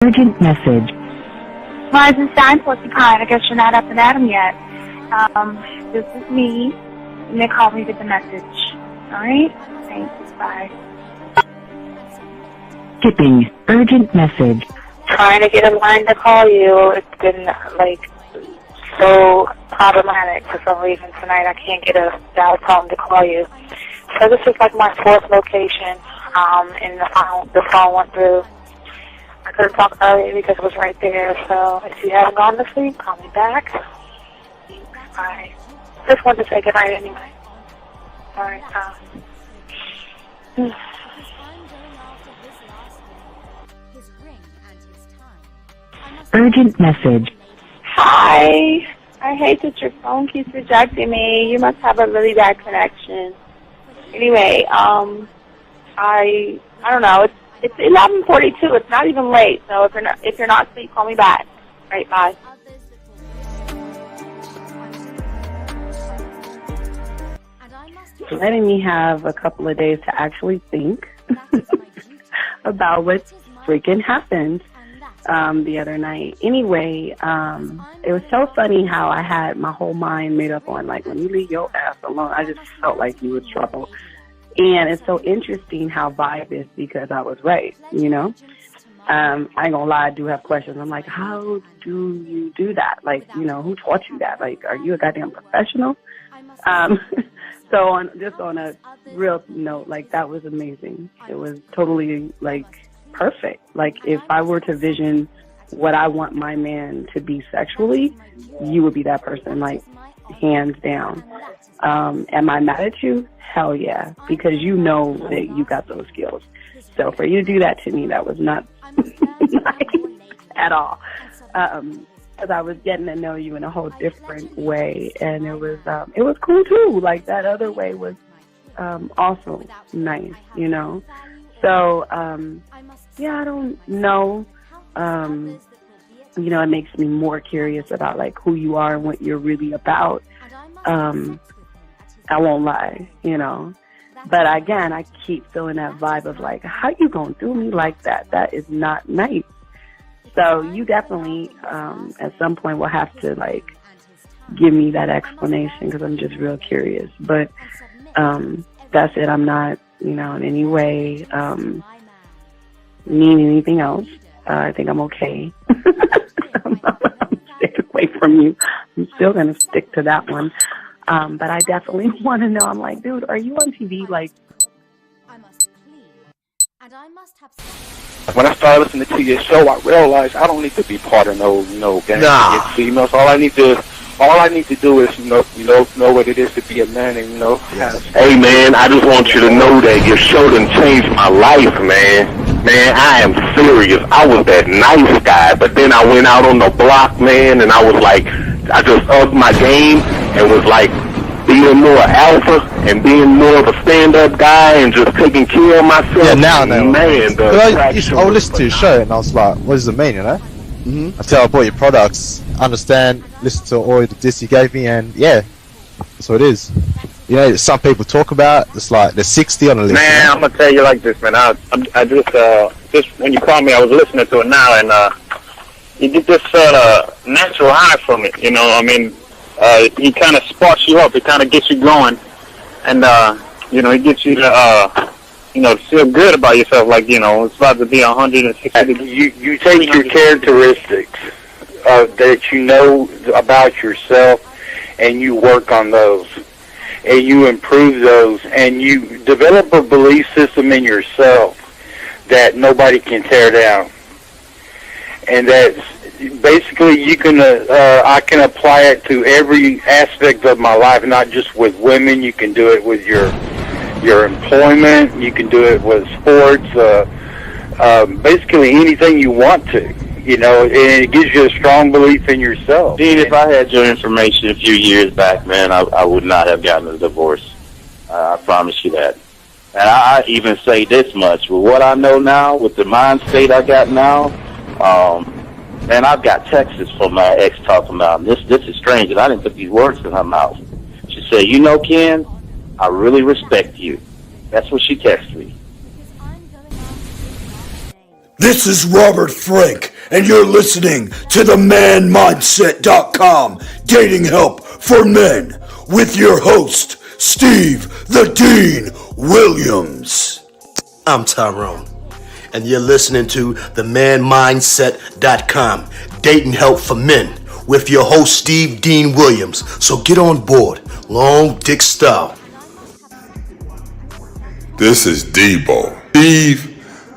Urgent message. Rising Stein, Porcupine. I guess you're not up and at 'em yet. This is me. You may call me with the message. Alright? Thanks. Bye. Skipping. Urgent message. Trying to get a line to call you. It's been, so problematic for some reason tonight. I can't get a dial tone to call you. So this is my fourth location, and the phone went through. I couldn't talk earlier because it was right there, so if you haven't gone to sleep, call me back. Thanks, bye. Just wanted to say goodnight anyway. Alright, Urgent message. Hi. I hate that your phone keeps rejecting me. You must have a really bad connection. Anyway, I don't know. It's 11:42. It's not even late. So if you're not asleep, call me back. Right, bye. Letting me have a couple of days to actually think about what freaking happened the other night. Anyway, it was so funny how I had my whole mind made up on, when you leave your ass alone, I just felt like you was trouble. And it's so interesting how vibe is because I was right, I ain't gonna lie, I do have questions. I'm like, how do you do that? Who taught you that? Are you a goddamn professional? So on a real note, that was amazing. It was totally, perfect. If I were to vision what I want my man to be sexually, you would be that person, hands down. Am I mad at you? Hell yeah, because you know that you got those skills. So for you to do that to me, that was not nice at all. Because I was getting to know you in a whole different way, and it was cool too. That other way was also nice, So I don't know. It makes me more curious about who you are and what you're really about. I won't lie, But again, I keep feeling that vibe of how you gonna do me like that? That is not nice. So you definitely, at some point, will have to give me that explanation because I'm just real curious. But that's it. I'm not, in any way mean anything else. I think I'm okay. I'm staying away from you. I'm still gonna stick to that one. But I definitely want to know. I'm like, dude, are you on TV? When I started listening to your show, I realized I don't need to be part of no gang against females. All I need to do is know what it is to be a man and Hey man, I just want you to know that your show done changed my life, man. Man, I am serious. I was that nice guy, but then I went out on the block, man, and I was I just upped my game and was being more alpha and being more of a stand-up guy and just taking care of myself. Yeah, now. Man, I would listen to your show and I was like, what does it mean, Mm-hmm. Until I bought your products, understand, listen to all the diss you gave me, and yeah, that's what it is. Some people talk about, it's there's 60 on the list. Man, I'm going to tell you like this, man. I just when you called me, I was listening to it now, and you get this natural high from it, he kind of sparks you up. It kind of gets you going, and it gets you to feel good about yourself. It's about to be 160 degrees. You take your characteristics that you know about yourself, and you work on those, and you improve those, and you develop a belief system in yourself that nobody can tear down, and that's basically I can apply it to every aspect of my life, not just with women. You can do it with your employment. You can do it with sports. Basically anything you want to, and it gives you a strong belief in yourself. Dean, if I had your information a few years back, man, I would not have gotten a divorce. I promise you that. And I even say this much, with what I know now, with the mind state I got now, man, I've got texts from my ex talking about, this is strange, and I didn't put these words in her mouth. She said, Ken, I really respect you. That's what she texted me. This is Robert Frank, and you're listening to the manmindset.com dating help for men with your host, Steve the Dean Williams. I'm Tyrone, and you're listening to the manmindset.com dating help for men with your host, Steve Dean Williams. So get on board, long dick style. This is Debo. Steve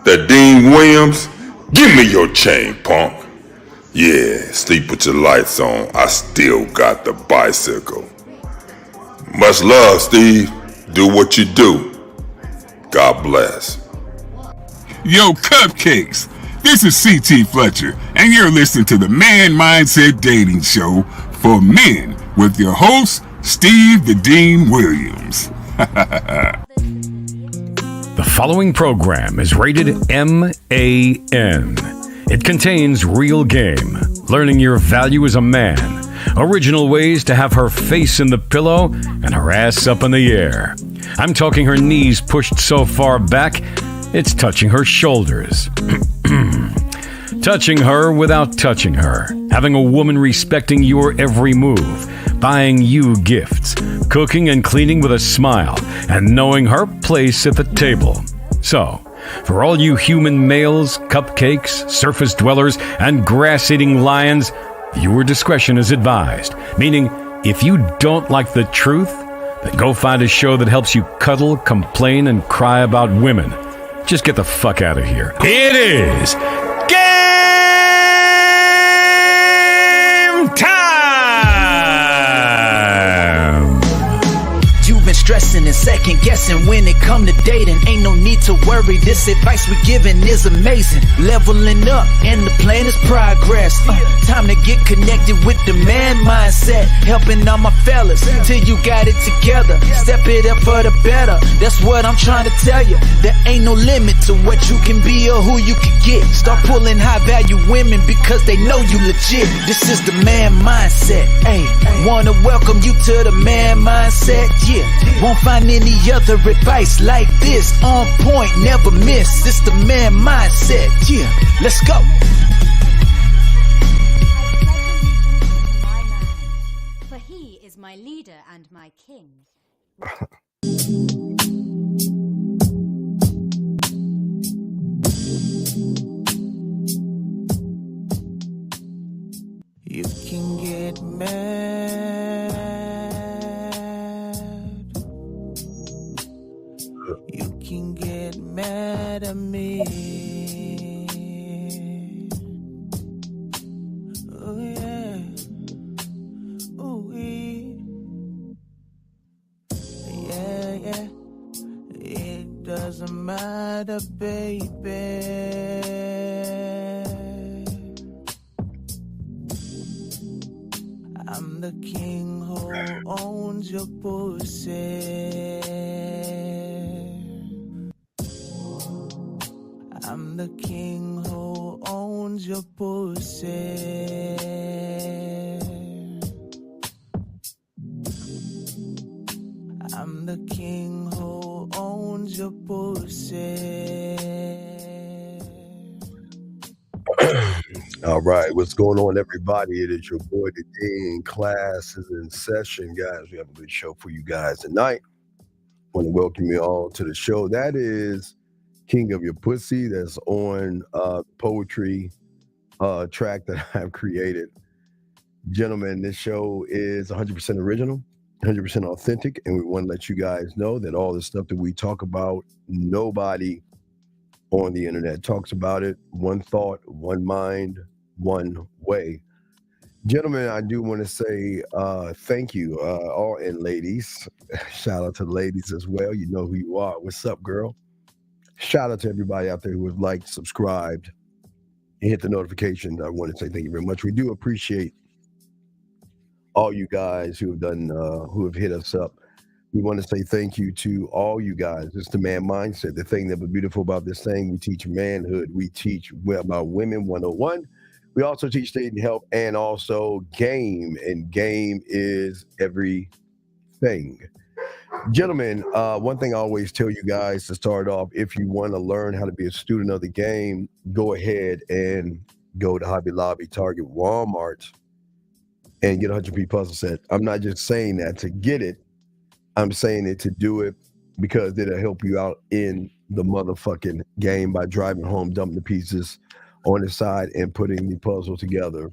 the Dean Williams, give me your chain, punk. Yeah, sleep with your lights on. I still got the bicycle. Much love, Steve. Do what you do. God bless. Yo, cupcakes. This is C.T. Fletcher, and you're listening to the Man Mindset Dating Show for men with your host, Steve the Dean Williams. The following program is rated MAN. It contains real game, learning your value as a man, original ways to have her face in the pillow and her ass up in the air. I'm talking her knees pushed so far back, it's touching her shoulders. Touching her without touching her. Having a woman respecting your every move. Buying you gifts. Cooking and cleaning with a smile. And knowing her place at the table. So, for all you human males, cupcakes, surface dwellers, and grass-eating lions, your discretion is advised. Meaning, if you don't like the truth, then go find a show that helps you cuddle, complain, and cry about women. Just get the fuck out of here. It is game time! You've been stressing and second guessing when it come to dating. Ain't no need to worry, this advice we giving is amazing. Leveling up and the plan is progress. Time to get connected with the man mindset. Helping all my fellas till you got it together. Step it up for the better, that's what I'm trying to tell you. There ain't no limit to what you can be or who you can get. Start pulling high value women because they know you legit. This is the man mindset. Hey, wanna welcome you to the man mindset. Yeah, won't find any other advice like this. On point, never miss. It's the man mindset. Yeah, let's go. For he is my leader and my king. You can get mad. You can get mad at me. Oh yeah. Ooh yeah, yeah. It doesn't matter, baby. I'm the king who owns your pussy. I'm the king who owns your pussy. I'm the king who owns your pussy. All right, what's going on, everybody? It is your boy, the Dean. Class is in session, guys. We have a good show for you guys tonight. I want to welcome you all to the show. That is King of Your Pussy. That's on poetry track that I've created. Gentlemen, this show is 100% original, 100% authentic, and we want to let you guys know that all the stuff that we talk about, nobody on the internet talks about it. One thought, one mind, one way. Gentlemen, I do want to say thank you, all, and ladies. Shout out to the ladies as well. You know who you are. What's up, girl? Shout out to everybody out there who has liked, subscribed, and hit the notifications. I want to say thank you very much. We do appreciate all you guys who have done, who have hit us up. We want to say thank you to all you guys. It's the man mindset. The thing that was beautiful about this thing, we teach manhood. We teach about women 101. We also teach dating help and also game. And game is everything. Gentlemen, one thing I always tell you guys to start off, if you want to learn how to be a student of the game, go ahead and go to Hobby Lobby, Target, Walmart, and get a 100p puzzle set. I'm not just saying that to get it. I'm saying it to do it because it'll help you out in the motherfucking game by driving home, dumping the pieces on the side, and putting the puzzle together.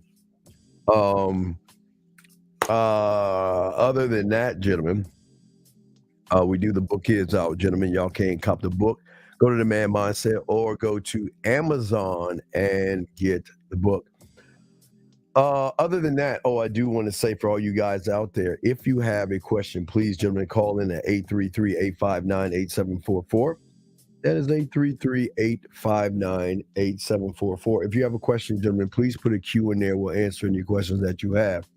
Other than that, gentlemen, we do the book is out, gentlemen. Y'all can't cop the book. Go to the Man Mindset or go to Amazon and get the book. Other than that, I do want to say for all you guys out there, if you have a question, please, gentlemen, call in at 833-859-8744. That is 833-859-8744. If you have a question, gentlemen, please put a Q in there. We'll answer any questions that you have.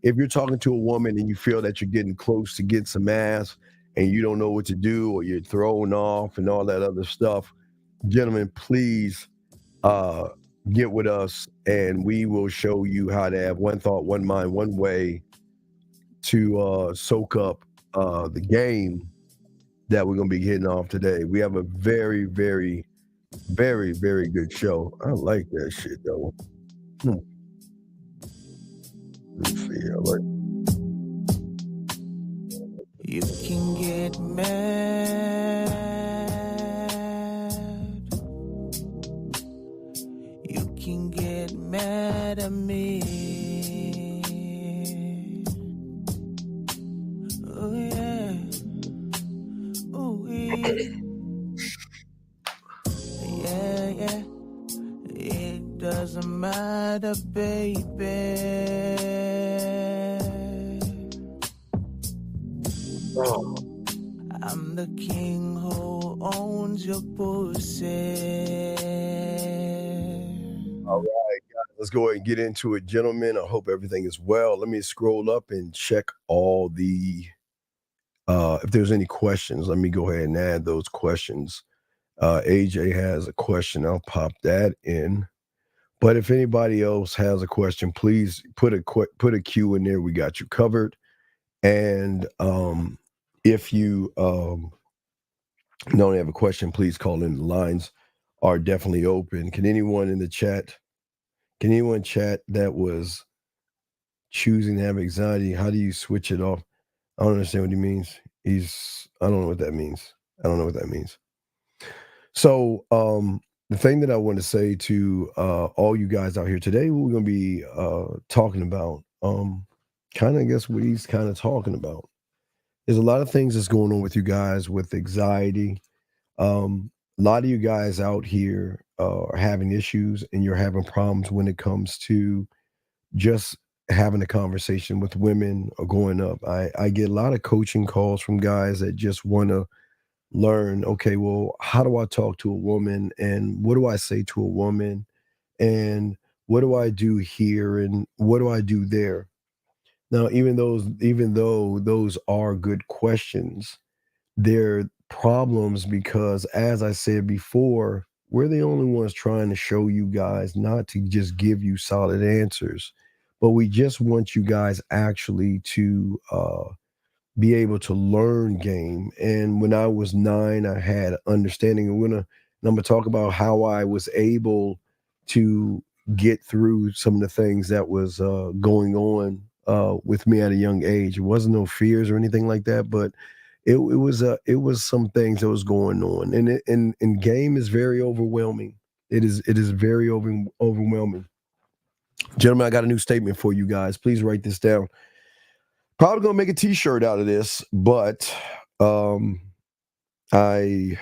If you're talking to a woman and you feel that you're getting close to get some ass and you don't know what to do or you're thrown off and all that other stuff, gentlemen, please get with us and we will show you how to have one thought, one mind, one way to soak up the game that we're going to be hitting off today. We have a very, very, very, very good show. I like that shit, though. Let's see. I like. You can get mad. You can get mad at me. Oh yeah. Ooh yeah, yeah. It doesn't matter, baby. Oh. I'm the king who owns your pussy. All right, guys, let's go ahead and get into it, gentlemen. I hope everything is well. Let me scroll up and check all the if there's any questions. Let me go ahead and add those questions. AJ has a question. I'll pop that in. But if anybody else has a question, please put a Q in there. We got you covered. And if you don't have a question, please call in. The lines are definitely open. Can anyone in the chat? Can anyone chat that was choosing to have anxiety? How do you switch it off? I don't understand what he means. I don't know what that means. I don't know what that means. So the thing that I want to say to all you guys out here today, we're going to be talking about kind of, I guess, what he's kind of talking about. There's a lot of things that's going on with you guys with anxiety. A lot of you guys out here are having issues and you're having problems when it comes to just having a conversation with women or going up. I get a lot of coaching calls from guys that just want to learn, okay, well, how do I talk to a woman and what do I say to a woman and what do I do here and what do I do there? Now, even though those are good questions, they're problems because, as I said before, we're the only ones trying to show you guys not to just give you solid answers, but we just want you guys actually to be able to learn game. And when I was 9, I had understanding. And I'm gonna talk about how I was able to get through some of the things that was going on with me at a young age. It wasn't no fears or anything like that, but it was some things that was going on. And game is very overwhelming. It is very overwhelming. Gentlemen, I got a new statement for you guys. Please write this down. Probably gonna make a t-shirt out of this, but I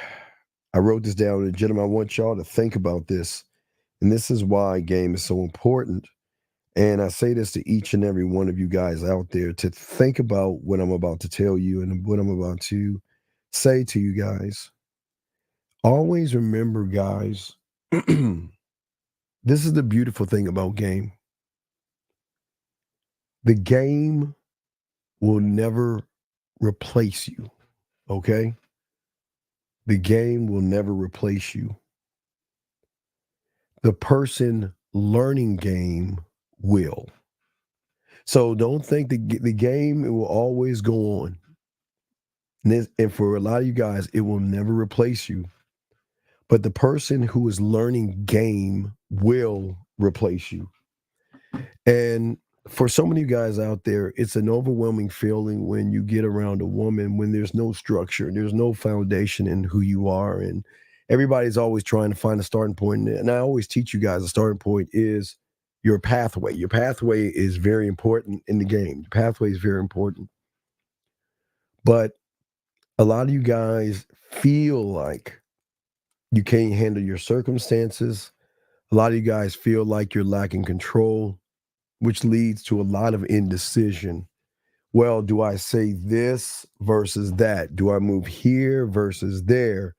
wrote this down, and gentlemen, I want y'all to think about this. And this is why game is so important. And I say this to each and every one of you guys out there to think about what I'm about to tell you and what I'm about to say to you guys. Always remember, guys, this is the beautiful thing about game. The game will never replace you, okay? The game will never replace you. The person learning game will. So don't think the game will always go on. And for a lot of you guys, it will never replace you. But the person who is learning game will replace you. And for so many guys out there, it's an overwhelming feeling when you get around a woman when there's no structure, there's no foundation in who you are. And everybody's always trying to find a starting point. And I always teach you guys a starting point is your pathway. Your pathway is very important in the game. The pathway is very important. But a lot of you guys feel like you can't handle your circumstances. A lot of you guys feel like you're lacking control, which leads to a lot of indecision. Well, do I say this versus that? Do I move here versus there?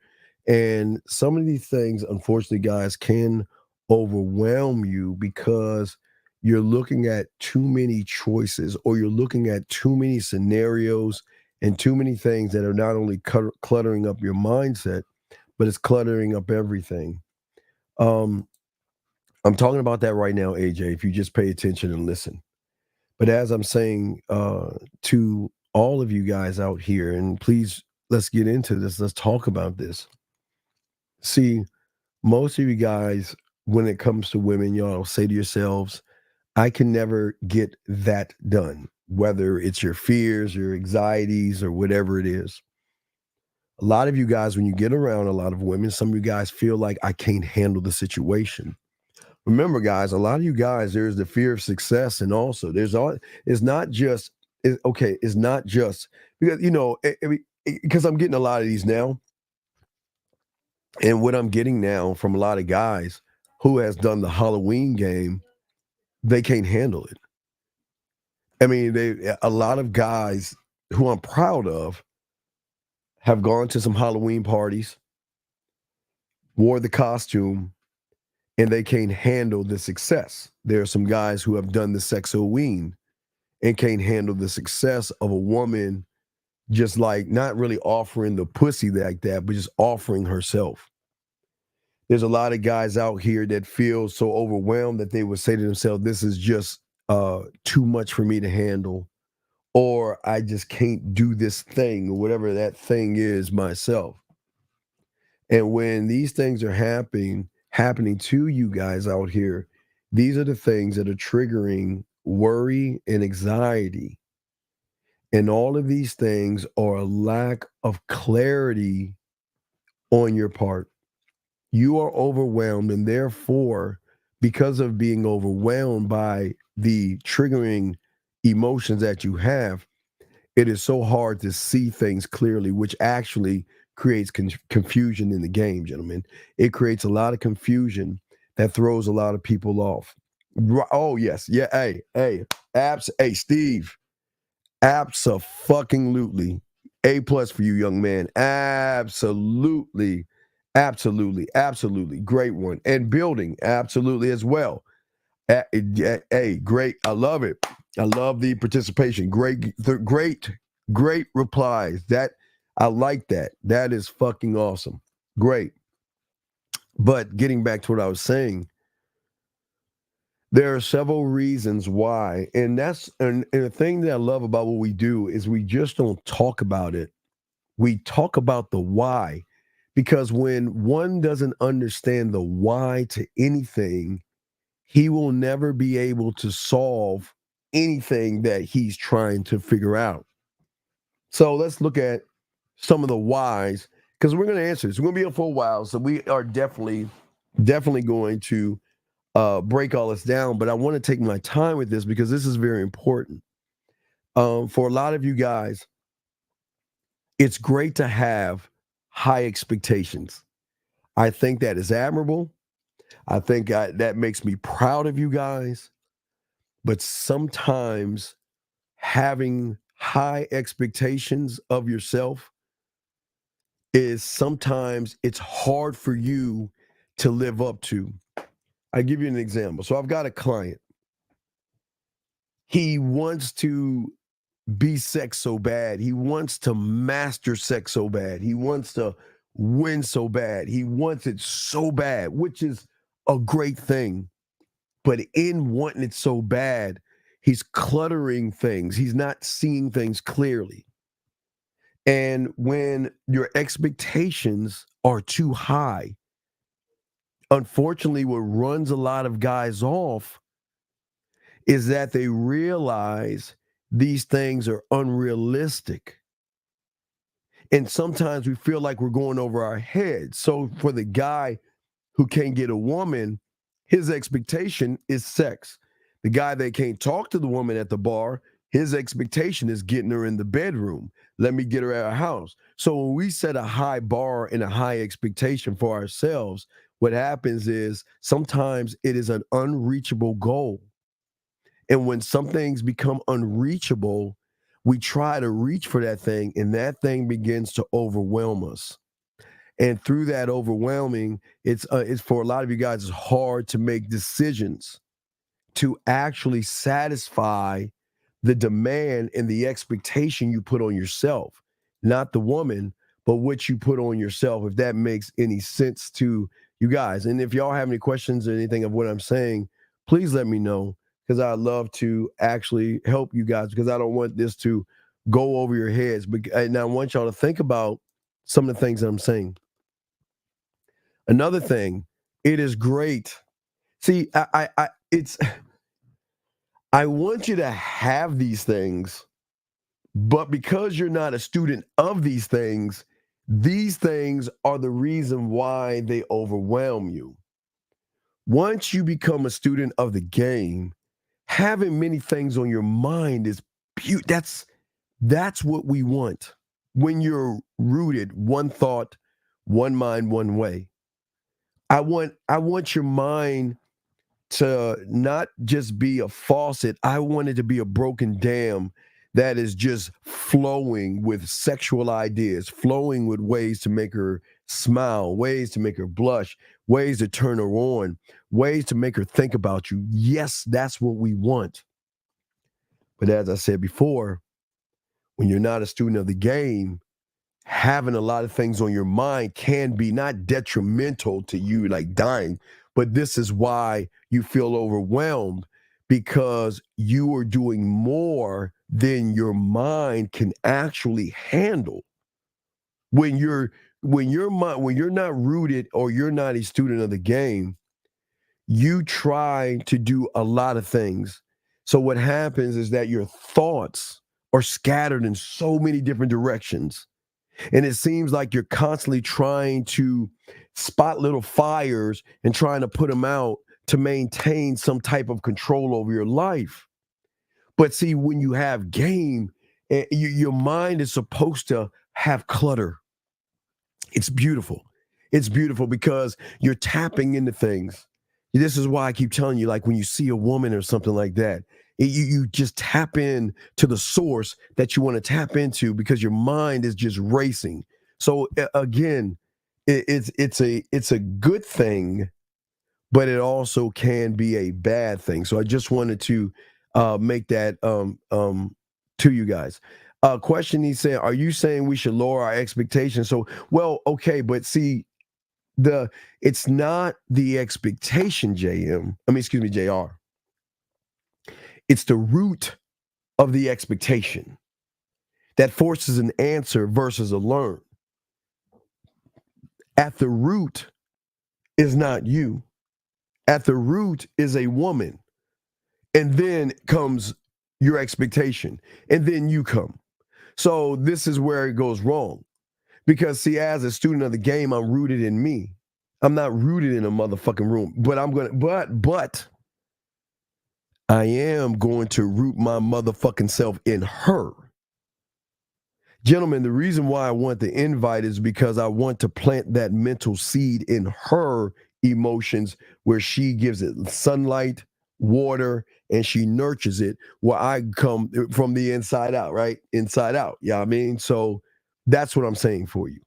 And some of these things, unfortunately, guys, can overwhelm you because you're looking at too many choices or you're looking at too many scenarios and too many things that are not only cluttering up your mindset, but it's cluttering up everything. Um, I'm talking about that right now, AJ, if you just pay attention and listen. But as I'm saying to all of you guys out here, and please, let's get into this. Let's talk about this. See, most of you guys, when it comes to women, y'all say to yourselves, I can never get that done, whether it's your fears, your anxieties, or whatever it is. A lot of you guys, when you get around a lot of women, some of you guys feel like I can't handle the situation. Remember, guys, a lot of you guys, there's the fear of success, and also there's all. It's not just It's not just because because I'm getting a lot of these now, and what I'm getting now from a lot of guys who has done the Halloween game, they can't handle it. I mean, a lot of guys who I'm proud of have gone to some Halloween parties, wore the costume, and they can't handle the success. There are some guys who have done the sexoween and can't handle the success of a woman just like not really offering the pussy like that, but just offering herself. There's a lot of guys out here that feel so overwhelmed that they would say to themselves, this is just too much for me to handle, or I just can't do this thing, or whatever that thing is myself. And when these things are happening to you guys out here, these are the things that are triggering worry and anxiety. And all of these things are a lack of clarity on your part. You are overwhelmed, and therefore, because of being overwhelmed by the triggering emotions that you have, it is so hard to see things clearly, which actually creates confusion in the game, gentlemen. It creates a lot of confusion that throws a lot of people off. Oh, yes. Yeah. Hey, Steve. Abso-fucking-lutely. A plus for you, young man. Absolutely. Absolutely. Great one. And building, absolutely as well. Hey, great. I love it. I love the participation. Great replies. I like that. That is fucking awesome. Great. But getting back to what I was saying, there are several reasons why, and the thing that I love about what we do is we just don't talk about it. We talk about the why, because when one doesn't understand the why to anything, he will never be able to solve anything that he's trying to figure out. So let's look at some of the whys, because we're going to answer this. We're going to be here for a while, so we are definitely going to break all this down, but I want to take my time with this because this is very important. For a lot of you guys, it's great to have high expectations. I think that is admirable. I think that makes me proud of you guys. But sometimes having high expectations of yourself sometimes it's hard for you to live up to. I give you an example. So I've got a client. He wants to be sex so bad. He wants to master sex so bad. He wants to win so bad. He wants it so bad, which is a great thing. But in wanting it so bad, he's cluttering things. He's not seeing things clearly. And when your expectations are too high, unfortunately, what runs a lot of guys off is that they realize these things are unrealistic. And sometimes we feel like we're going over our heads. So for the guy who can't get a woman, his expectation is sex. The guy that can't talk to the woman at the bar, his expectation is getting her in the bedroom. Let me get her at our house. So when we set a high bar and a high expectation for ourselves, what happens is sometimes it is an unreachable goal. And when some things become unreachable, we try to reach for that thing, and that thing begins to overwhelm us. And through that overwhelming, it's for a lot of you guys, it's hard to make decisions to actually satisfy the demand and the expectation you put on yourself, not the woman, but what you put on yourself, if that makes any sense to you guys. And if y'all have any questions or anything of what I'm saying, please let me know, because I'd love to actually help you guys, because I don't want this to go over your heads. And I want y'all to think about some of the things that I'm saying. Another thing, it is great. See, I want you to have these things, but because you're not a student of these things are the reason why they overwhelm you. Once you become a student of the game, having many things on your mind is that's what we want. When you're rooted, one thought, one mind, one way. I want your mind to not just be a faucet. I want it to be a broken dam that is just flowing with sexual ideas, flowing with ways to make her smile, ways to make her blush, ways to turn her on, ways to make her think about you. Yes, that's what we want. But as I said before, when you're not a student of the game, having a lot of things on your mind can be not detrimental to you, like dying, but this is why you feel overwhelmed, because you are doing more than your mind can actually handle. When you're not rooted, or you're not a student of the game, you try to do a lot of things. So what happens is that your thoughts are scattered in so many different directions. And it seems like you're constantly trying to spot little fires and trying to put them out to maintain some type of control over your life. But see, when you have game, your mind is supposed to have clutter. It's beautiful. It's beautiful because you're tapping into things. This is why I keep telling you, like when you see a woman or something like that, you just tap in to the source that you want to tap into, because your mind is just racing. So again, it's a good thing, but it also can be a bad thing. So I just wanted to make that to you guys. Question, he said, are you saying we should lower our expectations? So, well, okay, but see, it's not the expectation, JR. It's the root of the expectation that forces an answer versus a learn. At the root is not you. At the root is a woman. And then comes your expectation. And then you come. So this is where it goes wrong. Because see, as a student of the game, I'm rooted in me. I'm not rooted in a motherfucking room. But I am going to root my motherfucking self in her. Gentlemen, the reason why I want the invite is because I want to plant that mental seed in her emotions, where she gives it sunlight, water, and she nurtures it, where I come from the inside out, right? Inside out. Yeah, I mean, so that's what I'm saying for you.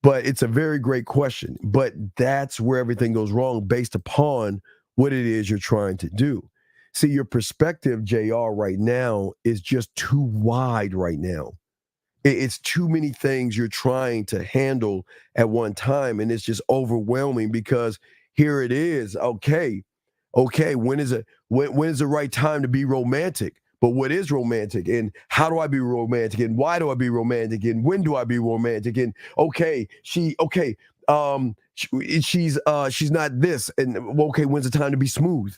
But it's a very great question. But that's where everything goes wrong, based upon what it is you're trying to do. See, your perspective, JR, right now is just too wide right now. It's too many things you're trying to handle at one time, and it's just overwhelming, because here it is. Okay, when is the right time to be romantic? But what is romantic, and how do I be romantic, and why do I be romantic, and when do I be romantic? And she's not this, and okay, when's the time to be smooth?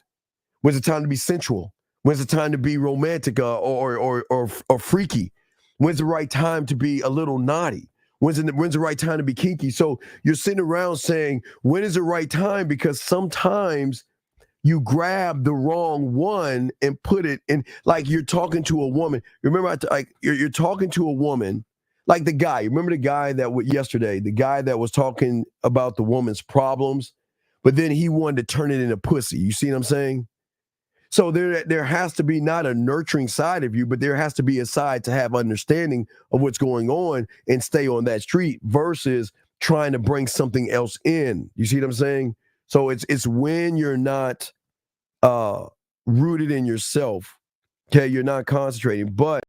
When's the time to be sensual? When's the time to be romantic or freaky? When's the right time to be a little naughty? When's the right time to be kinky? So you're sitting around saying, when is the right time? Because sometimes you grab the wrong one and put it in, like you're talking to a woman. Remember, you're talking to a woman, like the guy. Remember the guy yesterday, the guy that was talking about the woman's problems, but then he wanted to turn it into pussy. You see what I'm saying? So there has to be not a nurturing side of you, but there has to be a side to have understanding of what's going on and stay on that street versus trying to bring something else in. You see what I'm saying? So it's when you're not rooted in yourself, okay, you're not concentrating. But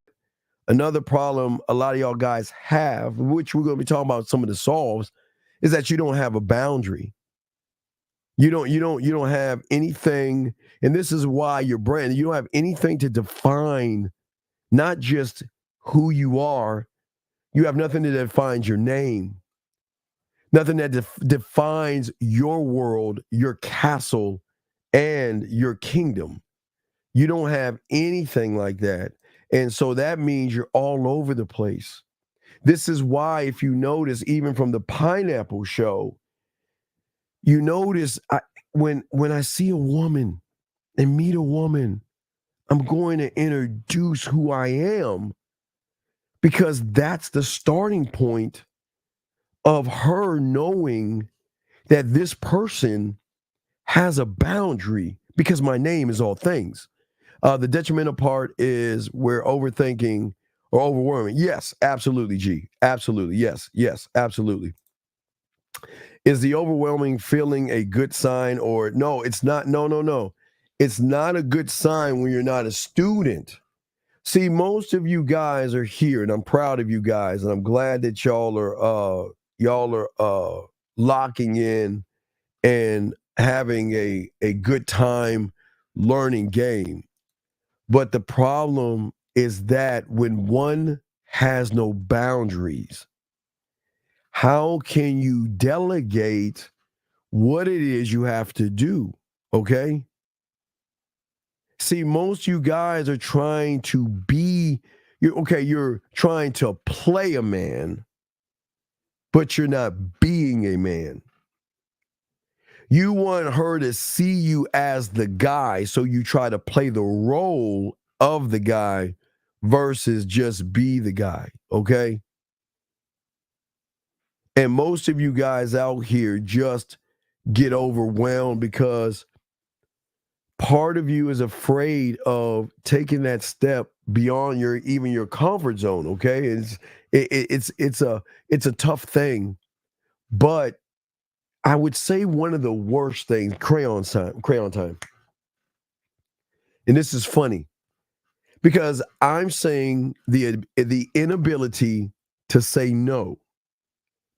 another problem a lot of y'all guys have, which we're going to be talking about some of the solves, is that you don't have a boundary. You don't have anything, and this is why your brand, you don't have anything to define not just who you are, you have nothing that defines your name, nothing that defines your world, your castle, and your kingdom. You don't have anything like that. And so that means you're all over the place. This is why, if you notice, even from the Pineapple Show, you notice when I see a woman and meet a woman, I'm going to introduce who I am, because that's the starting point of her knowing that this person has a boundary, because my name is all things. The detrimental part is where overthinking or overwhelming. Yes, absolutely, G. Absolutely. Yes, absolutely. Is the overwhelming feeling a good sign or no? It's not. No. It's not a good sign when you're not a student. See, most of you guys are here, and I'm proud of you guys, and I'm glad that y'all are locking in and having a good time learning game. But the problem is that when one has no boundaries, how can you delegate what it is you have to do? Okay? See, most of you guys are trying to be, you're trying to play a man, but you're not being a man. You want her to see you as the guy, so you try to play the role of the guy versus just be the guy, okay? And most of you guys out here just get overwhelmed because part of you is afraid of taking that step beyond your comfort zone, okay? It's a tough thing, but I would say one of the worst things, crayon time. And this is funny because I'm saying the inability to say no.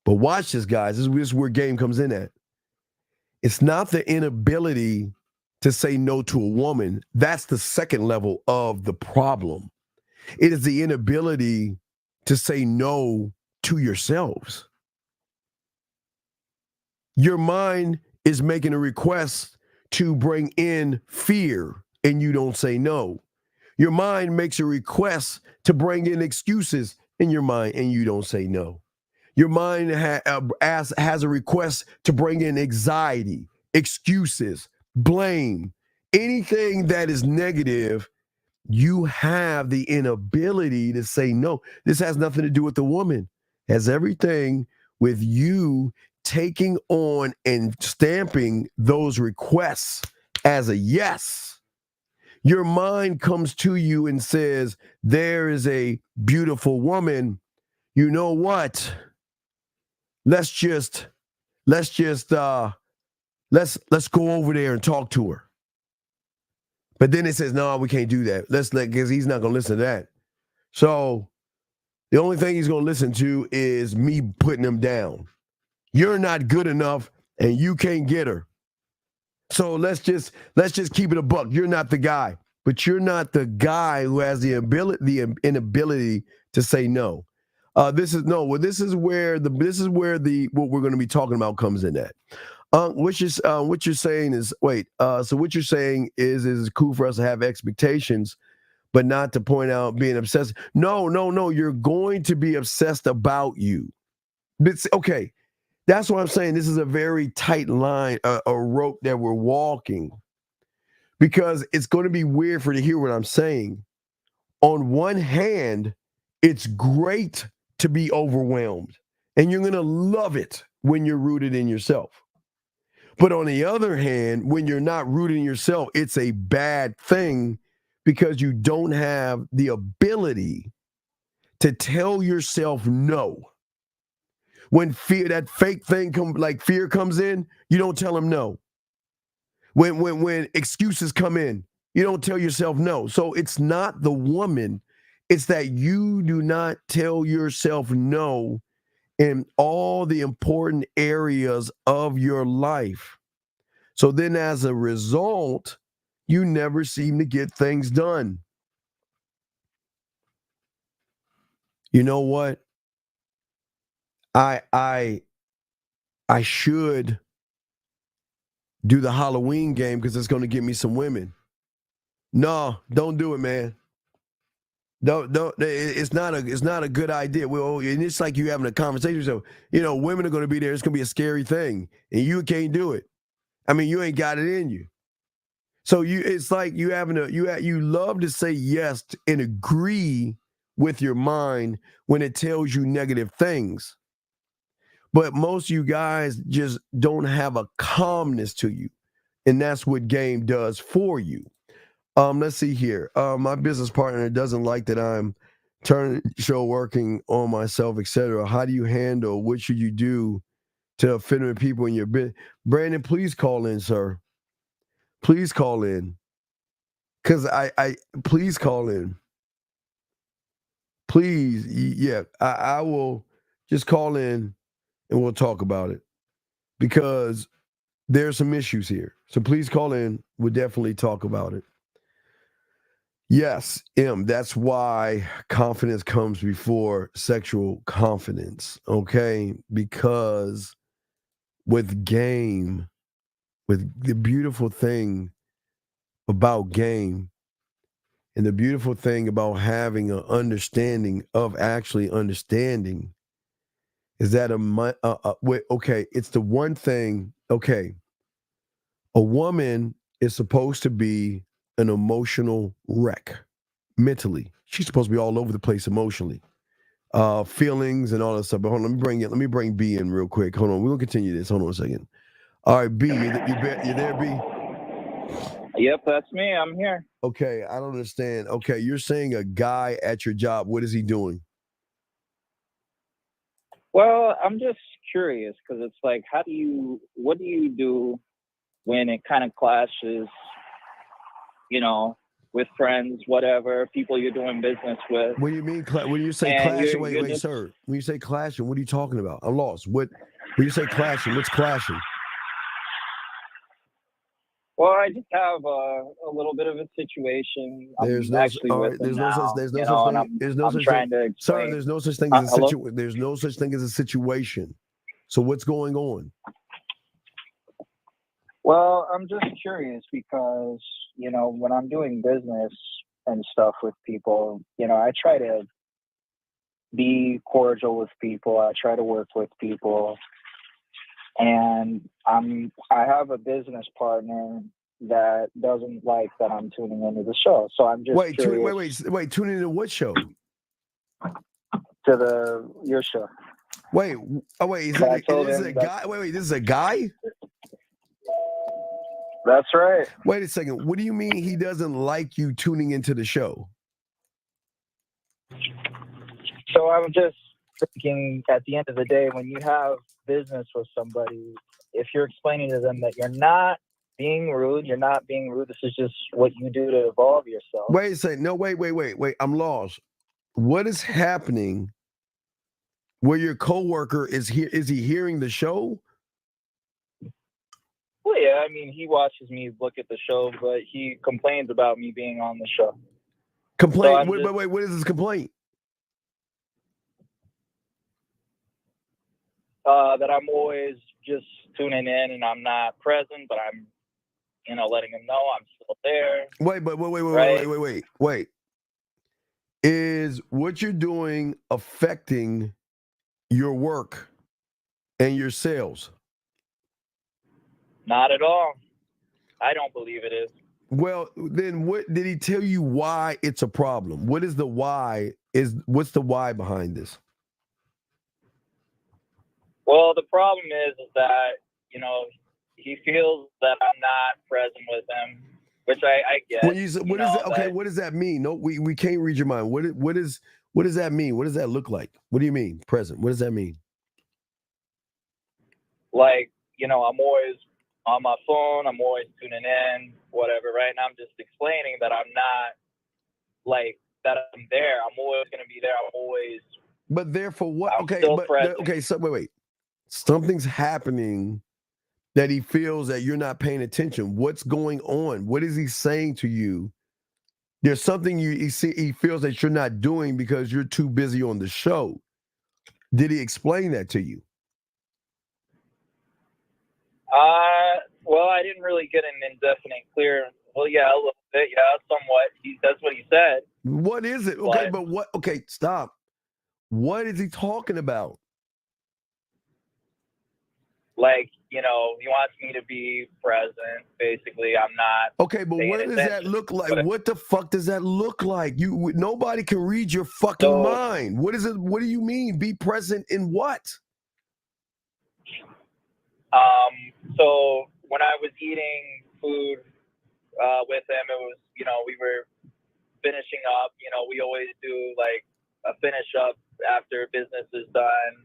But watch this, guys. This is where game comes in at. It's not the inability to say no to a woman. That's the second level of the problem. It is the inability to say no to yourselves. Your mind is making a request to bring in fear, and you don't say no. Your mind makes a request to bring in excuses in your mind, and you don't say no. Your mind has a request to bring in anxiety, excuses, blame, anything that is negative. You have the inability to say no. This has nothing to do with the woman. It has everything with you taking on and stamping those requests as a yes. Your mind comes to you and says, there is a beautiful woman. You know what? Let's go over there and talk to her. But then it says, no, we can't do that. Because he's not going to listen to that. So the only thing he's going to listen to is me putting him down. You're not good enough and you can't get her. So let's just keep it a buck. You're not the guy. but you're not the guy who has the inability to say no. This is where what we're going to be talking about comes in at. What you're saying is so what you're saying is it's cool for us to have expectations, but not to point out being obsessed. No. You're going to be obsessed about you. But okay, that's what I'm saying. This is a very tight line, a rope that we're walking, because it's going to be weird for you to hear what I'm saying. On one hand, it's great to be overwhelmed, and you're going to love it when you're rooted in yourself. But on the other hand, when you're not rooted in yourself, it's a bad thing because you don't have the ability to tell yourself no. When that fake thing fear comes in, you don't tell them no. When excuses come in, you don't tell yourself no. So it's not the woman, it's that you do not tell yourself no in all the important areas of your life. So then as a result, you never seem to get things done. You know what? I should do the Halloween game because it's going to get me some women. No, don't do it, man. Don't. It's not a good idea. Well, and it's like you having a conversation. So women are going to be there. It's going to be a scary thing, and you can't do it. I mean, you ain't got it in you. So it's like you love to say yes and agree with your mind when it tells you negative things. But most of you guys just don't have a calmness to you. And that's what game does for you. Let's see here. My business partner doesn't like that I'm working on myself, etc. How do you handle? What should you do to fit with people in your business? Brandon, please call in, sir. Please call in. Because please call in. Please, yeah, I will just call in and we'll talk about it. Because there's some issues here. So please call in. We'll definitely talk about it. Yes, that's why confidence comes before sexual confidence, okay? Because with the beautiful thing about game and the beautiful thing about having an understanding of actually understanding is that it's the one thing, okay, a woman is supposed to be an emotional wreck mentally. She's supposed to be all over the place emotionally, feelings and all that stuff. But hold on, let me bring B in real quick. Hold on, we'll continue this. Hold on a second. All right, B, you there, B? Yep, that's me. I'm here. Okay, I don't understand. Okay, you're saying a guy at your job. What is he doing? Well, I'm just curious because it's like, what do you do when it kind of clashes, with friends, whatever, people you're doing business with? What do you mean? When you say clashing, wait, sir. When you say clashing, what are you talking about? I'm lost. When you say clashing, what's clashing? Well, I just have a little bit of a situation. There's no such thing as a situation. So what's going on? Well, I'm just curious because, when I'm doing business and stuff with people, I try to be cordial with people. I try to work with people. And I have a business partner that doesn't like that I'm tuning into the show. So I'm just curious. Wait, tune into what show? To your show. Wait, this is a guy? That's right. Wait a second. What do you mean he doesn't like you tuning into the show? So I'm just thinking at the end of the day, when you have business with somebody, if you're explaining to them that you're not being rude, this is just what you do to evolve yourself. Wait a second. No, wait. I'm lost. What is happening where your coworker is here? Is he hearing the show? Well, yeah, I mean, he watches me look at the show, but he complains about me being on the show. Complaint? So wait, what is his complaint? That I'm always just tuning in and I'm not present, but I'm, letting him know I'm still there. Wait. Is what you're doing affecting your work and your sales? Not at all. I don't believe it is. Well, then what did he tell you why it's a problem? What is the why? What's the why behind this? Well, the problem is that, he feels that I'm not present with him, which I get. When you say, what is that? Okay, what does that mean? No, we can't read your mind. What does that mean? What does that look like? What do you mean, present? What does that mean? Like, I'm always on my phone, I'm always tuning in, whatever, right? And I'm just explaining that I'm not, that I'm there. I'm always going to be there. I'm always. But therefore what? I'm still present. Okay, so wait. Something's happening that he feels that you're not paying attention. What's going on? What is he saying to you? There's something he feels that you're not doing because you're too busy on the show. Did he explain that to you? Well, I didn't really get an indefinite clear. Well, yeah, a little bit, yeah, somewhat. That's what he said. What is it? Okay, but what? Okay, stop. What is he talking about? He wants me to be present. Basically, I'm not. Okay, but what does that look like? What the fuck does that look like? Nobody can read your fucking mind. What is it? What do you mean? Be present in what? So when I was eating food with him, it was, we were finishing up. We always do like a finish up after business is done.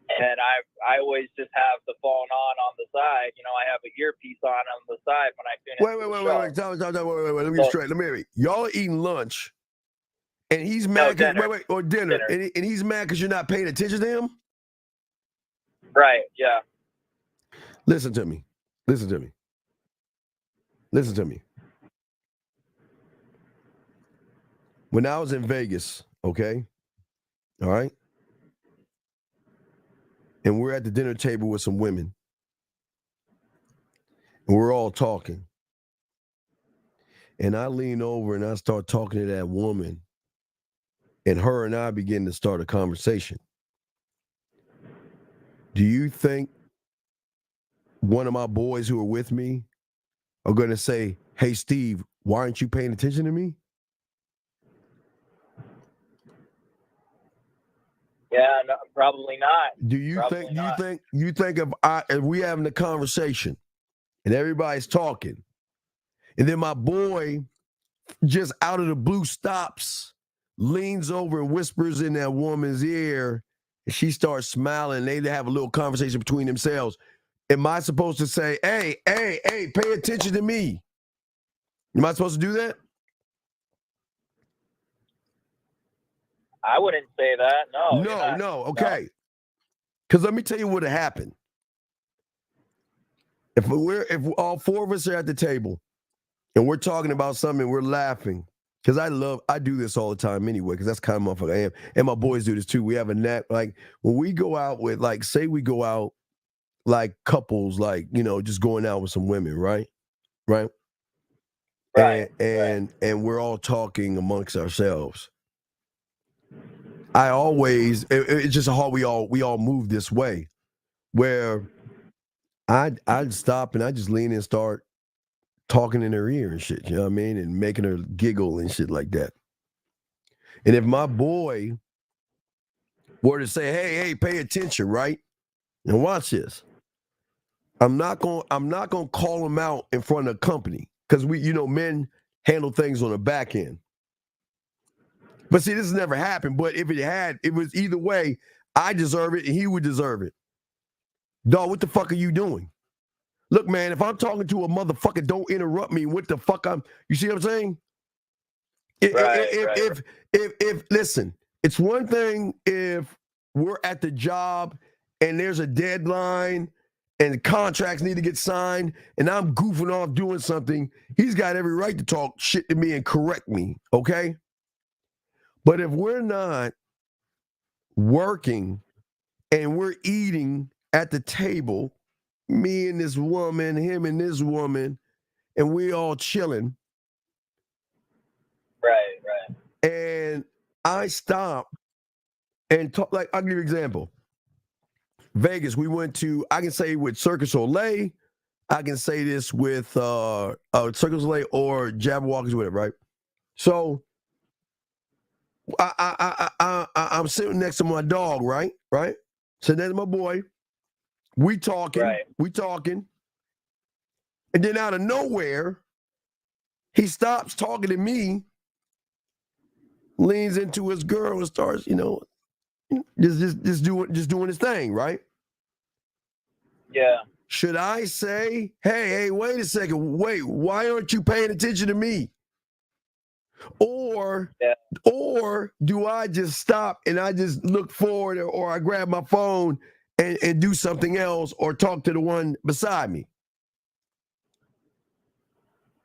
And I always just have the phone on the side. I have an earpiece on the side when I tune in. Wait. Let me get straight. Let me hear it. Y'all are eating lunch, and he's mad. Dinner. Dinner. And he's mad because you're not paying attention to him. Right. Yeah. Listen to me. When I was in Vegas, okay, all right. And we're at the dinner table with some women. And we're all talking. And I lean over and I start talking to that woman. And her and I begin to start a conversation. Do you think one of my boys who are with me are going to say, "Hey, Steve, why aren't you paying attention to me?" Yeah, no, probably not. Do you think if we having a conversation and everybody's talking, and then my boy just out of the blue stops, leans over and whispers in that woman's ear, and she starts smiling, they have a little conversation between themselves. Am I supposed to say, hey, pay attention to me? Am I supposed to do that? I wouldn't say that. No. Okay. Because let me tell you what happened. If all four of us are at the table and we're talking about something and we're laughing, because I do this all the time anyway, because that's kind of motherfucker I am. And my boys do this too. We have a knack, like when we go out with, like, say we go out like couples, like, just going out with some women, right? And we're all talking amongst ourselves. It's just how we all move this way, where I'd stop and I just lean and start talking in her ear and shit, you know what I mean? And making her giggle and shit like that. And if my boy were to say, hey, pay attention, right? And watch this. I'm not gonna call him out in front of the company, because men handle things on the back end. But see, this has never happened. But if it had, it was either way, I deserve it and he would deserve it. Dog, what the fuck are you doing? Look, man, if I'm talking to a motherfucker, don't interrupt me. What the fuck you see what I'm saying? If listen, it's one thing if we're at the job and there's a deadline and contracts need to get signed, and I'm goofing off doing something, he's got every right to talk shit to me and correct me, okay? But if we're not working and we're eating at the table, me and this woman, him and this woman, and we all chilling. Right. And I stop and talk, like, I'll give you an example. Vegas, we went to, I can say with Circus Olay, I can say this with Circus Olay or Jabberwockies, whatever, right? So I'm sitting next to my dog, right? Sitting next to my boy. We talking. And then out of nowhere, he stops talking to me, leans into his girl and starts, just doing his thing, right? Yeah. Should I say, hey, wait a second, why aren't you paying attention to me? Or do I just stop and I just look forward, or I grab my phone and do something else, or talk to the one beside me?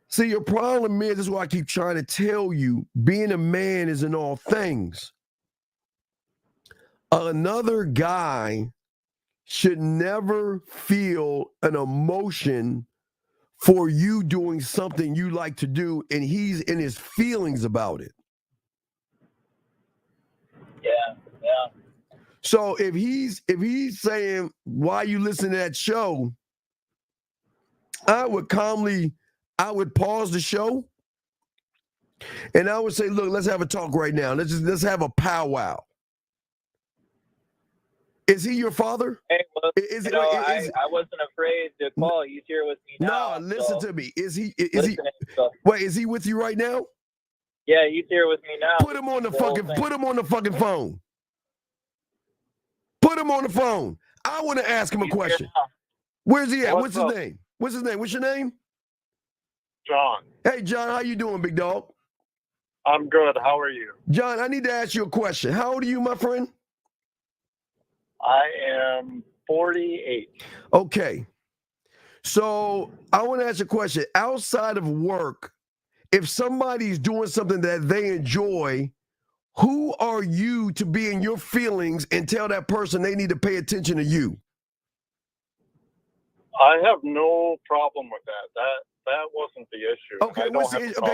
See, your problem is, this is why I keep trying to tell you, being a man is in all things. Another guy should never feel an emotion for you doing something you like to do, and he's in his feelings about it. Yeah. So if he's saying, why you listen to that show, I would pause the show and I would say, look, let's have a talk right now. Let's have a powwow. Is he your father? Hey, well, I wasn't afraid to call. He's here with me now. No, listen to me. Is he with you right now? Yeah, he's here with me now. Put him on the fucking phone. Put him on the phone. I want to ask him a question. Where's he at? What's his name? What's your name? John. Hey, John, how you doing, big dog? I'm good. How are you? John, I need to ask you a question. How old are you, my friend? I am 48. Okay. So I want to ask you a question. Outside of work, if somebody's doing something that they enjoy, who are you to be in your feelings and tell that person they need to pay attention to you? I have no problem with that. That wasn't the issue. Okay,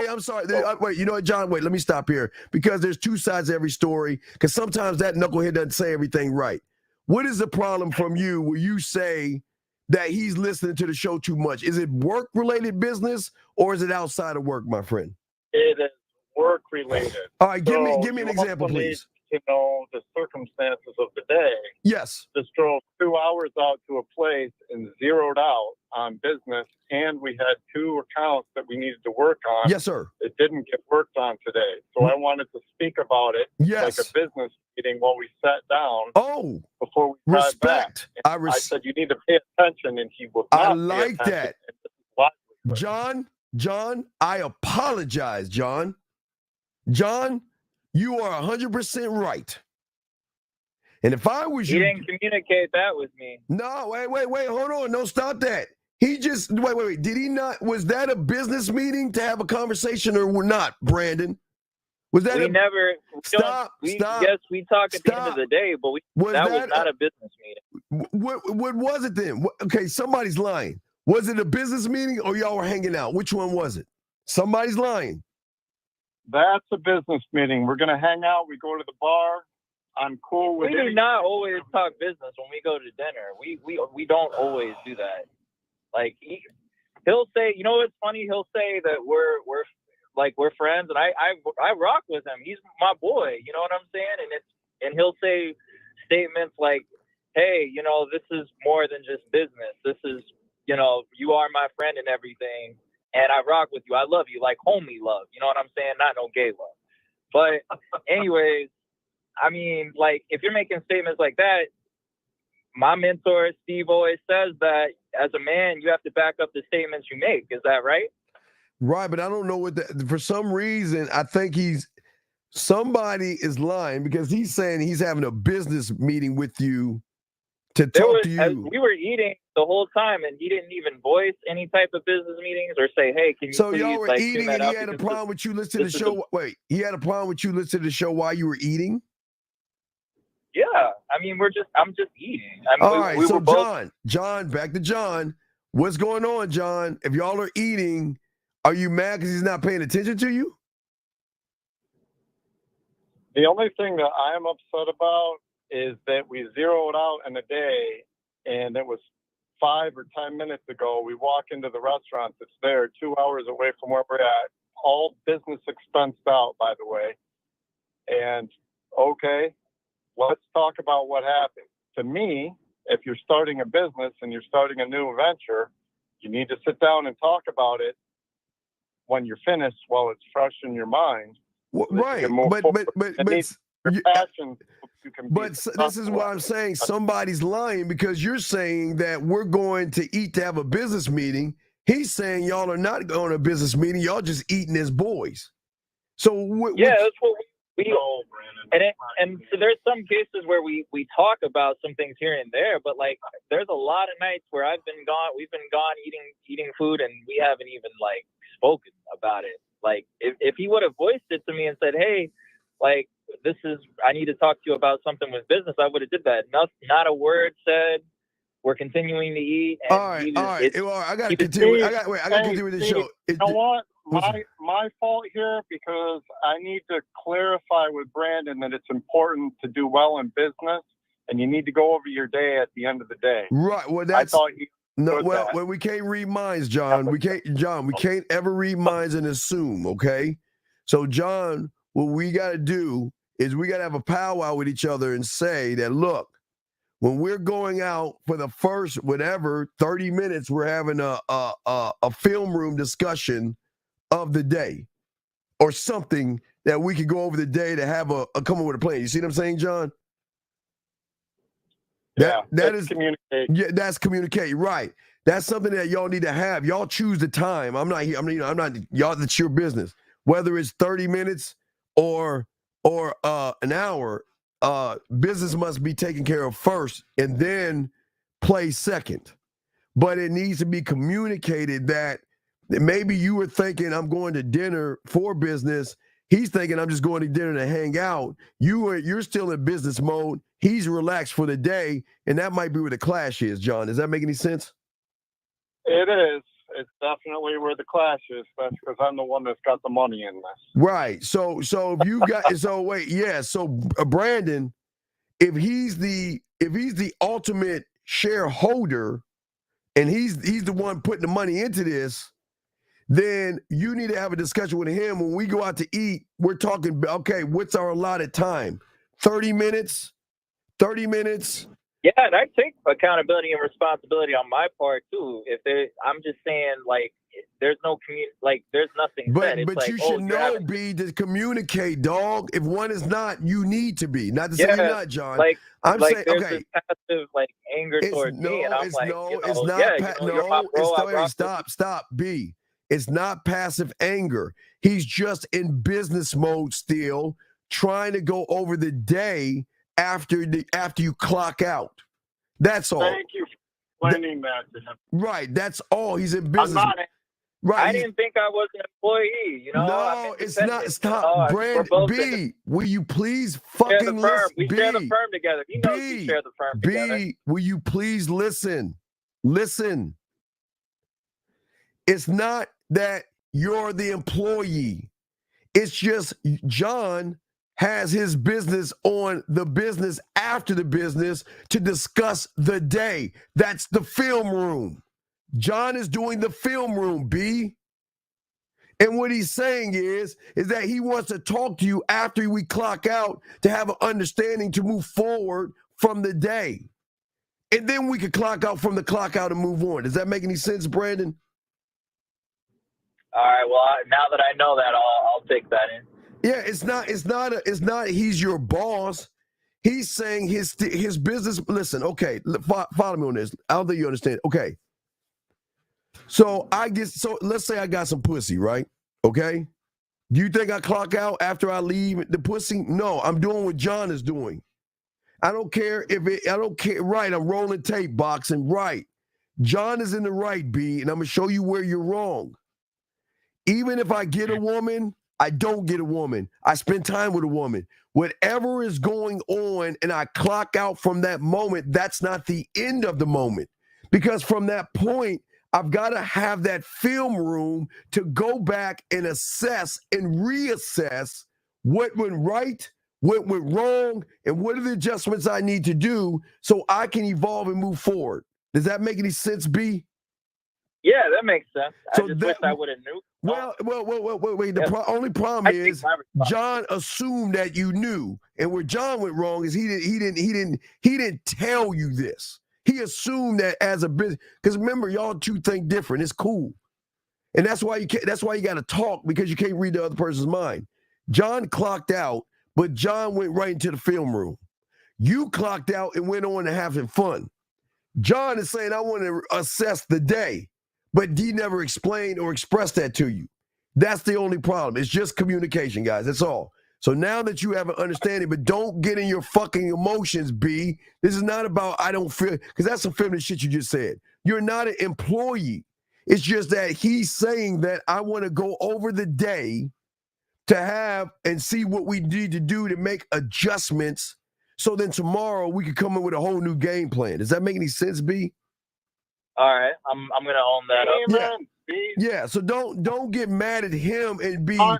I'm sorry. Wait, you know what, John? Wait, let me stop here, because there's two sides to every story, because sometimes that knucklehead doesn't say everything right. What is the problem from you where you say that he's listening to the show too much? Is it work-related business, or is it outside of work, my friend? It is work-related. All right, give me an example, please. To know the circumstances of the day. Yes. Just drove 2 hours out to a place and zeroed out on business, and we had 2 accounts that we needed to work on. Yes, sir. It didn't get worked on today. So I wanted to speak about it like a business meeting while we sat down. Oh, before we got back. I said, you need to pay attention, and he would not I like pay that. attention. John, I apologize, John. John, you are 100% right. And if I was you, he didn't communicate that with me. No, wait, hold on, no, stop that. He just wait. Did he not? Was that a business meeting to have a conversation, or not, Brandon? Was that? Stop. Yes, we talk at the end of the day, but that was not a business meeting. What was it then? Okay, somebody's lying. Was it a business meeting, or y'all were hanging out? Which one was it? Somebody's lying. That's a business meeting. We're gonna hang out. We go to the bar. I'm cool with it. We do not always talk business when we go to dinner. We don't always do that. Like he'll say, you know what's funny? He'll say that we're friends, and I rock with him. He's my boy. You know what I'm saying? And he'll say statements like, "Hey, this is more than just business. This is, you are my friend and everything." And I rock with you. I love you, like homie love. You know what I'm saying? Not no gay love. But anyways, I mean, like, if you're making statements like that, my mentor, Steve, always says that as a man, you have to back up the statements you make. Is that right? Right, but I don't know for some reason, I think somebody is lying, because he's saying he's having a business meeting with you to talk to you. We were eating the whole time, and he didn't even voice any type of business meetings or say, "Hey, can you So please y'all were like eating, clean that and he up?" had a because problem with you listening to the this is show. Wait, he had a problem with you listening to the show while you were eating? Yeah, I mean, I'm just eating. I mean, All right, we so were both. John, back to John. What's going on, John? If y'all are eating, are you mad because he's not paying attention to you? The only thing that I am upset about is that we zeroed out in a day, and it was 5 or 10 minutes ago. We walk into the restaurant that's there 2 hours away from where we're at, all business expensed out, by the way. And okay, let's talk about what happened. To me, if you're starting a business and you're starting a new venture, you need to sit down and talk about it when you're finished while it's fresh in your mind. Well, right, but this is what I'm saying. Somebody's lying because you're saying that we're going to eat to have a business meeting. He's saying y'all are not going to a business meeting. Y'all just eating as boys. So that's what we and so there's some cases where we talk about some things here and there, but like there's a lot of nights where we've been gone eating food, and we haven't even like spoken about it. Like if he would have voiced it to me and said, "Hey, like I need to talk to you about something with business," I would have did that. Not a word said. We're continuing to eat. And all right. I got to continue. I got to continue with the show. You know what? My fault here, because I need to clarify with Brandon that it's important to do well in business, and you need to go over your day at the end of the day. Right. Well, that's. Well, we can't read minds, John. We can't ever read minds and assume, okay? So, John, what we got to do is we got to have a powwow with each other and say that, look, when we're going out for the first, 30 minutes, we're having a film room discussion of the day or something that we could go over the day to have come up with a plan. You see what I'm saying, John? That's communicate. Yeah, that's communicate. Right. That's something that y'all need to have. Y'all choose the time. I'm not here. I'm not y'all. That's your business. Whether it's 30 minutes or an hour, business must be taken care of first and then play second. But it needs to be communicated that maybe you were thinking I'm going to dinner for business. He's thinking I'm just going to dinner to hang out. You're still in business mode. He's relaxed for the day, and that might be where the clash is, John. Does that make any sense? It is. It's definitely where the clash is. That's because I'm the one that's got the money in this. Right. So if you got so Brandon, if he's the ultimate shareholder and he's the one putting the money into this, then you need to have a discussion with him. When we go out to eat, we're talking, okay, what's our allotted time? 30 minutes? 30 minutes? Yeah, and I take accountability and responsibility on my part too. I'm just saying, like, there's no there's nothing said. It's but you should know, B, to communicate, dog. If one is not, you need to be. Not to say you're not, John. I'm saying, there's okay. this passive anger towards me, and I'm Stop, B. It's not passive anger. He's just in business mode still, trying to go over the day after you clock out. That's all. Thank you for explaining that to him. Right, that's all. He's in business. Right. I didn't think I was an employee, you know? No, it's not. Stop, Brandon. B, will you please fucking listen? We share the firm together. He knows we share the firm together. B, will you please listen? Listen. It's not that you're the employee. It's just John has his business on the business after the business to discuss the day. That's the film room. John is doing the film room, B. And what he's saying is that he wants to talk to you after we clock out to have an understanding to move forward from the day. And then we could clock out from the clock out and move on. Does that make any sense, Brandon? All right. Well, now that I know that, I'll take that in. Yeah, it's not he's your boss. He's saying his business. Listen, okay, follow me on this. I don't think you understand. Okay. So let's say I got some pussy, right? Okay. Do you think I clock out after I leave the pussy? No, I'm doing what John is doing. I don't care if it, I don't care. Right, I'm rolling tape, boxing. Right. John is in the right, B, and I'm going to show you where you're wrong. Even if I get a woman, I don't get a woman. I spend time with a woman. Whatever is going on and I clock out from that moment, that's not the end of the moment. Because from that point, I've got to have that film room to go back and assess and reassess what went right, what went wrong, and what are the adjustments I need to do so I can evolve and move forward. Does that make any sense, B? Yeah, that makes sense. So I just that- wish I would have knew. Well, wait. The only problem is John assumed that you knew, and where John went wrong is he didn't tell you this. He assumed that as a business, because remember, y'all two think different. It's cool, and that's why you got to talk, because you can't read the other person's mind. John clocked out, but John went right into the film room. You clocked out and went on to having fun. John is saying, I want to assess the day, but he never explained or expressed that to you. That's the only problem. It's just communication, guys. That's all. So now that you have an understanding, but don't get in your fucking emotions, B. This is not about I don't feel, because that's some feminine shit you just said. You're not an employee. It's just that he's saying that I want to go over the day to have and see what we need to do to make adjustments, so then tomorrow we could come in with a whole new game plan. Does that make any sense, B? All right, I'm gonna own that up. Yeah. So don't get mad at him and be. I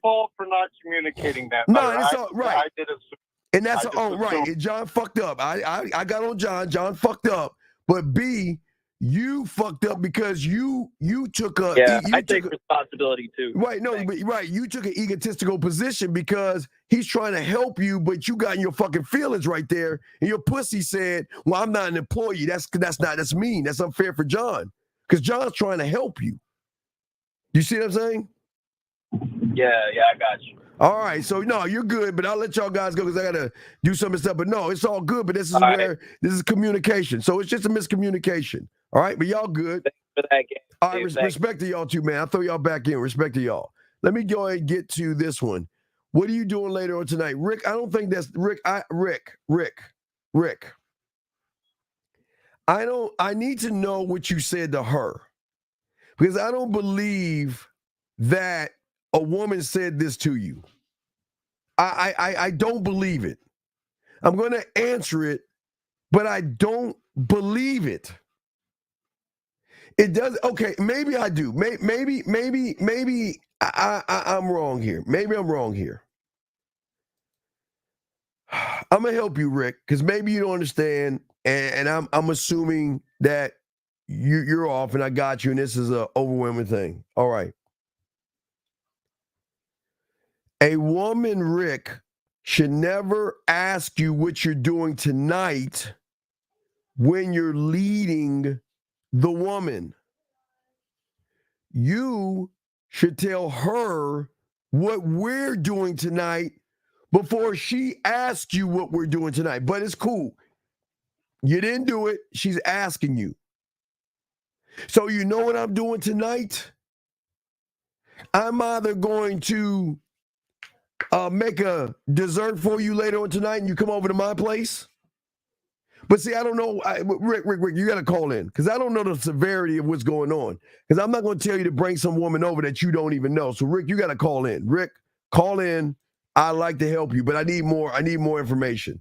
fault for not communicating that. No, better. it's all right. I did assume. And that's I just right. assumed. And John fucked up. I got on John. John fucked up. But B, you fucked up because you took a I take responsibility too. Right, no, but right, you took an egotistical position because he's trying to help you, but you got in your fucking feelings right there, and your pussy said, "Well, I'm not an employee. That's mean. That's unfair for John, because John's trying to help you." You see what I'm saying? Yeah, I got you. All right, so no, you're good, but I'll let y'all guys go because I gotta do some stuff. But no, it's all good. But this is communication, so it's just a miscommunication. All right, but y'all good. Thanks for that game. All right, respect to y'all too, man. I'll throw y'all back in. Respect to y'all. Let me go ahead and get to this one. What are you doing later on tonight? Rick, I don't think that's Rick. Rick. I need to know what you said to her, because I don't believe that a woman said this to you. I don't believe it. I'm going to answer it, but I don't believe it. It does. Okay, maybe I do. Maybe I'm wrong here. Maybe I'm wrong here. I'm gonna help you, Rick, because maybe you don't understand, and I'm assuming that you're off, and I got you, and this is an overwhelming thing. All right. A woman, Rick, should never ask you what you're doing tonight when you're leading the woman. You should tell her what we're doing tonight before she asks you what we're doing tonight. But it's cool. You didn't do it. She's asking you. So you know what I'm doing tonight? I'm either going to make a dessert for you later on tonight and you come over to my place. But see, I don't know. Rick, you got to call in, because I don't know the severity of what's going on. Because I'm not going to tell you to bring some woman over that you don't even know. So, Rick, you got to call in. Rick, call in. I'd like to help you, but I need more information.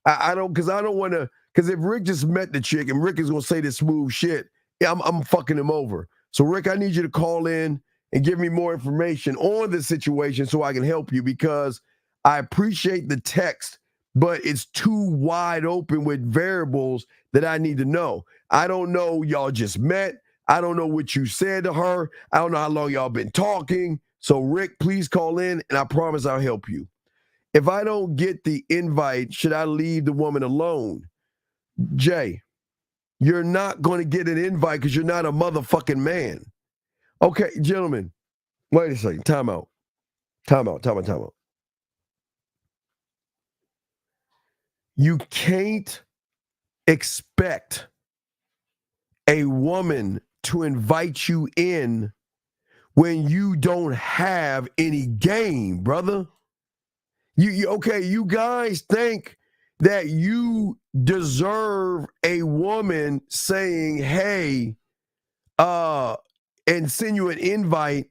I don't want to, because if Rick just met the chick and Rick is going to say this smooth shit, I'm fucking him over. So, Rick, I need you to call in and give me more information on this situation so I can help you, because I appreciate the text, but it's too wide open with variables that I need to know. I don't know, y'all just met. I don't know what you said to her. I don't know how long y'all been talking. So, Rick, please call in, and I promise I'll help you. If I don't get the invite, should I leave the woman alone? Jay, you're not going to get an invite because you're not a motherfucking man. Okay, gentlemen, wait a second. Time out. You can't expect a woman to invite you in when you don't have any game, brother. You guys think that you deserve a woman saying, hey, and send you an invite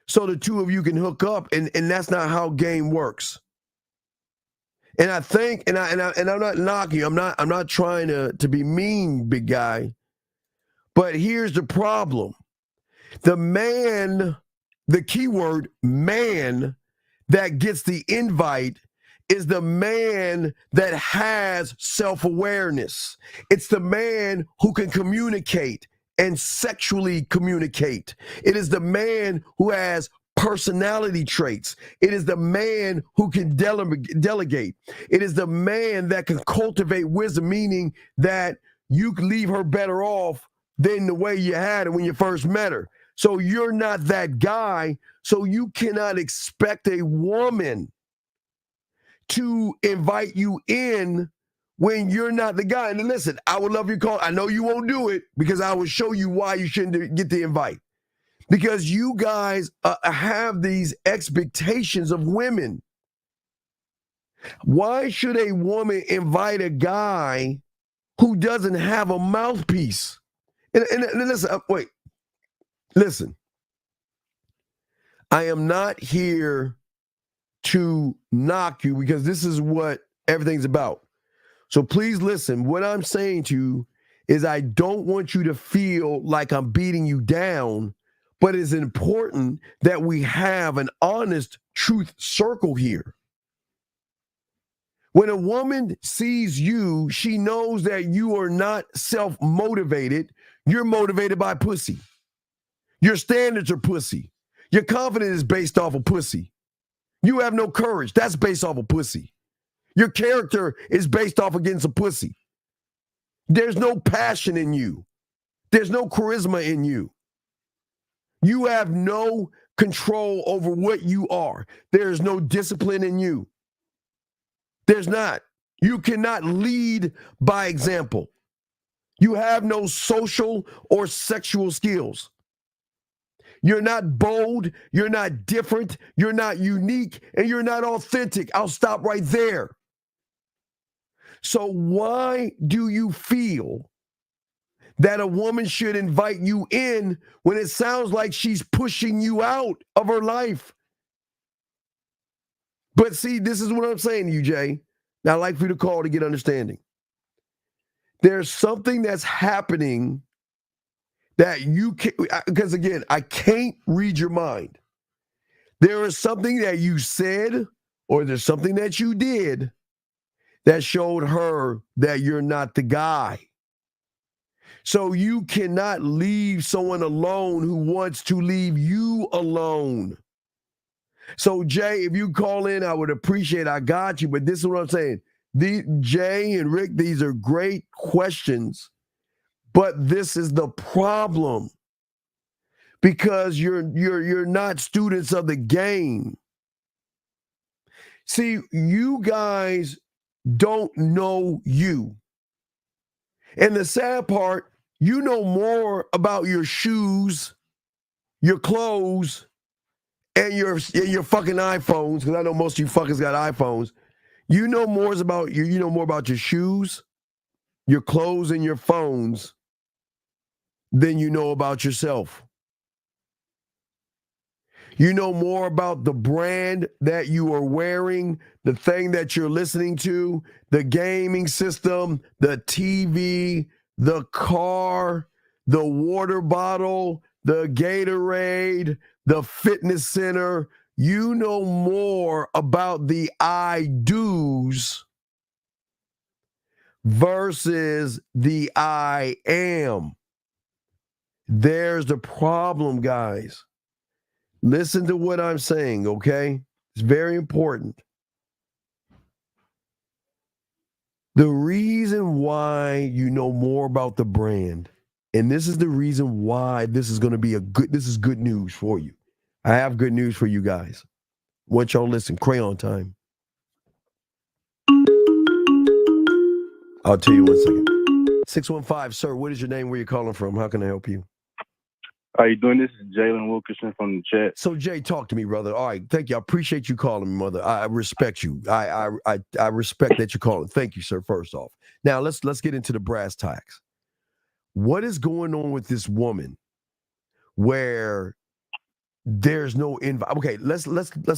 so the two of you can hook up, and that's not how game works. And I think, and I'm not knocking you, I'm not trying to be mean, big guy, but here's the problem. The man, the keyword man, that gets the invite is the man that has self-awareness. It's the man who can communicate and sexually communicate. It is the man who has personality traits. It is the man who can delegate. It is the man that can cultivate wisdom, meaning that you can leave her better off than the way you had her when you first met her. So you're not that guy. So you cannot expect a woman to invite you in when you're not the guy. And listen, I would love your call. I know you won't do it because I will show you why you shouldn't get the invite. Because you guys have these expectations of women. Why should a woman invite a guy who doesn't have a mouthpiece? And listen, wait. Listen, I am not here to knock you because this is what everything's about. So please listen. What I'm saying to you is I don't want you to feel like I'm beating you down, but it's important that we have an honest truth circle here. When a woman sees you, she knows that you are not self-motivated. You're motivated by pussy. Your standards are pussy. Your confidence is based off of pussy. You have no courage. That's based off of pussy. Your character is based off against a pussy. There's no passion in you. There's no charisma in you. You have no control over what you are. There's no discipline in you. There's not. You cannot lead by example. You have no social or sexual skills. You're not bold, you're not different, you're not unique, and you're not authentic. I'll stop right there. So why do you feel that a woman should invite you in when it sounds like she's pushing you out of her life? But see, this is what I'm saying to you, Jay. Now, I'd like for you to call to get understanding. There's something that's happening that you can't, because again, I can't read your mind. There is something that you said or there's something that you did that showed her that you're not the guy. So you cannot leave someone alone who wants to leave you alone. So Jay, if you call in, I would appreciate it. I got you, but this is what I'm saying. Jay and Rick, these are great questions. But this is the problem because you're not students of the game. See, you guys don't know you. And the sad part, you know more about your shoes, your clothes, and your fucking iPhones, because I know most of you fuckers got iPhones. You know more about your shoes, your clothes, and your phones than you know about yourself. You know more about the brand that you are wearing, the thing that you're listening to, the gaming system, the TV, the car, the water bottle, the Gatorade, the fitness center. You know more about the I do's versus the I am. There's the problem, guys. Listen to what I'm saying, okay? It's very important. The reason why you know more about the brand, and this is the reason why this is going to be this is good news for you. I have good news for you guys. I want y'all to listen. Crayon time. I'll tell you 1 second. 615, sir, what is your name? Where you calling from? How can I help you? How you doing? This is Jalen Wilkerson from the chat. So Jay, talk to me, brother. All right, thank you. I appreciate you calling me, mother. I respect you. I respect that you're calling. Thank you, sir. First off, now let's get into the brass tacks. What is going on with this woman where there's no invite? Okay, let's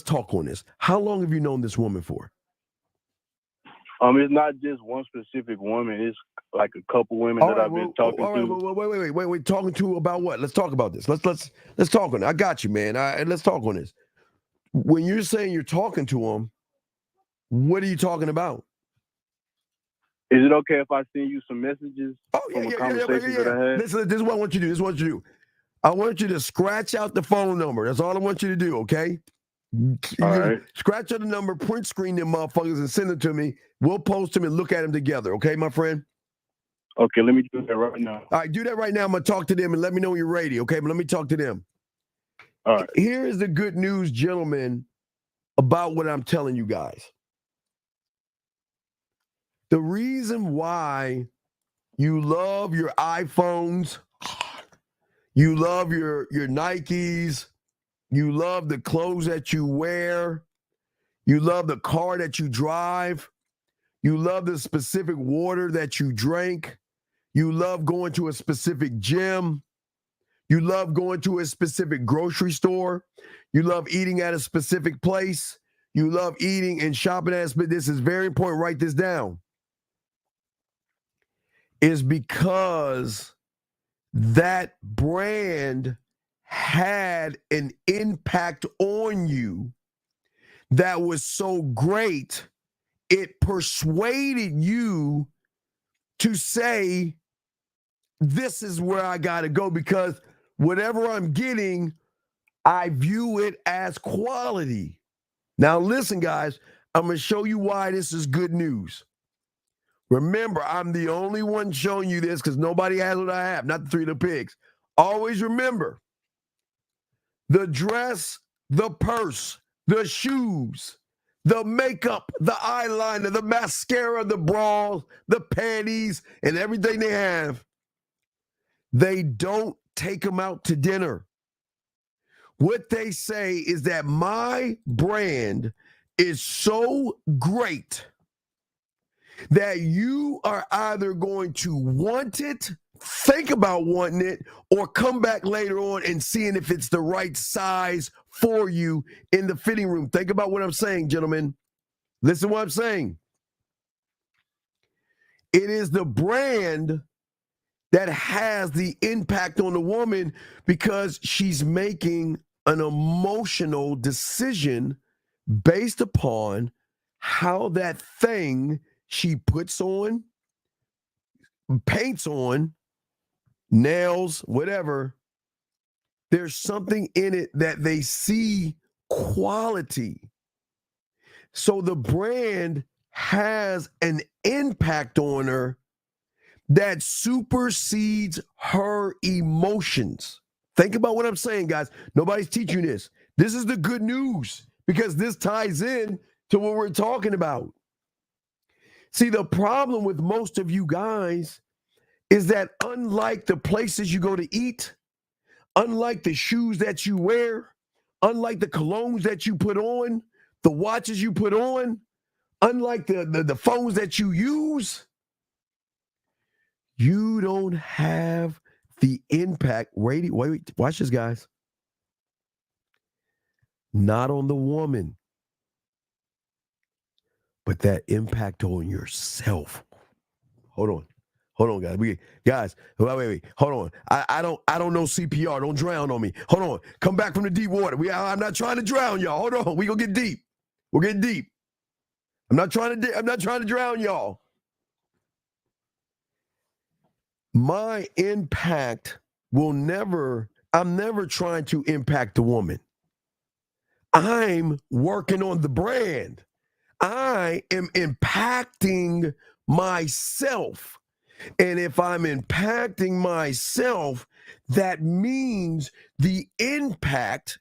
talk on this. How long have you known this woman for? It's not just one specific woman. It's like a couple women that I've been talking to. Wait. Talking to about what? Let's talk about this. Let's talk on it. I got you, man. Let's talk on this. When you're saying you're talking to them, what are you talking about? Is it okay if I send you some messages from a conversation that I had? This is what I want you to do. I want you to scratch out the phone number. That's all I want you to do, okay? All right. Scratch out the number, print screen them motherfuckers, and send them to me. We'll post them and look at them together, okay, my friend? Okay, let me do that right now. All right, do that right now. I'm going to talk to them and let me know when you're ready, okay? But let me talk to them. All right. Here is the good news, gentlemen, about what I'm telling you guys. The reason why you love your iPhones, you love your Nikes, you love the clothes that you wear, you love the car that you drive, you love the specific water that you drink, you love going to a specific gym, you love going to a specific grocery store, you love eating at a specific place, you love eating and shopping at a this is very important, write this down, is because that brand had an impact on you that was so great, it persuaded you to say, this is where I got to go because whatever I'm getting, I view it as quality. Now, listen, guys, I'm going to show you why this is good news. Remember, I'm the only one showing you this because nobody has what I have, not the Three Little Pigs. Always remember, the dress, the purse, the shoes, the makeup, the eyeliner, the mascara, the bras, the panties, and everything they have, they don't take them out to dinner. What they say is that my brand is so great that you are either going to want it, think about wanting it, or come back later on and seeing if it's the right size for you in the fitting room. Think about what I'm saying, gentlemen. Listen to what I'm saying. It is the brand that has the impact on the woman because she's making an emotional decision based upon how that thing she puts on, paints on, nails, whatever, there's something in it that they see quality. So the brand has an impact on her that supersedes her emotions. Think about what I'm saying, guys. Nobody's teaching you this. This is the good news because this ties in to what we're talking about. See, the problem with most of you guys is that unlike the places you go to eat, unlike the shoes that you wear, unlike the colognes that you put on, the watches you put on, unlike the phones that you use, you don't have the impact. Wait, watch this, guys. Not on the woman, but that impact on yourself. Hold on, guys. Wait. Hold on. I don't know CPR. Don't drown on me. Hold on. Come back from the deep water. I'm not trying to drown y'all. Hold on. We gonna get deep. We're getting deep. I'm not trying to drown y'all. My impact I'm never trying to impact the woman. I'm working on the brand. I am impacting myself. And if I'm impacting myself, that means the impact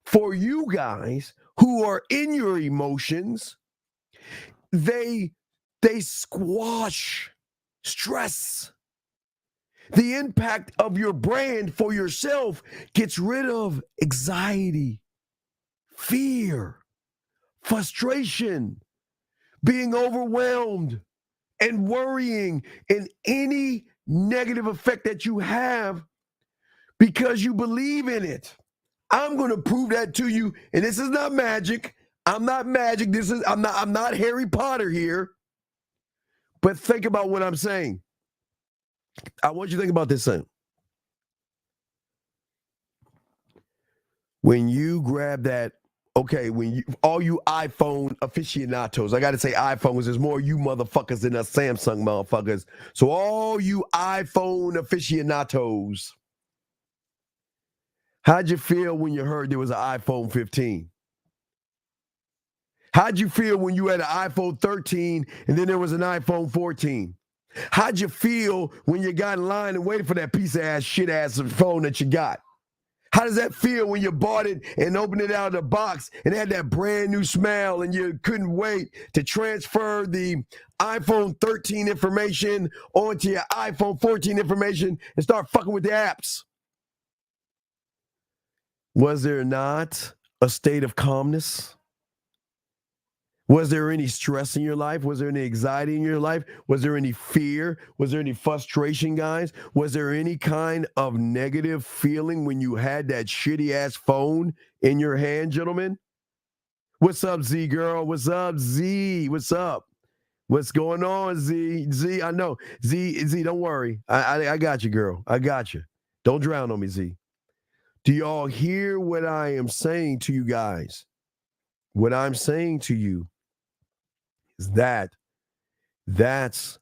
for you guys who are in your emotions, they squash stress. The impact of your brand for yourself gets rid of anxiety, fear, frustration, being overwhelmed, and worrying, and any negative effect that you have because you believe in it. I'm going to prove that to you, and this is not magic. I'm not magic. I'm not Harry Potter here. But think about what I'm saying. I want you to think about this thing. When you grab that, okay, all you iPhone aficionados, I got to say iPhones, there's more you motherfuckers than us Samsung motherfuckers. So all you iPhone aficionados, how'd you feel when you heard there was an iPhone 15? How'd you feel when you had an iPhone 13 and then there was an iPhone 14? How'd you feel when you got in line and waited for that piece of ass, shit ass phone that you got? How does that feel when you bought it and opened it out of the box and had that brand new smell and you couldn't wait to transfer the iPhone 13 information onto your iPhone 14 information and start fucking with the apps? Was there not a state of calmness? Was there any stress in your life? Was there any anxiety in your life? Was there any fear? Was there any frustration, guys? Was there any kind of negative feeling when you had that shitty ass phone in your hand, gentlemen? What's up, Z girl? What's up, Z? What's up? What's going on, Z? Z, I know. Z, don't worry. I got you, girl. I got you. Don't drown on me, Z. Do y'all hear what I am saying to you guys? What I'm saying to you is that's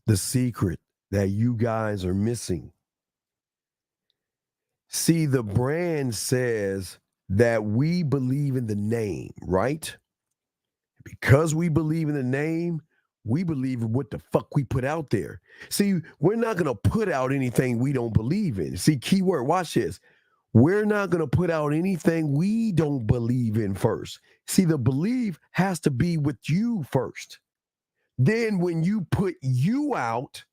the secret that you guys are missing. See, the brand says that we believe in the name, right? Because we believe in the name, we believe in what the fuck we put out there. See, we're not going to put out anything we don't believe in. See, keyword, watch this. We're not going to put out anything we don't believe in first. See, the belief has to be with you first. Then when you put you out,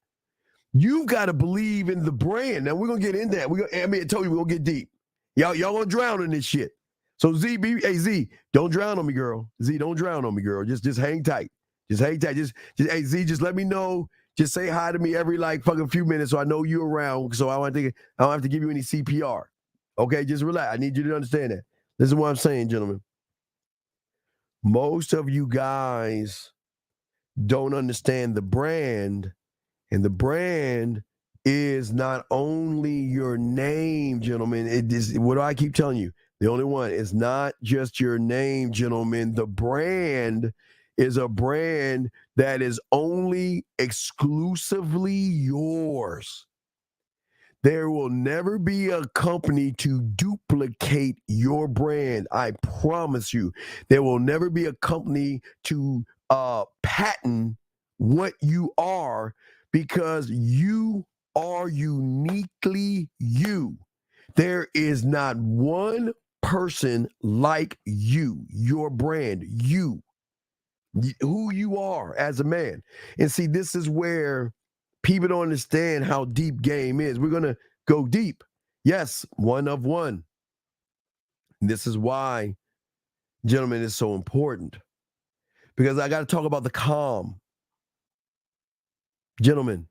you've got to believe in the brand. Now, we're going to get into that. I told you we're going to get deep. Y'all going to drown in this shit. So, Z, don't drown on me, girl. Z, don't drown on me, girl. Just hang tight. Just hang tight. Hey, Z, just let me know. Just say hi to me every fucking few minutes so I know you're around. So I don't have to give you any CPR. Okay, just relax. I need you to understand that. This is what I'm saying, gentlemen. Most of you guys don't understand the brand, and the brand is not only your name, gentlemen. It is, what do I keep telling you? The only one is not just your name, gentlemen. The brand is a brand that is only exclusively yours. There will never be a company to duplicate your brand. I promise you. There will never be a company to patent what you are, because you are uniquely you. There is not one person like you, your brand, you, who you are as a man. And see, this is where people don't understand how deep game is. We're going to go deep. Yes, one of one. And this is why, gentlemen, it's so important. Because I got to talk about the calm. Gentlemen,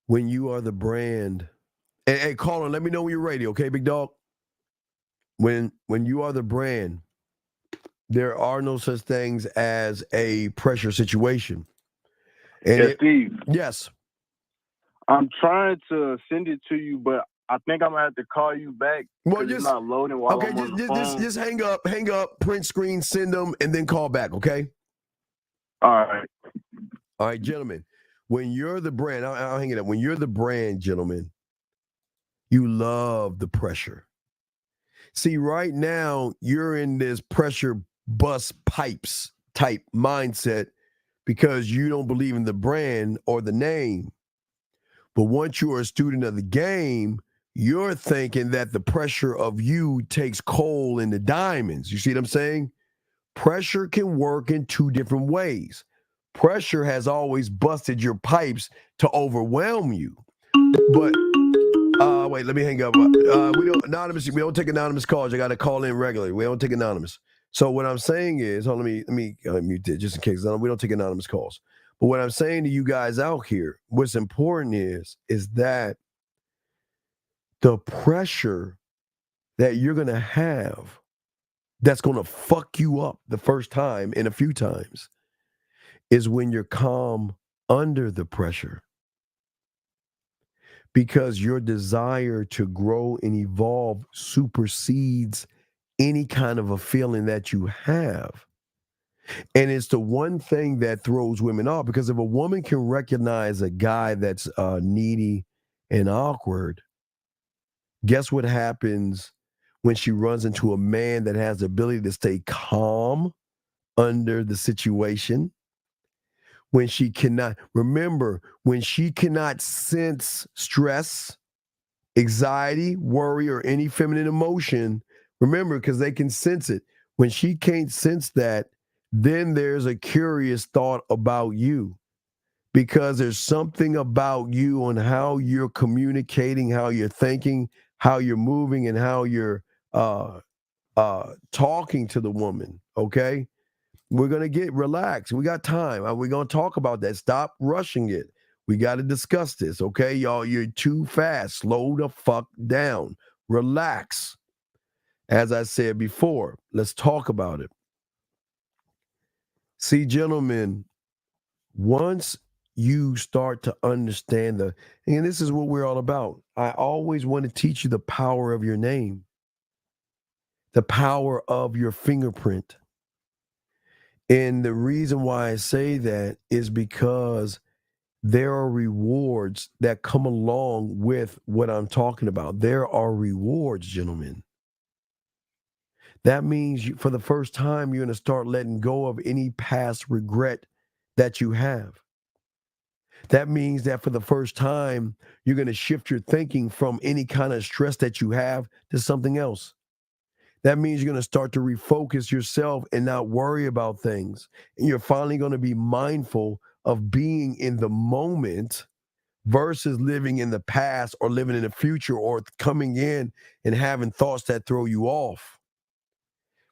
when you are the brand, and hey, caller, let me know when you're ready, okay, big dog? When you are the brand, there are no such things as a pressure situation. And Steve. Yes. I'm trying to send it to you, but I think I'm gonna have to call you back. Well, it's not loading while I'm on the phone. Just hang up, print screen, send them, and then call back, okay? All right. All right, gentlemen. When you're the brand, I'll hang it up. When you're the brand, gentlemen, you love the pressure. See, right now, you're in this pressure bust pipes type mindset because you don't believe in the brand or the name. But once you're a student of the game, you're thinking that the pressure of you takes coal into diamonds. You see what I'm saying? Pressure can work in two different ways. pressure has always busted your pipes to overwhelm you. But wait, let me hang up. We don't take anonymous calls. You got to call in regularly. We don't take anonymous. So what I'm saying is, let me mute it just in case. We don't take anonymous calls. But what I'm saying to you guys out here, what's important is that the pressure that you're going to have that's going to fuck you up the first time and a few times is when you're calm under the pressure. Because your desire to grow and evolve supersedes any kind of a feeling that you have. And it's the one thing that throws women off, because if a woman can recognize a guy that's needy and awkward, guess what happens when she runs into a man that has the ability to stay calm under the situation? When she cannot sense stress, anxiety, worry, or any feminine emotion, remember, because they can sense it. When she can't sense that, then there's a curious thought about you, because there's something about you on how you're communicating, how you're thinking, how you're moving, and how you're talking to the woman, okay? We're going to get relaxed. We got time. We're going to talk about that. Stop rushing it. We got to discuss this, okay, y'all? You're too fast. Slow the fuck down. Relax. As I said before, let's talk about it. See, gentlemen, once you start to understand and this is what we're all about. I always want to teach you the power of your name, the power of your fingerprint. And the reason why I say that is because there are rewards that come along with what I'm talking about. There are rewards, gentlemen. That means for the first time, you're going to start letting go of any past regret that you have. That means that for the first time, you're going to shift your thinking from any kind of stress that you have to something else. That means you're going to start to refocus yourself and not worry about things. And you're finally going to be mindful of being in the moment versus living in the past or living in the future or coming in and having thoughts that throw you off.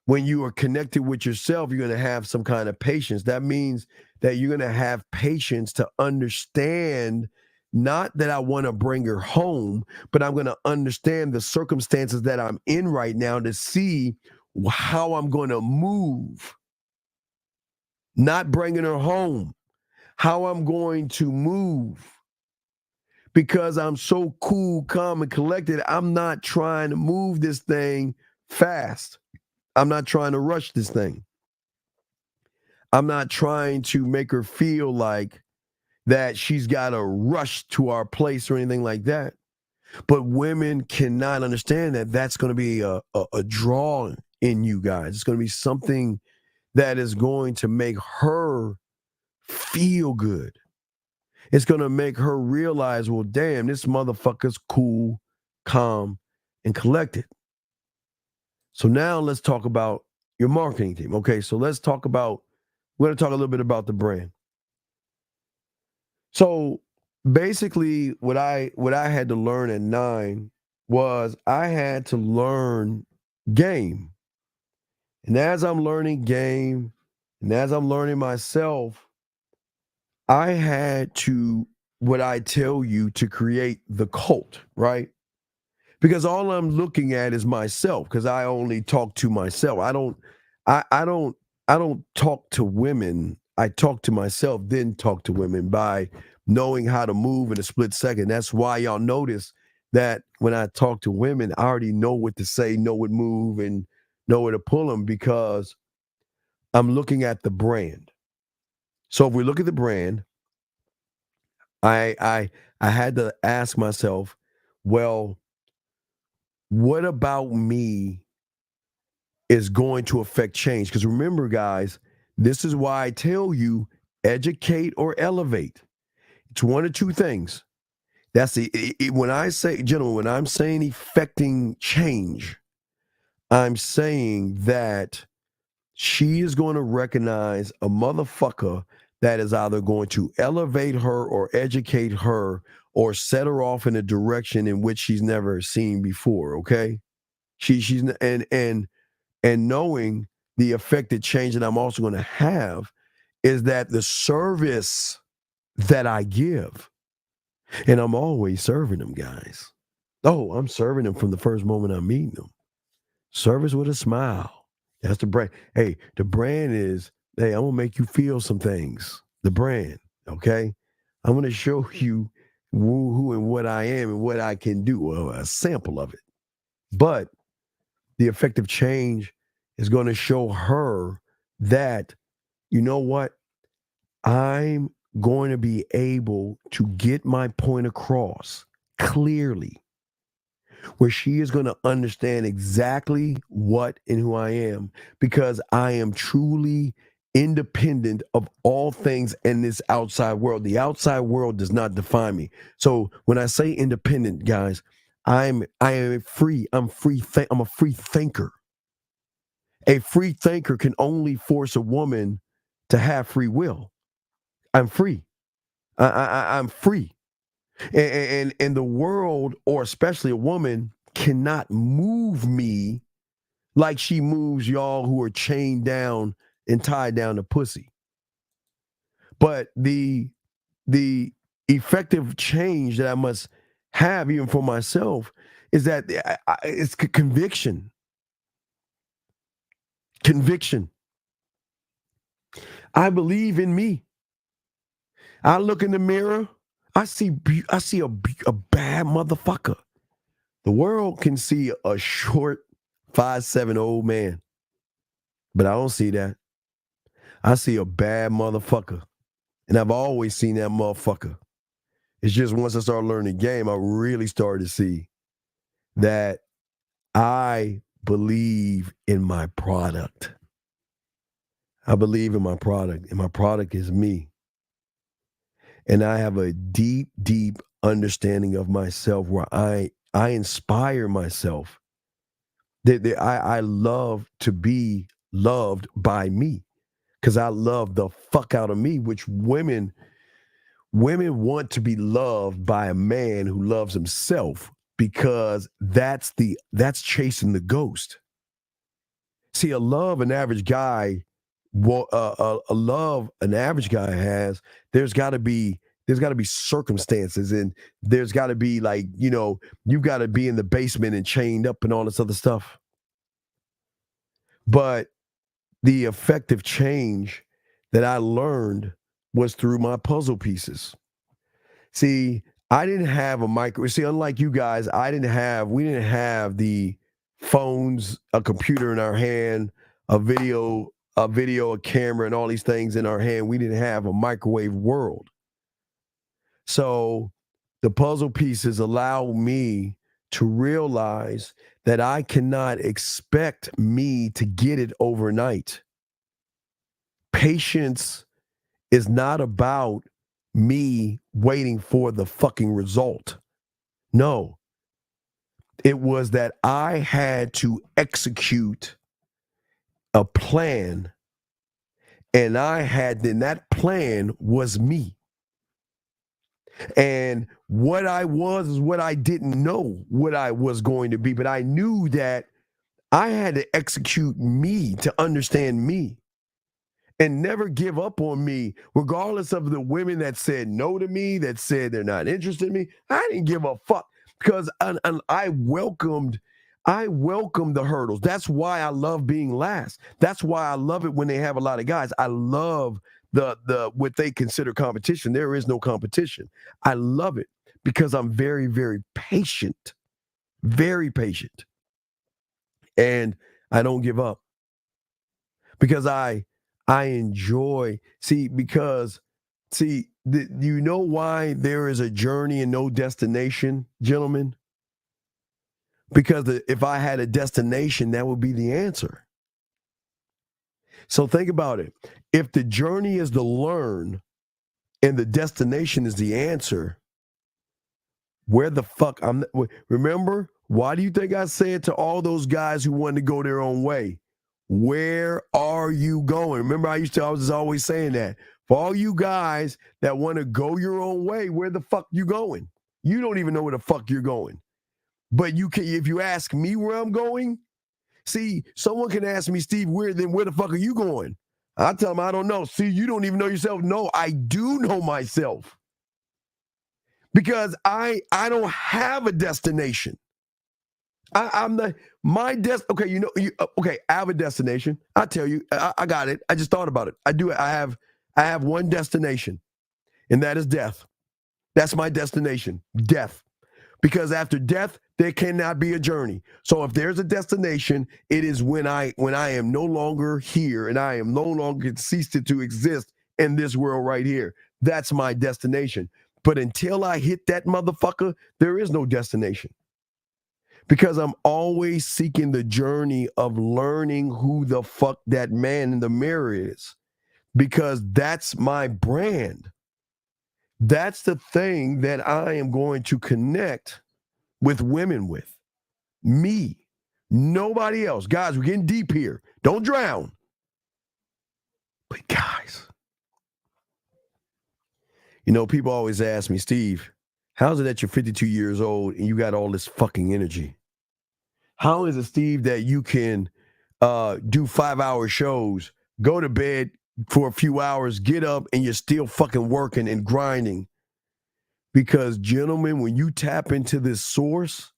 When you are connected with yourself, you're going to have some kind of patience. That means that you're going to have patience to understand, not that I want to bring her home, but I'm going to understand the circumstances that I'm in right now to see how I'm going to move. Not bringing her home, how I'm going to move. Because I'm so cool, calm, and collected, I'm not trying to move this thing fast. I'm not trying to rush this thing. I'm not trying to make her feel like that she's got to rush to our place or anything like that. But women cannot understand that that's going to be a draw in you guys. It's going to be something that is going to make her feel good. It's going to make her realize, well, damn, this motherfucker's cool, calm, and collected. So now let's talk about your marketing team. Okay, so we're going to talk a little bit about the brand. So basically what I had to learn at 9 was I had to learn game. And as I'm learning game, and as I'm learning myself, I had to, what I tell you, to create the cult, right? Because all I'm looking at is myself, because I only talk to myself. I don't talk to women. I talk to myself, then talk to women by knowing how to move in a split second. That's why y'all notice that when I talk to women, I already know what to say, know what move, and know where to pull them, because I'm looking at the brand. So if we look at the brand, I had to ask myself, well, what about me is going to affect change? Because remember, guys, this is why I tell you, educate or elevate. It's one of two things. That's when I say, gentlemen, when I'm saying effecting change, I'm saying that she is going to recognize a motherfucker that is either going to elevate her or educate her or set her off in a direction in which she's never seen before. Okay, she's and knowing the effective change that I'm also going to have is that the service that I give, and I'm always serving them guys. Oh, I'm serving them from the first moment I'm meeting them. Service with a smile. That's the brand. Hey, the brand is, hey, I'm going to make you feel some things. The brand, okay? I'm going to show you who and what I am and what I can do. Well, a sample of it. But the effective change is going to show her that, you know what? I'm going to be able to get my point across clearly, where she is going to understand exactly what and who I am, because I am truly independent of all things in this outside world. The outside world does not define me. So when I say independent, guys, I am free. I'm free. I'm a free thinker. A free thinker can only force a woman to have free will. I'm free. I'm free. And the world, or especially a woman, cannot move me like she moves y'all who are chained down and tied down to pussy. But the effective change that I must have, even for myself, is that it's conviction. Conviction. I believe in me. I look in the mirror. I see a bad motherfucker. The world can see a short 5'7" old man, but I don't see that. I see a bad motherfucker, and I've always seen that motherfucker. It's just once I started learning the game, I really started to see that I believe in my product. I believe in my product, and my product is me. And I have a deep, deep understanding of myself where I inspire myself. I love to be loved by me, because I love the fuck out of me, which women want to be loved by a man who loves himself, because that's chasing the ghost. See, a love an average guy has, there's got to be circumstances, and there's got to be, like, you've got to be in the basement and chained up and all this other stuff. But the effective change that I learned was through my puzzle pieces. See, I didn't have a micro. See, unlike you guys, we didn't have the phones, a computer in our hand, a video, a camera, and all these things in our hand. We didn't have a microwave world. So the puzzle pieces allow me to realize that I cannot expect me to get it overnight. Patience is not about me waiting for the fucking result. No. It was that I had to execute a plan, and that plan was me. And what I was is what I didn't know what I was going to be, but I knew that I had to execute me to understand me and never give up on me, regardless of the women that said no to me, that said they're not interested in me. I didn't give a fuck, because I welcomed the hurdles. That's why I love being last. That's why I love it when they have a lot of guys. I love the what they consider competition. There is no competition. I love it because I'm very, very patient. Very patient. And I don't give up. Because I enjoy, you know why there is a journey and no destination, gentlemen? Because if I had a destination, that would be the answer. So think about it. If the journey is to learn and the destination is the answer, where the fuck remember, why do you think I said to all those guys who wanted to go their own way, where are you going? Remember, I was always saying that. For all you guys that want to go your own way, where the fuck you going? You don't even know where the fuck you're going. But you can, if you ask me where I'm going, see, someone can ask me, Steve, where the fuck are you going? I tell them I don't know. See, you don't even know yourself. No, I do know myself. Because I don't have a destination. Okay, I have a destination. I tell you, I got it. I just thought about it. I have one destination, and that is death. That's my destination, death. Because after death, there cannot be a journey. So if there's a destination, it is when I am no longer here and I am no longer ceased to exist in this world right here. That's my destination. But until I hit that motherfucker, there is no destination. Because I'm always seeking the journey of learning who the fuck that man in the mirror is. Because that's my brand. That's the thing that I am going to connect with women with. Me. Nobody else. Guys, we're getting deep here. Don't drown. But guys, you know, people always ask me, Steve, how's it that you're 52 years old and you got all this fucking energy? How is it, Steve, that you can do 5-hour shows, go to bed for a few hours, get up, and you're still fucking working and grinding? Because, gentlemen, when you tap into this source,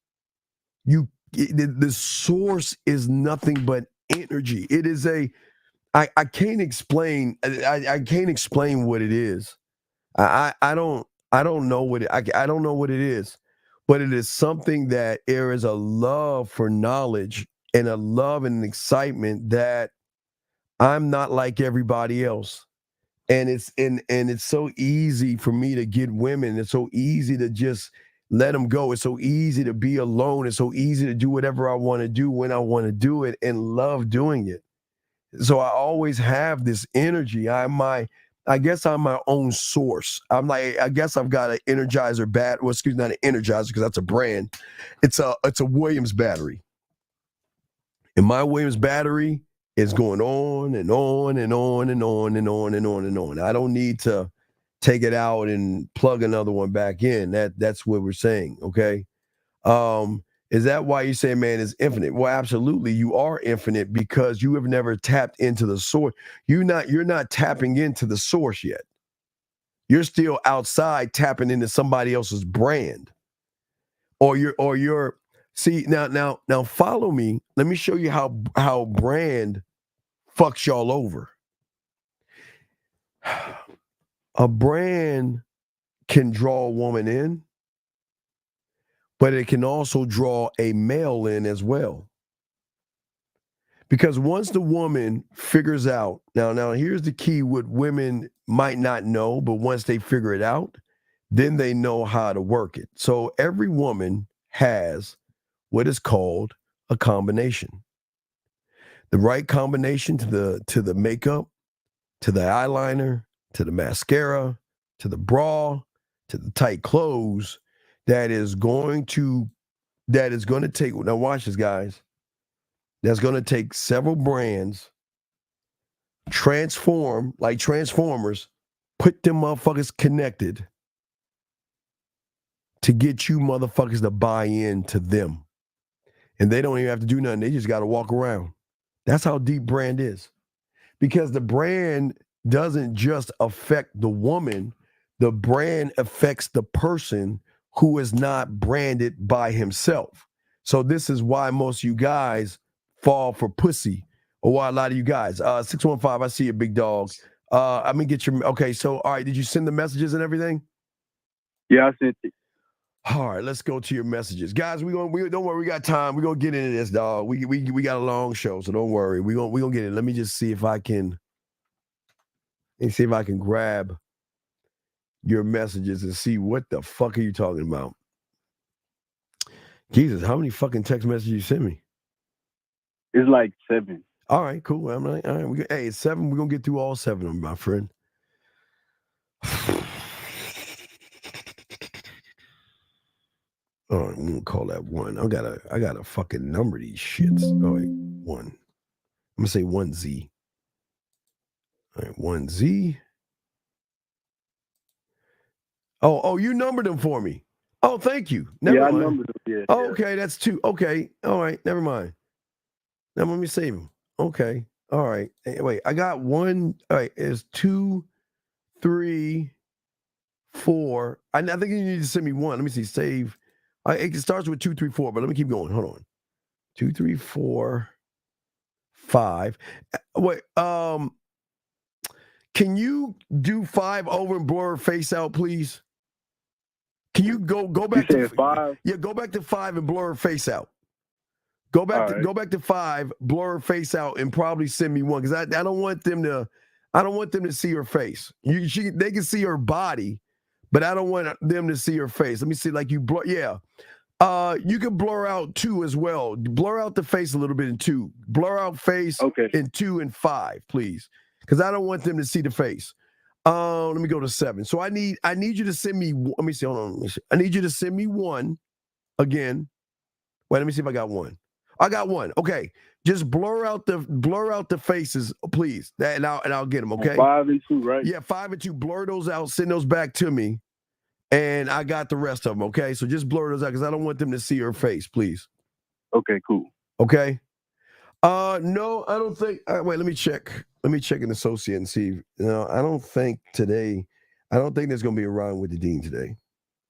the source is nothing but energy. It is I can't explain. I can't explain what it is. I don't know what it. I don't know what it is, but it is something that there is a love for knowledge and a love and an excitement that I'm not like everybody else. And it's so easy for me to get women. It's so easy to just let them go. It's so easy to be alone. It's so easy to do whatever I want to do when I want to do it and love doing it. So I always have this energy. I guess I'm my own source. I guess I've got an Energizer not an Energizer because that's a brand. It's a Williams battery. And my Williams battery is going on and on and on and on and on and on and on. I don't need to take it out and plug another one back in. That's what we're saying, okay? Is that why you say man is infinite? Well, absolutely, you are infinite because you have never tapped into the source. You're not tapping into the source yet. You're still outside tapping into somebody else's brand. Or you're see now follow me. Let me show you how brand fucks y'all over. A brand can draw a woman in, but it can also draw a male in as well. Because once the woman figures out, now here's the key, what women might not know, but once they figure it out, then they know how to work it. So every woman has what is called a combination. The right combination to the makeup, to the eyeliner, to the mascara, to the bra, to the tight clothes, that is going to take, now watch this, guys. That's going to take several brands, transform, like Transformers, put them motherfuckers connected to get you motherfuckers to buy into them. And they don't even have to do nothing. They just got to walk around. That's how deep brand is. Because the brand doesn't just affect the woman. The brand affects the person who is not branded by himself. So this is why most of you guys fall for pussy, or why a lot of you guys. 615, I see you, big dog. I'm gonna get your. Okay, so all right, did you send the messages and everything? Yeah, I sent it. All right, let's go to your messages, guys. Don't worry, we got time. We're gonna get into this, dog. We got a long show, so don't worry. We gonna get it. Let me just see if I can. Let me see if I can grab your messages and see what the fuck are you talking about. Jesus, how many fucking text messages you sent me? It's like 7. All right, cool. I'm like, all right, hey, it's 7. We're gonna get through all 7 of them, my friend. All right, we're gonna call that 1. I gotta fucking number these shits. All right, 1. I'm gonna say 1Z. All right, 1Z. Oh, you numbered them for me. Oh, thank you. Never mind. I numbered them. Yeah. Oh, okay, that's 2. Okay, all right, never mind. Now let me save them. Okay, all right. Hey, wait, I got 1. All right, it's 2, 3, 4. I think you need to send me 1. Let me see. Save. It starts with 2, 3, 4, but let me keep going. Hold on. 2, 3, 4, 5. Wait. Can you do 5 over and blur her face out, please? Can you go back to 5? Yeah, go back to 5 and blur her face out. Go back to 5, blur her face out, and probably send me 1 because I don't want them to see her face. They can see her body, but I don't want them to see her face. Let me see, like you blur. Yeah, you can blur out 2 as well. Blur out the face a little bit in 2. Blur out face in 2 and 5, please, because I don't want them to see the face. Let me go to 7. So I need you to send me. Let me see. Hold on. Let me see. I need you to send me 1 again. Wait, let me see if I got 1. I got 1. Okay, just blur out the faces, please. And I'll get them. Okay. 5 and 2, right? Yeah, 5 and 2. Blur those out. Send those back to me, and I got the rest of them. Okay, so just blur those out because I don't want them to see her face, please. Okay, cool. Okay. No, I don't think. Wait, let me check. Let me check an associate and see. No, I don't think today. I don't think there's going to be a rhyme with the dean today.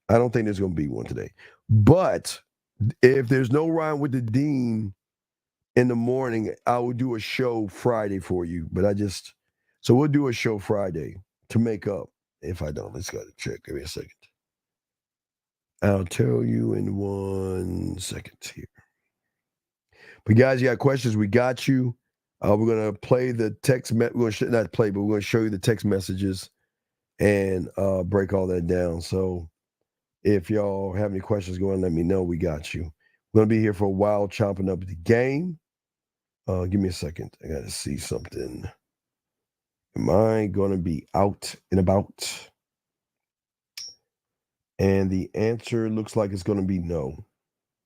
I don't think there's going to be one today. But if there's no rhyme with the dean in the morning, I will do a show Friday for you. But so we'll do a show Friday to make up. If I don't, let's go to check. Give me a second. I'll tell you in 1 second here. But guys, you got questions? We got you. We're gonna play the text. We're gonna not play, but we're gonna show you the text messages and break all that down. So if y'all have any questions, go and let me know. We got you. We're gonna be here for a while, chopping up the game. Give me a second. I gotta see something. Am I gonna be out and about? And the answer looks like it's gonna be no.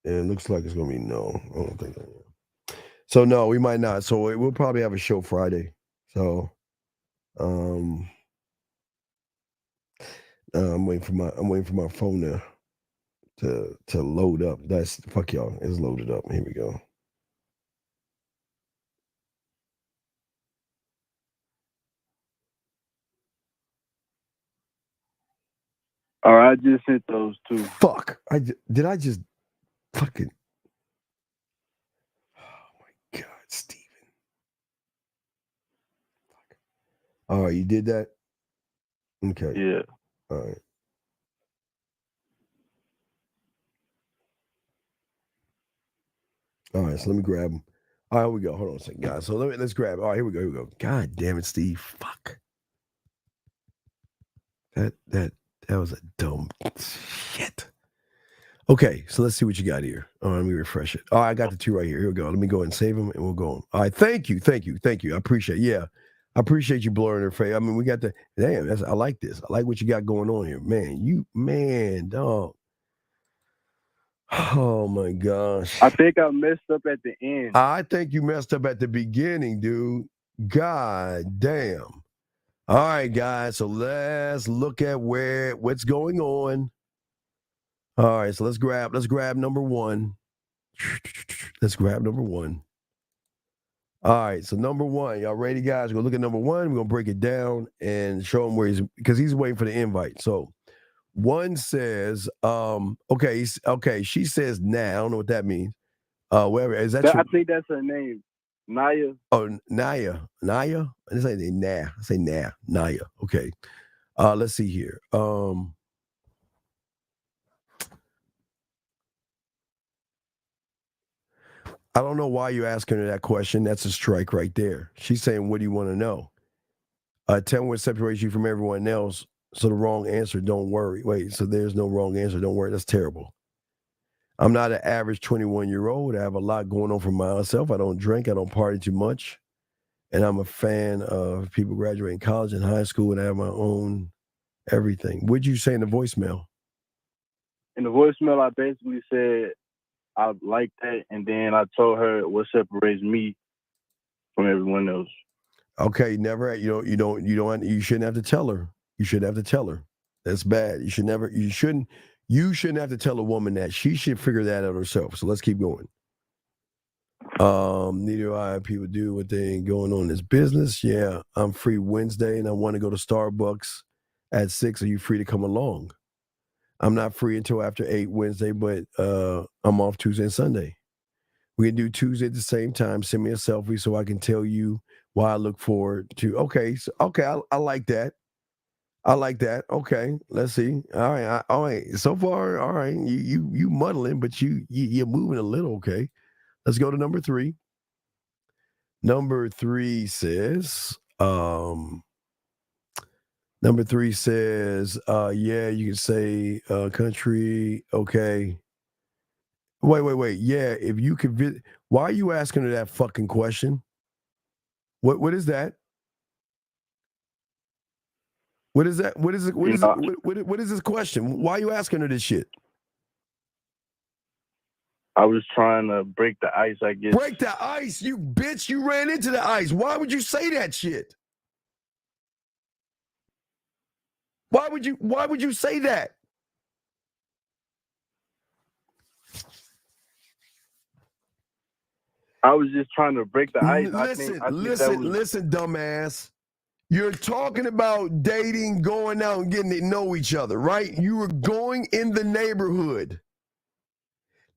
It looks like it's gonna be no. I don't think I am. So no, we might not. So we'll probably have a show Friday. So I'm waiting for my phone to load up. That's fuck y'all. It's loaded up. Here we go. All right, I just sent those 2. Fuck. Did I just fucking. Oh my God, Steven. Fuck. All right, you did that? Okay. Yeah. All right. All right, so let me grab them. All right, here we go. Hold on a second, guys. So let's grab. All right, here we go. God damn it, Steve. Fuck. That was a dumb shit. Okay, so let's see what you got here. All right, let me refresh it. All right, I got the 2 right here. Here we go. Let me go ahead and save them, and we'll go on. All right, thank you. I appreciate it. Yeah, I appreciate you blurring her face. I mean, we got the damn. I like this. I like what you got going on here, man. Dog. Oh my gosh. I think I messed up at the end. I think you messed up at the beginning, dude. God damn. All right, guys. So let's look at what's going on. All right, so let's grab number 1. Let's grab number 1. All right, so number 1, y'all ready, guys? We're gonna look at number 1. We're gonna break it down and show him where because he's waiting for the invite. So 1 says, okay. She says nah. I don't know what that means. Whatever is that? I think that's her name, Naya. Oh, Naya. I say nah. I say nah. Naya. Okay. Let's see here. I don't know why you're asking her that question. That's a strike right there. She's saying, what do you want to know? Tell me what separates you from everyone else. So the wrong answer, don't worry. Wait, so there's no wrong answer. Don't worry. That's terrible. I'm not an average 21-year-old. I have a lot going on for myself. I don't drink. I don't party too much. And I'm a fan of people graduating college and high school, and I have my own everything. What'd you say in the voicemail? In the voicemail, I basically said, I like that, and then I told her what separates me from everyone else. Okay, never. You shouldn't have to tell her. You shouldn't have to tell her. That's bad. You shouldn't have to tell a woman that. She should figure that out herself. So let's keep going. Neither do I. People do what they ain't going on in this business. Yeah, I'm free Wednesday and I want to go to Starbucks at 6. Are you free to come along? I'm not free until after 8 Wednesday, but I'm off Tuesday and Sunday. We can do Tuesday at the same time. Send me a selfie so I can tell you why I look forward to. Okay, I like that. I like that. Okay, let's see. All right. So far, all right. You muddling, but you're moving a little. Okay, let's go to number 3. Number 3 says, yeah, you can say country. Okay. Wait. Yeah, if you could why are you asking her that fucking question? What is that? What is that? What is it? What is this question? Why are you asking her this shit? I was trying to break the ice, I guess. Break the ice, you bitch! You ran into the ice. Why would you say that shit? Why would you say that? I was just trying to break the ice. Listen, dumbass. You're talking about dating, going out and getting to know each other, right? You were going in the neighborhood.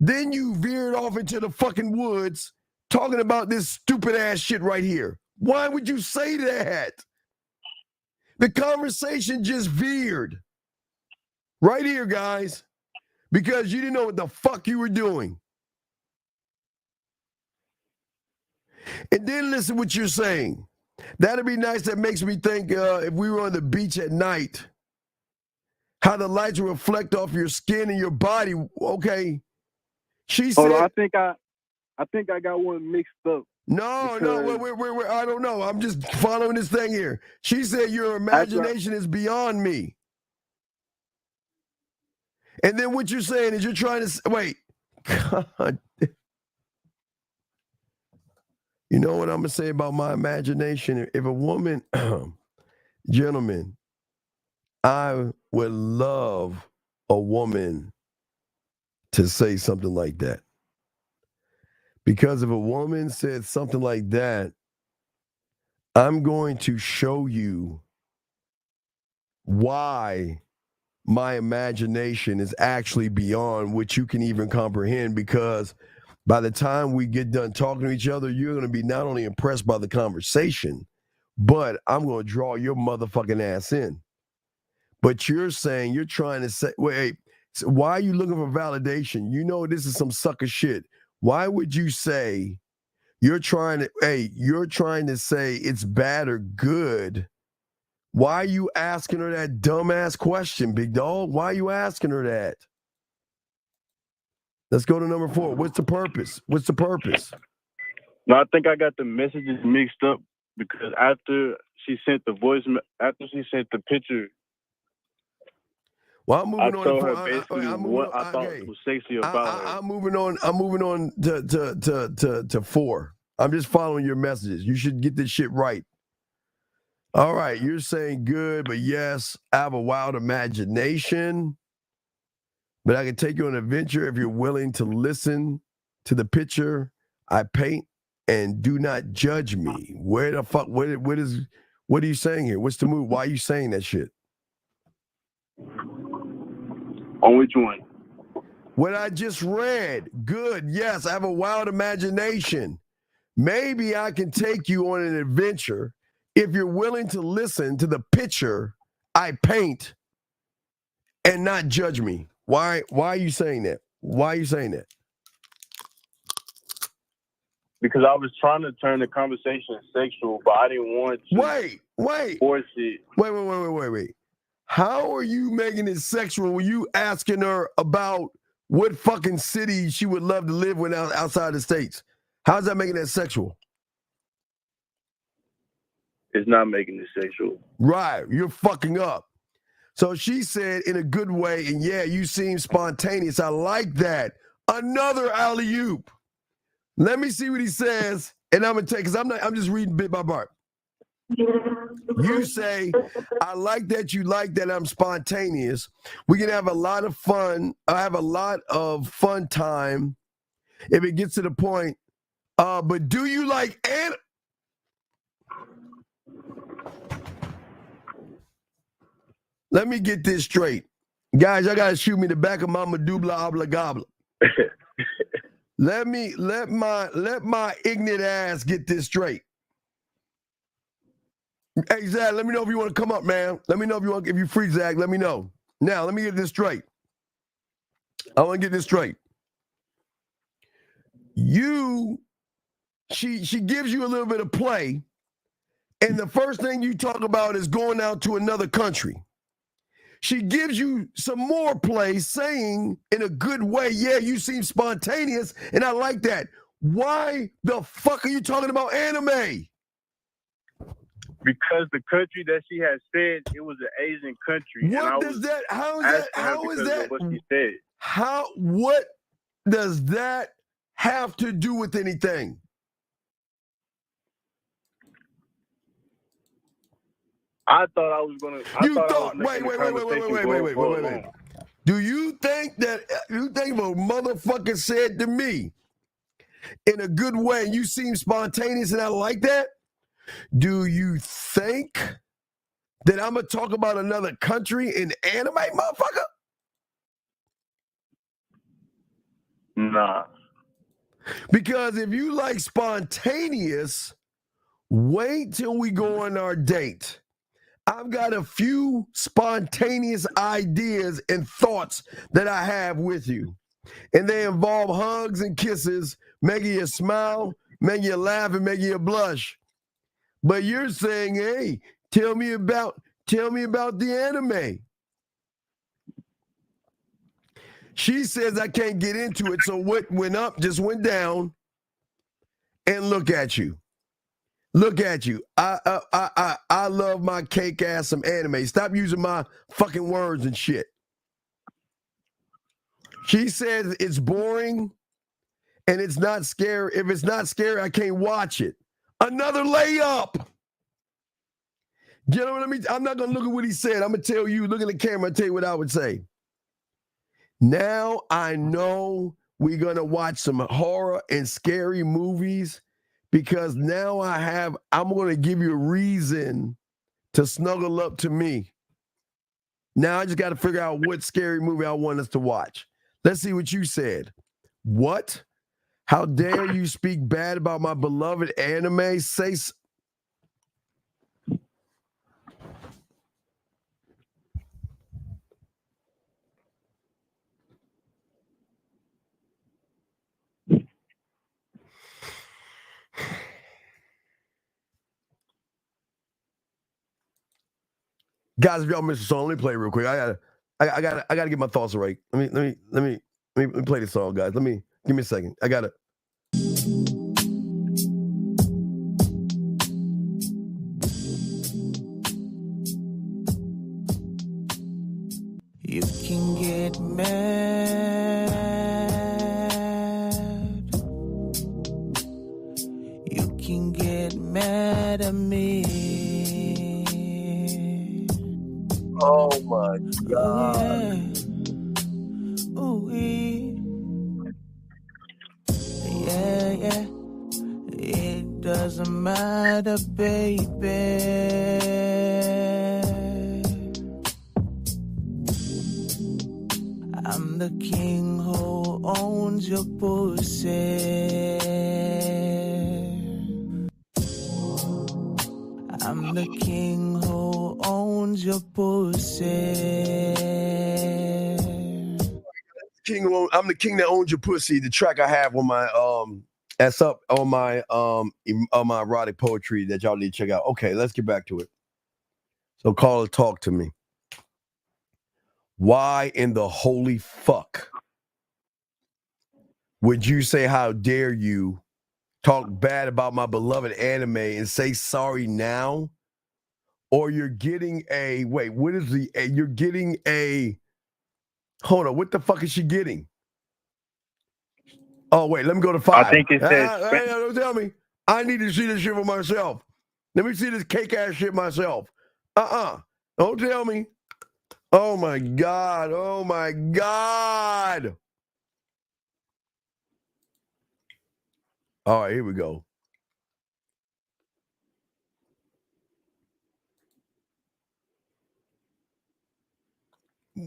Then you veered off into the fucking woods talking about this stupid ass shit right here. Why would you say that? The conversation just veered. Right here, guys. Because you didn't know what the fuck you were doing. And then listen what you're saying. That'd be nice. That makes me think if we were on the beach at night, how the lights will reflect off your skin and your body. Okay. She said, I think I got one mixed up. No, we're I don't know. I'm just following this thing here. She said your imagination is beyond me. And then what you're saying is you're trying to wait. God. You know what I'm going to say about my imagination? If a woman, gentlemen, I would love a woman to say something like that. Because if a woman said something like that, I'm going to show you why my imagination is actually beyond what you can even comprehend, because by the time we get done talking to each other, you're going to be not only impressed by the conversation, but I'm going to draw your motherfucking ass in. But you're saying, you're trying to say, wait, so why are you looking for validation? You know this is some sucker shit. Why would you say you're trying to say it's bad or good? Why are you asking her that dumbass question, big dog? Why are you asking her that? Let's go to number 4. What's the purpose? No, I think I got the messages mixed up because after she sent the picture, well, I'm moving I on. told her basically what I thought was sexy about her. I'm moving on to 4. I'm just following your messages. You should get this shit right. All right, you're saying good, but yes, I have a wild imagination. But I can take you on an adventure if you're willing to listen to the picture I paint and do not judge me. Where the fuck? What are you saying here? What's the move? Why are you saying that shit? On which one? What I just read. Good. Yes, I have a wild imagination. Maybe I can take you on an adventure if you're willing to listen to the picture I paint and not judge me. Why are you saying that? Why are you saying that? Because I was trying to turn the conversation sexual, but I didn't want to force it. Wait. How are you making it sexual when you asking her about what fucking city she would love to live in outside the States? How's that making that sexual? It's not making it sexual. Right. You're fucking up. So she said in a good way, and yeah, you seem spontaneous. I like that. Another alley-oop. Let me see what he says, and I'm gonna take, because I'm just reading bit by bit. You say, I like that you like that I'm spontaneous. We can have a lot of fun. I have a lot of fun time if it gets to the point. But do you like Let me get this straight. Guys, y'all gotta shoot me the back of my medulla oblongata. Let my ignorant ass get this straight. Hey Zach, let me know if you want to come up, man. Let me know if you free, Zach. Let me know. Now, let me get this straight. I want to get this straight. She gives you a little bit of play, and the first thing you talk about is going out to another country. She gives you some more play, saying in a good way, yeah, you seem spontaneous, and I like that. Why the fuck are you talking about anime? Because the country that she had said, it was an Asian country. What does that? How is that? What she said. What does that have to do with anything? I thought I was gonna. Wait. Do you think if a motherfucker said to me in a good way, you seem spontaneous and I like that? Do you think that I'm gonna talk about another country in anime, motherfucker? Nah. Because if you like spontaneous, wait till we go on our date. I've got a few spontaneous ideas and thoughts that I have with you. And they involve hugs and kisses, making you smile, making you laugh, and making you blush. But you're saying, hey, tell me about the anime. She says I can't get into it, so what went up just went down. And look at you. Look at you. I love my cake ass some anime. Stop using my fucking words and shit. She says it's boring and it's not scary. If it's not scary, I can't watch it. Another layup. You know what I mean? I'm not going to look at what he said. I'm going to tell you, look at the camera and tell you what I would say. Now I know we're going to watch some horror and scary movies because now I'm going to give you a reason to snuggle up to me. Now I just got to figure out what scary movie I want us to watch. Let's see what you said. What? How dare you speak bad about my beloved anime? Guys, if y'all missed the song, let me play it real quick. I gotta get my thoughts right. Let me play this song, guys. Give me a second. I gotta. You can get mad. You can get mad at me. Oh my God. Ooh, yeah. It doesn't matter, baby. I'm the king who owns your pussy. I'm the king who owns your pussy. I'm the king that owns your pussy. The track I have on my that's up on my erotic poetry that y'all need to check out. Okay, let's get back to it. So caller, talk to me. Why in the holy fuck would you say how dare you talk bad about my beloved anime and say sorry now? Or you're getting you're getting a hold on, what the fuck is she getting? Oh wait, let me go to 5. I think it says don't tell me. I need to see this shit for myself. Let me see this cake ass shit myself. Don't tell me. Oh my God. Oh my God. All right, here we go.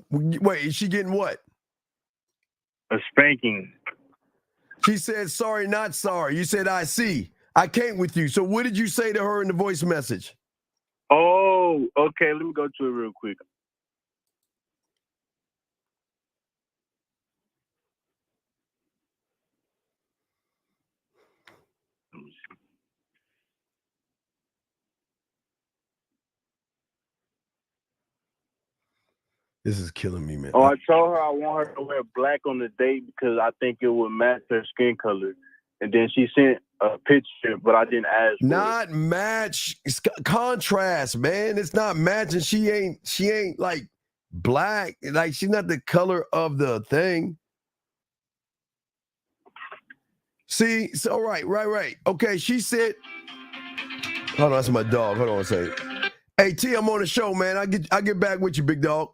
Wait, is she getting what? A spanking. She said, sorry, not sorry. You said, I see. I came with you. So what did you say to her in the voice message? Oh, okay. Let me go to it real quick. This is killing me, man. Oh, I told her I want her to wear black on the date because I think it would match her skin color. And then she sent a picture, but I didn't ask for Not match. It's contrast, man. It's not matching. She ain't like black. Like she's not the color of the thing. See, so right. Okay, she said. Hold on, that's my dog. Hold on a second. Hey T, I'm on the show, man. I get back with you, big dog.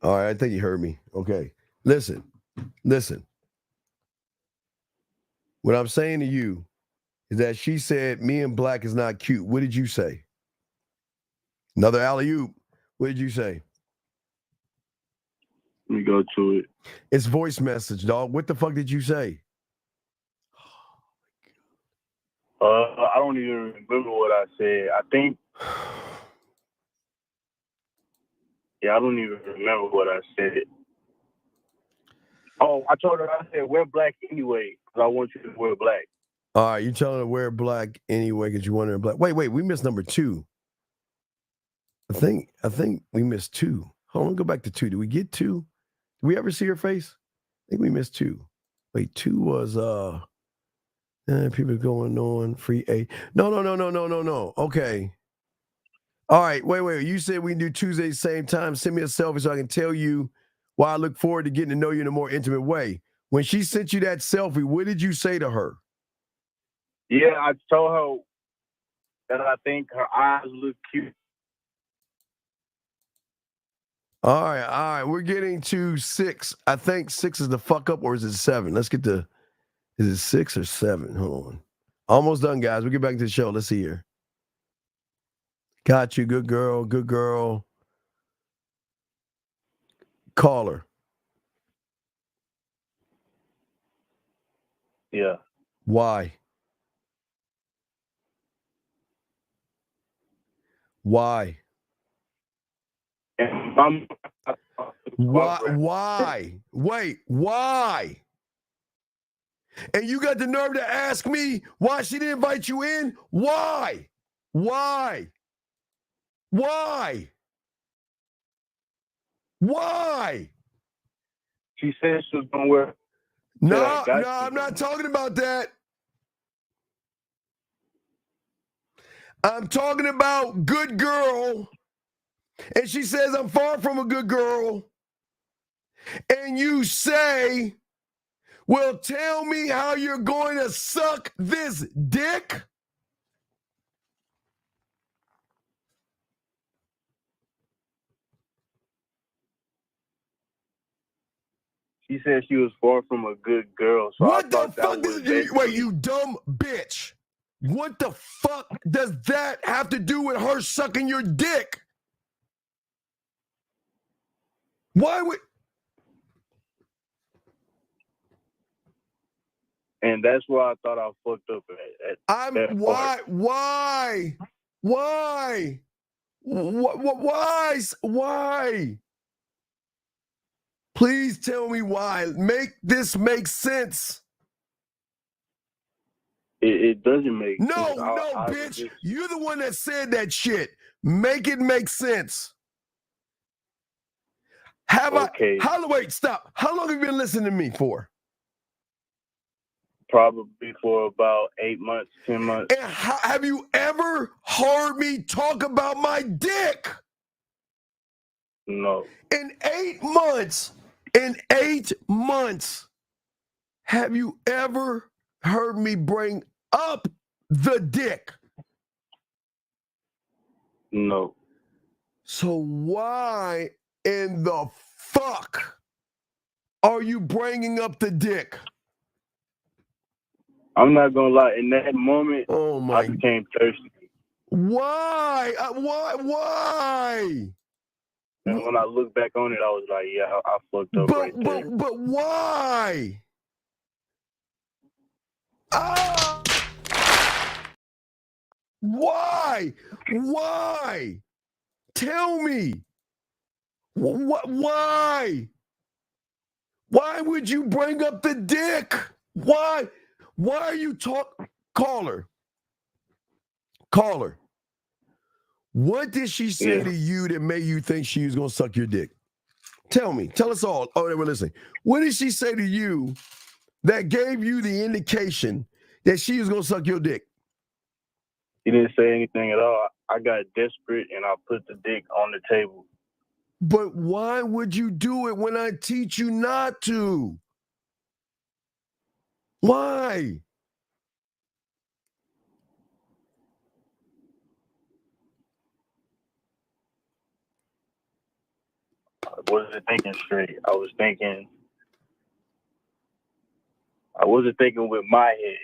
All right, I think you heard me. Okay. Listen. What I'm saying to you is that she said me and black is not cute. What did you say? Another alley-oop. What did you say? Let me go to it. It's voice message, dog. What the fuck did you say? I don't even remember what I said. I think. Yeah, I don't even remember what I said. Oh, I told her, I said, wear black anyway, because I want you to wear black. All right, you telling her to wear black anyway because you want her in black. Wait, we missed number 2. I think we missed 2. Hold on, go back to 2. Did we get 2? Did we ever see her face? I think we missed 2. Wait, 2 was people going on free A. No. Okay. All right, wait. You said we can do Tuesday same time. Send me a selfie so I can tell you why I look forward to getting to know you in a more intimate way. When she sent you that selfie, what did you say to her? Yeah, I told her that I think her eyes look cute. All right. We're getting to 6. I think 6 is the fuck up, or is it 7? Let's get to. Is it 6 or 7? Hold on. Almost done, guys. We'll get back to the show. Let's see here. Got you. Good girl. Caller. Yeah. Why? Why? Wait, why? And you got the nerve to ask me why she didn't invite you in? Why? She said she was going to wear. No, I'm not talking about that. I'm talking about good girl. And she says I'm far from a good girl. And you say, well, tell me how you're going to suck this dick. She said she was far from a good girl. So What the fuck wait, you dumb bitch. What the fuck does that have to do with her sucking your dick? Why would... And that's why I thought I fucked up at Why? Please tell me why. Make this make sense. It doesn't make sense. No, bitch. You're the one that said that shit. Make it make sense. Wait, stop. How long have you been listening to me for? Probably for about 8 months, 10 months. And have you ever heard me talk about my dick? No. In 8 months, have you ever heard me bring up the dick? No. So why in the fuck are you bringing up the dick? I'm not gonna lie. In that moment, I became thirsty. Why? Why? And when I look back on it, I was like, yeah, I fucked up right there. But why? Ah! Why? Why? Tell me. Why? Why would you bring up the dick? Why? Why are you Caller. What did she say to you that made you think she was going to suck your dick? Tell me. Tell us all. Oh, we're listening. What did she say to you that gave you the indication that she was going to suck your dick? She didn't say anything at all. I got desperate and I put the dick on the table. But why would you do it when I teach you not to? Why? I wasn't thinking straight. I wasn't thinking with my head.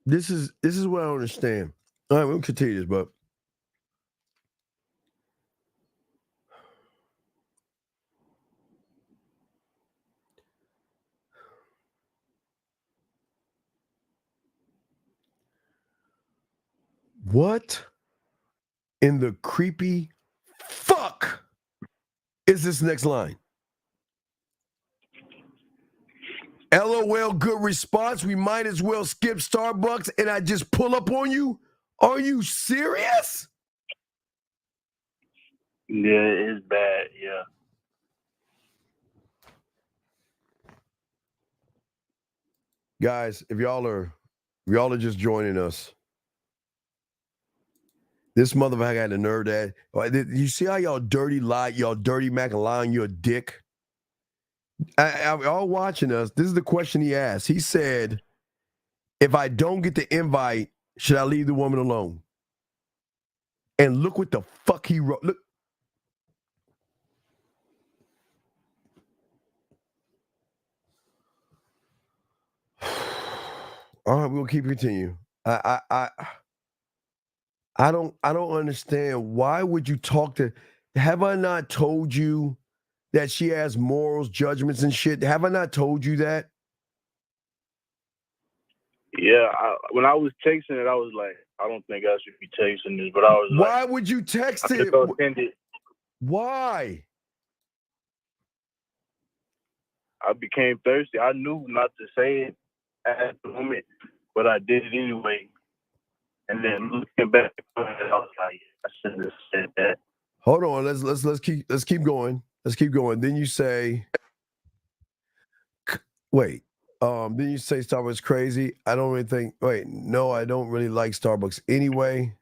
This is what I don't understand. All right, we'll continue this, but what in the creepy fuck is this next line? LOL, good response. We might as well skip Starbucks and I just pull up on you? Are you serious? Yeah, it's bad, yeah. Guys, if y'all are just joining us, this motherfucker had the nerve that you see how y'all dirty Mac lying your dick? Y'all watching us. This is the question he asked. He said, if I don't get the invite, should I leave the woman alone? And look what the fuck he wrote. Look. All right, we'll keep continuing. I don't understand. Why would you talk to? Have I not told you that she has morals, judgments, and shit? Have I not told you that? Yeah, when I was texting it, I was like, I don't think I should be texting this, but I was like, why would you text it? Why? I became thirsty. I knew not to say it at the moment, but I did it anyway. And then looking back, I was like, I shouldn't have said that. Hold on, let's keep going. Let's keep going. Then you say, wait. Then you say Starbucks crazy. I don't really think. Wait, no, I don't really like Starbucks anyway.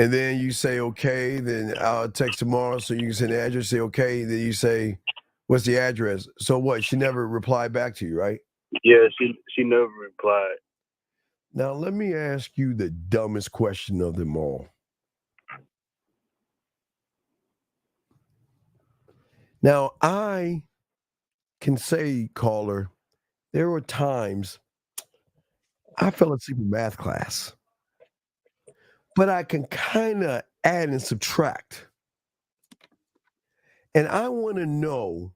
And then you say, okay, then I'll text tomorrow so you can send the address. Say, okay. Then you say, what's the address? So what? She never replied back to you, right? Yeah, she never replied. Now, let me ask you the dumbest question of them all. Now, I can say, caller, there were times I fell asleep in math class, but I can kind of add and subtract. And I want to know,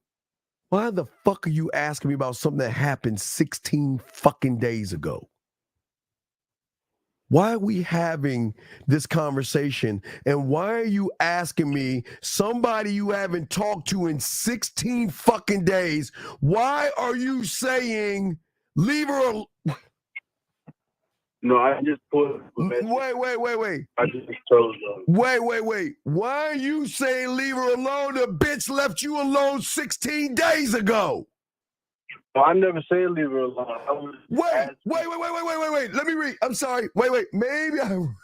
why the fuck are you asking me about something that happened 16 fucking days ago? Why are we having this conversation? And why are you asking me, somebody you haven't talked to in 16 fucking days, why are you saying, leave her alone? No, I just put a message. Wait. I just told them. Wait. Why are you saying leave her alone? The bitch left you alone 16 days ago. No, I never said leave her alone. Wait. Let me read. I'm sorry. Wait. Maybe I'm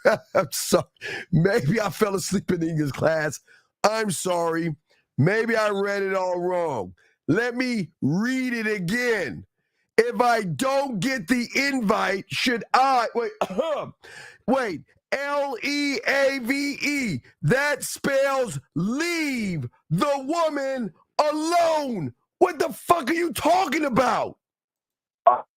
sorry. Maybe I fell asleep in English class. I'm sorry. Maybe I read it all wrong. Let me read it again. If I don't get the invite, should I wait, LEAVE. That spells leave the woman alone. What the fuck are you talking about? Talking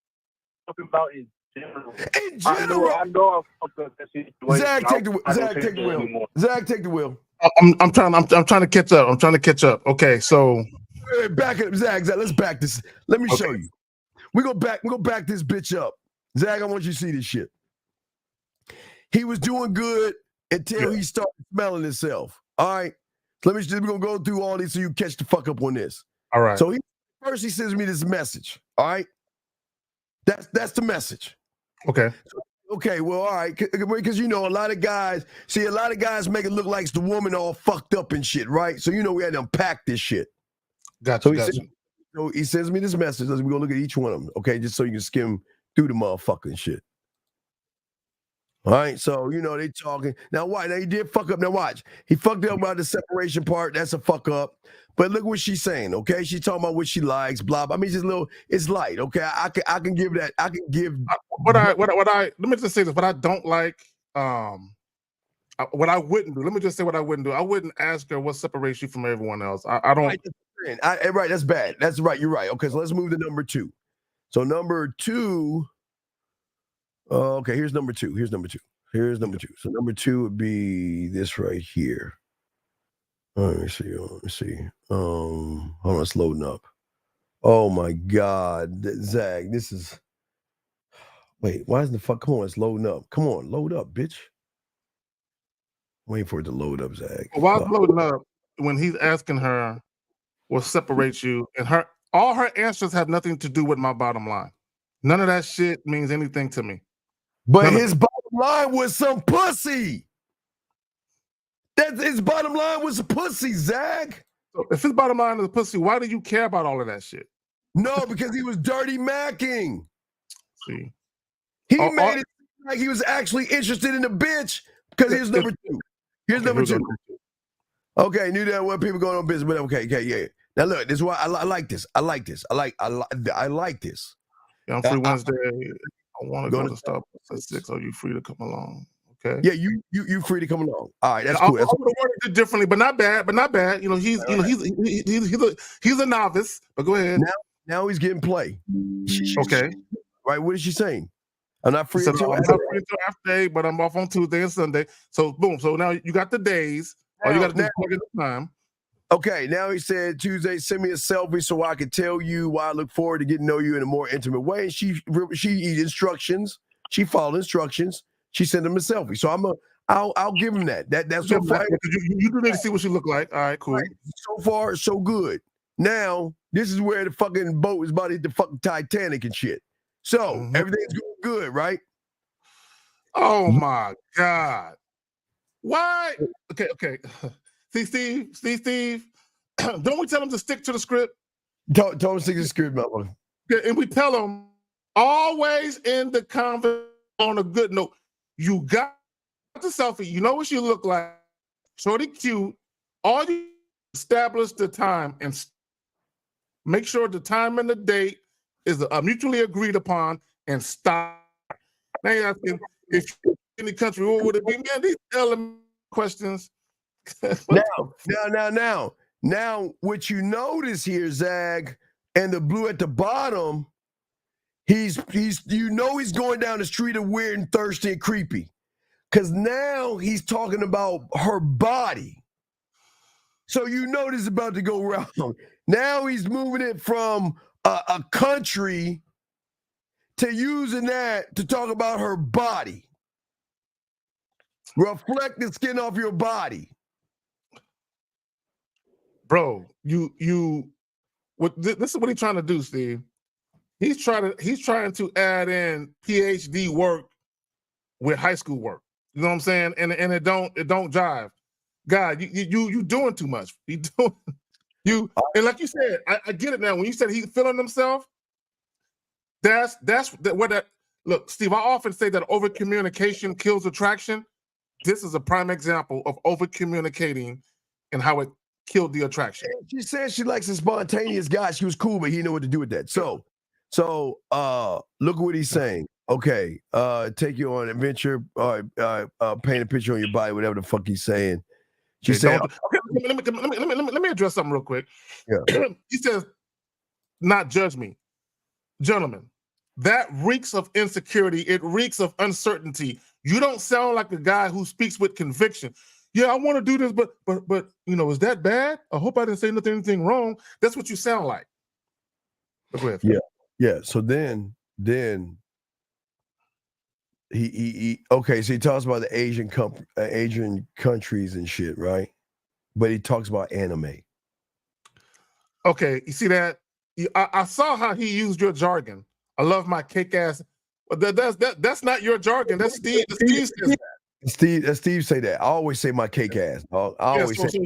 about in general. In general. I know I fucked up that situation. Zach, take the wheel. I don't Zach, take the wheel. anymore. Zach, take the wheel. I'm trying to catch up. I'm trying to catch up. Okay, so back it up, Zach. Let's back this. Let me show you. We go back this bitch up. Zach, I want you to see this shit. He was doing good until he started smelling himself. All right. We're gonna go through all these so you catch the fuck up on this. All right. So first he sends me this message. All right. That's the message. Okay. Okay, well, all right, because a lot of guys make it look like it's the woman all fucked up and shit, right? So we had to unpack this shit. Gotcha. So he sends me this message. We're gonna look at each one of them, okay, just so you can skim through the motherfucking shit. All right, so they talking now. Why? Now he did fuck up. Now watch, he fucked up about the separation part. That's a fuck up. But look what she's saying. Okay, she's talking about what she likes. Blah blah. I mean, just little. It's light. Okay, I can give that. I can give. What I let me just say this. What I don't like. What I wouldn't do. Let me just say what I wouldn't do. I wouldn't ask her what separates you from everyone else. I don't. Right, that's bad. That's right. You're right. Okay, so let's move to number 2. So number 2. Okay, here's number 2. So number 2 would be this right here. Let me see. Hold on, it's loading up. Oh my God, Zach, this is. Wait, why isn't the fuck? Come on, it's loading up. Come on, load up, bitch. Waiting for it to load up, Zach. While it's loading up, when he's asking her what separates you, and all her answers have nothing to do with my bottom line. None of that shit means anything to me. But his bottom line was some pussy. That's his bottom line was a pussy, Zach. So if his bottom line is a pussy, why do you care about all of that shit? No, because he was dirty macking. See, he made it like he was actually interested in the bitch. Because here's number 2. Here's number 2. Okay, knew that when people going on business, but okay, yeah. Now look, this is why I like this. I like this. I like this. Yeah, I'm free Wednesday. I want to go to Starbucks at 6. Are you free to come along? Okay. Yeah, you free to come along. All right, that's I cool. would have worded it differently, but not bad. He's a novice. But go ahead. Now he's getting play. Okay. Right. What is she saying? I'm not free until until after 8, but I'm off on Tuesday and Sunday. So boom. So now you got the days. All you got to do is plug in the time. Okay, now he said Tuesday, send me a selfie so I can tell you why I look forward to getting to know you in a more intimate way. She instructions. She followed instructions. She sent him a selfie. So I'll give him that. That's so far. You do need to see what she look like. All right, cool. Right. So far, so good. Now this is where the fucking boat is about to hit the fucking Titanic and shit. So everything's going good, right? Oh my God. Why? Okay. See, Steve. Don't we tell him to stick to the script? Don't stick to the script, motherfucker. Yeah, and we tell him always end the conversation on a good note. You got the selfie. You know what she look like. Shorty cute. All you establish the time and make sure the time and the date is mutually agreed upon and stop. Now you're asking if you're in the country, what would it be? Man, these element questions. Now, what you notice here, Zag, and the blue at the bottom, he's going down the street of weird and thirsty and creepy. Because now he's talking about her body. So you know this is about to go wrong. Now he's moving it from a country to using that to talk about her body. Reflect the skin off your body. Bro, this is what he's trying to do, Steve. He's trying to add in PhD work with high school work. You know what I'm saying? And it don't jive. God, you doing too much. And like you said, I get it now. When you said he's feeling himself, look, Steve, I often say that over communication kills attraction. This is a prime example of over communicating and how it killed the attraction. She said she likes a spontaneous guy. She was cool, but he didn't know what to do with that. So look at what he's saying. Okay, take you on an adventure, paint a picture on your body, whatever the fuck he's saying. She said, okay, let me address something real quick. Yeah. He says, not judge me. Gentlemen, that reeks of insecurity. It reeks of uncertainty. You don't sound like a guy who speaks with conviction. Yeah, I want to do this, but is that bad? I hope I didn't say anything wrong. That's what you sound like. Go ahead. Yeah. So then he okay. So he talks about the Asian countries and shit, right? But he talks about anime. Okay, you see that? I saw how he used your jargon. I love my kick ass. But that's not your jargon. That's Steve. Steve says that. Steve say that. I always say my cake ass. I always say. So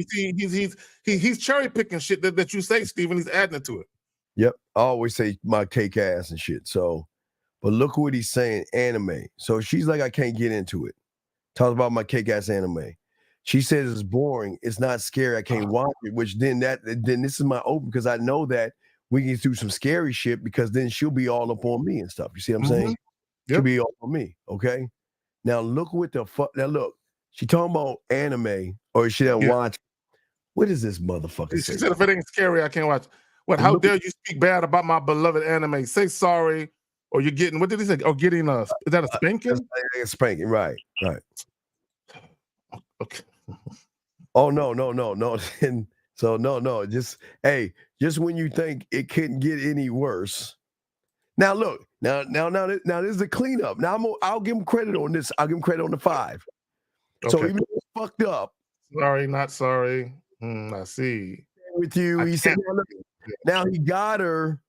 he's cherry picking shit that you say, Steve, and he's adding it to it. Yep, I always say my cake ass and shit. So, but look what he's saying. Anime. So she's like, I can't get into it. Talks about my cake ass anime. She says it's boring. It's not scary. I can't watch it. Which then this is my open because I know that we can do some scary shit because then she'll be all up on me and stuff. You see what I'm saying? She'll be all on me. Okay. Now look what the fuck. Now look, she talking about anime or she doesn't watch. What is this motherfucker? She said if it ain't scary, I can't watch. What? How dare you speak bad about my beloved anime? Say sorry, or you're getting. What did he say? Or getting a? Is that a spanking? A spanking, right. Okay. Oh no. And so no. Just when you think it couldn't get any worse. Now look. Now this is a cleanup. Now I'll give him credit on this. I'll give him credit on the 5. Okay. So even though it's fucked up. Sorry, not sorry. I see. With you, he said. Now he got her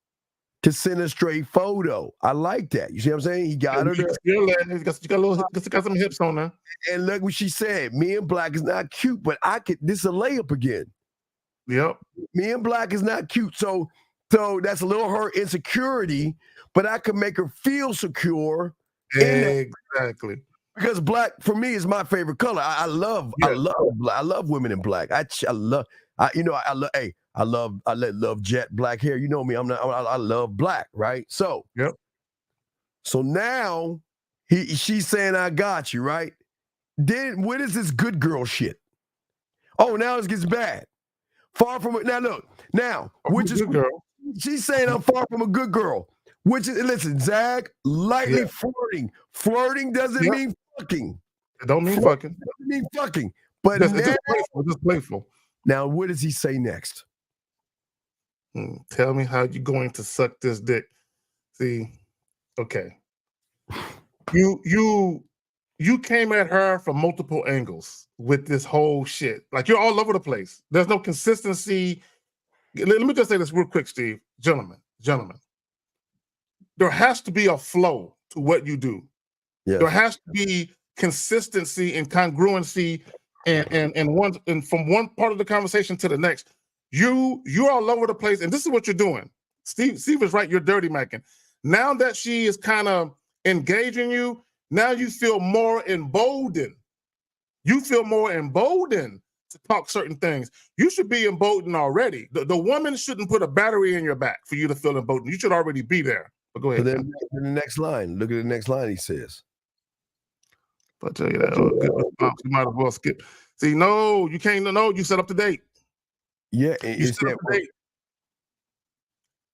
to send a straight photo. I like that. You see what I'm saying? He got her. He's got some hips on her. And look what she said. Me and Black is not cute, but I could. This is a layup again. Yep. Me and Black is not cute. So that's a little her insecurity, but I could make her feel secure. Exactly. Because black for me is my favorite color. I love women in black. I love jet black hair. You know me. I love black, right? So yep. So now she's saying I got you, right? Then what is this good girl shit? Oh, now it gets bad. Far from it. Now look. Now which is girl? She's saying I'm far from a good girl. Which is listen, Zach, lightly flirting. Flirting doesn't mean fucking. It don't mean fucking. It doesn't mean fucking. But it's just playful. Now, what does he say next? Tell me how you're going to suck this dick. See, okay. You came at her from multiple angles with this whole shit. Like you're all over the place. There's no consistency. Let me just say this real quick, Steve. Gentlemen. There has to be a flow to what you do. Yes. There has to be consistency and congruency and from one part of the conversation to the next. You're all over the place, and this is what you're doing. Steve is right, you're dirty macking. Now that she is kind of engaging you, now you feel more emboldened. You feel more emboldened to talk certain things. You should be emboldened already. The woman shouldn't put a battery in your back for you to feel emboldened. You should already be there. But go ahead. So then the next line. Look at the next line he says. I'll tell you that. Good response. You might as well skip. See, no, you can't. No, you set up the date. Yeah, you set up the date.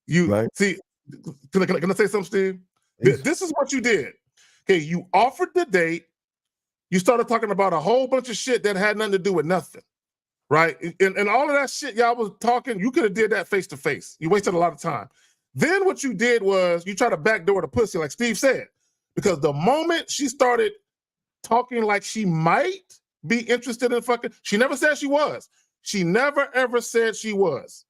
You right. See, can I say something, Steve? This is what you did. Okay, you offered the date. You started talking about a whole bunch of shit that had nothing to do with nothing. Right? And all of that shit y'all was talking, you could have did that face to face. You wasted a lot of time. Then what you did was you tried to backdoor the pussy, like Steve said, because the moment she started talking like she might be interested in fucking, she never said she was. She never ever said she was,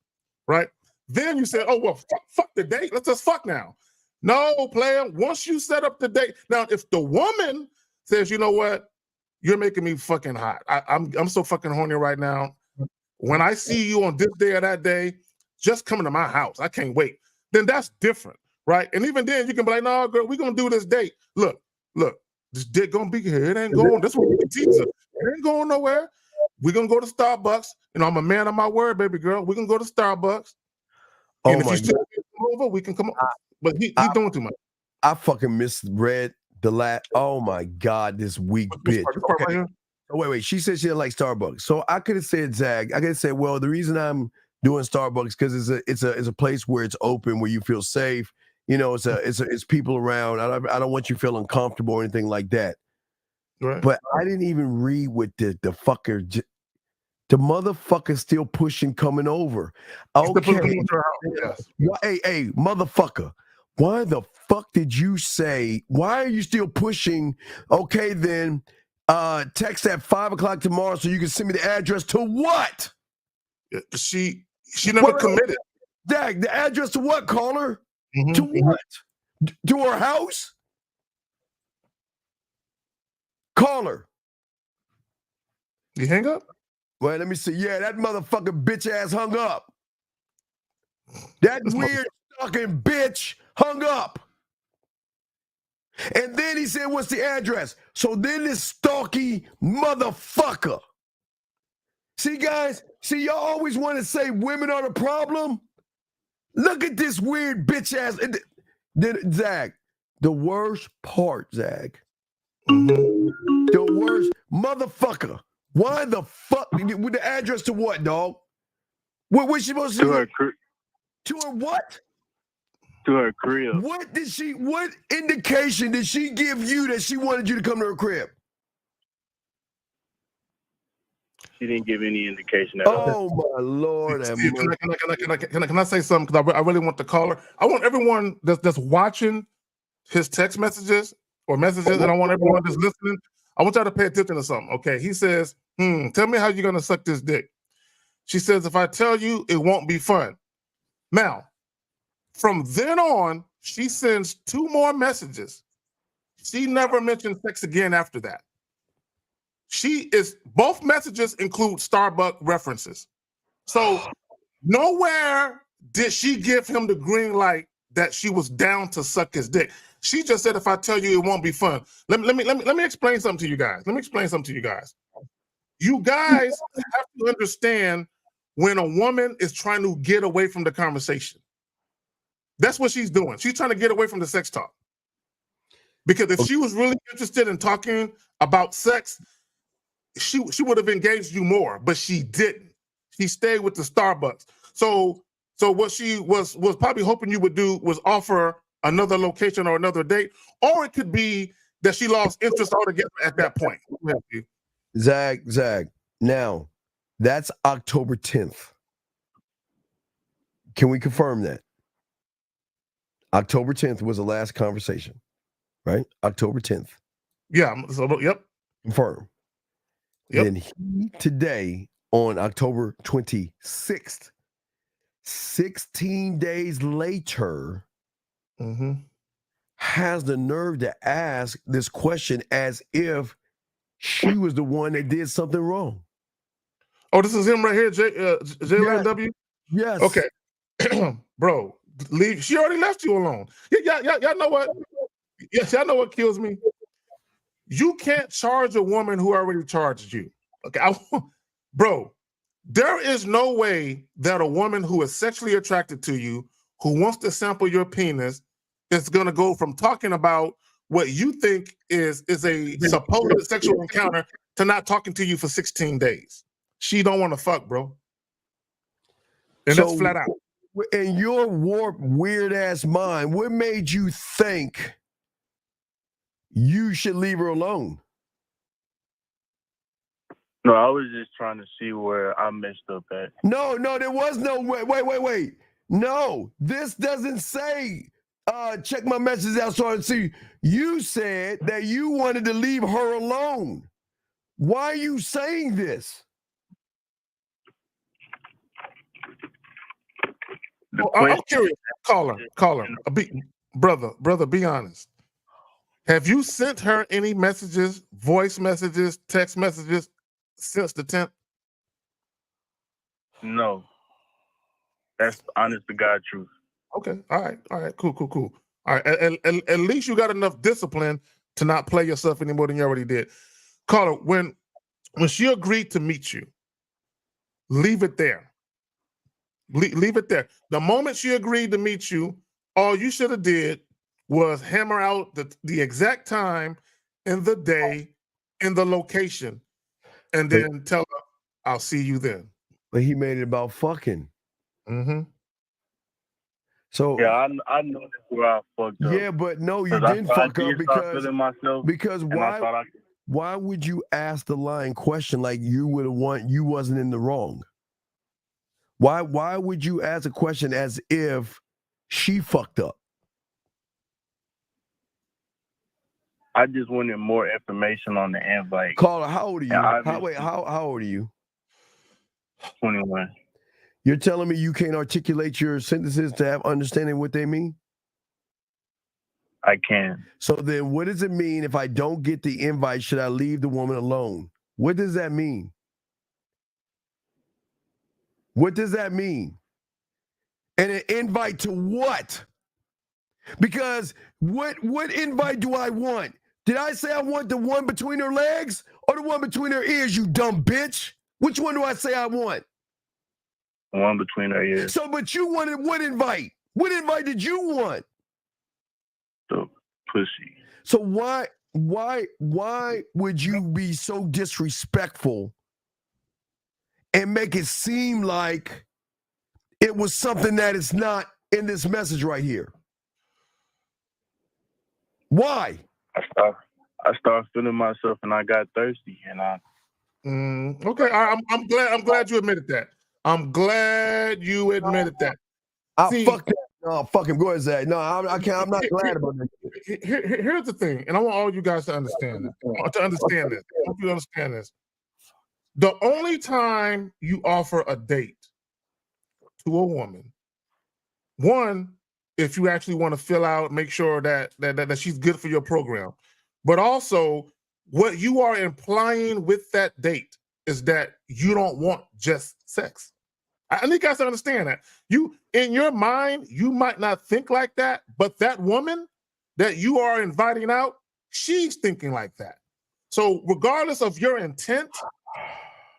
right? Then you said, oh, well, fuck the date. Let's just fuck now. No, player, once you set up the date. Now, if the woman says, you know what, you're making me fucking hot. I'm so fucking horny right now. When I see you on this day or that day, just coming to my house. I can't wait. Then that's different, right? And even then, you can be like, no, girl, we're going to do this date. Look, this dick going to be here. It ain't going. That's what we can tease her. It ain't going nowhere. we're gonna go to Starbucks. You know, I'm a man of my word, baby girl. We're gonna go to Starbucks. And if you still come over, we can come over. But he's doing too much. I fucking misread the last. Oh my God, this weak bitch. Okay. Oh, wait. She said she didn't like Starbucks. So I could have said, Zag, I could have said, well, the reason I'm doing Starbucks because it's a place where it's open, where you feel safe. You know, it's people around. I don't want you feeling uncomfortable or anything like that. Right. But I didn't even read what the fucker. The motherfucker's still pushing, coming over. Okay. Yes. Hey, motherfucker. Why the fuck did you say? Why are you still pushing? Okay, then text at 5:00 tomorrow so you can send me the address to what? She never committed. Dag, the address to what, caller? Mm-hmm. To what? To her house? Caller. You hang up? Well, let me see. Yeah, that motherfucking bitch ass hung up. That weird fucking bitch hung up. And then he said, what's the address? So then this stalky motherfucker. See, guys, y'all always want to say women are the problem. Look at this weird bitch ass. Zag, the worst part, Zag. The worst motherfucker. Why the fuck? With the address to what, dog? What she supposed to do? To her what? To her crib. What indication did she give you that she wanted you to come to her crib? She didn't give any indication at all. Oh my Lord. Steve, can I say something? Because I really want the caller. I want everyone that's watching his text messages or messages, and I want everyone that's listening. I want y'all to pay attention to something. Okay. He says, tell me how you're gonna suck this dick. She says, if I tell you, it won't be fun. Now, from then on, she sends 2 more messages. She never mentioned sex again after that. Both messages include Starbucks references. So nowhere did she give him the green light that she was down to suck his dick. She just said, if I tell you, it won't be fun. Let me explain something to you guys. You guys have to understand when a woman is trying to get away from the conversation. That's what she's doing. She's trying to get away from the sex talk. Because if she was really interested in talking about sex, she would have engaged you more, but she didn't. She stayed with the Starbucks. So what she was probably hoping you would do was offer another location or another date, or it could be that she lost interest altogether at that point. Zag. Now, that's October 10th. Can we confirm that? October 10th was the last conversation, right? October 10th. Yeah. So, yep. Confirm. Yep. Then he today on October 26th, 16 days later, has the nerve to ask this question as if she was the one that did something wrong. Oh, this is him right here, JLW? Yes. Okay. Bro, leave. She already left you alone. Y'all know what? Yes, y'all know what kills me? You can't charge a woman who already charged you. Okay, bro, there is no way that a woman who is sexually attracted to you, who wants to sample your penis, is going to go from talking about what you think is a supposed sexual encounter to not talking to you for 16 days. She don't want to fuck, bro. And that's flat out. In your warped, weird-ass mind, what made you think you should leave her alone? No, I was just trying to see where I messed up at. No, there was no wait. No, this doesn't say check my messages out so I can see. You said that you wanted to leave her alone. Why are you saying this? I'm curious. Caller. Brother, be honest. Have you sent her any messages, voice messages, text messages since the 10th? No. That's honest to God truth. Okay. All right. Cool. All right. At least you got enough discipline to not play yourself any more than you already did. Caller, when when she agreed to meet you, leave it there. Leave it there. The moment she agreed to meet you, all you should have did was hammer out the exact time and the day and the location, and then tell her, I'll see you then. But he made it about fucking. Mm-hmm. So yeah, I know that's where I fucked up. yeah, but no, you 'Cause I didn't thought I fuck did up start feeling myself, because and I thought I could. why would you ask the lying question like you would have want you wasn't in the wrong? Why would you ask a question as if she fucked up? I just wanted more information on the invite. Caller, how old are you? And How old are you? 21. You're telling me you can't articulate your sentences to have understanding what they mean? I can. So then what does it mean if I don't get the invite, should I leave the woman alone? What does that mean? What does that mean? And an invite to what? Because what invite do I want? Did I say I want the one between her legs or the one between her ears, you dumb bitch? Which one do I say I want? The one between her ears. So, but you wanted what invite? What invite did you want? The pussy. So why would you be so disrespectful and make it seem like it was something that is not in this message right here? Why? I started feeling myself and I got thirsty and I. Okay, I'm glad you admitted that. I'm glad you admitted that. Fuck that. No, fuck him. Go ahead, Zach. No, I can't. I'm not glad about that. Here's the thing, and I want all you guys to understand this. I want you to understand this. The only time you offer a date to a woman, one, if you actually want to fill out, make sure that she's good for your program, but also what you are implying with that date is that you don't want just sex. I need you guys to understand that. You, in your mind, you might not think like that, but that woman that you are inviting out, she's thinking like that. So regardless of your intent,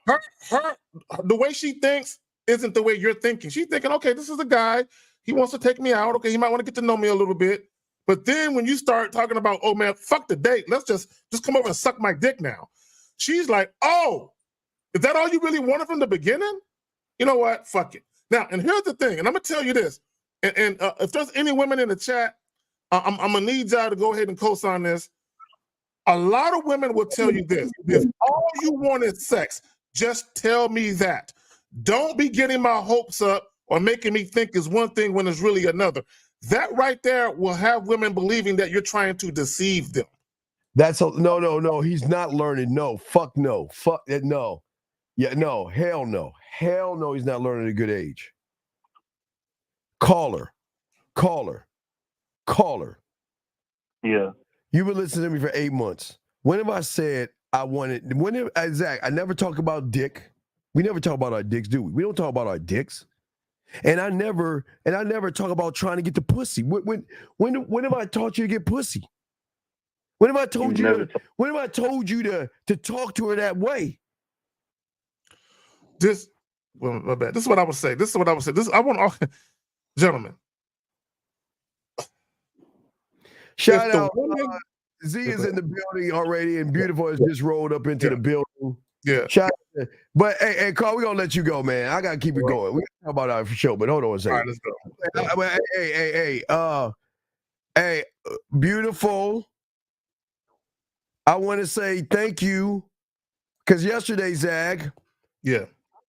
the way she thinks isn't the way you're thinking. She's thinking, okay, this is a guy. He wants to take me out. Okay, he might want to get to know me a little bit. But then when you start talking about, oh man, fuck the date. Let's just come over and suck my dick now. She's like, oh, is that all you really wanted from the beginning? You know what? Fuck it. Now, and here's the thing, and I'm gonna tell you this. And if there's any women in the chat, I'm gonna need y'all to go ahead and co-sign this. A lot of women will tell you this: if all you want is sex, just tell me that. Don't be getting my hopes up or making me think is one thing when it's really another. That right there will have women believing that you're trying to deceive them. No. He's not learning. No, fuck no. Fuck it. No. Yeah, no. Hell no. Hell no. He's not learning at a good age. Caller. Yeah. You've been listening to me for 8 months. When have I said I wanted? Zach, I never talk about dick. We never talk about our dicks, do we? We don't talk about our dicks. And I never talk about trying to get the pussy. When have I taught you to get pussy? When have I told when have I told you to talk to her that way? Well, my bad. This is what I would say. I want all gentlemen. Shout out. Z is in the building already, and Beautiful has just rolled up into the building. Yeah. Shout out. But hey, Carl, we're gonna let you go, man. I gotta keep it going. We gotta talk about that for sure, but hold on a second. All right, let's go. Hey, Beautiful. I want to say thank you, because yesterday, Zach,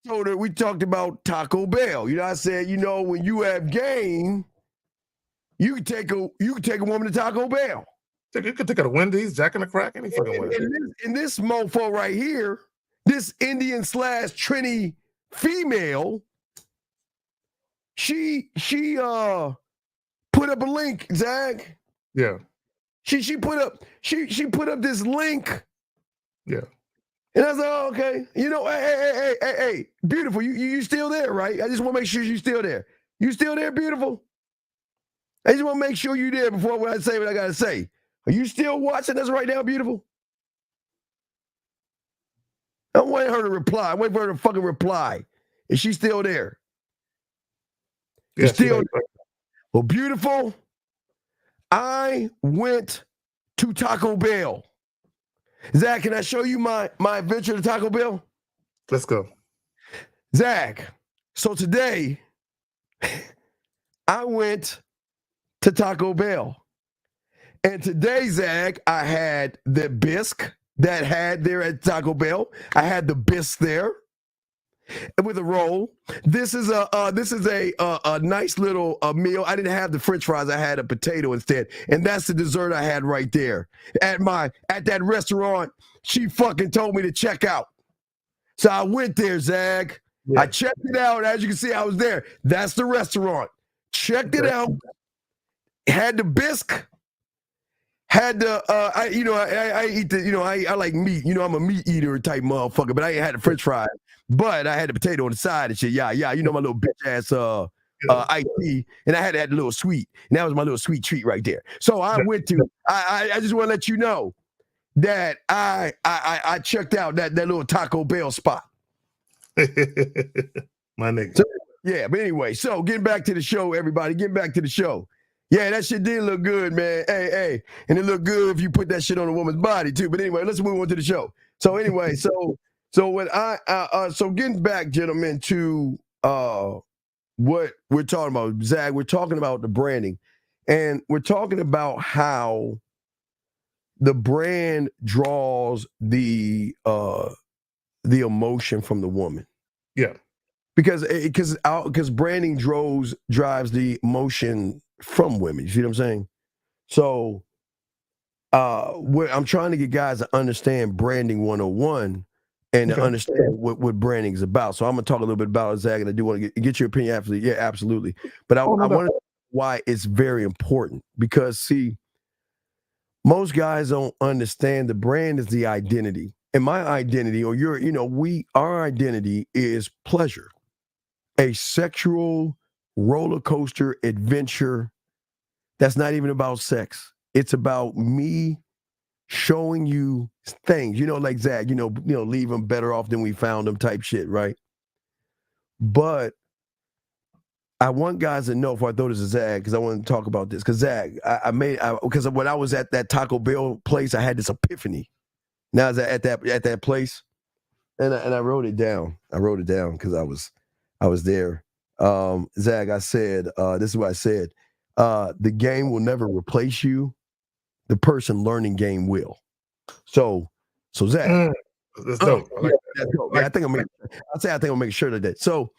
told her we talked about Taco Bell. You know, I said, when you have game, you can take a woman to Taco Bell. You could take her to Wendy's, Jack in the Crack, any fucking way. And this mofo right here, this Indian / Trini female, she put up a link, Zach. Yeah. She put up this link. Yeah. And I was like, oh, okay. Hey, Beautiful, you still there, right? I just want to make sure you're still there. You still there, Beautiful? I just want to make sure you're there before I say what I got to say. Are you still watching us right now, Beautiful? I'm waiting for her to reply. I'm waiting for her to fucking reply. Is she still there? Yeah, still there? Well, beautiful. I went to Taco Bell. Zach, can I show you my adventure to Taco Bell? Let's go. Zach, so today I went to Taco Bell. And today, Zach, I had the bisque that had there at Taco Bell. I had the bisque there with a roll. This is a nice little meal. I didn't have the French fries. I had a potato instead, and that's the dessert I had right there at that restaurant. She fucking told me to check out, so I went there, Zach. Yeah. I checked it out. As you can see, I was there. That's the restaurant. Checked it out. Had the bisque. Had the I eat the I like meat. I'm a meat eater type motherfucker, but I ain't had the French fries. But I had the potato on the side and shit. Yeah. My little bitch ass IT, and I had that little sweet, and that was my little sweet treat right there. So I went to. I just want to let you know that I checked out that little Taco Bell spot. My nigga. So, yeah, but anyway, so getting back to the show, everybody. Getting back to the show. Yeah, that shit did look good, man. Hey, and it looked good if you put that shit on a woman's body too. But anyway, let's move on to the show. So anyway, so when so getting back, gentlemen, to what we're talking about, Zach, we're talking about the branding, and we're talking about how the brand draws the emotion from the woman. Yeah, because branding drives the emotion from women. You see what I'm saying? So I'm trying to get guys to understand branding 101 and to understand what branding is about. So I'm going to talk a little bit about it, Zach, and I do want to get your opinion after. Yeah, absolutely. But I want to know why it's very important, because, see, most guys don't understand the brand is the identity. And my identity, or our identity is pleasure, a sexual roller coaster adventure that's not even about sex. It's about me showing you things, like Zach, leave them better off than we found them type shit, right? But I want guys to know, before I throw this to Zach, because I want to talk about this, because Zach, because when I was at that Taco Bell place, I had this epiphany. Now I was at that place, and I wrote it down. I wrote it down because I was there. Zach, I said, this is what I said. The game will never replace you. The person learning game will. So Zach, that's dope. I like that. That's dope. Yeah, I think I'll make sure of that. So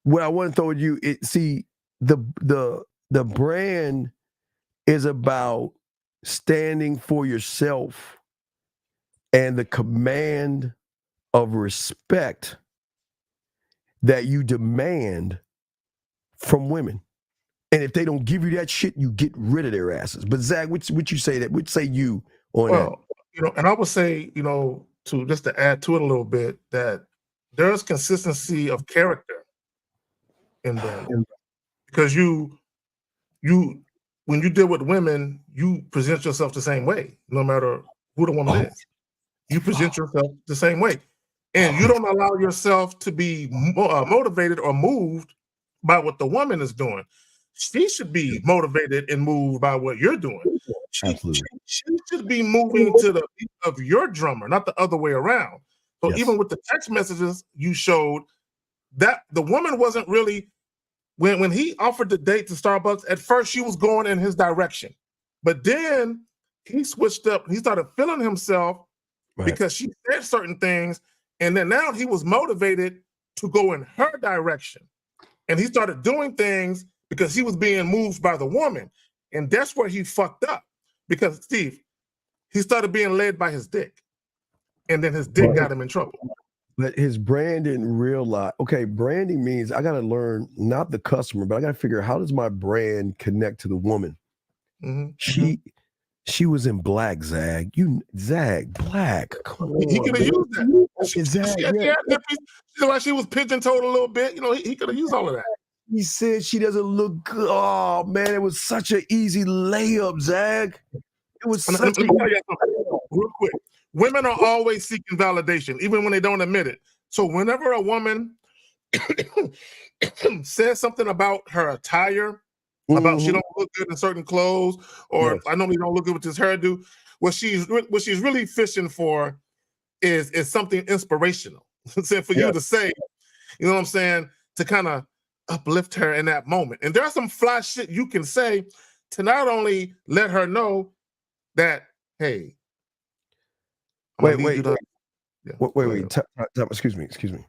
what I want to throw at you, the brand is about standing for yourself and the command of respect that you demand from women. And if they don't give you that shit, you get rid of their asses. But Zach, what you say that? What say you on that? And I would say, to add to it a little bit, that there's consistency of character in them. Because you when you deal with women, you present yourself the same way, no matter who the woman is. You present yourself the same way. And you don't allow yourself to be motivated or moved by what the woman is doing. She should be motivated and moved by what you're doing. She should be moving to the beat of your drummer, not the other way around. So even with the text messages you showed, that the woman wasn't really, when he offered the date to Starbucks, at first she was going in his direction. But then he switched up. He started feeling himself because she said certain things. And then now he was motivated to go in her direction. And he started doing things because he was being moved by the woman. And that's where he fucked up. Because, Steve, he started being led by his dick. And then his dick got him in trouble. But his brand didn't realize, branding means I got to learn, not the customer, but I got to figure out, how does my brand connect to the woman? Mm-hmm. She was in black, Zag. Zag, black. Come on. He could have used that. She was pigeon-toed a little bit. He could have used all of that. He said she doesn't look good. Oh, man, it was such an easy layup, Zag. It was such real quick. women are always seeking validation, even when they don't admit it. So whenever a woman says something about her attire, about she don't look good in certain clothes, or I normally don't look good with this hairdo, what she's really fishing for is something inspirational. So for you to say, you know what I'm saying, to kind of uplift her in that moment. And there's some fly shit you can say to not only let her know that, hey, Wait. Excuse me.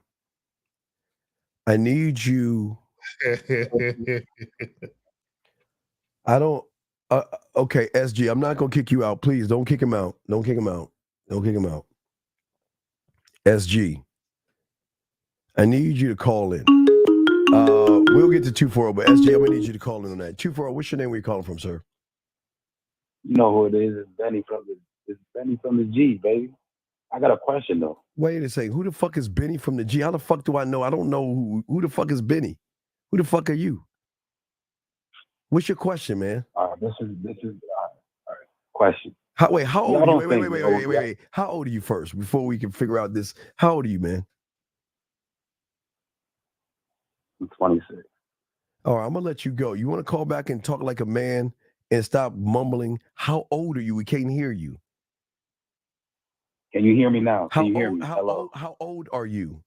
I need you. I don't. Okay, SG. I'm not gonna kick you out. Please don't kick him out. Don't kick him out. SG. I need you to call in. We'll get to 240, but SG, I'm gonna need you to call in on that. 240. What's your name? Where you calling from, sir? You know who it is? It's Benny from the G, baby. I got a question though. Wait a second. Who the fuck is Benny from the G? How the fuck do I know? I don't know who the fuck is Benny. Who the fuck are you? What's your question, man? This is all right. Question. How old are you? Wait. How old are you first before we can figure out this? How old are you, man? I'm 26. All right, I'm gonna let you go. You want to call back and talk like a man and stop mumbling? How old are you? We can't hear you. Can you hear me now? How Can you hear old, me? how Hello. old? How old are you?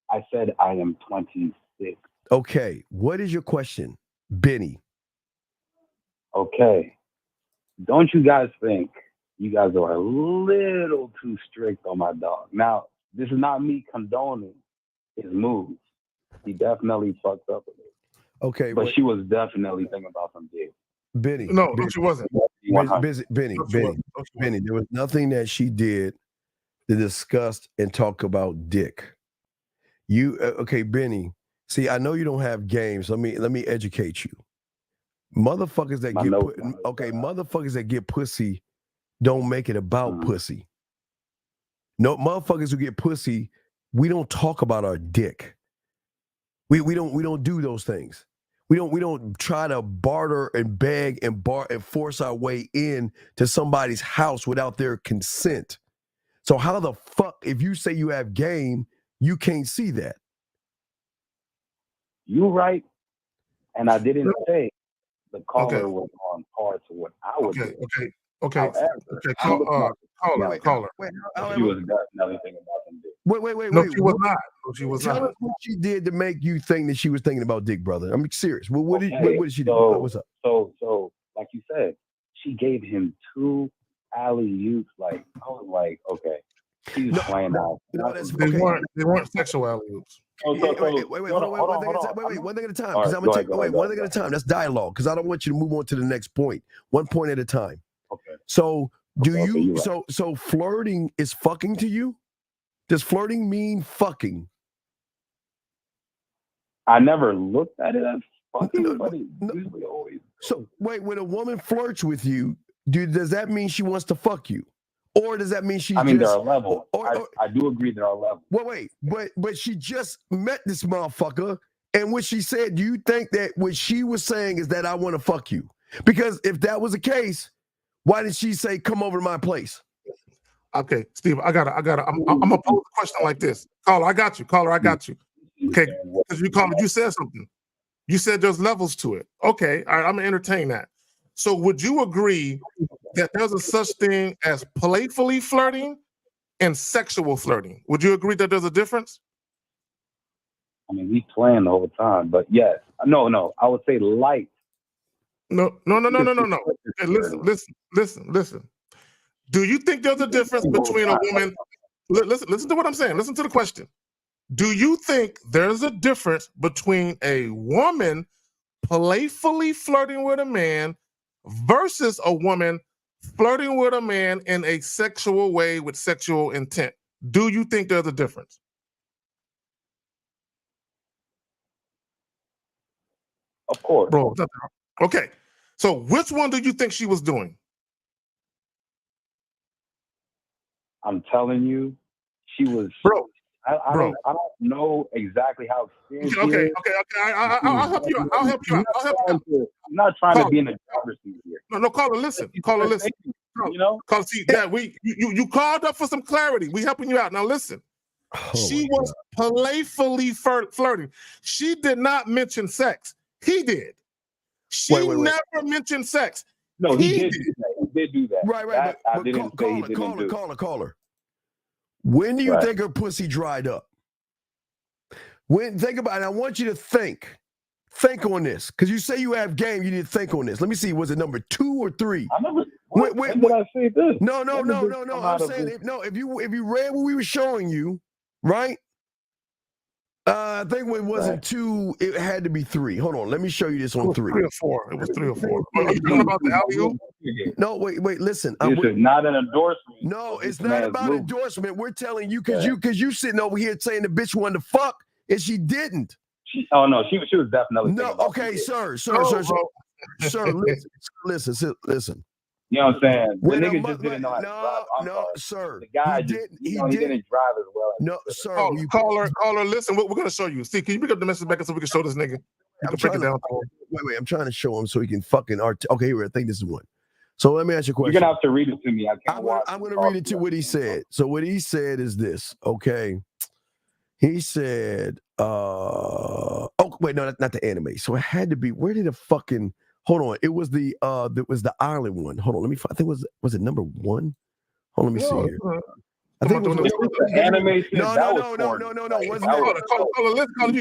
I said I am 26. Okay. What is your question, Benny? Okay. Don't you guys think you guys are a little too strict on my dog? Now, this is not me condoning his moves. He definitely fucked up a little. Okay. But she was definitely thinking about some dick. Benny. No, she wasn't. Benny. There was nothing that she did to discuss and talk about dick. You okay, Benny? See, I know you don't have games. Let me educate you. Motherfuckers that motherfuckers that get pussy don't make it about pussy. No, motherfuckers who get pussy, we don't talk about our dick. We don't do those things. We don't try to barter and beg and force our way in to somebody's house without their consent. So how the fuck, if you say you have game, you can't see that? You right, and I didn't say the caller was on par to what I would do. Okay. However, Caller. She was definitely thinking about some dick. Wait. No, she was not. No, she was Tell not. us what she did to make you think that she was thinking about dick, brother. I'm serious. Well, what did she do? What's up? So, like you said, she gave him 2 alley-oops. Like, I was like, okay, she's playing out. They weren't sexual alley-oops. Wait, hold on. One thing at a time. Because I'm gonna take one thing at a time. That's dialogue. Because I don't want you to move on to the next point. One point at a time. Okay. So so flirting is fucking to you? Does flirting mean fucking? I never looked at it as fucking, but it usually always. So wait, when a woman flirts with you, does that mean she wants to fuck you? Or does that mean she's there are levels. I do agree there are levels. Wait, but she just met this motherfucker, and what she said, do you think that what she was saying is that I want to fuck you? Because if that was the case, why did she say, come over to my place? Okay, Steve, I'm gonna pose a question like this. Caller, I got you. Okay, because you said something. You said there's levels to it. Okay, all right, I'm gonna entertain that. So would you agree that there's a such thing as playfully flirting and sexual flirting? Would you agree that there's a difference? I mean, we playing the whole time, but yes. No, I would say light. No. Okay, listen. Do you think there's a difference between a woman? Listen to what I'm saying. Listen to the question. Do you think there's a difference between a woman playfully flirting with a man versus a woman flirting with a man in a sexual way with sexual intent? Do you think there's a difference? Of course. Bro, okay. So which one do you think she was doing? I'm telling you, she was. Bro, I don't know exactly how experienced. Okay. I'll help you out. I'm not trying to be in the driver's seat here. No, caller, listen. you know? Cause see, yeah, you called up for some clarity. We helping you out. Now listen, she was playfully flirting. She did not mention sex. He did. She never mentioned sex. No, he did do that. He did do that. Right. That I didn't say he didn't do. Caller. When do you think her pussy dried up? Think about it. I want you to think on this, because you say you have game. You need to think on this. Let me see. Was it number 2 or 3? I never. When did I say this? No. I'm saying if you read what we were showing you, right? I think it wasn't 2. It had to be 3. Hold on. Let me show you this on 3. 3 or 4. It was 3 or 4. Are you talking about the alley-oop? No, wait. Listen. This is not an endorsement. No, it's not about endorsement. We're telling you because you sitting over here saying the bitch wanted to fuck and she didn't. She was definitely. No, okay, sir. Listen. You know what I'm saying? The When nigga just didn't know how to drive. No, sir. The guy he didn't drive as well. No, sir. Caller, listen, we're going to show you. Steve, can you pick up the message back so we can show this nigga? I'm trying to show him so he can fucking okay, here, I think this is one. So let me ask you a question. You're going to have to read it to me. I'm going to read it to what he said. So what he said is this, okay? He said, not the anime. So it had to be, where did the fucking, hold on. It was the island one. Hold on, I think was it number 1? Hold on, let me see here. I think it was the anime. No.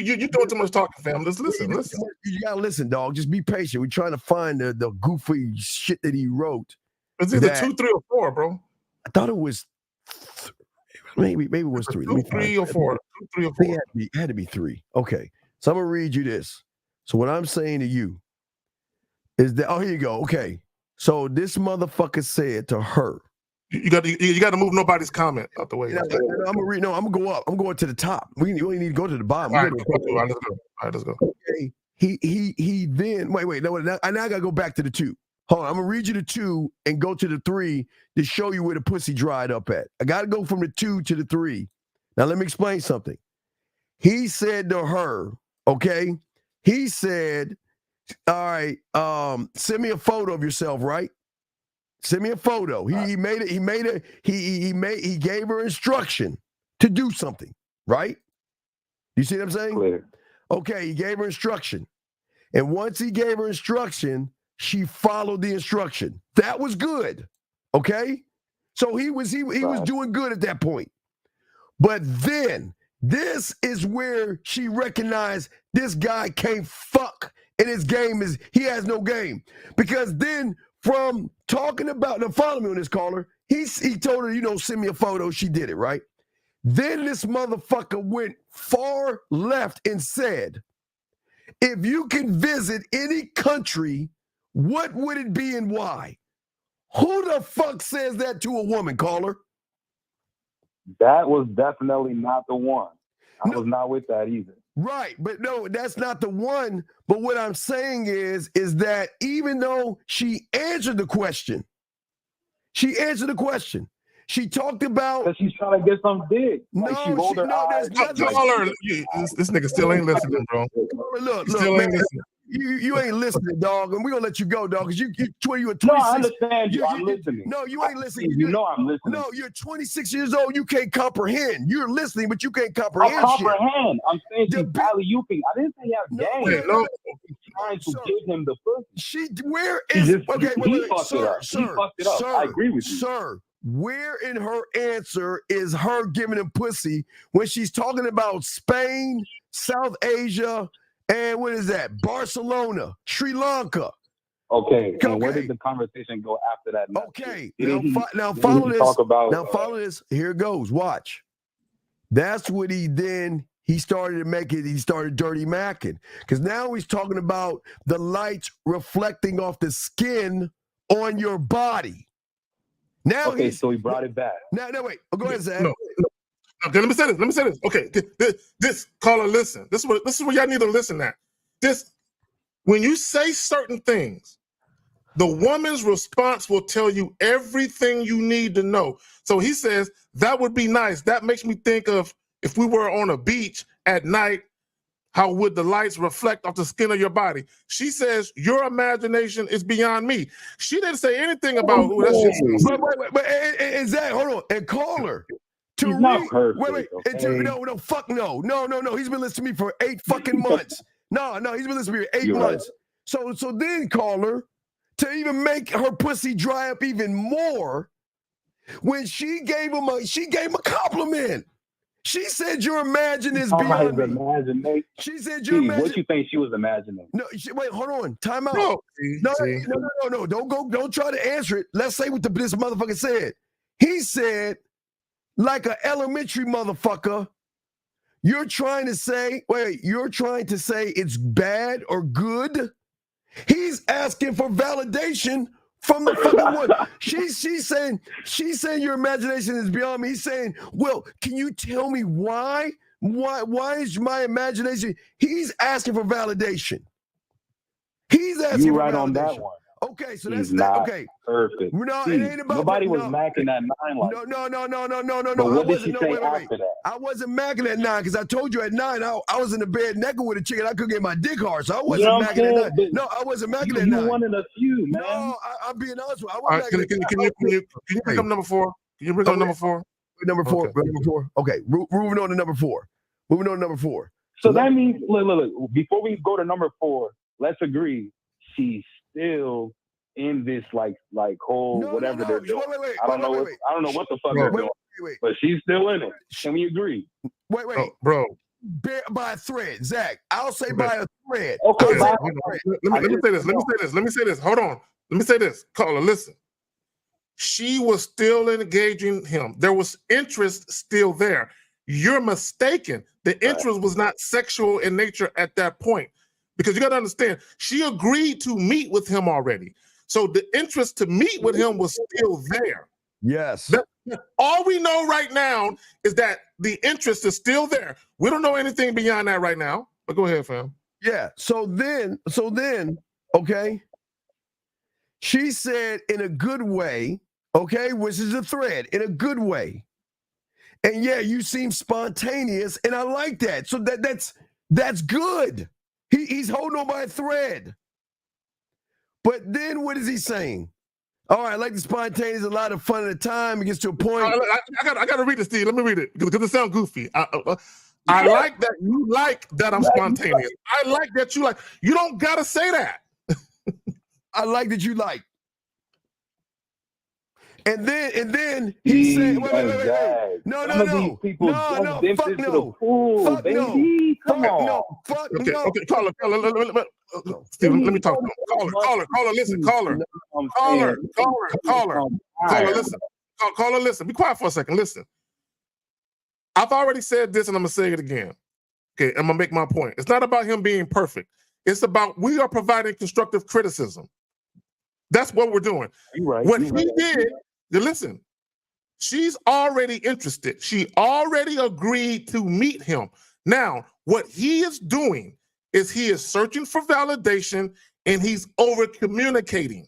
You doing too much talking, fam. Just listen. You gotta listen, dog. Just be patient. We're trying to find the goofy shit that he wrote. It's either 2, 3, or 4, bro. I thought it was maybe it was 3. 2, 3 or 4. 2, 3 or 4. It had to be 3. Okay, so I'm gonna read you this. So what I'm saying to you is that here you go. Okay, so this motherfucker said to her. You got to move nobody's comment out the way. I'm gonna read. No, I'm gonna go up. I'm going to the top. We only need to go to the bottom. All right, let's go. Okay. He then wait. No, now I gotta go back to the 2. Hold on. I'm gonna read you the 2 and go to the 3 to show you where the pussy dried up at. I gotta go from the 2 to the 3. Now let me explain something. He said to her, okay. He said, all right, send me a photo of yourself, right? Send me a photo. He gave her instruction to do something, right? You see what I'm saying? Clear. Okay, he gave her instruction. And once he gave her instruction, she followed the instruction. That was good. Okay? So he was doing good at that point. But then this is where she recognized this guy can't fuck and his game he has no game. Because then from talking about, now follow me on this, caller. He told her, send me a photo. She did it, right? Then this motherfucker went far left and said, if you can visit any country, what would it be and why? Who the fuck says that to a woman, caller? That was definitely not the one. I was not with that either. Right, but no, that's not the one. But what I'm saying is that even though she answered the question, she talked about because she's trying to get some dick. Like she rolled her eyes. This nigga still ain't listening, bro. Look, man, you ain't listening, dog, and we're gonna let you go, dog, because you're 26. No, I understand you. I'm listening. No, you ain't listening. You know I'm listening. No, you're 26 years old. You can't comprehend. You're listening, but you can't comprehend. I comprehend. I'm saying she's alley-ooping. I didn't say have game. No. She's trying to give him the pussy. Sir, I agree with you. Sir, where in her answer is her giving him pussy when she's talking about Spain, South Asia, and what is that? Barcelona, Sri Lanka. Okay. And where did the conversation go after that? Okay. Now follow this. Follow this. Here it goes. Watch. That's what he started he started dirty macking. Because now he's talking about the lights reflecting off the skin on your body. Now so he brought it back. No, wait. Go ahead, Zach. No. Okay, let me say this. Okay, this caller, listen. This is what y'all need to listen at. When you say certain things, the woman's response will tell you everything you need to know. So he says, that would be nice. That makes me think of if we were on a beach at night how would the lights reflect off the skin of your body? She says, your imagination is beyond me. She didn't say anything about, ooh, that's just... But exactly, hold on, and call her. He's not perfect. No, fuck no. He's been listening to me for 8 fucking months. No, he's been listening to me for 8 months. Right. So then call her to even make her pussy dry up even more. When she gave him a compliment. She said your imagination is beyond me. She said your imagination. What you think she was imagining? No, wait, hold on. Time out. No. Don't try to answer it. Let's say what this motherfucker said. He said, like an elementary motherfucker, you're trying to say it's bad or good? He's asking for validation from the fucking one. She's saying your imagination is beyond me. He's saying, well, can you tell me why? Why is my imagination? He's asking for validation. He's asking you for right validation. On that one. Okay, so He's that's not okay. Perfect. No, See, it ain't about nobody was macking that 9 like No. But what did she say after that? I wasn't macking at 9 because I told you at 9 I was in the bed naked with a chicken. I couldn't get my dick hard, so I wasn't macking at 9. No, I wasn't macking at 9. You one in a few, man. No, I'm being honest with you. I All right, can you bring up number 4? Can you bring up number 4? Number 4. Okay. Number 4. Okay, moving on to number 4. So that means, look. Before we go to number 4, let's agree she's still in this like whole whatever they're doing. Wait, I don't know what the fuck they're doing. But she's still in it. Can we agree? Wait, bro. By a thread, Zach. I'll say by a thread. Okay. Let me say this. Hold on. Let me say this. Caller, listen. She was still engaging him. There was interest still there. You're mistaken. The interest was not sexual in nature at that point. Because you got to understand, she agreed to meet with him already. So the interest to meet with him was still there. Yes. All we know right now is that the interest is still there. We don't know anything beyond that right now. But go ahead, fam. Yeah. So then, okay. She said in a good way, okay, which is a thread, in a good way. And yeah, you seem spontaneous, and I like that. So that's good. He's holding on by a thread. But then what is he saying? All right, I like the spontaneous, a lot of fun at a time. It gets to a point. I got to read it, Steve. Let me read it because it sounds goofy. I like that you like that I'm spontaneous. I like that you like. You don't got to say that. I like that you like. And then he said, wait. No, fuck no. Fuck no. Come on. Fuck no. Okay, caller. Steve, let me talk to him. Caller, listen. Caller, listen. Caller, listen. Be quiet for a second. Listen. I've already said this and I'm going to say it again. Okay, I'm going to make my point. It's not about him being perfect. It's about we are providing constructive criticism. That's what we're doing. What he did, listen, she's already interested. She already agreed to meet him. Now, what he is doing is he is searching for validation and he's over communicating.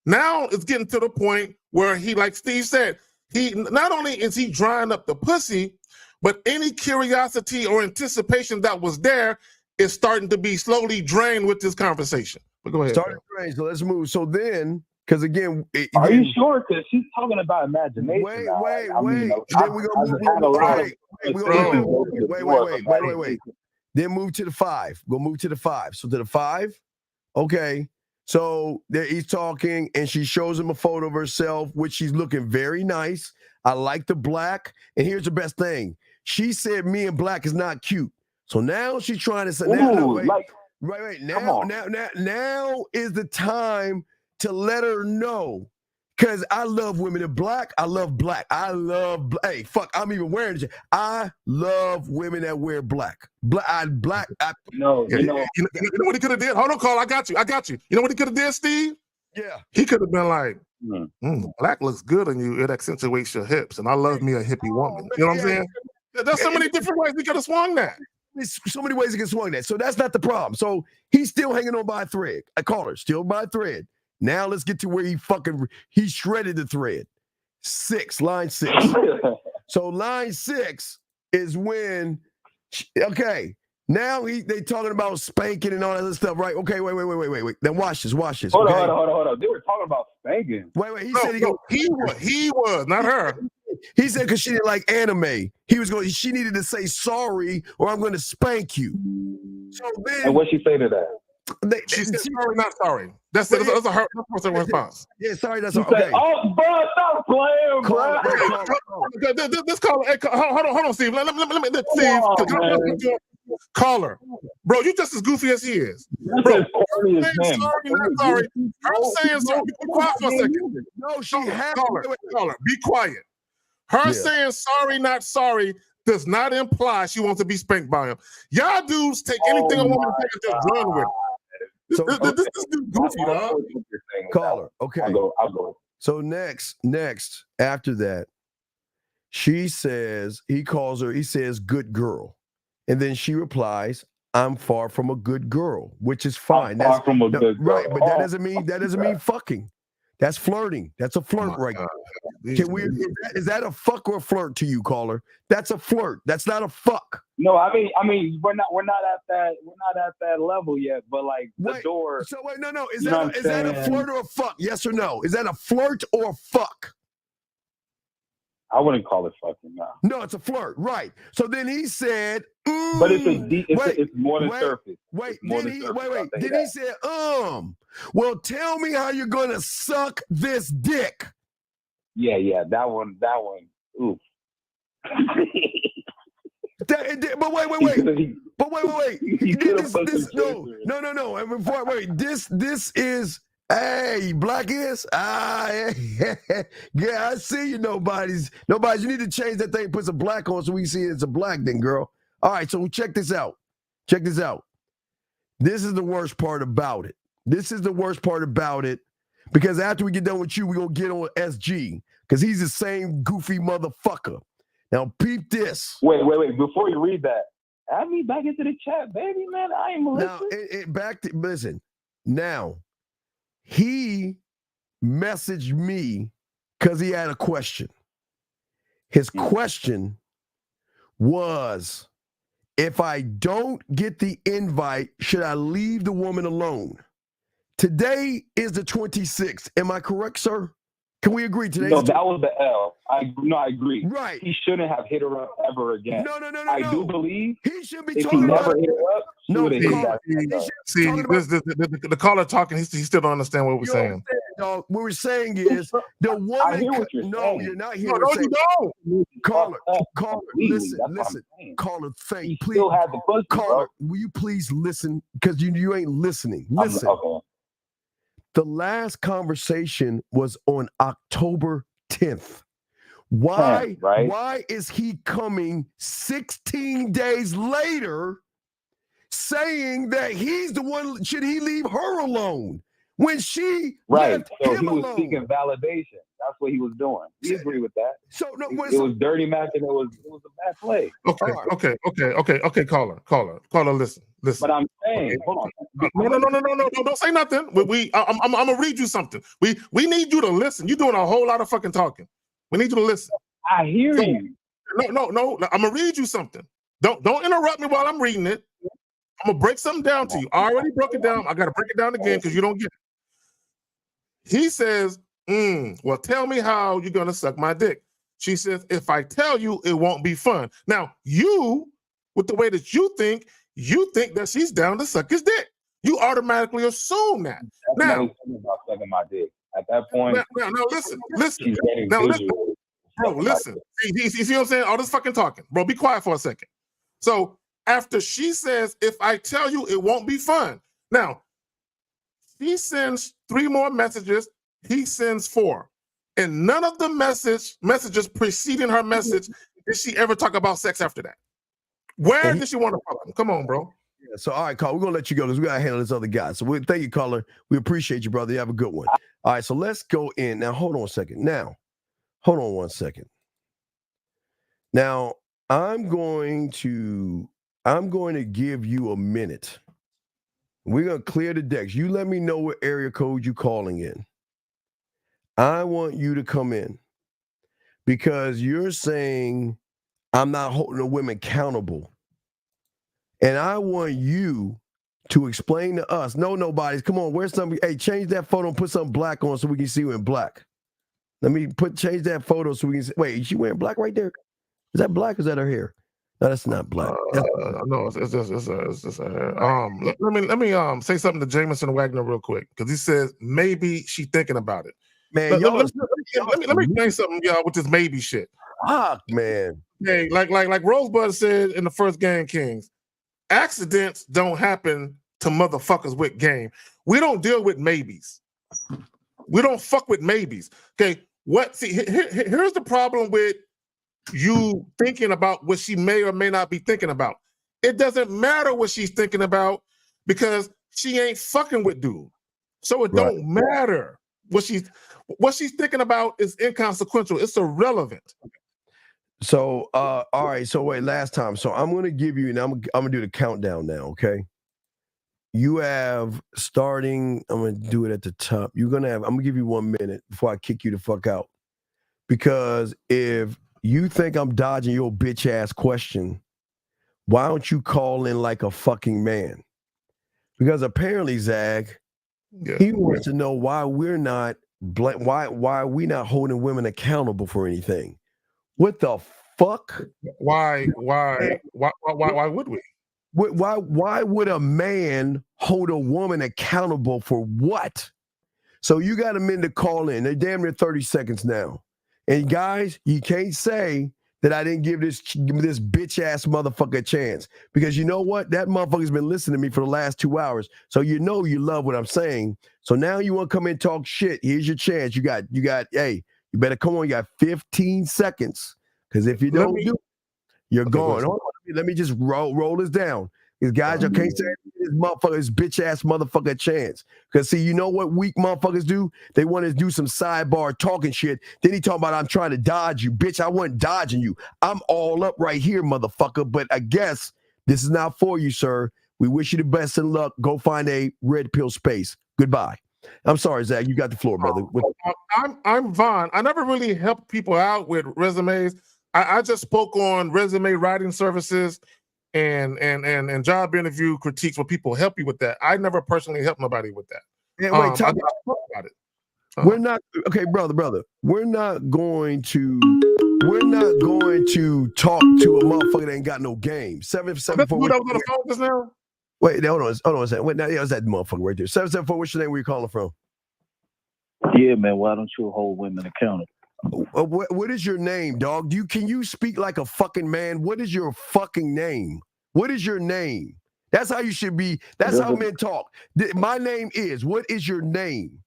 Now it's getting to the point where he, like Steve said, he not only is he drying up the pussy, but any curiosity or anticipation that was there is starting to be slowly drained with this conversation. But go ahead. Started drained. So let's move. So then, because again, are you sure? Because she's talking about imagination. Wait. Then move to the 5. We'll move to the 5. So to the 5, okay. So there he's talking, and she shows him a photo of herself, which she's looking very nice. I like the black. And here's the best thing: she said, "Me in black is not cute." So now she's trying to say, Now is the time to let her know. Because I love women in black. I love black. Hey, fuck, I'm even wearing it. I love women that wear black. You know what he could have did? Hold on, Carl. I got you. You know what he could have did, Steve? Yeah. He could have been like, black looks good on you. It accentuates your hips. And I love me a hippie woman. You know what I'm saying? There's so many different ways we could have swung that. There's so many ways he can swing that. So that's not the problem. So he's still hanging on by a thread. I call her still by a thread. Now let's get to where he shredded the thread. Line 6. So line 6 is when, okay, Now they talking about spanking and all that other stuff, right? Okay, wait. Then watch this. Hold Okay? on. They were talking about spanking. Wait. He said he was, not her. He said because she didn't like anime. She needed to say sorry or I'm going to spank you. So then, and what she say to that? She said sorry, not sorry. That's her response. Yeah, sorry, that's she okay. Said, oh, bro, stop playing, bro. This caller, hey, hold on, Steve. Let me Steve. Caller, bro, you just as goofy as he is. Bro, sorry, not sorry. Her saying sorry. Be quiet for a second. No, she had caller. Be quiet. Her saying sorry, not sorry, does not imply she wants to be spanked by him. Y'all dudes take anything a woman take and just run with it. This dude goofy, dog. Caller, okay. I'll go. So next, after that, he calls her, he says, good girl. And then she replies, I'm far from a good girl, which is fine. Far from a good girl. Right, but that doesn't mean fucking. That's flirting. That's a flirt right there. Is that a fuck or a flirt to you, caller? That's a flirt. That's not a fuck. No, I mean, we're not at that level yet. But like the door. So wait, no. Is that a flirt or a fuck? Yes or no? Is that a flirt or a fuck? I wouldn't call it fucking now. No, it's a flirt, right? So then he said, but it's more than surface. Wait. Then he said, well, tell me how you're gonna suck this dick. Yeah, that one. Oof. But wait. No. And before this is. Hey, black is? Yeah, I see you. Nobody's. You need to change that thing. Put some black on so we see it's a black thing, girl. All right, so check this out. This is the worst part about it. Because after we get done with you, we're gonna get on SG because he's the same goofy motherfucker. Now peep this. Wait. Before you read that, add me back into the chat, baby, man. I ain't listening. Listen. Now. He messaged me because he had a question. His question was, if I don't get the invite, should I leave the woman alone? Today is the 26th. Am I correct, sir? Can we agree today? No, that was the L. I agree. Right. He shouldn't have hit her up ever again. No. I do believe he should be if talking he about never hit her up, the caller talking, he still don't understand what we're saying. Dog, what we're saying is the woman. I hear what you're saying. You're not hearing. No, you don't. Caller, listen. Caller, please. Still have the pussy, caller, will you please listen? Because you ain't listening. Listen. Okay. The last conversation was on October 10th. Why is he coming 16 days later saying that he's the one, should he leave her alone when she left so him he was alone? seeking validation. That's what he was doing. We agree with that. So no, it was dirty Mac and it was a bad play. Okay, caller, listen. But I'm saying, hold on. No, don't say nothing. I'm gonna read you something. We need you to listen. You're doing a whole lot of fucking talking. We need you to listen. I hear you. No. I'm gonna read you something. Don't interrupt me while I'm reading it. I'm gonna break something down to you. I already broke it down. I gotta break it down again because you don't get it. He says, well, tell me how you're gonna suck my dick. She says, if I tell you, it won't be fun. Now, you, with the way that you think that she's down to suck his dick. You automatically assume that. Now, about sucking my dick. At that point, now listen. Now listen, bro. Listen. You see what I'm saying? All this fucking talking, bro. Be quiet for a second. So after she says, "If I tell you, it won't be fun." Now she sends 3 more messages. He sends 4, and none of the messages preceding her message did she ever talk about sex after that. Where did she want to fuck him? Come on, bro. Yeah, so all right, caller, we're gonna let you go because we gotta handle this other guy. So thank you, caller. We appreciate you, brother. You have a good one. All right, so let's go in now. Hold on a second. Hold on 1 second. Now I'm going to give you a minute. We're gonna clear the decks. You let me know what area code you calling in. I want you to come in because you're saying I'm not holding the women accountable. And I want you to explain to us. No, nobody's. Come on, where's something? Hey, change that photo and put something black on so we can see you in black. Let me change that photo so we can see. Wait, is she wearing black right there? Is that black or is that her hair? No, that's not black. No, it's just let me say something to Jameson Wagner real quick because he says maybe she thinking about it. Man, let me explain something, y'all, with this maybe shit. Fuck, man. Hey, like Rosebud said in the first Game Kings, accidents don't happen to motherfuckers with game. We don't deal with maybes. We don't fuck with maybes. Okay, here's the problem with you thinking about what she may or may not be thinking about. It doesn't matter what she's thinking about because she ain't fucking with dude. So it don't matter what she's thinking about is inconsequential. It's irrelevant. So all right. So wait, last time. So I'm gonna give you, and I'm gonna do the countdown now. Okay. You have starting. I'm gonna do it at the top. I'm gonna give you 1 minute before I kick you the fuck out. Because if you think I'm dodging your bitch ass question, why don't you call in like a fucking man? Because apparently, Zag, he wants to know why we're not why are we not holding women accountable for anything? What the fuck? Why would we? Why would a man hold a woman accountable for what? So you got a minute to call in. They're damn near 30 seconds now. And guys, you can't say that I didn't give this bitch ass motherfucker a chance. Because you know what? That motherfucker's been listening to me for the last 2 hours. So you know you love what I'm saying. So now you want to come in and talk shit. Here's your chance. You got, hey, you better come on. You got 15 seconds. Because if you don't do it, you're gone. Hold on, let me just roll this down. Because guys, you can't say this bitch ass motherfucker a chance. Because see, you know what weak motherfuckers do? They want to do some sidebar talking shit. Then he talking about I'm trying to dodge you. Bitch, I wasn't dodging you. I'm all up right here, motherfucker. But I guess this is not for you, sir. We wish you the best of luck. Go find a red pill space. Goodbye. I'm sorry, Zach. You got the floor, brother. I'm Vaughn. I never really helped people out with resumes. I just spoke on resume writing services and job interview critiques where people help you with that. I never personally helped nobody with that. And wait, talk about it. We're not okay, brother. We're not going to talk to a motherfucker that ain't got no game. 774. Who that was on the phone just now? Wait, hold on a second. Wait, now it was that motherfucker right there. 774. What's your name? Where you calling from? Yeah, man. Why don't you hold women accountable? What is your name, dog? Can you speak like a fucking man? What is your fucking name? What is your name? That's how you should be. That's how men talk. My name is. What is your name?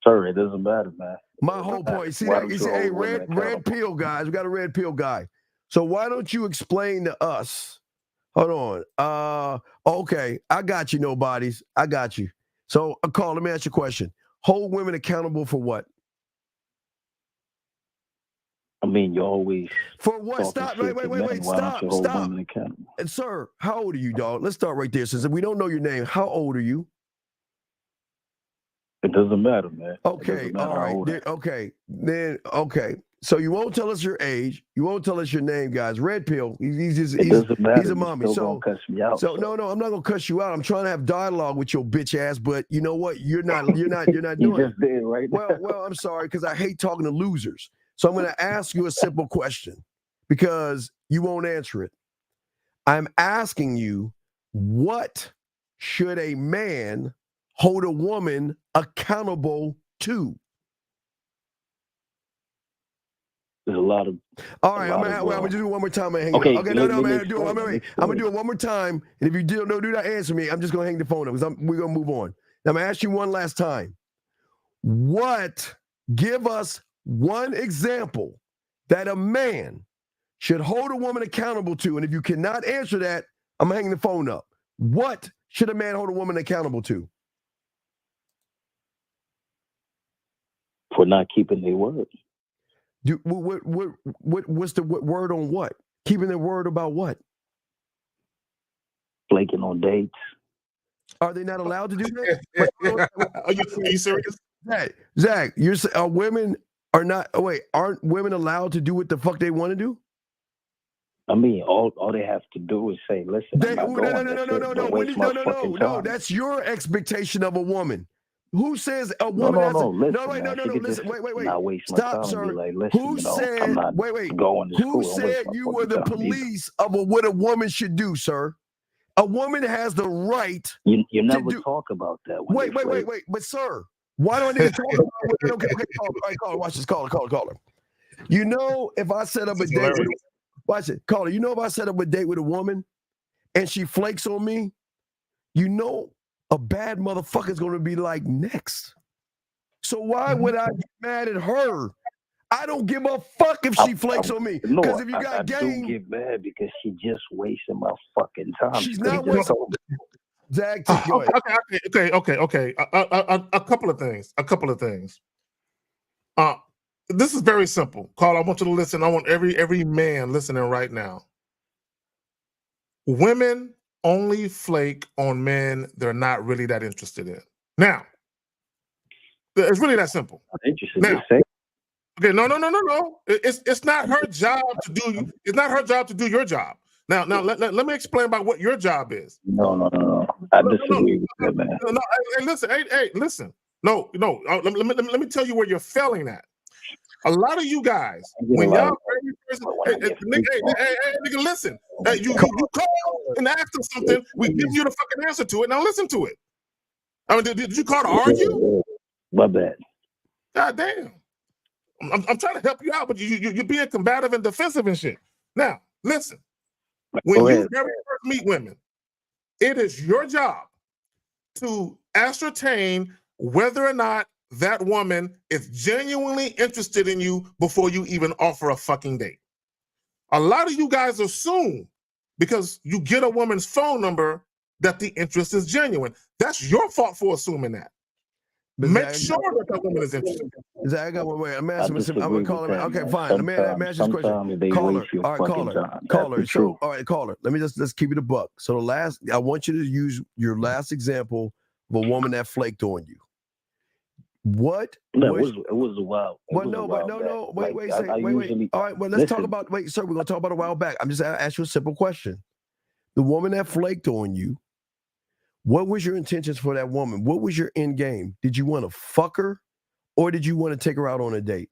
Sir, it doesn't matter, man. My whole point. See that? You say, hey, red pill guys. We got a red pill guy. So why don't you explain to us? Hold on. Okay, I got you. Nobodies. I got you. So, Carl, let me ask you a question. Hold women accountable for what? I mean, you always for what? Stop! Wait! Stop! And sir, how old are you, dog? Let's start right there. Since we don't know your name, how old are you? It doesn't matter, man. Okay, all right. Okay. So you won't tell us your age. You won't tell us your name, guys. Red pill. He's a mommy. So no, I'm not gonna cuss you out. I'm trying to have dialogue with your bitch ass, but you know what? You're not doing it. You just did right now. Well, I'm sorry because I hate talking to losers. So I'm going to ask you a simple question because you won't answer it. I'm asking you, what should a man hold a woman accountable to? There's a lot of. All right, I'm gonna do it one more time. I'm gonna do it one more time. And if you do not answer me, I'm just gonna hang the phone up because we're gonna move on. Now I'm gonna ask you one last time. Give us one example that a man should hold a woman accountable to. And if you cannot answer that, I'm hanging the phone up. What should a man hold a woman accountable to? For not keeping their word. What's the word on what? Keeping their word about what? Flaking on dates. Are they not allowed to do that? Are you serious? Zach, aren't women allowed to do what the fuck they want to do? I mean, all they have to do is say, "Listen, I'm not going." No. No. That's your expectation of a woman. Who says a No, woman has listen, no, wait, man, no, listen, wait. not waste my Stop, time sir. and be like, "Listen, Who you know, said, I'm not going to Who school." Don't waste said my you were fucking the time either. police of what a woman should do, sir? A woman has the right. You never talk about that. When Wait. But, sir, why do I need to talk about it? Okay, all right, caller, watch this. Caller. You know, if I set up a date with watch it, caller, you know, if I set up a date with a woman and she flakes on me, you know, a bad motherfucker's going to be like, next. So why would I get mad at her? I don't give a fuck if she flakes on me. Because if you got I game, do get mad because she just wasting my fucking time. She's not wasting. Zach, go ahead. Okay. A couple of things. This is very simple. Carl, I want you to listen. I want every man listening right now. Women only flake on men they're not really that interested in. Now, it's really that simple. Now, okay, no. It's not her job to do. It's not her job to do your job. Now, let me explain about what your job is. No. I disagree with that, man. No. Hey, listen. No. Let me tell you where you're failing at. A lot of you guys, when y'all nigga, listen. You call and ask them something. We give you the fucking answer to it. Now listen to it. I mean, did you call to argue? My bad. God damn. I'm trying to help you out, but you're being combative and defensive and shit. Now, listen. When you very first meet women, it is your job to ascertain whether or not that woman is genuinely interested in you before you even offer a fucking date. A lot of you guys assume because you get a woman's phone number that the interest is genuine. That's your fault for assuming that. But make sure that woman is interested. Zach, I got one way. I'm asking him. I'm gonna call him. Okay, fine. Let me ask this question. Caller. All right, caller. So, all right, caller. Let's keep it a buck. So I want you to use your last example of a woman that flaked on you. What? No, it was a while. Well, no. Wait. All right, well, let's talk about. Wait, sir, we're gonna talk about a while back. I'm just asking you a simple question. The woman that flaked on you. What was your intentions for that woman? What was your end game? Did you want to fuck her, or did you want to take her out on a date?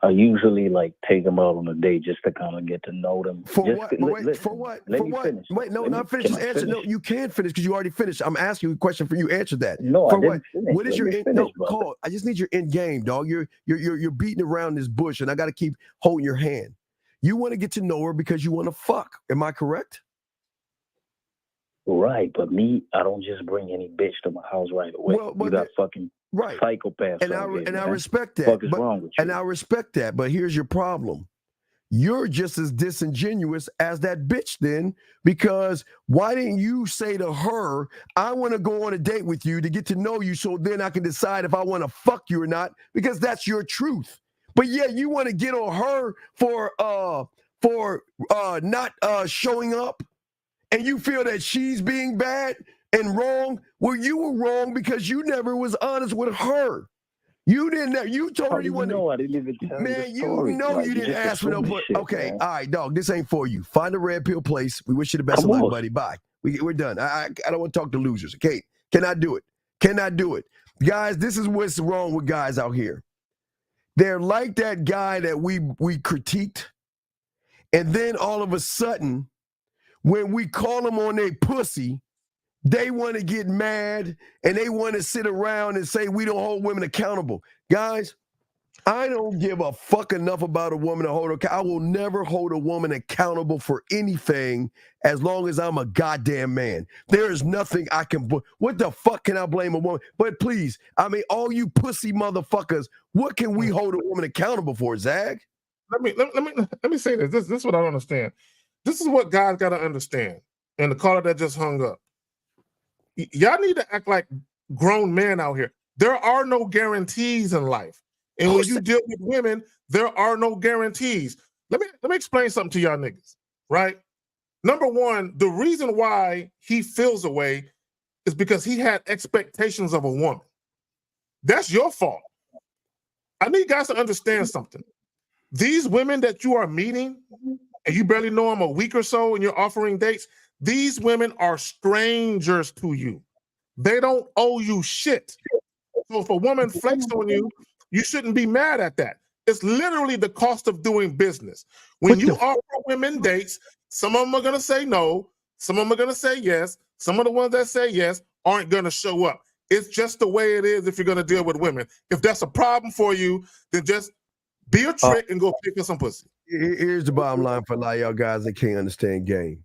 I usually take them out on a date just to kind of get to know them. For what? Finish. Wait, no, not finish. Just answer. No, you can't finish because you already finished. I'm asking you a question for you. Answer that. No, for I didn't finish. What is your end? No, call. I just need your end game, dog. You're beating around this bush, and I got to keep holding your hand. You want to get to know her because you want to fuck. Am I correct? Right, but me, I don't just bring any bitch to my house right away. You got fucking psychopaths. And I respect that. What is wrong with you? And I respect that. But here's your problem. You're just as disingenuous as that bitch then, because why didn't you say to her, I want to go on a date with you to get to know you so then I can decide if I want to fuck you or not, because that's your truth. But yeah, you want to get on her for not showing up. And you feel that she's being bad and wrong? Well, you were wrong because you never was honest with her. You didn't. You told her you wanted. No, I didn't even tell you the story. You know you didn't ask for no. Okay, man. All right, dog. This ain't for you. Find a red pill place. We wish you the best of luck, buddy. Bye. We're done. I don't want to talk to losers. Okay, cannot do it. Guys, this is what's wrong with guys out here. They're like that guy that we critiqued, and then all of a sudden, when we call them on their pussy, they want to get mad and they want to sit around and say we don't hold women accountable. Guys, I don't give a fuck enough about a woman to hold her accountable. I will never hold a woman accountable for anything as long as I'm a goddamn man. There is nothing I can. What the fuck can I blame a woman? But please, I mean, all you pussy motherfuckers, what can we hold a woman accountable for, Zag? Let me say this. This is what I don't understand. This is what guys got to understand. And the caller that just hung up. Y'all need to act like grown men out here. There are no guarantees in life. And when you deal with women, there are no guarantees. Let me explain something to y'all niggas, right? Number one, the reason why he feels away is because he had expectations of a woman. That's your fault. I need guys to understand something. These women that you are meeting, and you barely know them a week or so, and you're offering dates, these women are strangers to you. They don't owe you shit. So if a woman flakes on you, you shouldn't be mad at that. It's literally the cost of doing business. When you offer women dates, some of them are going to say no, some of them are going to say yes. Some of the ones that say yes aren't going to show up. It's just the way it is if you're going to deal with women. If that's a problem for you, then just be a trick and go pick up some pussy. Here's the bottom line for a lot of y'all guys that can't understand game.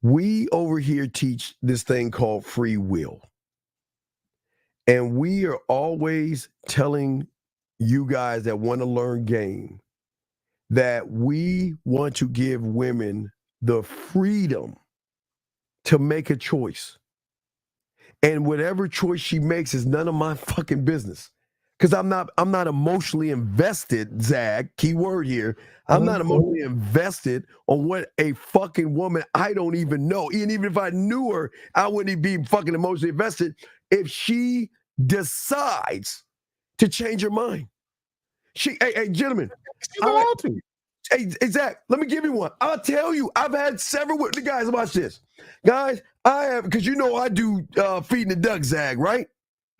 We over here teach this thing called free will. And we are always telling you guys that want to learn game that we want to give women the freedom to make a choice. And whatever choice she makes is none of my fucking business. Because I'm not emotionally invested, Zach, key word here. I'm not emotionally invested on what a fucking woman I don't even know. And even if I knew her, I wouldn't be fucking emotionally invested if she decides to change her mind. Hey, gentlemen. She's allowed to. Hey, Zach, let me give you one. I'll tell you, I've had several guys, watch this. Guys, I have, because you know I do feeding the duck, Zach, right?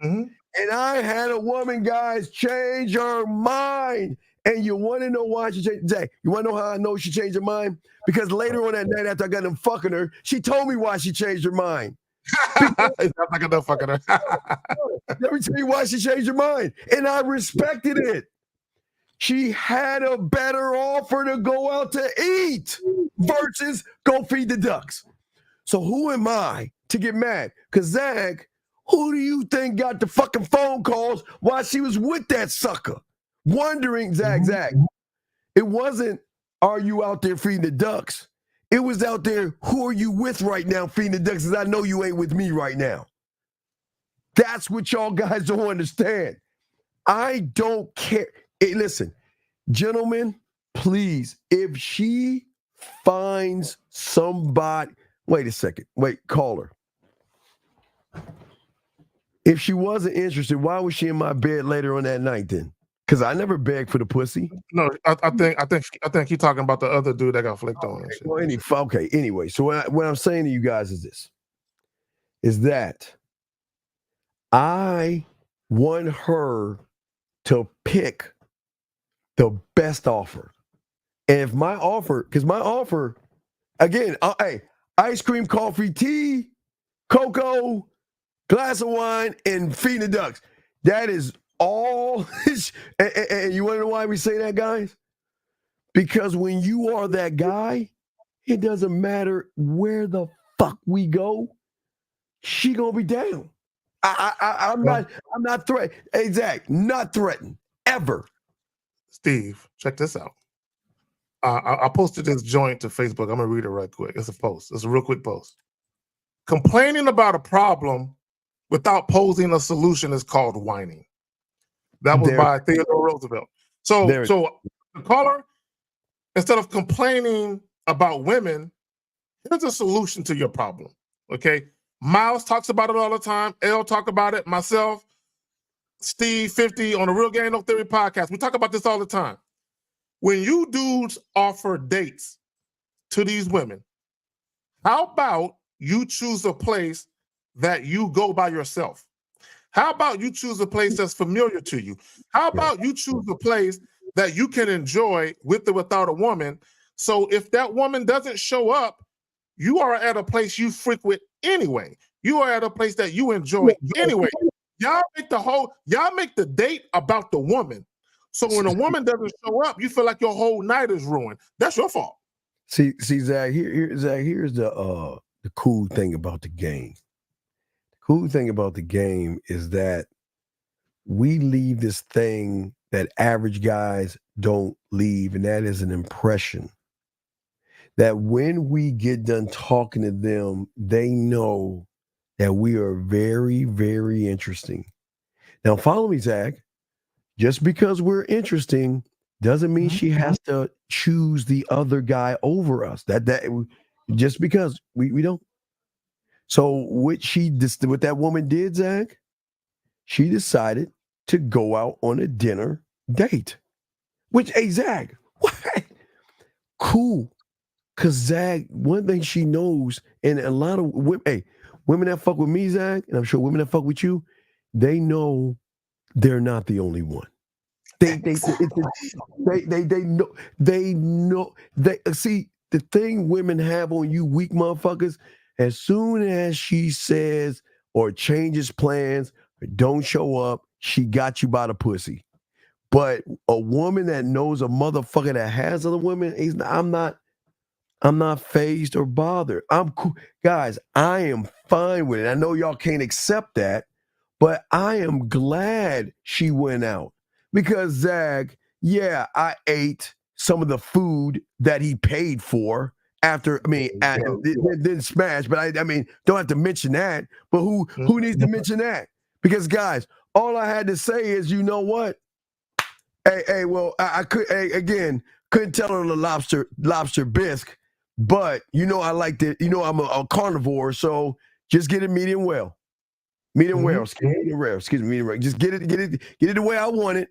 Mm-hmm. And I had a woman, guys, change her mind. And you want to know why she changed? Zach, you want to know how I know she changed her mind? Because later on that night after I got done fucking her, she told me why she changed her mind. I'm not gonna fucking her. Let me tell you why she changed her mind. And I respected it. She had a better offer to go out to eat versus go feed the ducks. So who am I to get mad? Because Zach, who do you think got the fucking phone calls while she was with that sucker? Wondering, Zach, it wasn't, are you out there feeding the ducks? It was out there, who are you with right now feeding the ducks? Because I know you ain't with me right now. That's what y'all guys don't understand. I don't care. Hey, listen, gentlemen, please, if she finds somebody, wait a second, call her. If she wasn't interested, why was she in my bed later on that night then? Because I never begged for the pussy. No, I think he's talking about the other dude that got flicked on. And shit. Well, anyway, so what I'm saying to you guys is that I want her to pick the best offer. And if my offer, again, hey, ice cream, coffee, tea, cocoa, glass of wine, and feeding the ducks. That is all. And you want to know why we say that, guys? Because when you are that guy, it doesn't matter where the fuck we go, she gonna be down. I'm not threatened. Hey, Zach, not threatened ever. Steve, check this out. I posted this joint to Facebook. I'm gonna read it right quick. It's a post. It's a real quick post. Complaining about a problem without posing a solution is called whining. That was by Theodore Roosevelt. So the caller, instead of complaining about women, here's a solution to your problem. Okay. Miles talks about it all the time. L talk about it. Myself, Steve 50 on the Real Game No Theory podcast. We talk about this all the time. When you dudes offer dates to these women, how about you choose a place that you go by yourself? How about you choose a place that's familiar to you? How about you choose a place that you can enjoy with or without a woman? So if that woman doesn't show up, you are at a place you frequent anyway. You are at a place that you enjoy anyway. Y'all make the date about the woman. So when a woman doesn't show up, you feel like your whole night is ruined. That's your fault. See, Zach, here's the cool thing about the game. The cool thing about the game is that we leave this thing that average guys don't leave, and that is an impression. That when we get done talking to them, they know that we are very, very interesting. Now, follow me, Zach. Just because we're interesting doesn't mean she has to choose the other guy over us. That just because we don't. So what that woman did, Zach, she decided to go out on a dinner date. Which, hey, Zach, what? Cool. Because Zach, one thing she knows, and a lot of women, hey, women that fuck with me, Zach, and I'm sure women that fuck with you, they know they're not the only one. They know. They see the thing women have on you, weak motherfuckers. As soon as she says or changes plans or don't show up, she got you by the pussy. But a woman that knows a motherfucker that has other women, I'm not fazed or bothered. I'm cool. Guys, I am fine with it. I know y'all can't accept that, but I am glad she went out because Zach, yeah, I ate some of the food that he paid for after, didn't smash, but I mean, don't have to mention that. But who needs to mention that? Because guys, all I had to say is, you know what? Hey, well, I couldn't tell her the lobster bisque, but I liked it. I'm a carnivore, so just get it medium well. Medium well, medium rare. Excuse me, medium rare. Just get it the way I want it,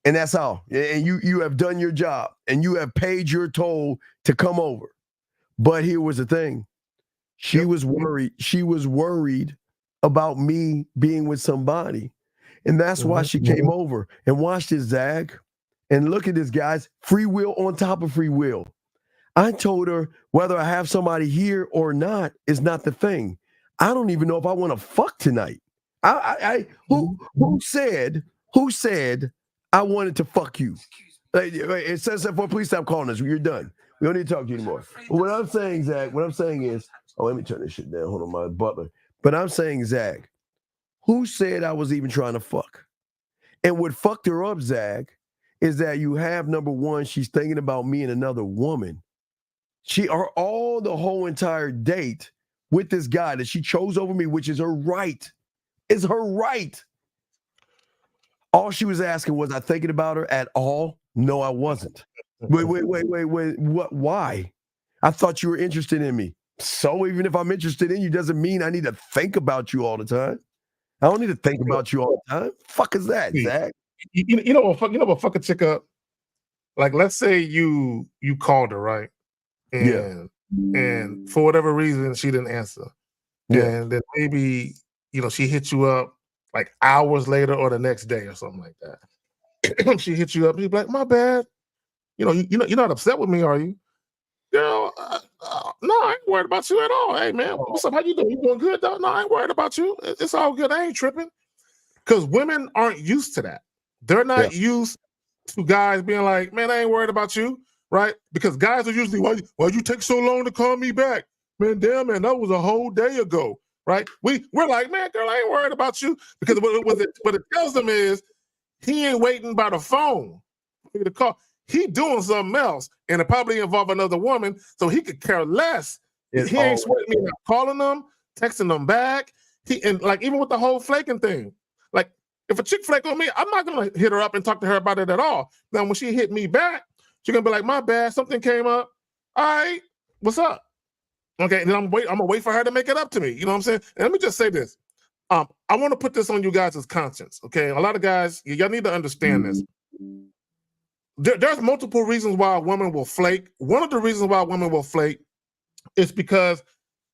and that's all. And you have done your job, and you have paid your toll to come over. But here was the thing: she was worried. She was worried about me being with somebody, and that's why she came over. And watch this, Zag, and look at this, guys. Free will on top of free will. I told her whether I have somebody here or not is not the thing. I don't even know if I want to fuck tonight. Who said I wanted to fuck you? It says that, please stop calling us. You're done. We don't need to talk to you anymore. But what I'm saying, Zach, is, let me turn this shit down. Hold on, my butler. But I'm saying, Zach, who said I was even trying to fuck? And what fucked her up, Zach, is that you have, number one, she's thinking about me and another woman. The whole entire date with this guy that she chose over me, which is her right. Is her right. All she was asking, was I thinking about her at all? No, I wasn't. Wait. What? Why? I thought you were interested in me. So even if I'm interested in you, doesn't mean I need to think about you all the time. I don't need to think about you all the time. Fuck is that, Zach? You know what fuck a chick up? Like, let's say you called her, right? And for whatever reason, she didn't answer. Yeah. And then maybe, she hit you up like hours later or the next day or something like that. She hit you up and you're like, my bad. You're not upset with me, are you? Girl, no, I ain't worried about you at all. Hey, man, what's up? How you doing? You doing good, though? No, I ain't worried about you. It's all good. I ain't tripping. Because women aren't used to that. They're not used to guys being like, man, I ain't worried about you. Right? Because guys are usually, why'd you take so long to call me back? Man, damn, man, that was a whole day ago. Right? We're like, man, girl, I ain't worried about you. Because what it tells them is he ain't waiting by the phone for the call. He doing something else, and it probably involve another woman, so he could care less. He ain't sweating me out calling them, texting them back. And like even with the whole flaking thing, like if a chick flake on me, I'm not gonna hit her up and talk to her about it at all. Now when she hit me back, she's gonna be like, my bad, something came up. All right, what's up? Okay, and then I'm gonna wait for her to make it up to me. You know what I'm saying? And let me just say this. I want to put this on you guys' conscience. Okay, a lot of guys, y'all need to understand this. There's multiple reasons why a woman will flake. One of the reasons why a woman will flake is because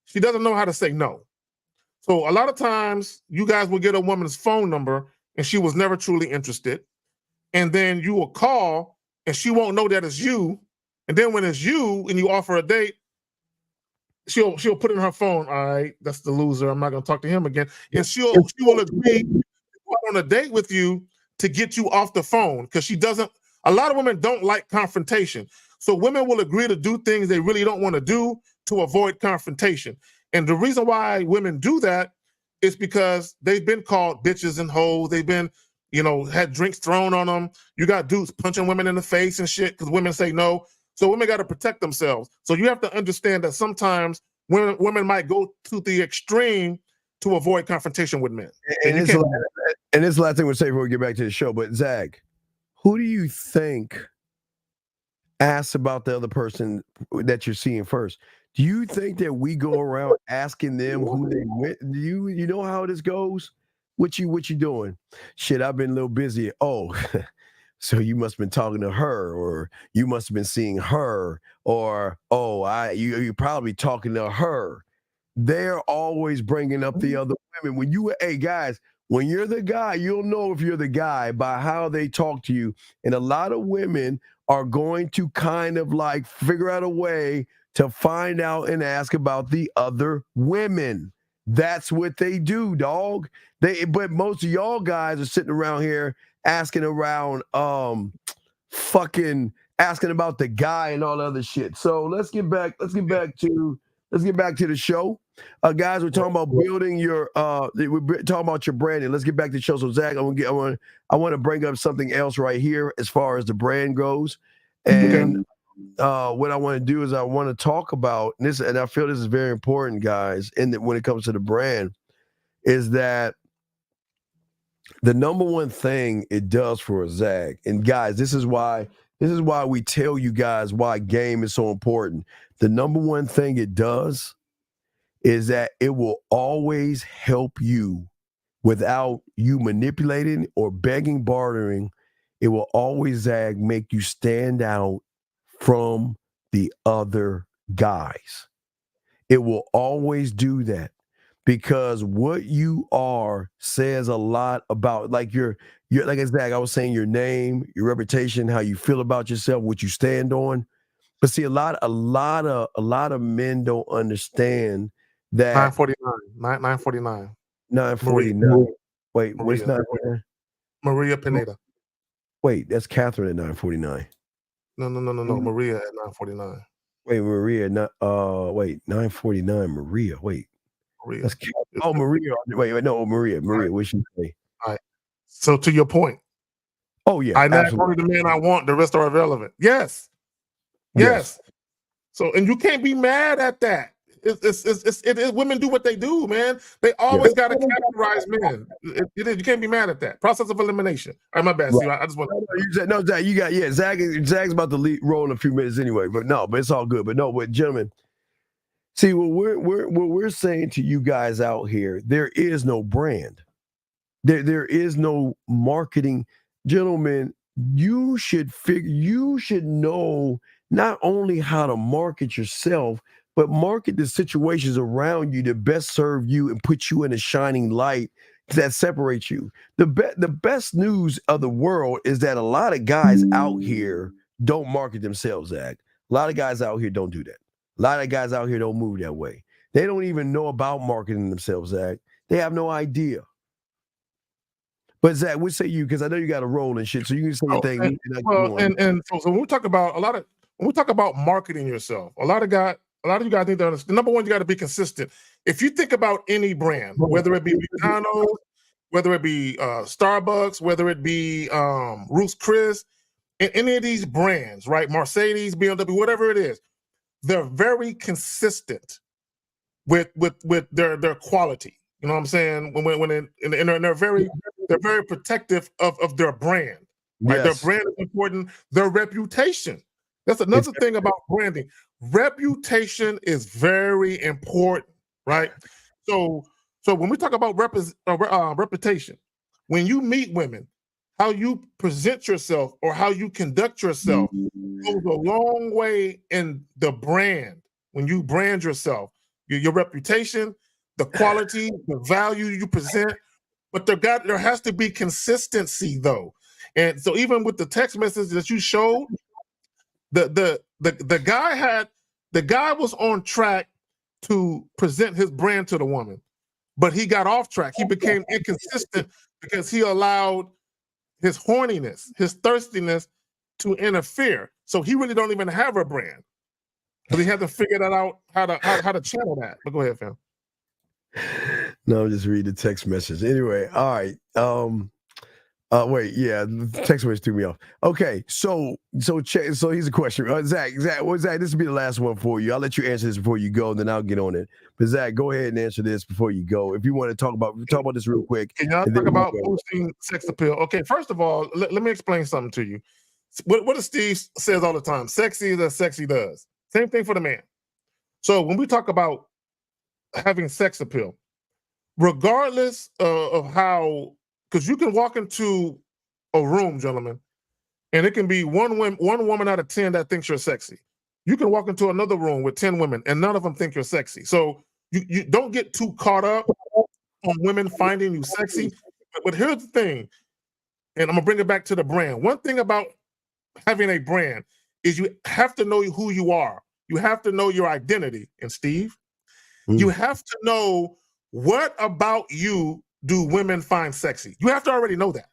she doesn't know how to say no. So a lot of times you guys will get a woman's phone number and she was never truly interested. And then you will call and she won't know that it's you. And then when it's you and you offer a date, she'll put in her phone, all right, that's the loser. I'm not going to talk to him again. And she will agree to go on a date with you to get you off the phone because she doesn't. A lot of women don't like confrontation. So women will agree to do things they really don't want to do to avoid confrontation. And the reason why women do that is because they've been called bitches and hoes. They've been, had drinks thrown on them. You got dudes punching women in the face and shit because women say no. So women got to protect themselves. So you have to understand that sometimes women might go to the extreme to avoid confrontation with men. And this is the last thing we'll say before we get back to the show. But Zach, who do you think asks about the other person that you're seeing first? Do you think that we go around asking them who they went? Do you know how this goes? What you doing? Shit, I've been a little busy. Oh, So you must have been talking to her, or you must have been seeing her, or you're probably talking to her. They're always bringing up the other women. Hey guys, when you're the guy, you'll know if you're the guy by how they talk to you. And a lot of women are going to kind of like figure out a way to find out and ask about the other women. That's what they do, dog. But most of y'all guys are sitting around here asking around fucking asking about the guy and all the other shit. So let's get back to the show. Guys, we're talking about building your we're talking about your branding. Let's get back to the show. So Zach, I want to bring up something else right here as far as the brand goes. And what I want to do is I want to talk about this, and I feel this is very important, guys, when it comes to the brand, is that the number one thing it does for a Zag, and guys, this is why we tell you guys why game is so important. The number one thing it does is that it will always help you without you manipulating or begging, bartering. It will always, Zag, make you stand out from the other guys. It will always do that. Because what you are says a lot about, like your like Zach, I was saying, your name, your reputation, how you feel about yourself, what you stand on. But see, a lot of men don't understand that 949. 949. Wait, what's 949? Maria Pineda. Wait, that's Catherine at 949. No. Maria at 949. Wait, Maria, 949. Maria. Wait. Maria. That's Maria. Wait, no, Maria. What's she say? All right. So to your point. Oh yeah. I not only the man I want, the rest are irrelevant. Yes. So and you can't be mad at that. Women do what they do, man. They always got to categorize men. You can't be mad at that. Process of elimination. All right, my bad. Steve, I just want no, Zach, you got Zach's about to roll in a few minutes anyway, but it's all good. But gentlemen, see what we're saying to you guys out here, there is no brand. There is no marketing. Gentlemen, you should know not only how to market yourself, but market the situations around you that best serve you and put you in a shining light that separates you. The best news of the world is that a lot of guys out here don't market themselves, Zach. A lot of guys out here don't do that. A lot of guys out here don't move that way. They don't even know about marketing themselves, Zach. They have no idea. But Zach, what say you? Because I know you got a role and shit, so you can say your thing. So when we talk about when we talk about marketing yourself, a lot of you guys need to understand. Number one, you got to be consistent. If you think about any brand, whether it be McDonald's, whether it be Starbucks, whether it be Ruth's Chris, and any of these brands, right? Mercedes, BMW, whatever it is, they're very consistent with their quality. You know what I'm saying? They're very protective of their brand. Right? Yes. Their brand is important. Their reputation. That's another thing about branding. Reputation is very important, right? So when we talk about reputation, when you meet women, how you present yourself or how you conduct yourself goes a long way in the brand. When you brand yourself, your reputation, the quality, the value you present, but there has to be consistency though. And so even with the text message that you showed, the guy was on track to present his brand to the woman, but he got off track. He became inconsistent because he allowed his horniness, his thirstiness to interfere. So he really don't even have a brand. But he had to figure that out how to channel that. But go ahead, fam. No, I'm just reading the text message. Anyway, all right. Wait, yeah, the text message threw me off. Okay, so here's a question. Zach, this will be the last one for you. I'll let you answer this before you go, and then I'll get on it. But Zach, go ahead and answer this before you go. If you want to talk about this real quick. Can y'all talk about boosting sex appeal? Okay, first of all, let me explain something to you. What does Steve says all the time? Sexy as sexy does. Same thing for the man. So when we talk about having sex appeal, regardless of how, because you can walk into a room, gentlemen, And it can be one woman out of 10 that thinks you're sexy. You can walk into another room with 10 women and none of them think you're sexy. So you don't get too caught up on women finding you sexy. But here's the thing, and I'm gonna bring it back to the brand. One thing about having a brand is you have to know who you are. You have to know your identity. And Steve, you have to know what about you do women find sexy. You have to already know that.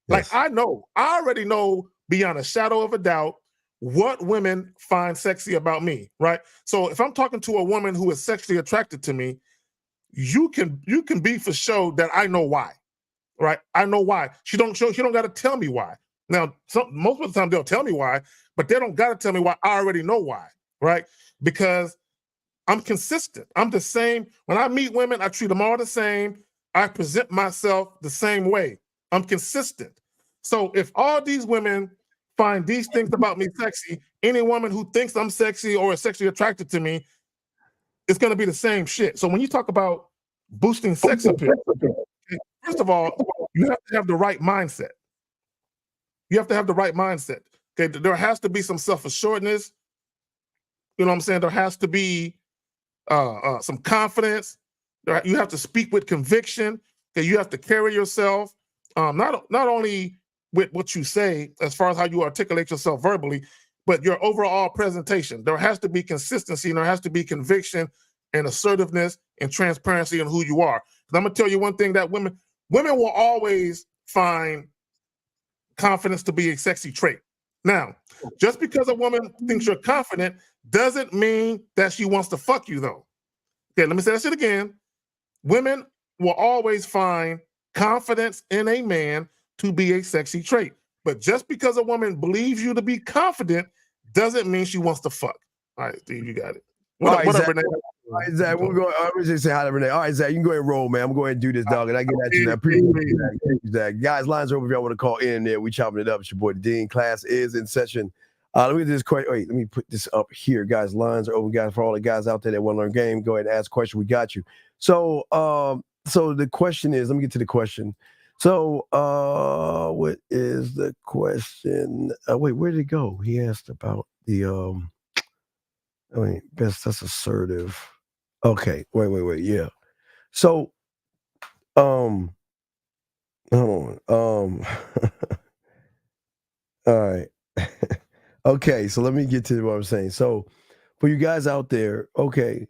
Like I already know beyond a shadow of a doubt what women find sexy about me, right? So if I'm talking to a woman who is sexually attracted to me, you can be for sure that I know why, right? I know why. She don't got to tell me why. Now, most of the time they'll tell me why, but they don't got to tell me why. I already know why, right? Because I'm consistent. I'm the same. When I meet women, I treat them all the same. I present myself the same way. I'm consistent. So if all these women find these things about me sexy, any woman who thinks I'm sexy or is sexually attracted to me, it's going to be the same shit. So when you talk about boosting sex appeal, first of all, you have to have the right mindset. You have to have the right mindset. Okay, there has to be some self-assuredness. You know what I'm saying? There has to be some confidence. You have to speak with conviction. Okay, you have to carry yourself not only with what you say as far as how you articulate yourself verbally, but your overall presentation. There has to be consistency and there has to be conviction and assertiveness and transparency in who you are. And I'm gonna tell you one thing that women will always find confidence to be a sexy trait. Now, just because a woman thinks you're confident doesn't mean that she wants to fuck you, though. Okay, let me say that shit again. Women will always find confidence in a man to be a sexy trait. But just because a woman believes you to be confident doesn't mean she wants to fuck. All right, Steve, you got it. What up, Renee? All right, Zach, we're going. I'm just just say hi to Renee. All right, Zach, you can go ahead and roll, man. I'm going to do this, dog, and I get at you. I appreciate you, Zach. Thank you, Zach. Guys, lines are open if y'all want to call in there. We chopping it up. It's your boy, the Dean. Class is in session. Let me do this question. Wait, let me put this up here, guys. Lines are open, guys. For all the guys out there that want to learn game, go ahead and ask a question. We got you. So, so the question is, let me get to the question. So, what is the question? Wait, where did it go? He asked about the best. That's assertive. Okay, wait. Yeah. So, hold on. All right. Okay, so let me get to what I'm saying. So, for you guys out there, okay,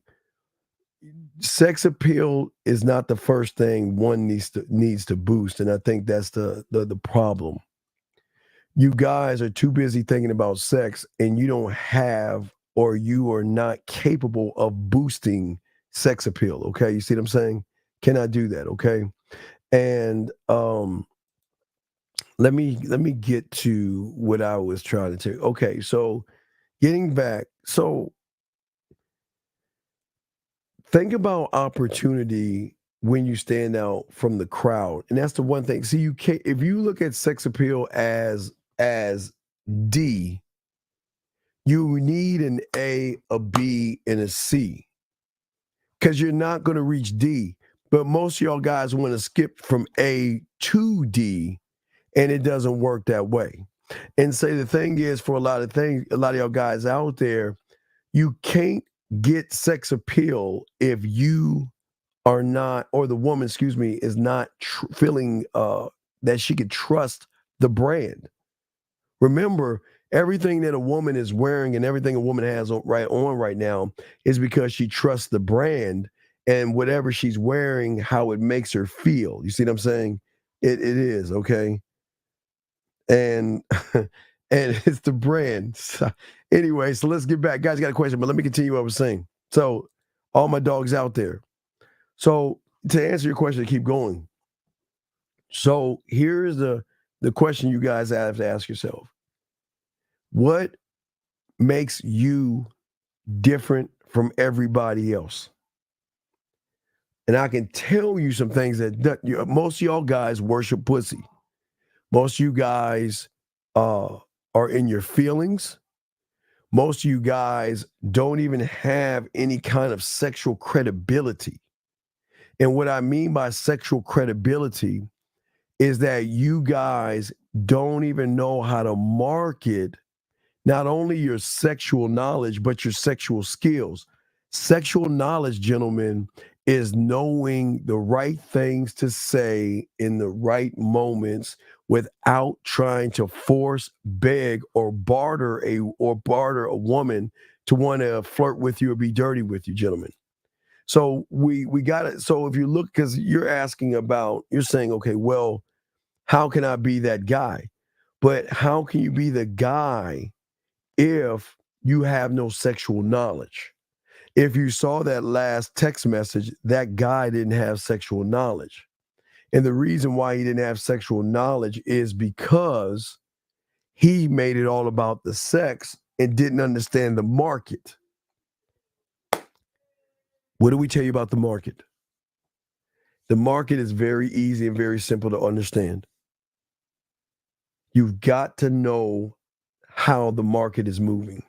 sex appeal is not the first thing one needs to boost, and I think that's the problem. You guys are too busy thinking about sex, and you don't have, or you are not capable of boosting sex appeal. Okay, you see what I'm saying? Cannot do that. Okay, and let me get to what I was trying to tell. Okay, so getting back, so think about opportunity when you stand out from the crowd, and that's the one thing. See, you can't, if you look at sex appeal as D, you need an A, a B, and a C, because you're not going to reach D. But most of y'all guys want to skip from A to D, and it doesn't work that way. And say the thing is, for a lot of y'all guys out there, you can't get sex appeal if you are not, or the woman, excuse me, is not feeling that she could trust the brand. Remember, everything that a woman is wearing and everything a woman has right now is because she trusts the brand and whatever she's wearing, how it makes her feel. You see what I'm saying? It is, okay? And and it's the brand. So, anyway, so let's get back. Guys, got a question, but let me continue what I was saying. So, all my dogs out there. So, to answer your question, keep going. So, here's the question you guys have to ask yourself. What makes you different from everybody else? And I can tell you some things that most of y'all guys worship pussy. Most of you guys are in your feelings. Most of you guys don't even have any kind of sexual credibility. And what I mean by sexual credibility is that you guys don't even know how to market not only your sexual knowledge, but your sexual skills. Sexual knowledge, gentlemen, is knowing the right things to say in the right moments without trying to force, beg, or barter a woman to want to flirt with you or be dirty with you, gentlemen. So we got it. So if you look, because you're asking about, you're saying, okay, well, how can I be that guy? But how can you be the guy if you have no sexual knowledge? If you saw that last text message, that guy didn't have sexual knowledge. And the reason why he didn't have sexual knowledge is because he made it all about the sex and didn't understand the market. What do we tell you about the market? The market is very easy and very simple to understand. You've got to know how the market is moving.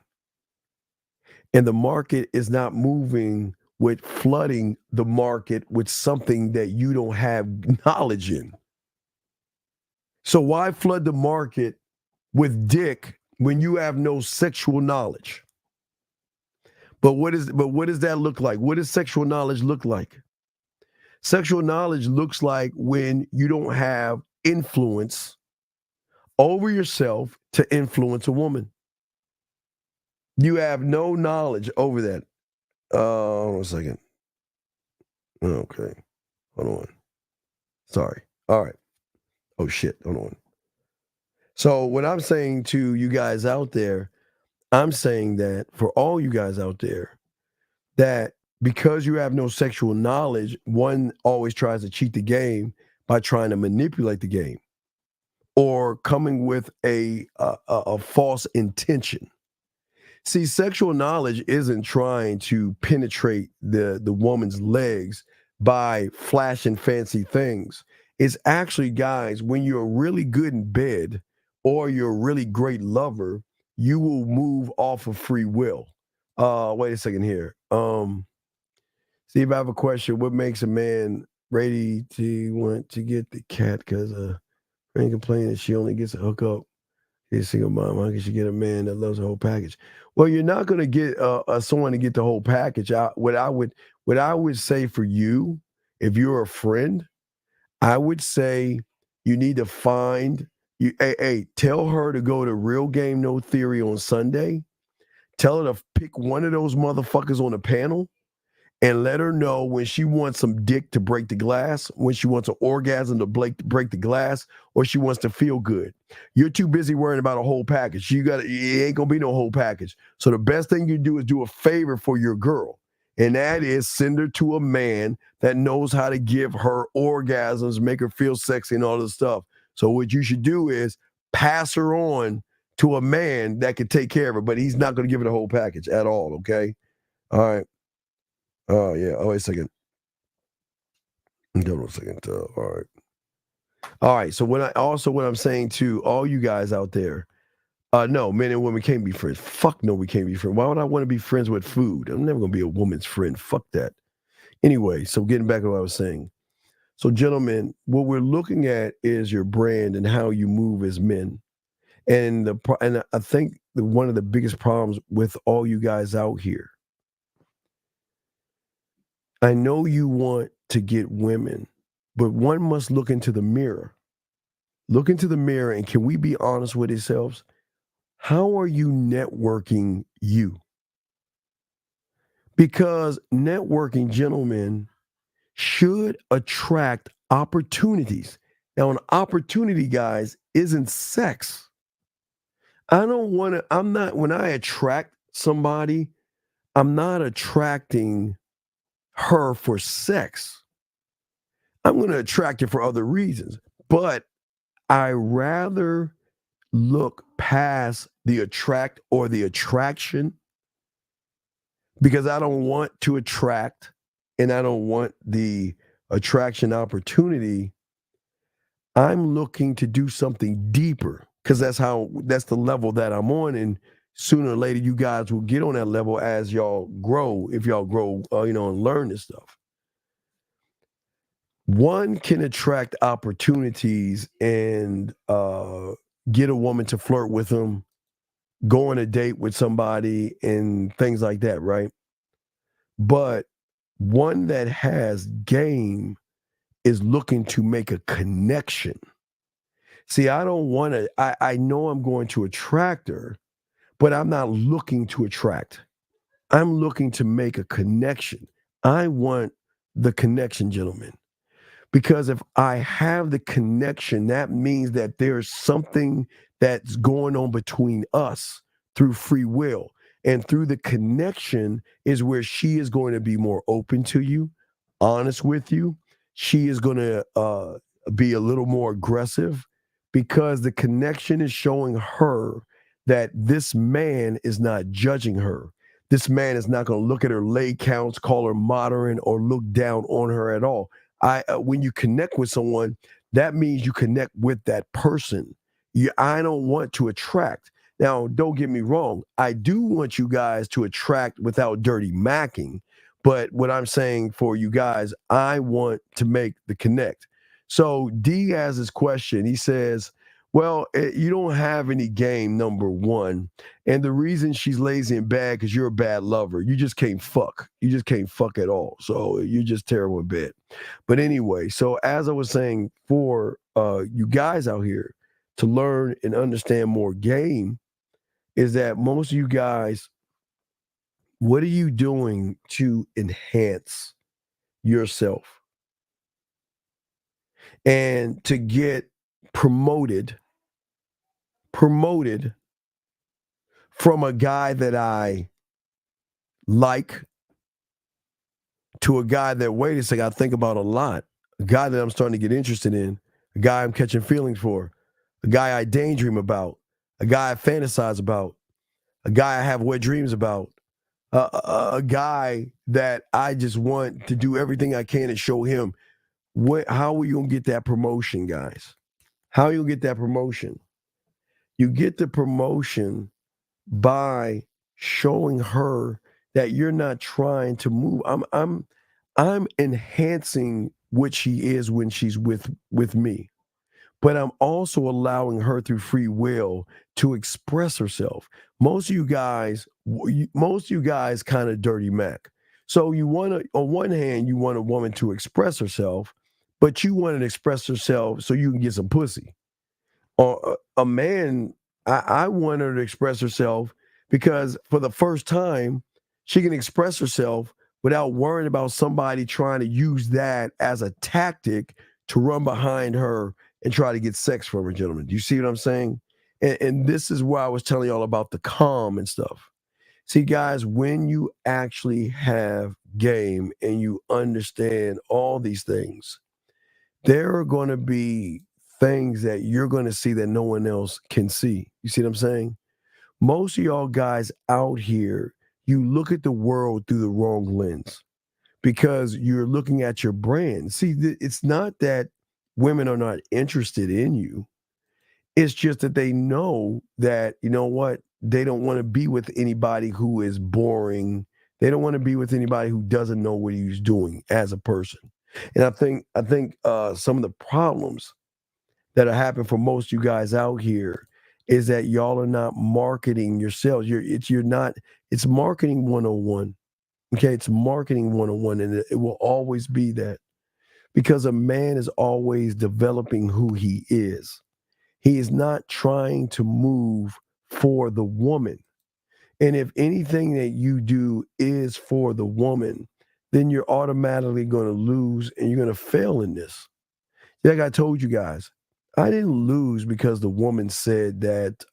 And the market is not moving with flooding the market with something that you don't have knowledge in. So why flood the market with dick when you have no sexual knowledge? But what does that look like? What does sexual knowledge look like? Sexual knowledge looks like when you don't have influence over yourself to influence a woman. You have no knowledge over that. Hold on a second. Okay. Hold on. Sorry. All right. Oh, shit. Hold on. So what I'm saying to you guys out there, I'm saying that for all you guys out there, that because you have no sexual knowledge, one always tries to cheat the game by trying to manipulate the game or coming with a false intention. See, sexual knowledge isn't trying to penetrate the woman's legs by flashing fancy things. It's actually, guys, when you're really good in bed or you're a really great lover, you will move off of free will. Wait a second here. Steve, I have a question. What makes a man ready to want to get the cat? Because friend complaining that she only gets a hookup. She's a single mom. How can she get a man that loves the whole package? Well, you're not going to get someone to get the whole package. What I would say for you, if you're a friend, I would say you need to find you. Hey, tell her to go to Real Game No Theory on Sunday. Tell her to pick one of those motherfuckers on the panel and let her know when she wants some dick to break the glass, when she wants an orgasm to break the glass, or she wants to feel good. You're too busy worrying about a whole package. It ain't gonna be no whole package. So the best thing you do is do a favor for your girl, and that is send her to a man that knows how to give her orgasms, make her feel sexy and all this stuff. So what you should do is pass her on to a man that can take care of her, but he's not gonna give her the whole package at all, okay? All right. Oh, yeah. Oh, wait a second. Hold on a second. All right. So what I'm saying to all you guys out there, no, men and women can't be friends. Fuck no, we can't be friends. Why would I want to be friends with food? I'm never going to be a woman's friend. Fuck that. Anyway, so getting back to what I was saying. So, gentlemen, what we're looking at is your brand and how you move as men. And I think one of the biggest problems with all you guys out here, I know you want to get women, but one must look into the mirror. Look into the mirror, and can we be honest with ourselves? How are you networking you? Because networking, gentlemen, should attract opportunities. Now, an opportunity, guys, isn't sex. When I attract somebody, I'm not attracting her for sex. I'm going to attract her for other reasons, but I rather look past the attract or the attraction because I don't want to attract and I don't want the attraction opportunity. I'm looking to do something deeper because that's the level that I'm on. And sooner or later, you guys will get on that level as y'all grow, if y'all grow, and learn this stuff. one can attract opportunities and get a woman to flirt with them, go on a date with somebody, and things like that, right? But one that has game is looking to make a connection. See, I don't want to, I know I'm going to attract her, but I'm not looking to attract. I'm looking to make a connection. I want the connection, gentlemen. Because if I have the connection, that means that there's something that's going on between us through free will. And through the connection is where she is going to be more open to you, honest with you. She is going to be a little more aggressive because the connection is showing her that this man is not judging her. This man is not going to look at her leg counts, call her modern, or look down on her at all. When you connect with someone, that means you connect with that person. I don't want to attract. Now, don't get me wrong. I do want you guys to attract without dirty macking. But what I'm saying for you guys, I want to make the connect. So D has this question. He says, well, you don't have any game, number one. And the reason she's lazy and bad because you're a bad lover. You just can't fuck. You just can't fuck at all. So you're just terrible in bed. But anyway, so as I was saying, for you guys out here to learn and understand more game, is that most of you guys, what are you doing to enhance yourself and to get promoted from a guy that I like to a guy that, wait a second, I think about a lot, a guy that I'm starting to get interested in, a guy I'm catching feelings for, a guy I daydream about, a guy I fantasize about, a guy I have wet dreams about, a guy that I just want to do everything I can to show him. How are you going to get that promotion, guys? How are you going to get that promotion? You get the promotion by showing her that you're not trying to move. I'm enhancing what she is when she's with me. But I'm also allowing her through free will to express herself. Most of you guys kind of dirty Mac. So you want to, on one hand, you want a woman to express herself, but you want to express herself so you can get some pussy. Or a man, I want her to express herself because for the first time, she can express herself without worrying about somebody trying to use that as a tactic to run behind her and try to get sex from her, gentlemen. Do you see what I'm saying? And this is why I was telling y'all about the calm and stuff. See, guys, when you actually have game and you understand all these things, there are going to be things that you're going to see that no one else can see. You see what I'm saying? Most of y'all guys out here, you look at the world through the wrong lens because you're looking at your brand. See, it's not that women are not interested in you. It's just that they know that, you know what, they don't want to be with anybody who is boring. They don't want to be with anybody who doesn't know what he's doing as a person. And I think some of the problems that are happening for most of you guys out here is that y'all are not marketing yourselves. It's marketing 101. Okay, it's marketing 101, and it will always be that because a man is always developing who he is. He is not trying to move for the woman. And if anything that you do is for the woman, then you're automatically going to lose and you're going to fail in this. Like I told you guys, I didn't lose because the woman said that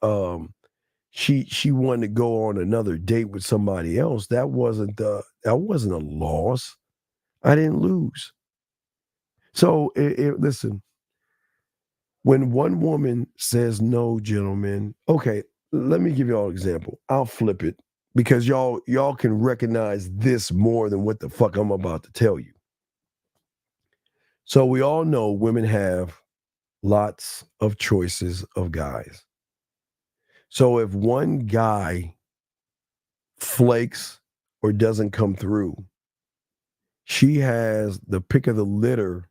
she wanted to go on another date with somebody else. That wasn't a loss. I didn't lose. So listen, when one woman says no, gentlemen, okay, let me give you all an example. I'll flip it because y'all can recognize this more than what the fuck I'm about to tell you. So we all know women have lots of choices of guys. So if one guy flakes or doesn't come through, she has the pick of the litter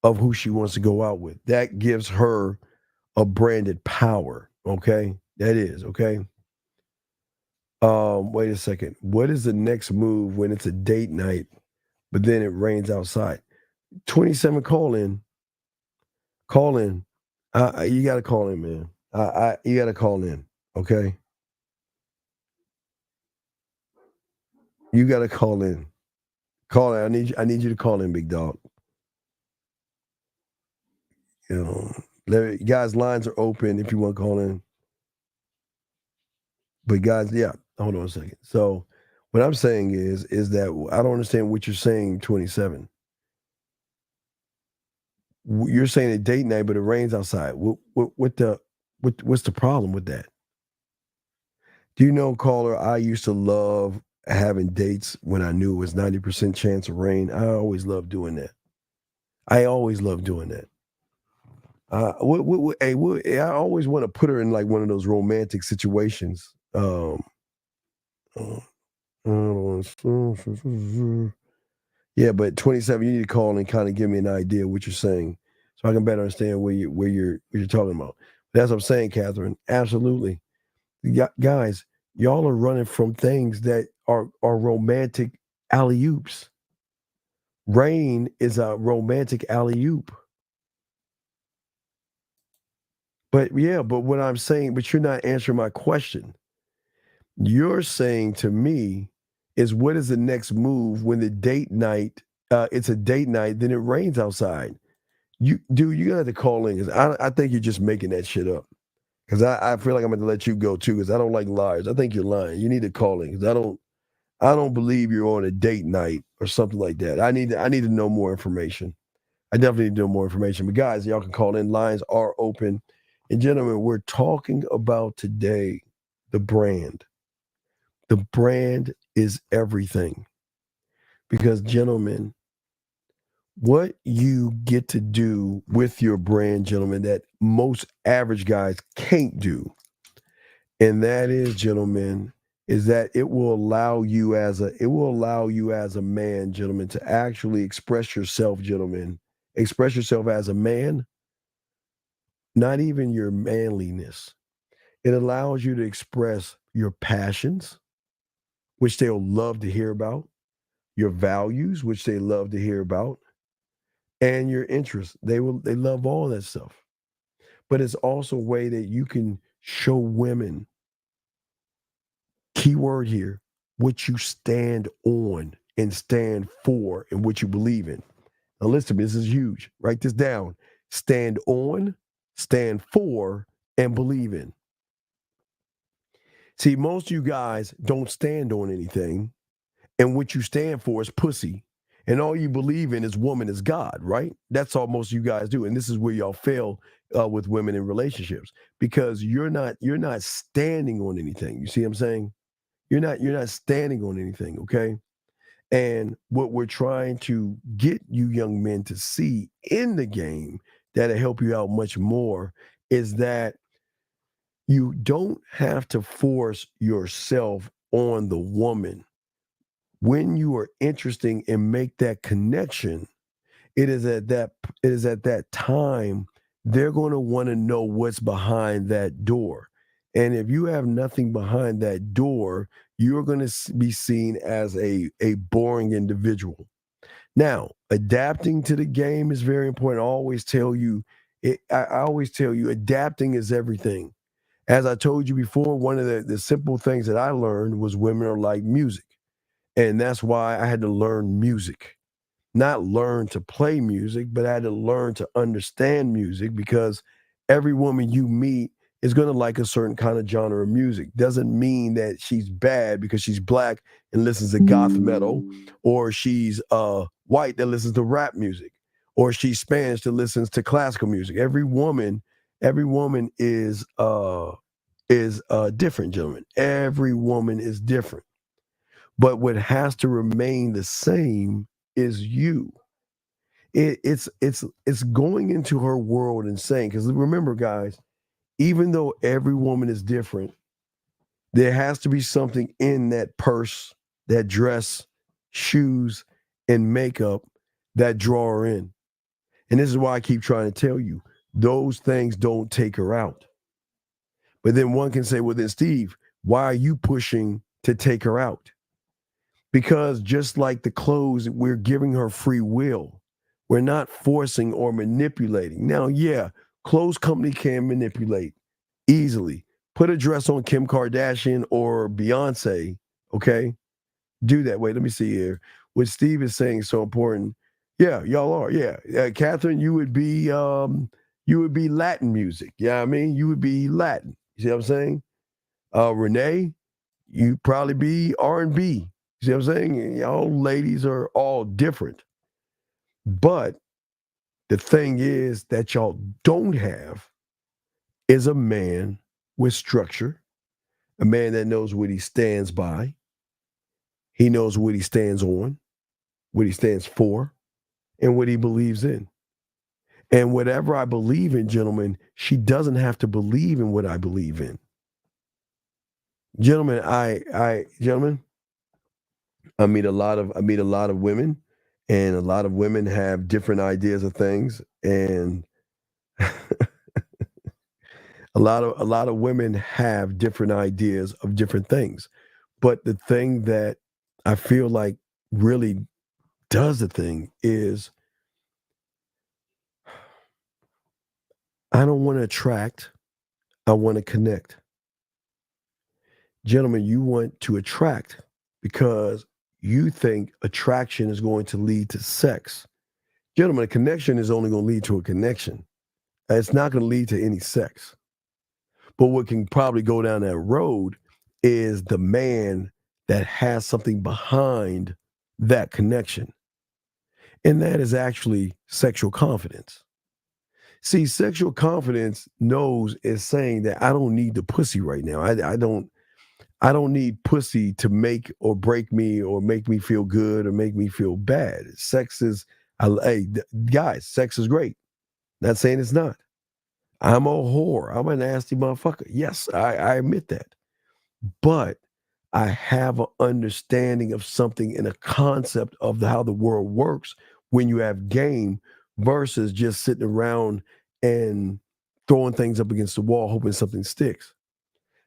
of who she wants to go out with. That gives her a branded power. Okay, that is okay. Wait a second. What is the next move when it's a date night, but then it rains outside? 27, call in. Call in. You got to call in, man. You got to call in. Okay. You got to call in. Call in. I need you to call in, big dog. You know, guys, lines are open if you want to call in. But guys, yeah, hold on a second. So what I'm saying is that I don't understand what you're saying, 27. You're saying a date night, but it rains outside. What's the problem with that? Do you know, caller, I used to love having dates when I knew it was 90% chance of rain. I always loved doing that. I always loved doing that. I always want to put her in like one of those romantic situations. Yeah, but 27, you need to call and kind of give me an idea of what you're saying, so I can better understand what you're talking about. That's what I'm saying, Catherine. Absolutely, guys, y'all are running from things that are romantic alley oops. Rain is a romantic alley oop. But what I'm saying, but you're not answering my question. You're saying to me is, what is the next move when the date night, it's a date night, then it rains outside? You gotta have to call in, because I think you're just making that shit up. Because I feel like I'm going to let you go too, because I don't like liars. I think you're lying. You need to call in, because I don't believe you're on a date night or something like that. I need to know more information. I definitely need to know more information. But guys, y'all can call in. Lines are open. And gentlemen, we're talking about today the brand. The brand is everything. Because, gentlemen, what you get to do with your brand, gentlemen, that most average guys can't do, and that is, gentlemen, is that it will allow you as a man, gentlemen, to actually express yourself, gentlemen. Express yourself as a man, not even your manliness. It allows you to express your passions, which they'll love to hear about, your values, which they love to hear about, and your interests. They love all that stuff. But it's also a way that you can show women, key word here, what you stand on and stand for and what you believe in. Now listen, this is huge. Write this down. Stand on, stand for, and believe in. See, most of you guys don't stand on anything, and what you stand for is pussy. And all you believe in is woman is God, right? That's all most of you guys do. And this is where y'all fail with women in relationships, because you're not standing on anything. You see what I'm saying? You're not standing on anything, okay? And what we're trying to get you young men to see in the game that'll help you out much more is that you don't have to force yourself on the woman. When you are interesting and make that connection, it is at that time they're going to want to know what's behind that door. And if you have nothing behind that door, you're going to be seen as a boring individual. Now, adapting to the game is very important. I always tell you, adapting is everything. As I told you before, one of the simple things that I learned was women are like music. And that's why I had to learn music. Not learn to play music, but I had to learn to understand music, because every woman you meet is going to like a certain kind of genre of music. Doesn't mean that she's bad because she's black and listens to goth metal, or she's white that listens to rap music, or she's Spanish that listens to classical music. Every woman is different, gentlemen. Every woman is different. But what has to remain the same is you. It's going into her world and saying, because remember, guys, even though every woman is different, there has to be something in that purse, that dress, shoes, and makeup that draw her in. And this is why I keep trying to tell you, those things don't take her out. But then one can say, well, then Steve, why are you pushing to take her out? Because just like the clothes, we're giving her free will. We're not forcing or manipulating. Now, yeah, clothes company can manipulate easily. Put a dress on Kim Kardashian or Beyonce, okay? Do that. Wait, let me see here. What Steve is saying is so important. Yeah, y'all are. Yeah, Catherine, you would be Latin music. Yeah, I mean, you would be Latin. You see what I'm saying? Renee, you'd probably be R&B. You see what I'm saying? Y'all ladies are all different. But the thing is that y'all don't have is a man with structure, a man that knows what he stands by. He knows what he stands on, what he stands for, and what he believes in. And whatever I believe in, gentlemen, she doesn't have to believe in what I believe in. Gentlemen, I meet a lot of women, and a lot of women have different ideas of things, and a lot of women have different ideas of different things. But the thing that I feel like really does the thing is I don't want to attract, I want to connect. Gentlemen, you want to attract because you think attraction is going to lead to sex. Gentlemen, a connection is only going to lead to a connection. It's not going to lead to any sex. But what can probably go down that road is the man that has something behind that connection. And that is actually sexual confidence. See, sexual confidence is saying that I don't need the pussy right now. I don't need pussy to make or break me or make me feel good or make me feel bad. Guys, sex is great. Not saying it's not. I'm a whore. I'm a nasty motherfucker. Yes, I admit that. But I have an understanding of something and a concept of how the world works when you have game versus just sitting around and throwing things up against the wall, hoping something sticks.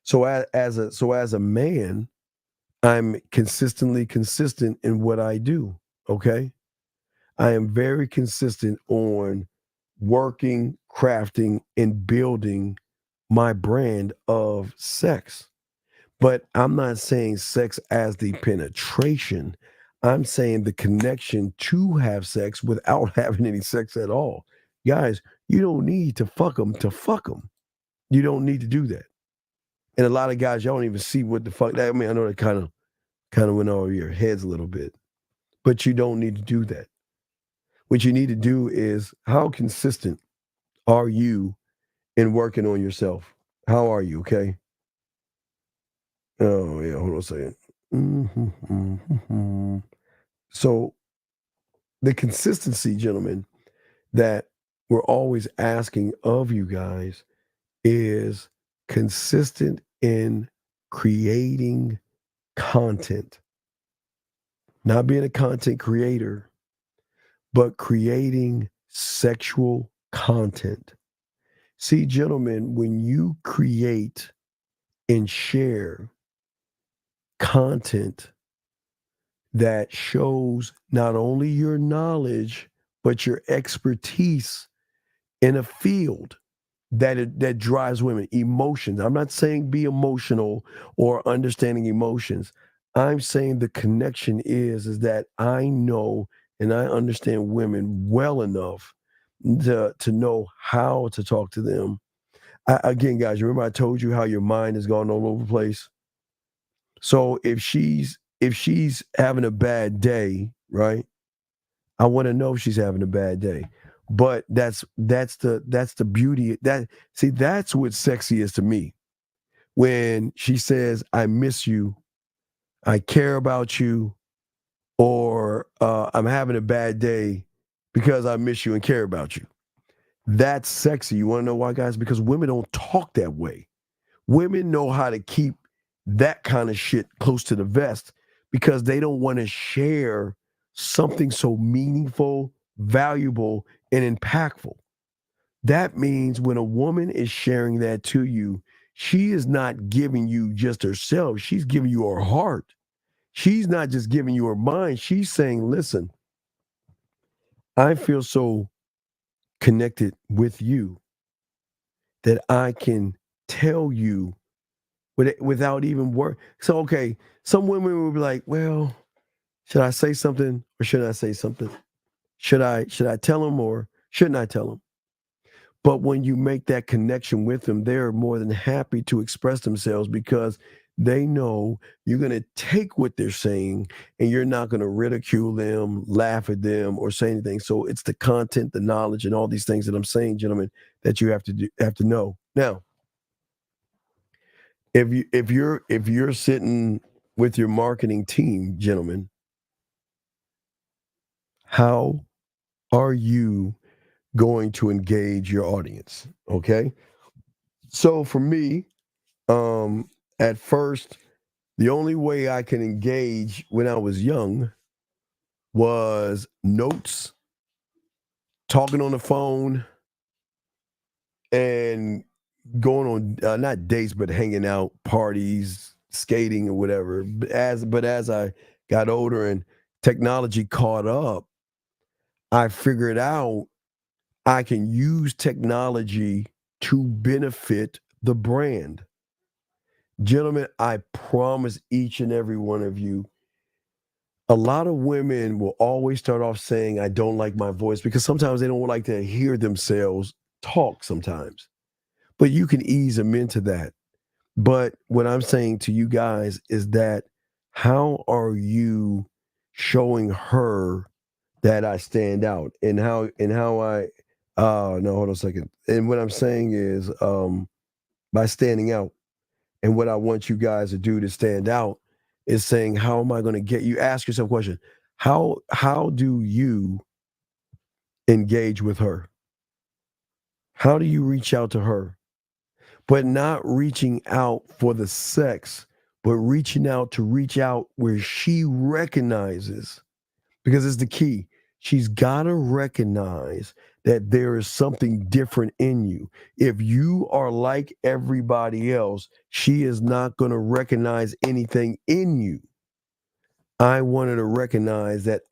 So as a man, I'm consistently consistent in what I do. Okay. I am very consistent on working, crafting, and building my brand of sex. But I'm not saying sex as the penetration. I'm saying the connection to have sex without having any sex at all. Guys, you don't need to fuck them to fuck them. You don't need to do that. And a lot of guys, y'all don't even see what the fuck that. I mean, I know that kind of went over your heads a little bit, but you don't need to do that. What you need to do is how consistent are you in working on yourself? How are you? Okay. Oh yeah, hold on a second. So the consistency, gentlemen, that we're always asking of you guys is consistent in creating content. Not being a content creator, but creating sexual content. See, gentlemen, when you create and share content that shows not only your knowledge, but your expertise in a field that drives women, emotions. I'm not saying be emotional or understanding emotions. I'm saying the connection is that I know and I understand women well enough to know how to talk to them. Again, guys, remember I told you how your mind has gone all over the place. So if she's having a bad day, right? I want to know if she's having a bad day. But that's the beauty. That's what sexy is to me. When she says, I miss you, I care about you, or I'm having a bad day because I miss you and care about you. That's sexy. You want to know why, guys? Because women don't talk that way. Women know how to keep that kind of shit close to the vest because they don't want to share something so meaningful, valuable and impactful. That means when a woman is sharing that to you, she is not giving you just herself. She's giving you her heart. She's not just giving you her mind. She's saying, listen, I feel so connected with you that I can tell you without even work. So, okay, some women will be like, well, should I say something or shouldn't I say something? Should I tell them or shouldn't I tell them? But when you make that connection with them, they're more than happy to express themselves because they know you're going to take what they're saying and you're not going to ridicule them, laugh at them, or say anything. So it's the content, the knowledge, and all these things that I'm saying, gentlemen, that you have to know. Now, if you're sitting with your marketing team, gentlemen, how are you going to engage your audience? Okay. So for me, at first, the only way I can engage when I was young was notes, talking on the phone, and going on not dates, but hanging out, parties, skating, or whatever. But as I got older and technology caught up, I figured out I can use technology to benefit the brand. Gentlemen, I promise each and every one of you, a lot of women will always start off saying, I don't like my voice, because sometimes they don't like to hear themselves talk sometimes. But you can ease them into that. But what I'm saying to you guys is that how are you showing her that I stand out and how I no, hold on a second. And what I'm saying is by standing out. And what I want you guys to do to stand out is saying, how am I going to get you? Ask yourself a question. How do you engage with her? How do you reach out to her? But not reaching out for the sex, but reaching out to reach out where she recognizes, because it's the key. She's got to recognize that there is something different in you. If you are like everybody else, she is not going to recognize anything in you. I want her to recognize that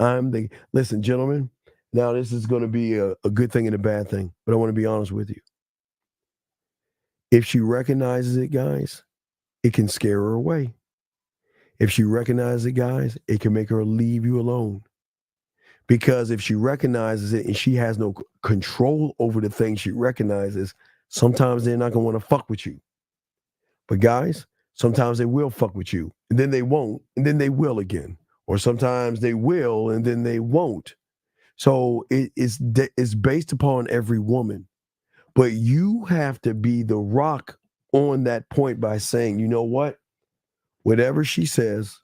listen, gentlemen, now this is going to be a good thing and a bad thing, but I want to be honest with you. If she recognizes it, guys, it can scare her away. If she recognizes it, guys, it can make her leave you alone. Because if she recognizes it and she has no control over the things she recognizes, sometimes they're not going to want to fuck with you. But guys, sometimes they will fuck with you, and then they won't, and then they will again. Or sometimes they will, and then they won't. So it's based upon every woman. But you have to be the rock on that point by saying, you know what? Whatever she says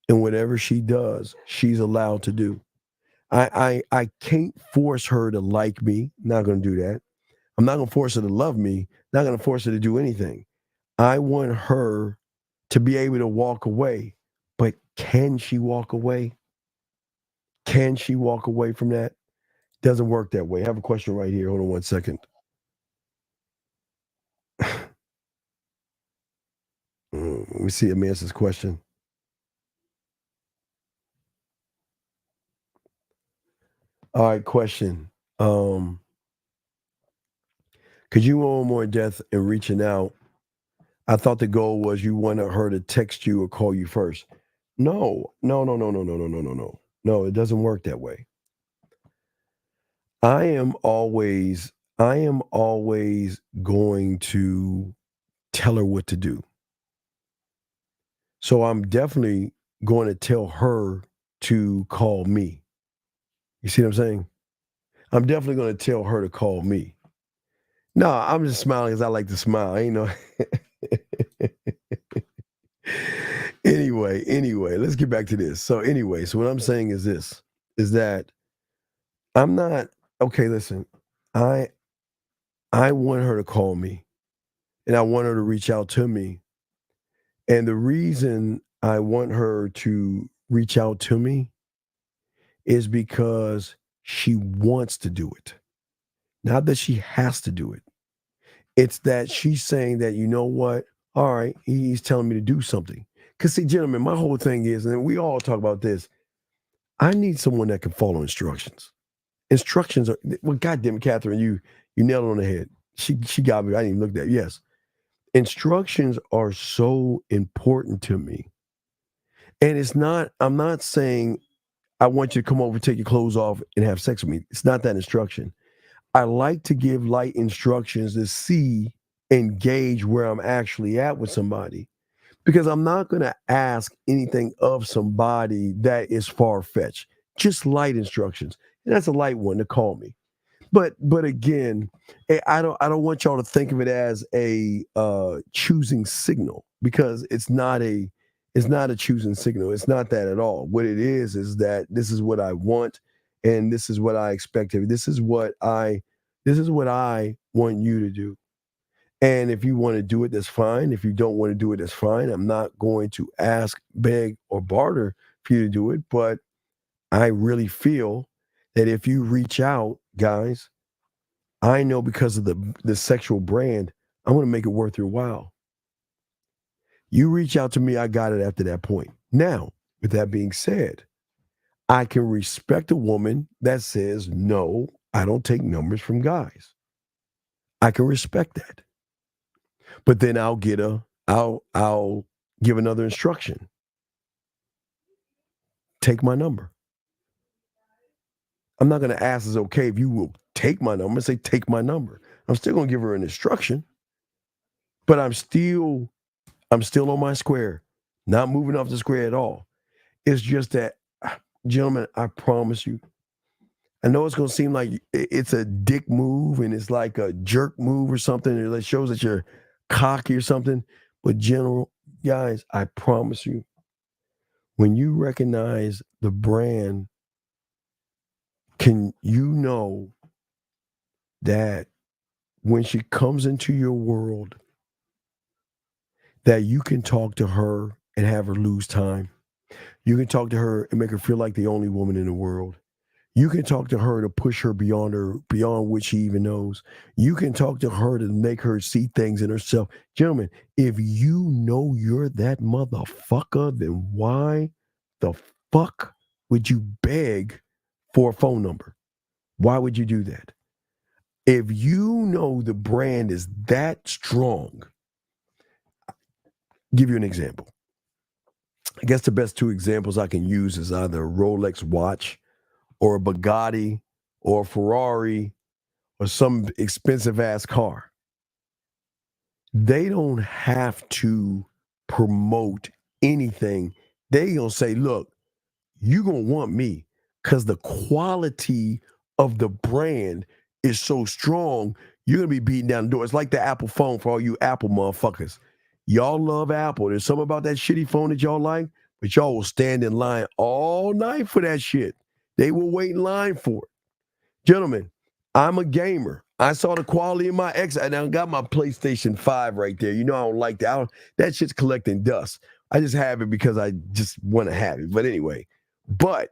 and whatever she does, she's allowed to do. I can't force her to like me. Not going to do that. I'm not going to force her to love me. Not going to force her to do anything. I want her to be able to walk away. But can she walk away? Can she walk away from that? Doesn't work that way. I have a question right here. Hold on one second. Let me see Amanda's question. All right, question. Could you own more death in reaching out? I thought the goal was you wanted her to text you or call you first. No. No, it doesn't work that way. I am always going to tell her what to do. So I'm definitely going to tell her to call me. You see what I'm saying? I'm definitely going to tell her to call me. No, I'm just smiling because I like to smile. Ain't no. Anyway, let's get back to this. So what I'm saying is this, is that I'm not, okay, listen, I want her to call me and I want her to reach out to me. And the reason I want her to reach out to me is because she wants to do it. Not that she has to do it. It's that she's saying that, you know what? All right, he's telling me to do something. Because, see, gentlemen, my whole thing is, and we all talk about this, I need someone that can follow instructions. Instructions are, well, goddamn it, Catherine, you nailed it on the head. She got me. I didn't even look at it. Yes. Instructions are so important to me. And it's not, I'm not saying I want you to come over, take your clothes off, and have sex with me. It's not that instruction. I like to give light instructions to see and gauge where I'm actually at with somebody. Because I'm not going to ask anything of somebody that is far-fetched. Just light instructions. And that's a light one to call me. But again, I don't want y'all to think of it as a choosing signal, because it's not a choosing signal. It's not that at all. What it is that this is what I want, and this is what I expect of you. This is what I want you to do. And if you want to do it, that's fine. If you don't want to do it, that's fine. I'm not going to ask, beg, or barter for you to do it. But I really feel that if you reach out, guys, I know because of the sexual brand, I'm going to make it worth your while. You reach out to me, I got it after that point. Now, with that being said, I can respect a woman that says, no, I don't take numbers from guys. I can respect that. But then I'll give another instruction. Take my number. I'm not going to ask, is it okay if you will take my number? Say, take my number. I'm still going to give her an instruction, but I'm still on my square, not moving off the square at all. It's just that, gentlemen, I promise you, I know it's going to seem like it's a dick move and it's like a jerk move or something. It shows that you're cocky or something. But guys, I promise you, when you recognize the brand, can you know that when she comes into your world, that you can talk to her and have her lose time? You can talk to her and make her feel like the only woman in the world. You can talk to her to push her beyond what she even knows. You can talk to her to make her see things in herself. Gentlemen, if you know you're that motherfucker, then why the fuck would you beg for a phone number? Why would you do that? If you know the brand is that strong, I'll give you an example. I guess the best two examples I can use is either a Rolex watch or a Bugatti or a Ferrari or some expensive ass car. They don't have to promote anything. They gonna say, look, you gonna want me because the quality of the brand is so strong, you're gonna be beating down the door. It's like the Apple phone for all you Apple motherfuckers. Y'all love Apple. There's something about that shitty phone that y'all like, but y'all will stand in line all night for that shit. They will wait in line for it. Gentlemen, I'm a gamer. I saw the quality of my X. I now got my PlayStation 5 right there. You know I don't like that. That shit's collecting dust. I just have it because I just want to have it. But anyway, but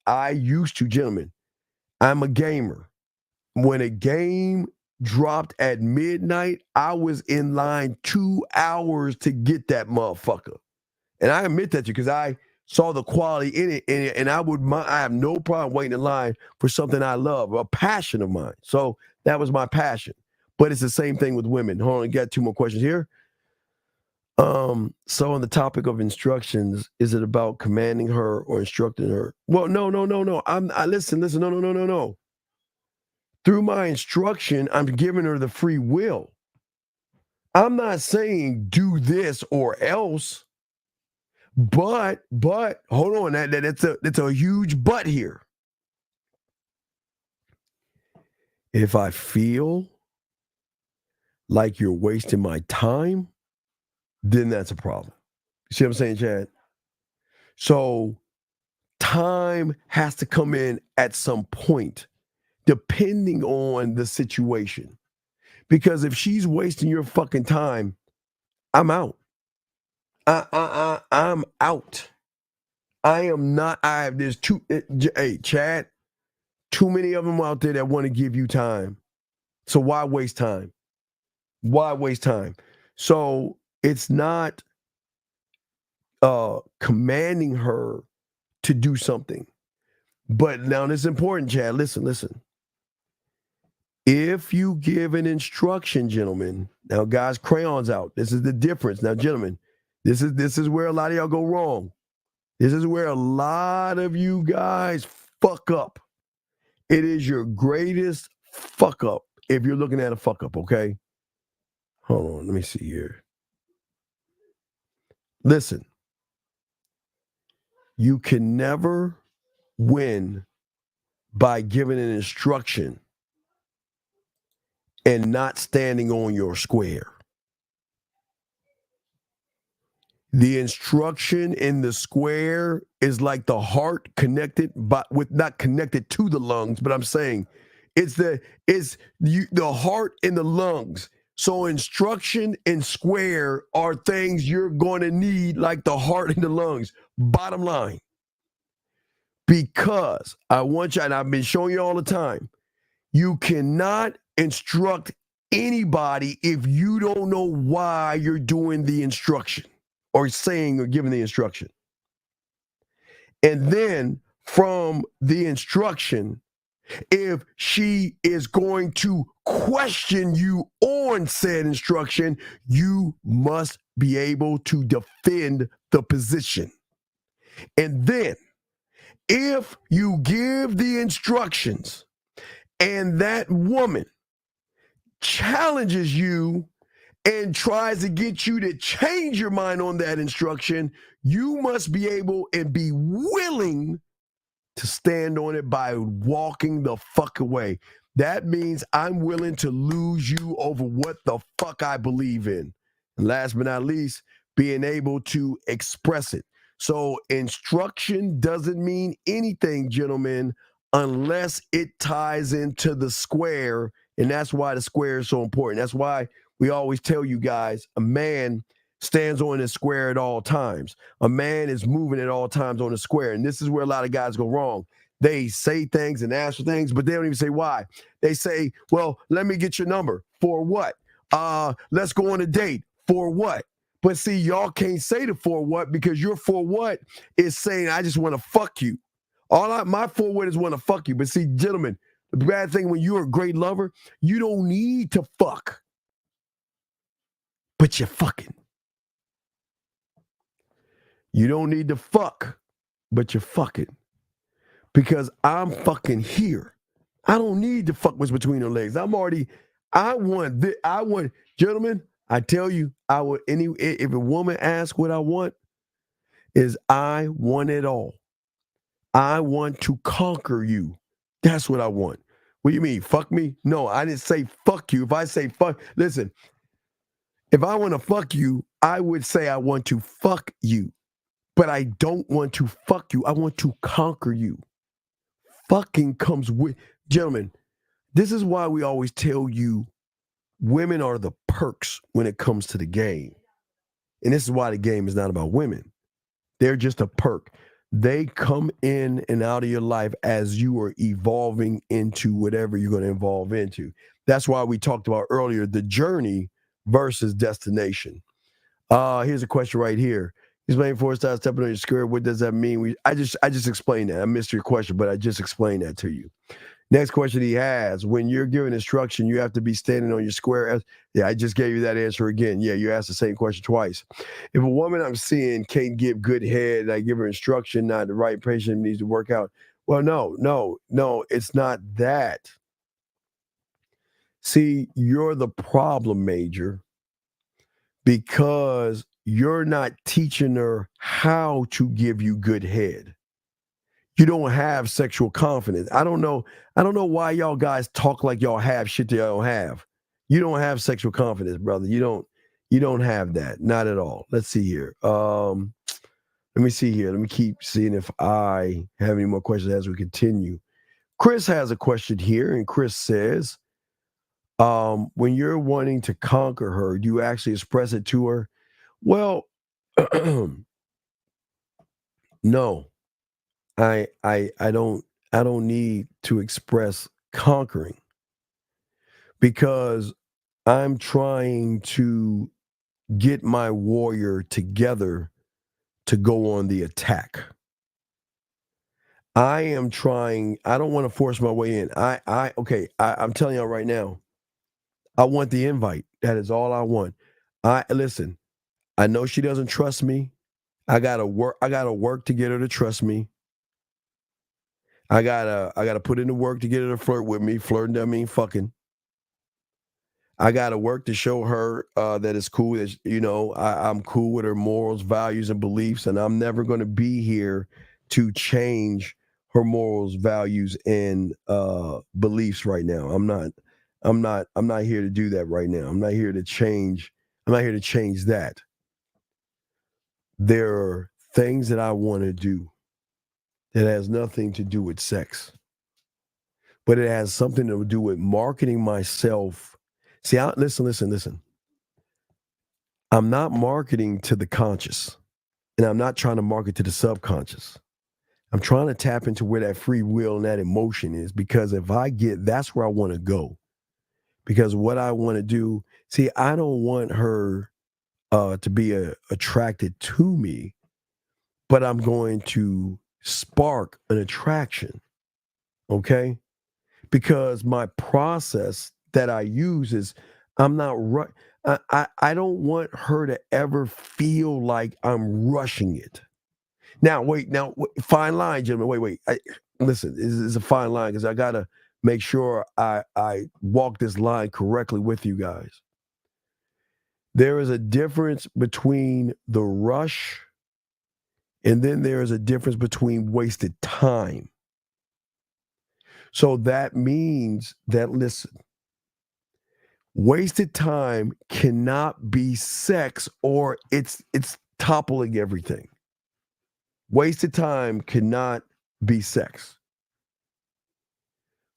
I used to, gentlemen, I'm a gamer. When a game dropped at midnight, I was in line 2 hours to get that motherfucker. And I admit that to you because I saw the quality in it, and I have no problem waiting in line for something I love, a passion of mine. So that was my passion. But it's the same thing with women. Hold on, I got 2 more questions here. So on the topic of instructions, is it about commanding her or instructing her? Well, no. Listen, no. Through my instruction, I'm giving her the free will. I'm not saying do this or else. But hold on, that's a huge but here. If I feel like you're wasting my time, then that's a problem. You see what I'm saying, Chad? So time has to come in at some point, depending on the situation. Because if she's wasting your fucking time, I'm out. I'm out. I am not. There's two. Hey, Chad, too many of them out there that want to give you time. So why waste time? Why waste time? So it's not commanding her to do something. But now this is important, Chad. Listen. If you give an instruction, gentlemen, now guys, crayons out. This is the difference. Now, gentlemen, this is where a lot of y'all go wrong. This is where a lot of you guys fuck up. It is your greatest fuck up if you're looking at a fuck up, okay? Hold on, let me see here. Listen, you can never win by giving an instruction and not standing on your square. The instruction in the square is like the heart connected, but with not connected to the lungs, but I'm saying it's the heart and the lungs. So instruction and square are things you're going to need, like the heart and the lungs. Bottom line. Because I want you, and I've been showing you all the time, you cannot instruct anybody if you don't know why you're doing the instruction or saying or giving the instruction. And then from the instruction, if she is going to question you on said instruction, you must be able to defend the position. And then if you give the instructions and that woman challenges you and tries to get you to change your mind on that instruction, you must be able and be willing to stand on it by walking the fuck away. That means I'm willing to lose you over what the fuck I believe in. And last but not least, being able to express it. So instruction doesn't mean anything, gentlemen, unless it ties into the square. And that's why the square is so important. That's why we always tell you guys, a man stands on his square at all times. A man is moving at all times on the square. And this is where a lot of guys go wrong. They say things and ask for things, but they don't even say why. They say, well, let me get your number. For what? Let's go on a date. For what? But see, y'all can't say the for what, because your for what is saying, I just want to fuck you. My for what is want to fuck you. But see, gentlemen, the bad thing when you're a great lover, you don't need to fuck. But you're fucking. You don't need to fuck, but you're fucking. Because I'm fucking here. I don't need to fuck what's between her legs. Gentlemen, I tell you, if a woman asks what I want, is I want it all. I want to conquer you. That's what I want. What do you mean, fuck me? No, I didn't say fuck you. If I say fuck, listen, if I want to fuck you, I would say I want to fuck you. But I don't want to fuck you. I want to conquer you. Fucking comes with, gentlemen, this is why we always tell you women are the perks when it comes to the game. And this is why the game is not about women. They're just a perk. They come in and out of your life as you are evolving into whatever you're going to evolve into. That's why we talked about earlier, the journey versus destination. Here's a question right here. He's playing four stars, stepping on your square. What does that mean? I just explained that. I missed your question, but I just explained that to you. Next question he has, when you're giving instruction, you have to be standing on your square. Yeah, I just gave you that answer again. Yeah, you asked the same question twice. If a woman I'm seeing can't give good head, I give her instruction, not the right patient needs to work out. Well, no, it's not that. See, you're the problem, Major, because you're not teaching her how to give you good head. You don't have sexual confidence. I don't know why y'all guys talk like y'all have shit that y'all don't have. You don't have sexual confidence, brother. You don't have that. Not at all. Let's see here. Let me see here. Let me keep seeing if I have any more questions as we continue. Chris has a question here, and Chris says, when you're wanting to conquer her, do you actually express it to her? Well, no. I don't to express conquering, because I'm trying to get my warrior together to go on the attack. I don't want to force my way in. I'm telling y'all right now, I want the invite. That is all I want. Listen, I know she doesn't trust me. I gotta work to get her to trust me. I gotta put in the work to get her to flirt with me. Flirting doesn't mean fucking. I gotta work to show her that it's cool. That I'm cool with her morals, values, and beliefs, and I'm never gonna be here to change her morals, values, and beliefs right now. I'm not here to do that right now. I'm not here to change that. There are things that I want to do that has nothing to do with sex, but it has something to do with marketing myself. See, listen. I'm not marketing to the conscious, and I'm not trying to market to the subconscious. I'm trying to tap into where that free will and that emotion is, because that's where I want to go. Because what I want to do, see, I don't want her to be attracted to me, but I'm going to spark an attraction, okay? Because my process that I use is I'm not I don't want her to ever feel like I'm rushing it. Now, fine line, gentlemen. Wait. Listen, this is a fine line, because I got to make sure I walk this line correctly with you guys. There is a difference between the rush, and then there is a difference between wasted time. So that means that, listen, wasted time cannot be sex, or it's toppling everything. Wasted time cannot be sex.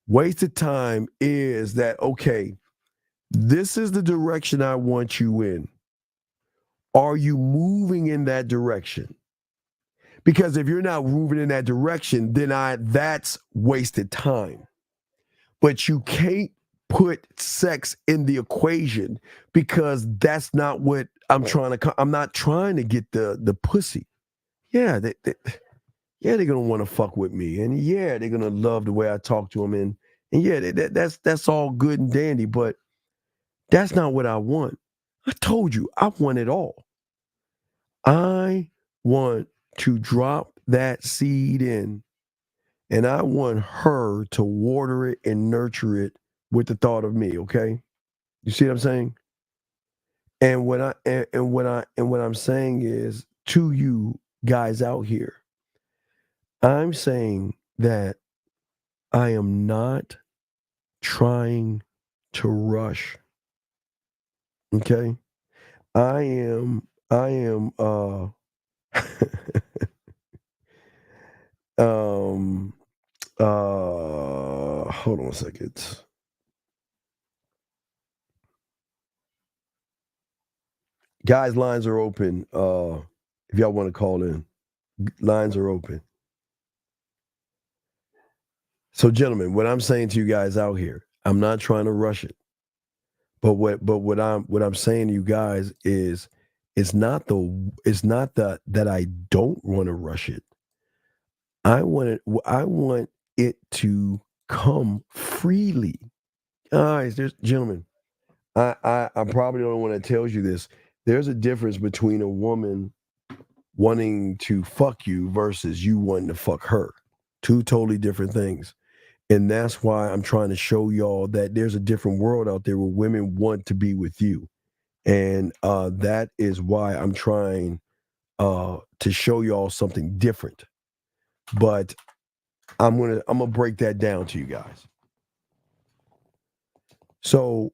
Wasted time is that, okay, this is the direction I want you in. Are you moving in that direction? Because if you're not moving in that direction, then that's wasted time. But you can't put sex in the equation, because that's not what I'm not trying to get the pussy. Yeah, they're gonna want to fuck with me, and yeah, they're gonna love the way I talk to them, and yeah, that's all good and dandy, but that's not what I want. I told you, I want it all. I want to drop that seed in, and I want her to water it and nurture it with the thought of me. Okay, you see what I'm saying? And what I'm saying is, to you guys out here, I'm saying that I am not trying to rush. Okay? I am hold on a second. Guys, lines are open. If y'all want to call in, lines are open. So, gentlemen, what I'm saying to you guys out here, I'm not trying to rush it. But what I'm saying to you guys is, it's not that I don't want to rush it. I want it to come freely. Guys, gentlemen, I probably don't want to tell you this. There's a difference between a woman wanting to fuck you versus you wanting to fuck her. Two totally different things. And that's why I'm trying to show y'all that there's a different world out there where women want to be with you. And that is why I'm trying to show y'all something different. But I'm gonna break that down to you guys. So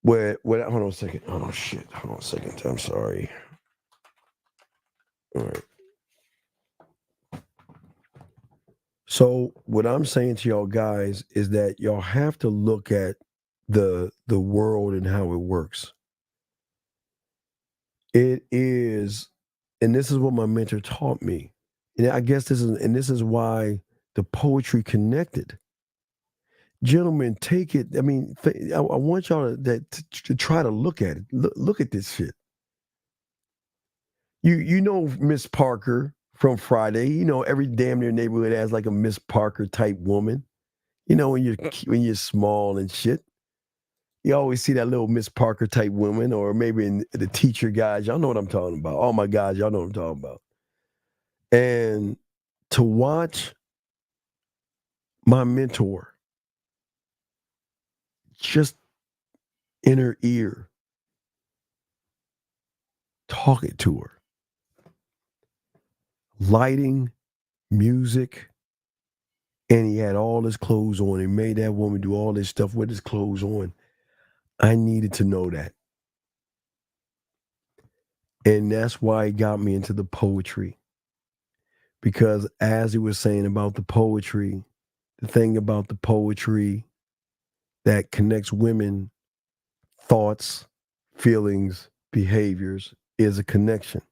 hold on a second. Oh shit. Hold on a second. I'm sorry. All right. So what I'm saying to y'all guys is that y'all have to look at the world and how it works. It is, and this is what my mentor taught me. And I guess this is why the poetry connected. Gentlemen, take it. I mean, I want y'all to try to look at it. Look at this shit. You know Miss Parker from Friday. You know every damn near neighborhood has like a Miss Parker type woman. You know when you're small and shit. You always see that little Miss Parker type woman, or maybe in the teacher guys. Y'all know what I'm talking about. Oh my God, y'all know what I'm talking about. And to watch my mentor just in her ear, talking to her, lighting music, and he had all his clothes on. He made that woman do all this stuff with his clothes on. I needed to know that. And that's why it got me into the poetry. Because as he was saying about the poetry, the thing about the poetry that connects women, thoughts, feelings, behaviors is a connection.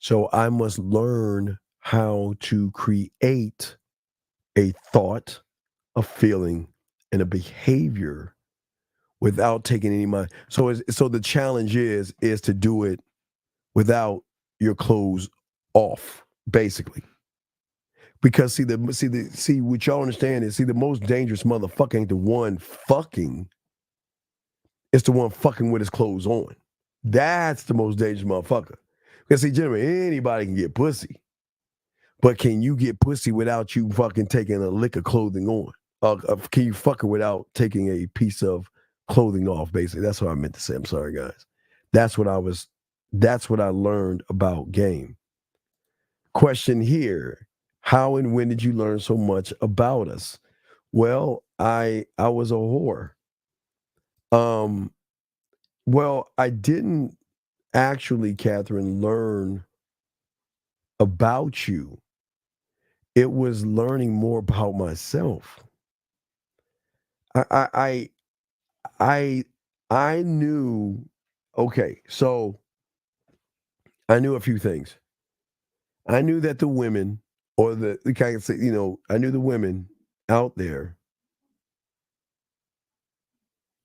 So I must learn how to create a thought, a feeling, and a behavior without taking any money. So the challenge is to do it without your clothes off, basically. Because see what y'all understand is the most dangerous motherfucker ain't the one fucking. It's the one fucking with his clothes on. That's the most dangerous motherfucker. Because see, gentlemen, anybody can get pussy. But can you get pussy without you fucking taking a lick of clothing on? Can you fuck her without taking a piece of clothing off, basically? That's what I meant to say. I'm sorry, guys. That's what I learned about game. Question here. How and when did you learn so much about us? Well, I was a whore. Well, I didn't actually, Catherine, learn about you. It was learning more about myself. I knew. Okay, so I knew a few things. I knew that the women, or the kind of say, I knew the women out there.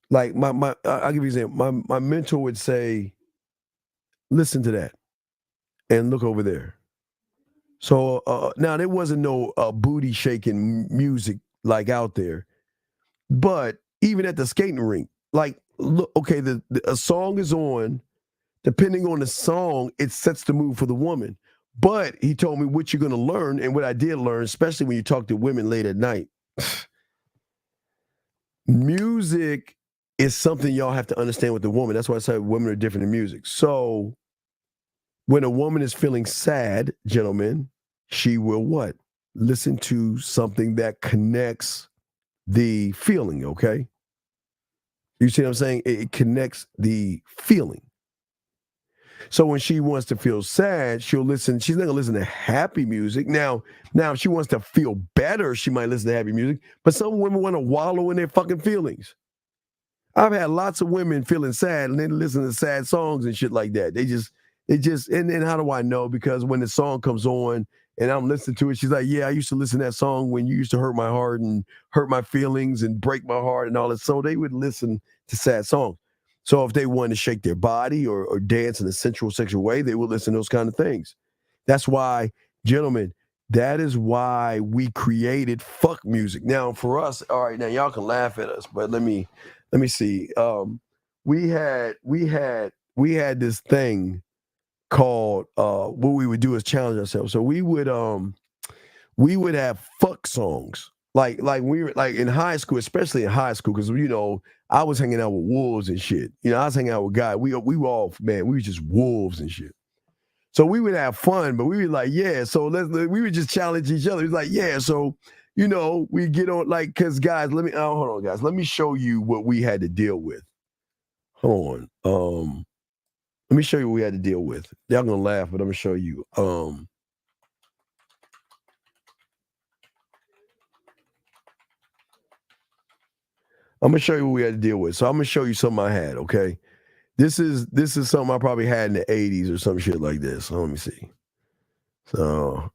Like I'll give you an example. My mentor would say, "Listen to that, and look over there." So now there wasn't no booty shaking music like out there, but even at the skating rink, like look, okay, a song is on. Depending on the song, it sets the mood for the woman. But he told me what you're going to learn, and what I did learn, especially when you talk to women late at night. Music is something y'all have to understand with the woman. That's why I say women are different in music. So when a woman is feeling sad, gentlemen, she will what? Listen to something that connects the feeling, okay? You see what I'm saying? It connects the feeling. So when she wants to feel sad, she'll listen. She's not gonna listen to happy music. Now, if she wants to feel better, she might listen to happy music. But some women want to wallow in their fucking feelings. I've had lots of women feeling sad and they listen to sad songs and shit like that. They just, and then how do I know? Because when the song comes on and I'm listening to it, she's like, yeah, I used to listen to that song when you used to hurt my heart and hurt my feelings and break my heart and all that. So they would listen to sad songs. So if they want to shake their body or dance in a sensual, sexual way, they will listen to those kind of things. That's why, gentlemen, that is why we created fuck music. Now, for us, all right, now y'all can laugh at us, but let me see. We had this thing called what we would do is challenge ourselves. So we would have fuck songs. Like we were like in high school, especially in high school, because I was hanging out with wolves and shit. I was hanging out with guys. We were all, man, we were just wolves and shit. So we would have fun, but we were like, yeah. So we would just challenge each other. It's like, yeah. So we get on like, cause guys, hold on, guys. Let me show you what we had to deal with. Hold on. Let me show you what we had to deal with. Y'all gonna laugh, but I'm gonna show you. I'm gonna show you what we had to deal with. So I'm gonna show you something I had, okay? This is something I probably had in the 80s or some shit like this. So let me see. So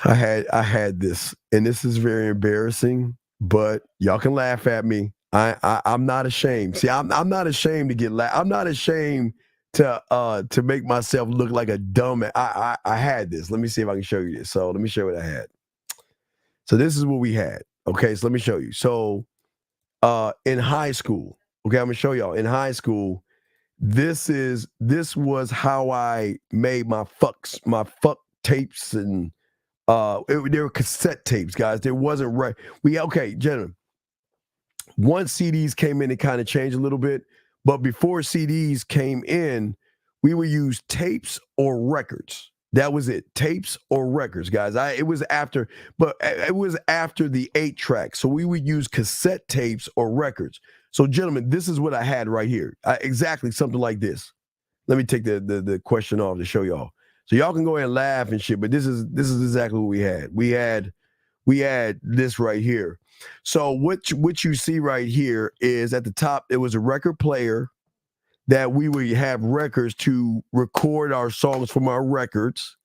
I had this, and this is very embarrassing, but y'all can laugh at me. I'm not ashamed. See, I'm not ashamed to get I'm not ashamed to make myself look like a dumb. I had this. Let me see if I can show you this. So let me show you what I had. So this is what we had. Okay, so let me show you. So in high school, okay, I'm gonna show y'all. In high school, this was how I made my fuck tapes, and they were cassette tapes, guys. There wasn't right. Okay, gentlemen. Once CDs came in, it kind of changed a little bit. But before CDs came in, we would use tapes or records. That was it. Tapes or records, guys. It was after the 8-track. So we would use cassette tapes or records. So, gentlemen, this is what I had right here. Exactly something like this. Let me take the question off to show y'all. So y'all can go ahead and laugh and shit, but this is exactly what we had. We had this right here. So what you see right here is at the top, it was a record player that we would have records to record our songs from our records.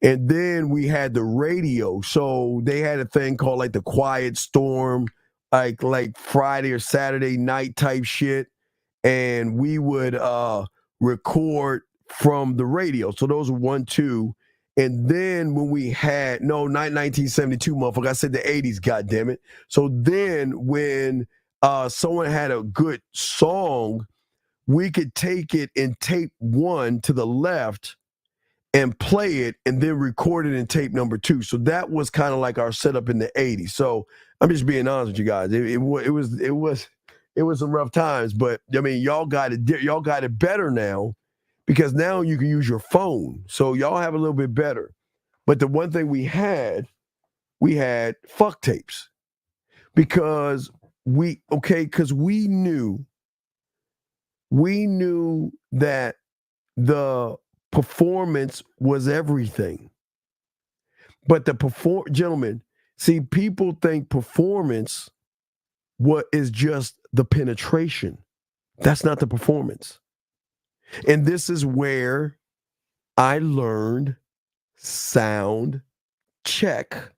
And then we had the radio. So they had a thing called like the Quiet Storm, like Friday or Saturday night type shit. And we would record from the radio. So those were 1, 2. And then when we had, not 1972, motherfucker, I said the 80s, goddammit. So then when someone had a good song, we could take it and tape 1 to the left and play it and then record it in tape number 2. So that was kind of like our setup in the 80s. So I'm just being honest with you guys. It was some rough times, but I mean, y'all got it better now, because now you can use your phone. So y'all have a little bit better. But the one thing we had fuck tapes, because we knew that the performance was everything. But gentlemen, see, people think performance is just the penetration. That's not the performance. And this is where I learned sound check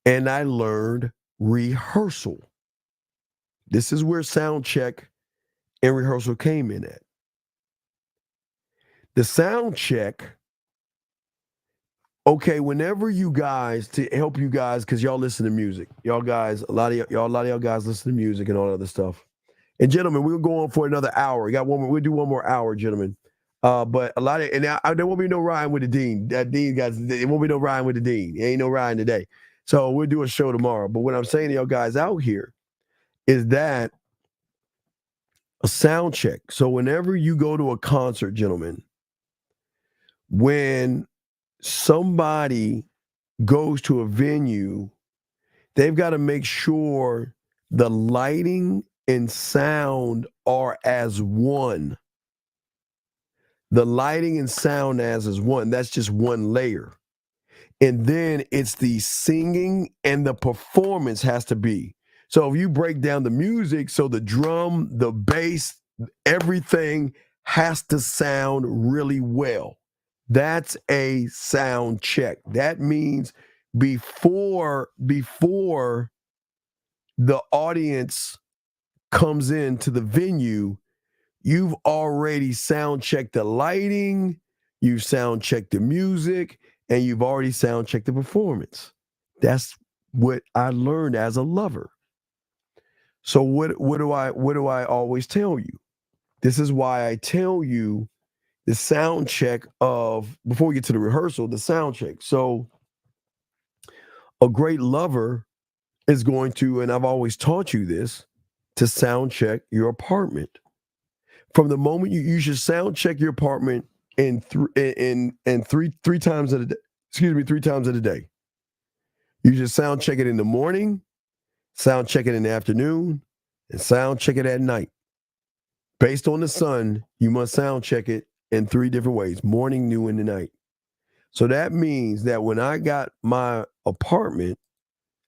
and I learned rehearsal. This is where sound check and rehearsal came in at. The sound check, okay, whenever you guys, to help you guys, because y'all listen to music. Y'all guys, a lot of y'all guys listen to music and all that other stuff. And gentlemen, we'll go on for another hour. We'll do one more hour, gentlemen. But a lot of, and there won't be no rhyme with the Dean. That Dean guys, there won't be no rhyme with the Dean. There ain't no rhyme today. So we'll do a show tomorrow. But what I'm saying to y'all guys out here is that a sound check. So whenever you go to a concert, gentlemen, when somebody goes to a venue, they've got to make sure the lighting and sound are as one. The lighting and sound as one. That's just one layer. And then it's the singing and the performance has to be. So if you break down the music, so the drum, the bass, everything has to sound really well. That's a sound check. That means before the audience comes into the venue, you've already sound checked the lighting, you've sound checked the music, and you've already sound checked the performance. That's what I learned as a lover. So what do I always tell you? This is why I tell you the sound check of, before we get to the rehearsal, the sound check. So a great lover is going to, and I've always taught you this, to sound check your apartment. From the moment you should sound check your apartment in three times a day. Excuse me, 3 times a day. You should sound check it in the morning, sound check it in the afternoon, and sound check it at night. Based on the sun, you must sound check it in 3 different ways: morning, noon, and night. So that means that when I got my apartment,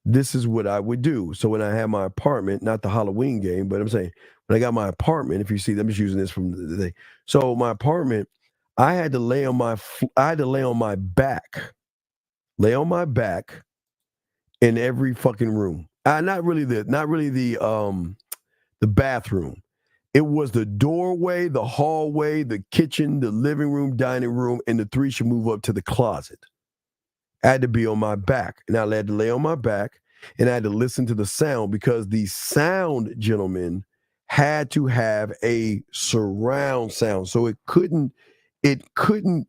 this is what I would do. So when I had my apartment, not the Halloween game, but I'm saying when I got my apartment, if you see, I'm just using this from the day. So my apartment, I had to lay on my back lay on my back in every fucking room. Not really the bathroom. It was the doorway, the hallway, the kitchen, the living room, dining room, and the three should move up to the closet. I had to be on my back, and I had to lay on my back, and I had to listen to the sound because the sound, gentlemen, had to have a surround sound. So it couldn't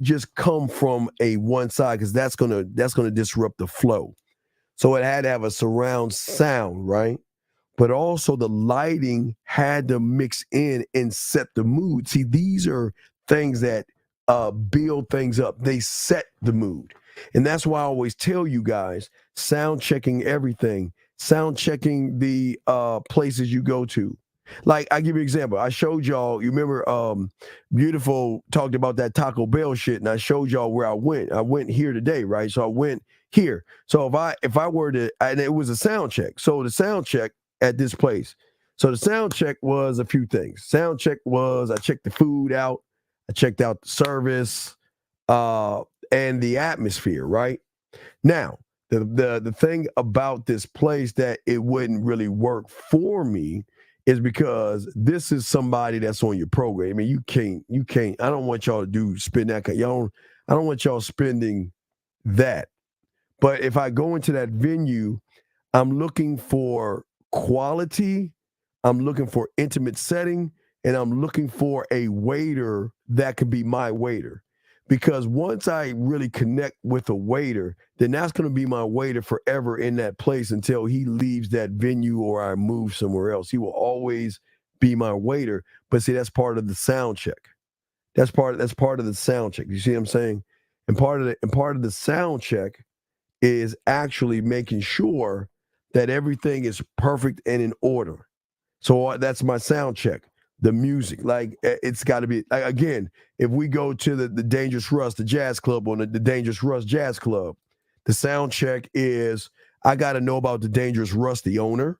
just come from a one side because that's gonna disrupt the flow. So it had to have a surround sound, right? But also the lighting had to mix in and set the mood. See, these are things that build things up. They set the mood. And that's why I always tell you guys, sound checking everything, sound checking the places you go to. Like, I give you an example. I showed y'all, you remember Beautiful talked about that Taco Bell shit, and I showed y'all where I went. I went here today, right? So I went here. So if I were to, and it was a sound check. So the sound check at this place. So the sound check was a few things. Sound check was I checked the food out, I checked out the service, and the atmosphere, right? Now, the thing about this place that it wouldn't really work for me is because this is somebody that's on your program. I mean, you can't, I don't want y'all to spend that. I don't want y'all spending that. But if I go into that venue, I'm looking for quality, I'm looking for intimate setting, and I'm looking for a waiter that could be my waiter. Because once I really connect with a waiter, then that's going to be my waiter forever in that place until he leaves that venue or I move somewhere else. He will always be my waiter. But see, that's part of the sound check. That's part of the sound check. You see what I'm saying? And part of the sound check is actually making sure that everything is perfect and in order. So that's my sound check. The music, like it's got to be, again, if we go to the Dangerous Russ, the jazz club, on the Dangerous Russ Jazz Club, the sound check is I got to know about the Dangerous Russ, the owner.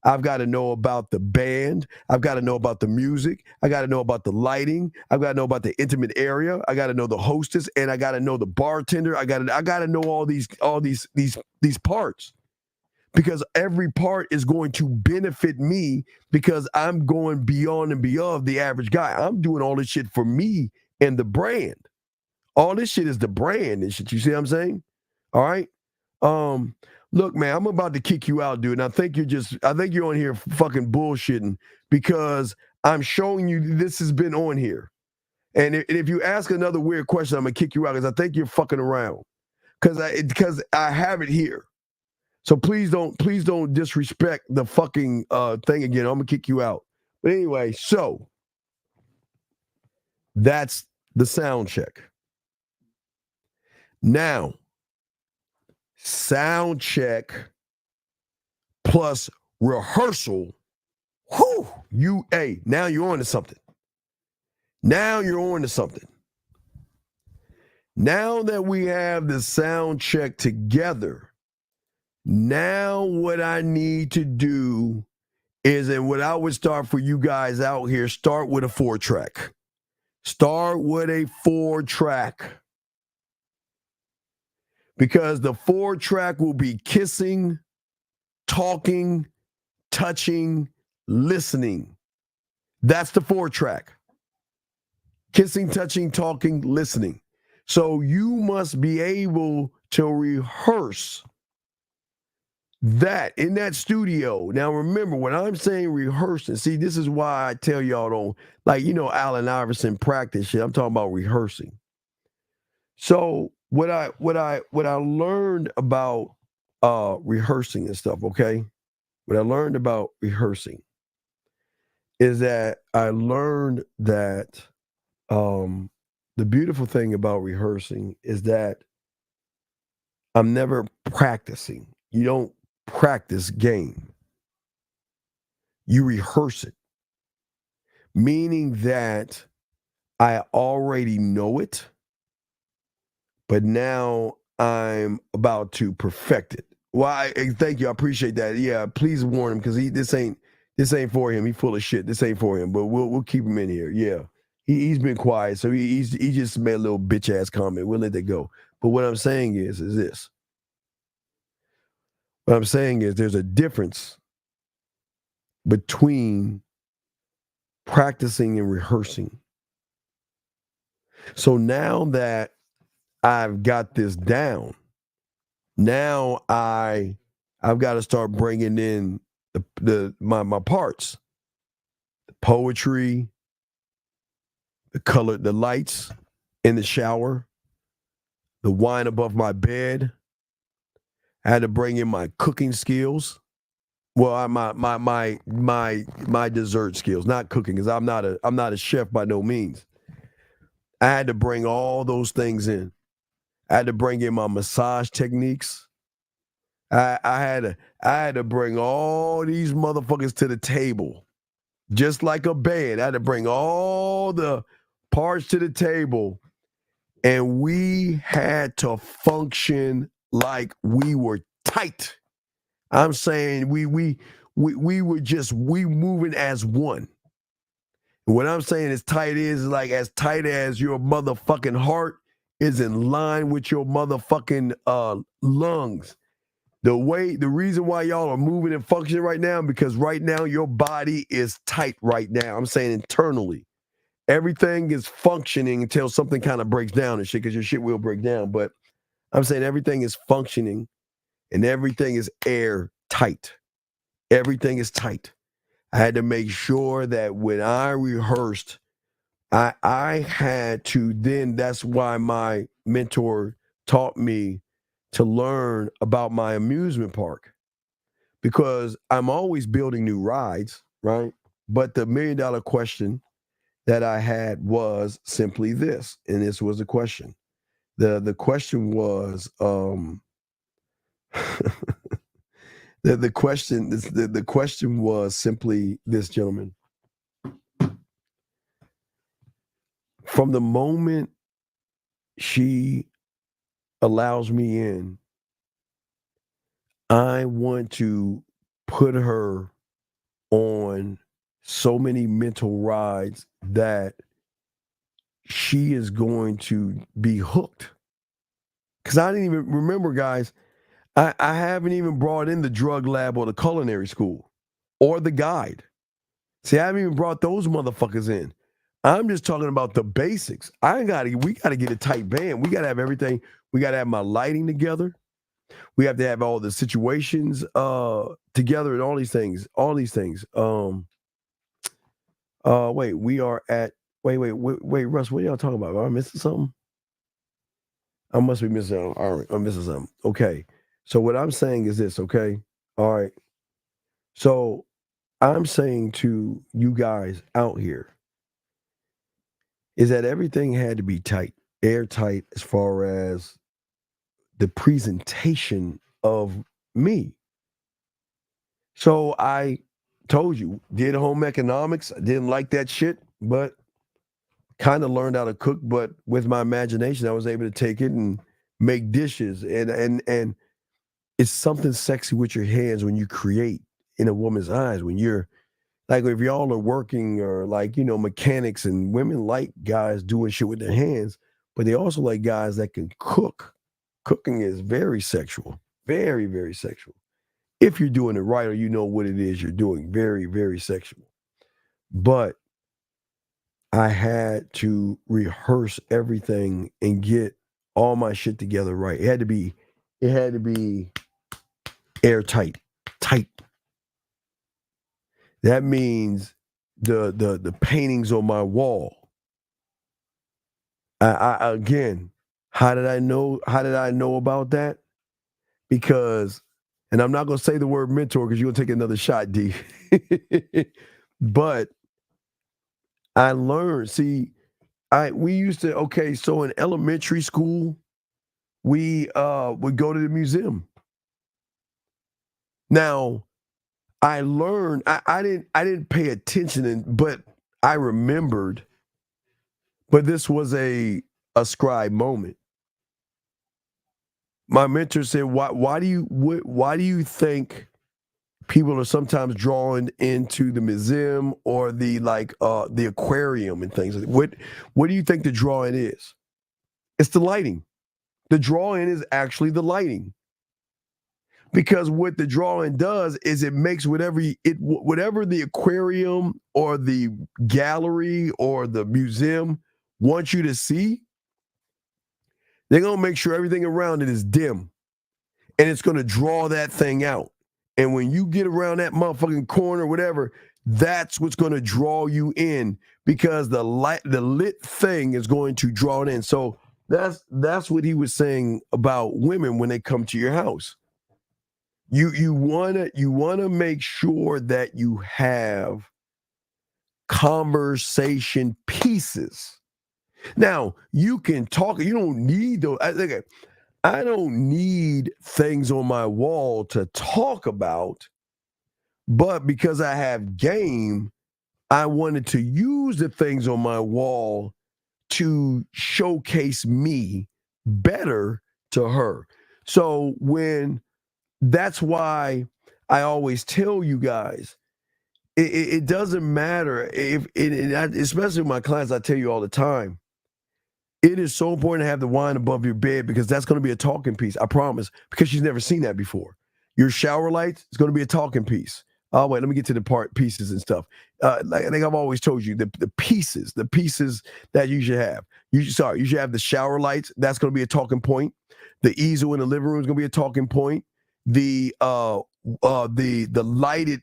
I've got to know about the band. I've got to know about the music. I got to know about the lighting. I've got to know about the intimate area. I got to know the hostess, and I got to know the bartender. I got to know all these parts. Because every part is going to benefit me because I'm going beyond and beyond the average guy. I'm doing all this shit for me and the brand. All this shit is the brand and shit. You see what I'm saying? All right. Look, man, I'm about to kick you out, dude. And I think you're on here fucking bullshitting because I'm showing you this has been on here. And if you ask another weird question, I'm gonna kick you out because I think you're fucking around. Because I have it here. So please don't disrespect the fucking thing again. I'm gonna kick you out. But anyway, so that's the sound check. Now, sound check plus rehearsal. Whew, now you're on to something. Now you're on to something. Now that we have the sound check together, now what I need to do is, and what I would start for you guys out here, start with a 4-track. Start with a 4-track. Because the 4-track will be kissing, talking, touching, listening. That's the 4-track. Kissing, touching, talking, listening. So you must be able to rehearse that in that studio. Now, remember, when I'm saying rehearsing, see, this is why I tell y'all don't, like, Allen Iverson practice shit. I'm talking about rehearsing. So what I learned about rehearsing and stuff, okay? What I learned about rehearsing is that I learned that the beautiful thing about rehearsing is that I'm never practicing. You don't practice game. You rehearse it. Meaning that I already know it, but now I'm about to perfect it. Well, thank you. I appreciate that. Yeah, please warn him because this ain't for him. He's full of shit. This ain't for him. But we'll keep him in here. Yeah, he's been quiet, so he just made a little bitch ass comment. We'll let that go. But what I'm saying is this: What I'm saying is there's a difference between practicing and rehearsing. So now that I've got this down, now I've got to start bringing in my parts, the poetry, the color, the lights in the shower, the wine above my bed. I had to bring in my cooking skills. Well, my dessert skills, not cooking, because I'm not a chef by no means. I had to bring all those things in. I had to bring in my massage techniques. I had to bring all these motherfuckers to the table, just like a band. I had to bring all the parts to the table, and we had to function like we were tight. I'm saying we were just moving as one. What I'm saying is tight is like as tight as your motherfucking heart is in line with your motherfucking lungs. The reason why y'all are moving and functioning right now, because right now your body is tight right now. I'm saying internally. Everything is functioning until something kind of breaks down and shit, because your shit will break down. But I'm saying everything is functioning and everything is airtight. Everything is tight. I had to make sure that when I rehearsed, I had to then, that's why my mentor taught me to learn about my amusement park, because I'm always building new rides, right? But the $1 million question that I had was simply this, and this was the question. The question was the question was simply this, gentlemen. From the moment she allows me in, I want to put her on so many mental rides that she is going to be hooked. Because I didn't even remember, guys, I haven't even brought in the drug lab or the culinary school or the guide. See, I haven't even brought those motherfuckers in. I'm just talking about the basics. We got to get a tight band. We got to have everything. We got to have my lighting together. We have to have all the situations together and all these things. Wait, Russ, what are y'all talking about? Am I missing something? I must be missing something. All right, I'm missing something. Okay. So what I'm saying is this, okay? All right. So I'm saying to you guys out here is that everything had to be tight, airtight, as far as the presentation of me. So I told you, did home economics. I didn't like that shit, but kind of learned how to cook. But with my imagination, I was able to take it and make dishes. And it's something sexy with your hands when you create in a woman's eyes. When you're like, if y'all are working or like, mechanics, and women like guys doing shit with their hands, but they also like guys that can cook. Cooking is very sexual, very, very sexual. If you're doing it right or you know what it is you're doing, very, very sexual. But I had to rehearse everything and get all my shit together right. It had to be airtight, tight. That means the paintings on my wall. I again, how did I know about that? Because, and I'm not gonna say the word mentor because you're gonna take another shot, D. But I learned, we used to, so in elementary school, we would go to the museum. Now, I learned, I didn't pay attention, but I remembered, but this was a scribe moment. My mentor said, why do you think people are sometimes drawn into the museum or the aquarium and things? What do you think the drawing is? It's the lighting. The drawing is actually the lighting. Because what the drawing does is it makes whatever the aquarium or the gallery or the museum wants you to see, they're going to make sure everything around it is dim. And it's going to draw that thing out. And when you get around that motherfucking corner, whatever, that's what's going to draw you in, because the lit thing is going to draw it in. So that's what he was saying about women when they come to your house. You wanna make sure that you have conversation pieces. Now, you can talk. You don't need those. I don't need things on my wall to talk about, but because I have game, I wanted to use the things on my wall to showcase me better to her. So that's why I always tell you guys, it doesn't matter especially with my clients, I tell you all the time, it is so important to have the wine above your bed, because that's going to be a talking piece, I promise, because she's never seen that before. Your shower lights is going to be a talking piece. Oh, wait, let me get to the pieces and stuff. Like I think I've always told you, the pieces that you should have. You should have the shower lights. That's going to be a talking point. The easel in the living room is going to be a talking point. The lighted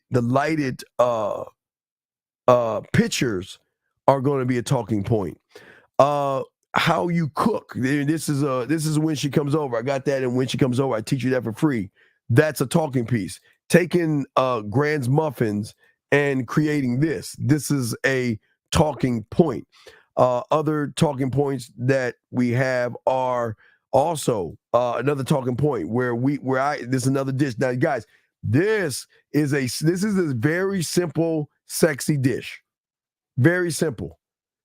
pictures are going to be a talking point. How you cook. This is when she comes over. I got that, and when she comes over, I teach you that for free. That's a talking piece. Taking Grand's muffins and creating this. This is a talking point. Other talking points that we have are also another talking point this is another dish. Now, guys, this is a very simple, sexy dish. Very simple.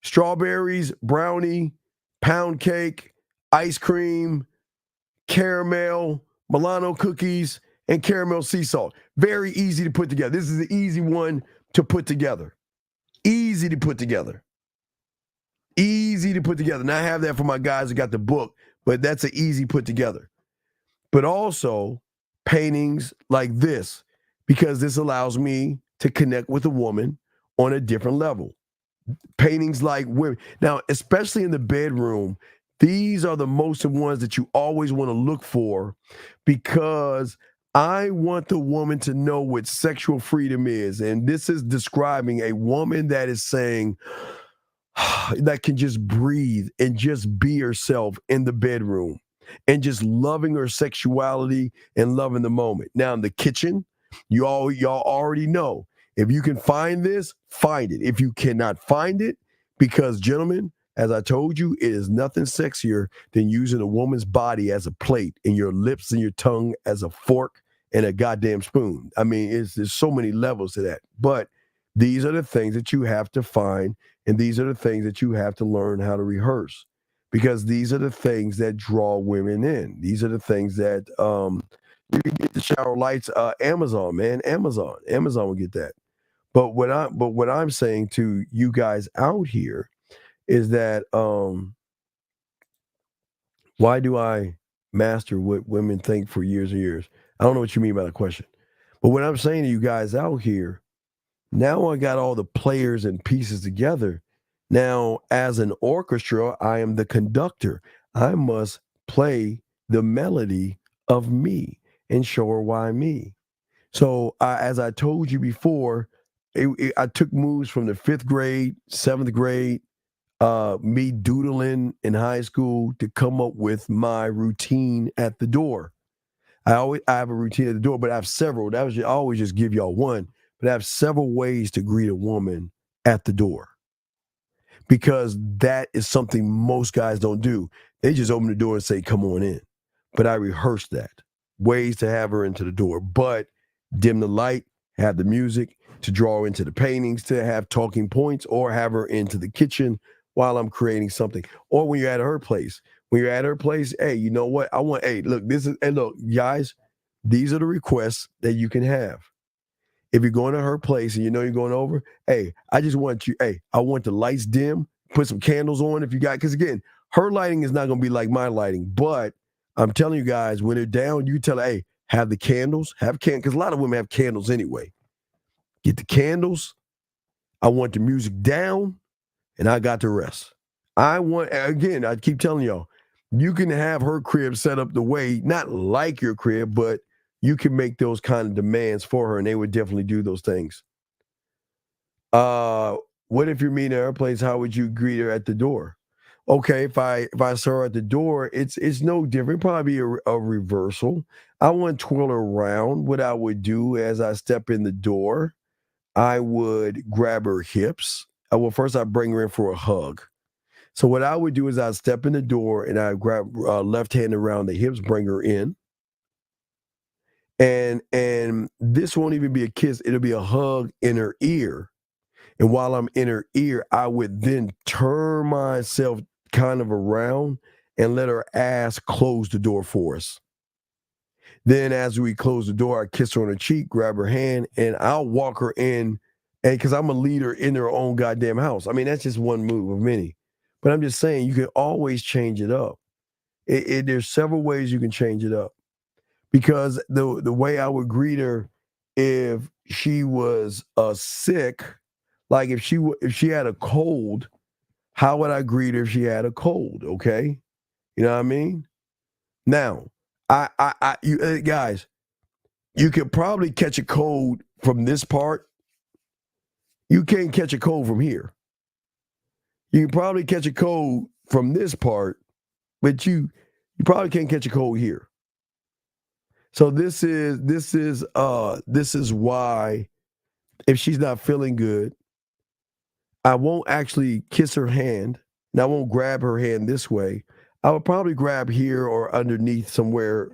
Strawberries, brownie, pound cake, ice cream, caramel, Milano cookies, and caramel sea salt. Very easy to put together. This is an easy one to put together. Easy to put together. Easy to put together. Now, I have that for my guys who got the book, but that's an easy put together. But also paintings like this, because this allows me to connect with a woman on a different level. Paintings like women. Now, especially in the bedroom, these are the most ones that you always want to look for, because I want the woman to know what sexual freedom is. And this is describing a woman that is saying, that can just breathe and just be herself in the bedroom and just loving her sexuality and loving the moment. Now, in the kitchen, y'all already know, if you can find this, find it. If you cannot find it, because gentlemen, as I told you, it is nothing sexier than using a woman's body as a plate and your lips and your tongue as a fork and a goddamn spoon. I mean, there's so many levels to that. But these are the things that you have to find, and these are the things that you have to learn how to rehearse, because these are the things that draw women in. These are the things that you can get the shower lights. Amazon, man, Amazon will get that. But what I'm saying to you guys out here is that why do I master what women think for years and years? I don't know what you mean by the question. But what I'm saying to you guys out here, now I got all the players and pieces together. Now, as an orchestra, I am the conductor. I must play the melody of me and show her why me. So as I told you before, I took moves from the 5th grade, 7th grade, me doodling in high school to come up with my routine at the door. I have a routine at the door, but I have several. I always just give y'all one, but I have several ways to greet a woman at the door, because that is something most guys don't do. They just open the door and say, "Come on in." But I rehearse that. Ways to have her into the door, but dim the light, have the music to draw her into the paintings, to have talking points, or have her into the kitchen while I'm creating something. Or when you're at her place. When you're at her place, hey, you know what? Look, guys, these are the requests that you can have. If you're going to her place and you know you're going over, hey, I want the lights dim, put some candles on if you got, because again, her lighting is not going to be like my lighting, but I'm telling you guys, when they're down, you tell her, hey, have the candles, because a lot of women have candles anyway. Get the candles. I want the music down, and I got the rest. I keep telling y'all, you can have her crib set up the way, not like your crib, but you can make those kind of demands for her, and they would definitely do those things. What if you're meeting at her place? How would you greet her at the door? Okay, if I saw her at the door, it's no different. Probably a reversal. I wouldn't twirl her around. What I would do as I step in the door, I would grab her hips. First I'd bring her in for a hug. So what I would do is I'd step in the door and I'd grab left hand around the hips, bring her in. And this won't even be a kiss. It'll be a hug in her ear. And while I'm in her ear, I would then turn myself kind of around and let her ass close the door for us. Then as we close the door, I kiss her on the cheek, grab her hand, and I'll walk her in. And because I'm a leader in her own goddamn house. I mean, that's just one move of many. But I'm just saying, you can always change it up. There's several ways you can change it up. Because the way I would greet her if she was sick, like if she had a cold, how would I greet her if she had a cold? Okay, you know what I mean. Now, you guys, you could probably catch a cold from this part. You can't catch a cold from here. You can probably catch a cold from this part, but you probably can't catch a cold here. So this is why if she's not feeling good, I won't actually kiss her hand, and I won't grab her hand this way. I would probably grab here or underneath somewhere,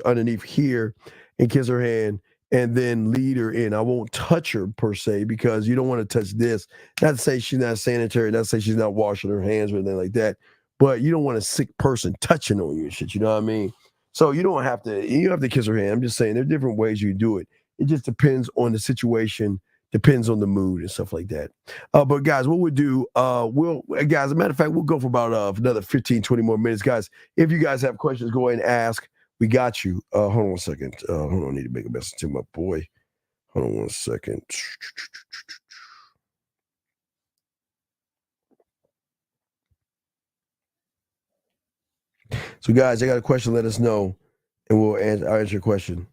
underneath here, and kiss her hand, and then lead her in. I won't touch her per se, because you don't want to touch this. Not to say she's not sanitary, not to say she's not washing her hands or anything like that, but you don't want a sick person touching on you and shit, you know what I mean? So you don't have to kiss her hand. I'm just saying there are different ways you do it. It just depends on the situation, depends on the mood and stuff like that. But guys, what we'll do, guys, as a matter of fact, we'll go for about another 15, 20 more minutes. Guys, if you guys have questions, go ahead and ask. We got you. Hold on one second. Hold on, I need to make a message to my boy. Hold on one second. So guys, I got a question, let us know, and I'll answer your question.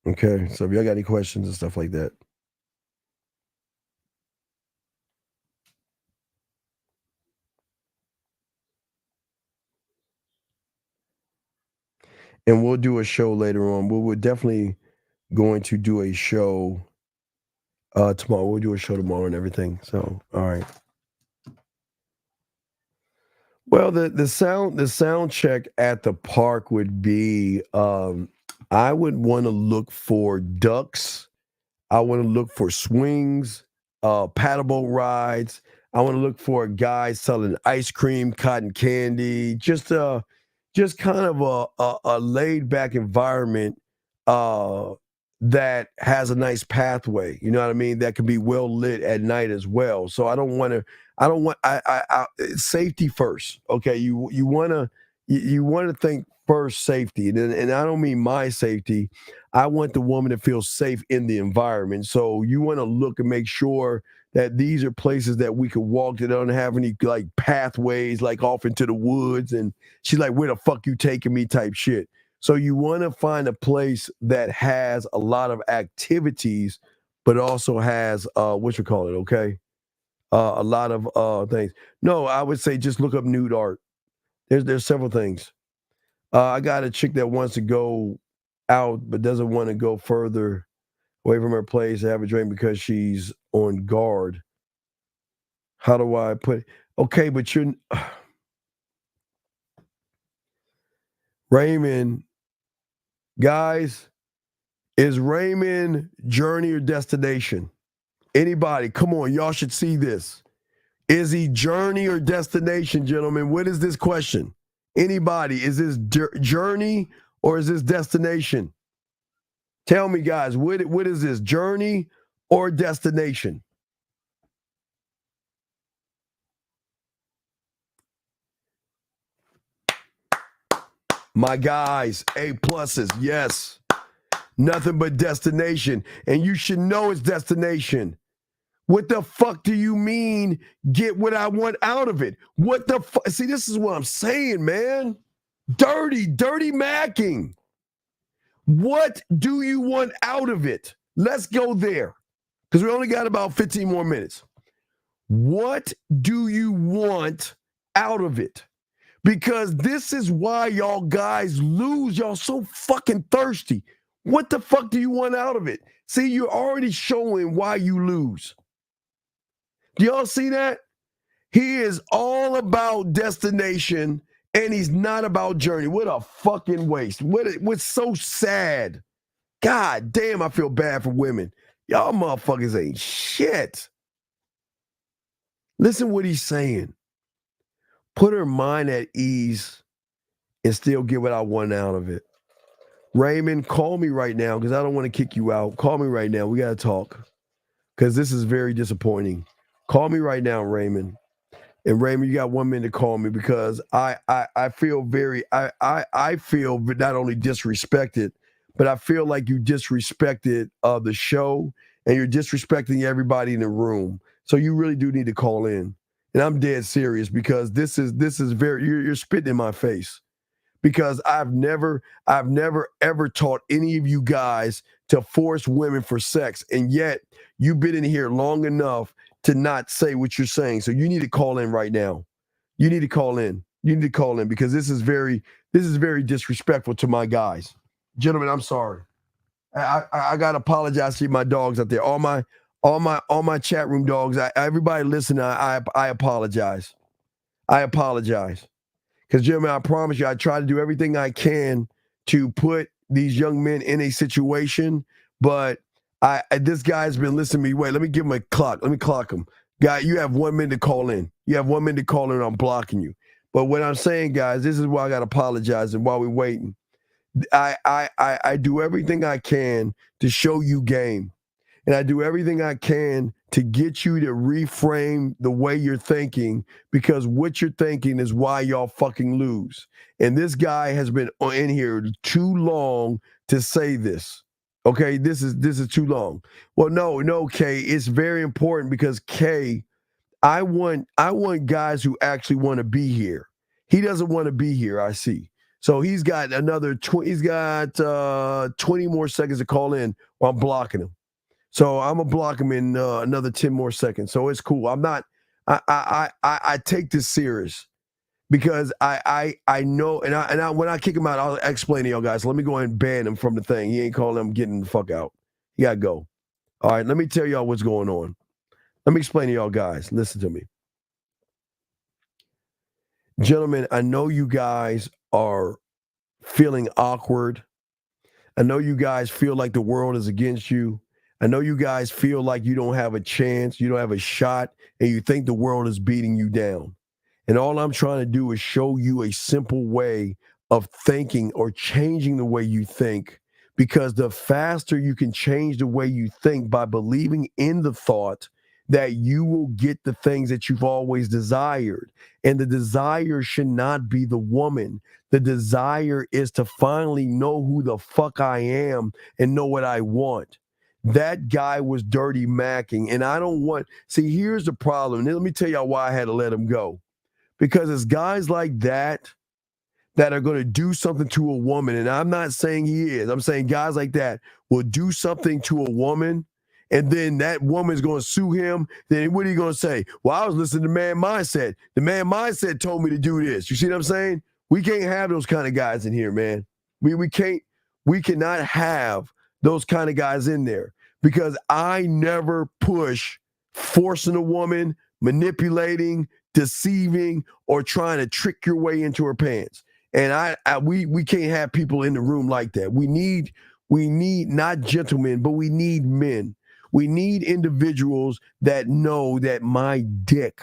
Okay, so if y'all got any questions and stuff like that. And we'll do a show later on. We're definitely going to do a show tomorrow. We'll do a show tomorrow and everything. So, all right. Well, the sound check at the park would be I would want to look for ducks. I want to look for swings, paddleboat rides. I want to look for a guy selling ice cream, cotton candy, just kind of a laid back environment that has a nice pathway. You know what I mean? That can be well lit at night as well. So I safety first. Okay, you want to think first safety, and I don't mean my safety. I want the woman to feel safe in the environment. So you want to look and make sure that these are places that we could walk, that don't have any like pathways like off into the woods, and she's like, where the fuck you taking me type shit. So you want to find a place that has a lot of activities, but also has what you call it, okay? A lot of things. No, I would say just look up nude art. There's several things. I got a chick that wants to go out but doesn't want to go further away from her place to have a drink because she's on guard. How do I put it? Okay, but you're Raymond, guys, is Raymond journey or destination? Anybody, come on, y'all should see this. Is he journey or destination, gentlemen? What is this question? Anybody, is this journey or is this destination? Tell me, guys, what is this, journey or destination? My guys, A pluses, yes. Nothing but destination. And you should know it's destination. What the fuck do you mean get what I want out of it? What the fuck? See, this is what I'm saying, man. Dirty macking. What do you want out of it? Let's go there. Because we only got about 15 more minutes. What do you want out of it? Because this is why y'all guys lose. Y'all so fucking thirsty. What the fuck do you want out of it? See, you're already showing why you lose. Do y'all see that? He is all about destination and he's not about journey. What a fucking waste. What's so sad. God damn, I feel bad for women. Y'all motherfuckers ain't shit. Listen what he's saying. Put her mind at ease and still get what I want out of it. Raymond, call me right now because I don't want to kick you out. Call me right now. We got to talk because this is very disappointing. Call me right now, Raymond. And Raymond, you got 1 minute to call me because I feel very, I feel not only disrespected, but I feel like you disrespected the show and you're disrespecting everybody in the room. So you really do need to call in. And I'm dead serious because this is very, you're spitting in my face. Because I've never ever taught any of you guys to force women for sex. And yet you've been in here long enough to not say what you're saying. So you need to call in right now. You need to call in. You need to call in because this is very disrespectful to my guys. Gentlemen, I'm sorry. I gotta apologize to my dogs out there. All my chat room dogs. Everybody listening, I apologize. I apologize. Because, gentlemen, I promise you, I try to do everything I can to put these young men in a situation, but this guy's been listening to me. Wait, let me give him a clock. Let me clock him. Guy, you have 1 minute to call in. You have 1 minute to call in, I'm blocking you. But what I'm saying, guys, this is why I got to apologize and while we're waiting. I do everything I can to show you game. And I do everything I can to get you to reframe the way you're thinking because what you're thinking is why y'all fucking lose. And this guy has been in here too long to say this. Okay, this is too long. Well, no, Kay, it's very important because Kay, I want guys who actually want to be here. He doesn't want to be here, I see. So he's got another 20 more seconds to call in while I'm blocking him. So I'm gonna block him in another 10 more seconds. So it's cool. I'm not. I take this serious because I know and when I kick him out, I'll explain to y'all guys. Let me go ahead and ban him from the thing. He ain't calling him getting the fuck out. He gotta go. All right. Let me tell y'all what's going on. Let me explain to y'all guys. Listen to me, gentlemen. I know you guys are feeling awkward. I know you guys feel like the world is against you. I know you guys feel like you don't have a chance, you don't have a shot, and you think the world is beating you down. And all I'm trying to do is show you a simple way of thinking or changing the way you think, because the faster you can change the way you think by believing in the thought that you will get the things that you've always desired. And the desire should not be the woman. The desire is to finally know who the fuck I am and know what I want. That guy was dirty macking, and I don't want. See, here's the problem. And let me tell y'all why I had to let him go. Because it's guys like that are going to do something to a woman, and I'm not saying he is. I'm saying guys like that will do something to a woman, and then that woman's going to sue him. Then what are you going to say? Well, I was listening to Man Mindset. The Man Mindset told me to do this. You see what I'm saying? We can't have those kind of guys in here, man. We cannot have those kind of guys in there. Because I never push forcing a woman, manipulating, deceiving, or trying to trick your way into her pants. And we can't have people in the room like that. We need not gentlemen, but we need men. We need individuals that know that my dick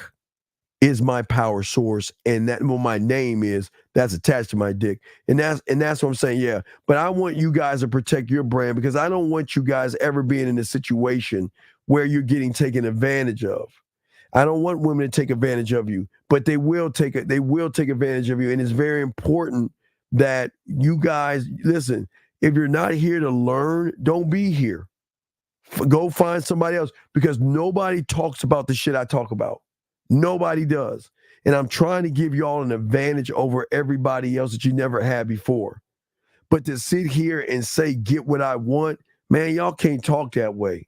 is my power source, and that what my name is, that's attached to my dick. And that's what I'm saying, yeah. But I want you guys to protect your brand because I don't want you guys ever being in a situation where you're getting taken advantage of. I don't want women to take advantage of you, but they will take advantage of you. And it's very important that you guys, listen, if you're not here to learn, don't be here. Go find somebody else, because nobody talks about the shit I talk about. Nobody does. And I'm trying to give y'all an advantage over everybody else that you never had before. But to sit here and say, get what I want, man, y'all can't talk that way.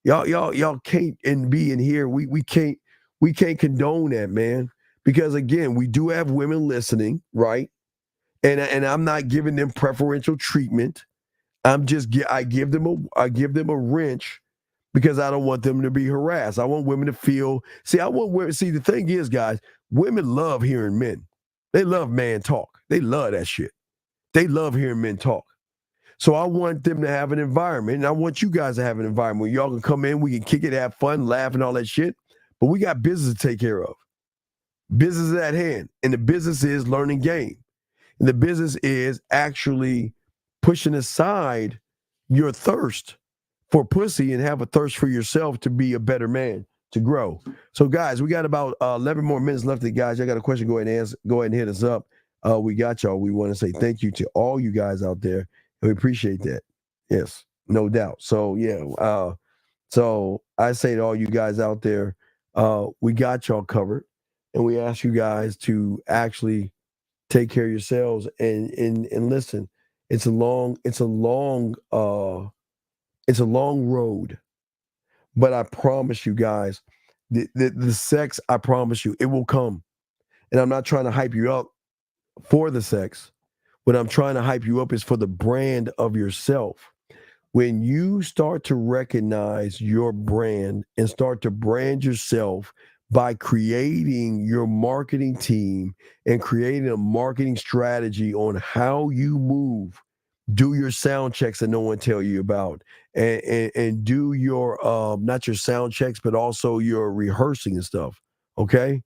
Y'all can't, and be in here. We can't condone that, man. Because again, we do have women listening, right? And I'm not giving them preferential treatment. I give them a wrench, because I don't want them to be harassed. I want women to feel. See, the thing is, guys, women love hearing men. They love man talk. They love that shit. They love hearing men talk. So I want them to have an environment, and I want you guys to have an environment where y'all can come in, we can kick it, have fun, laugh, and all that shit. But we got business to take care of. Business is at hand, and the business is learning game. And the business is actually pushing aside your thirst for pussy and have a thirst for yourself to be a better man, to grow. So, guys, we got about 11 more minutes left. Guys, I got a question. Go ahead and hit us up. We got y'all. We want to say thank you to all you guys out there. We appreciate that. Yes, no doubt. So, yeah. So I say to all you guys out there, we got y'all covered, and we ask you guys to actually take care of yourselves and listen. It's a long road, but I promise you guys, the sex, I promise you, it will come. And I'm not trying to hype you up for the sex. What I'm trying to hype you up is for the brand of yourself. When you start to recognize your brand and start to brand yourself by creating your marketing team and creating a marketing strategy on how you move, do your sound checks that no one tell you about, and do your not your sound checks, but also your rehearsing and stuff. Okay.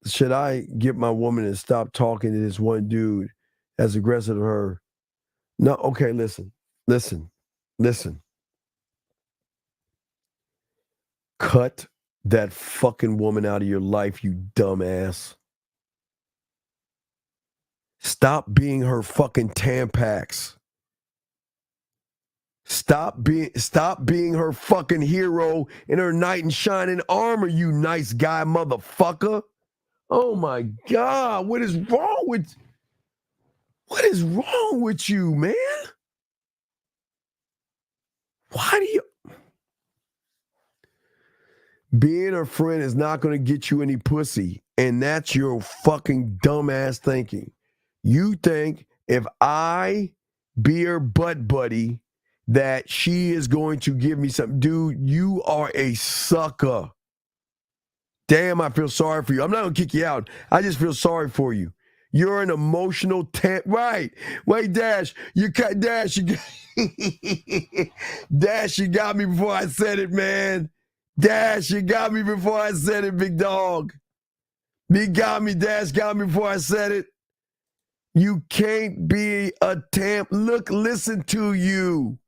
Should I get my woman to stop talking to this one dude that's aggressive to her? No. Okay. Listen. Cut that fucking woman out of your life, you dumbass. Stop being her fucking Tampax. Stop being her fucking hero in her knight in shining armor, you nice guy motherfucker. Oh my God, what is wrong with you, man? Why do you... Being her friend is not going to get you any pussy, and that's your fucking dumbass thinking. You think if I be her butt buddy that she is going to give me something. Dude, you are a sucker. Damn, I feel sorry for you. I'm not going to kick you out. I just feel sorry for you. You're an emotional right. Wait, Dash, you got Dash, Dash, you got me before I said it, man. Dash, you got me before I said it, big dog. Dash got me before I said it. You can't be a tamp. Look, listen to you.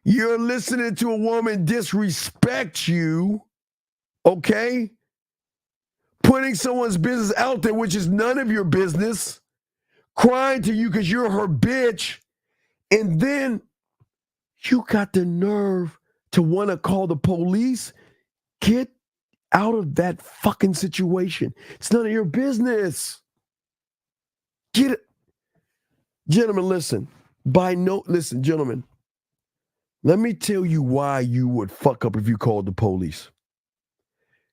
You're listening to a woman disrespect you, okay? Putting someone's business out there, which is none of your business, crying to you because you're her bitch, and then you got the nerve to want to call the police. Get out of that fucking situation. It's none of your business. Get it. Gentlemen, listen. Listen, gentlemen. Let me tell you why you would fuck up if you called the police.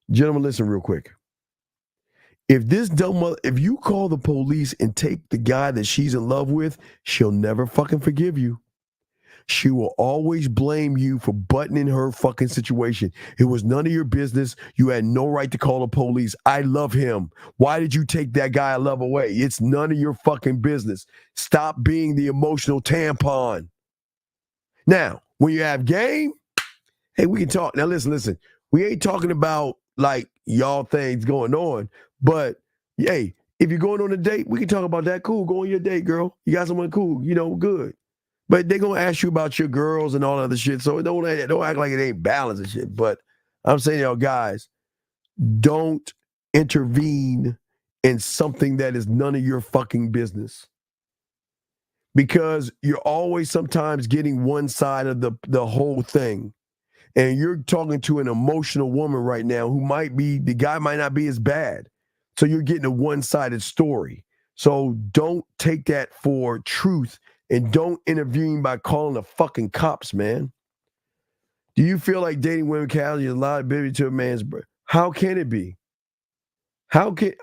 Gentlemen, listen real quick. If you call the police and take the guy that she's in love with, she'll never fucking forgive you. She will always blame you for butting in her fucking situation. It was none of your business. You had no right to call the police. I love him. Why did you take that guy I love away? It's none of your fucking business. Stop being the emotional tampon. Now, when you have game, hey, we can talk. Now, listen. We ain't talking about like y'all things going on, but hey, if you're going on a date, we can talk about that. Cool, go on your date, girl. You got someone cool, good. But they're gonna ask you about your girls and all other shit. So don't act like it ain't balanced and shit. But I'm saying, y'all guys, don't intervene in something that is none of your fucking business. Because you're always sometimes getting one side of the whole thing. And you're talking to an emotional woman right now who the guy might not be as bad. So you're getting a one-sided story. So don't take that for truth and don't intervene by calling the fucking cops, man. Do you feel like dating women casually is a liability to a man's brain? How can it be? Okay,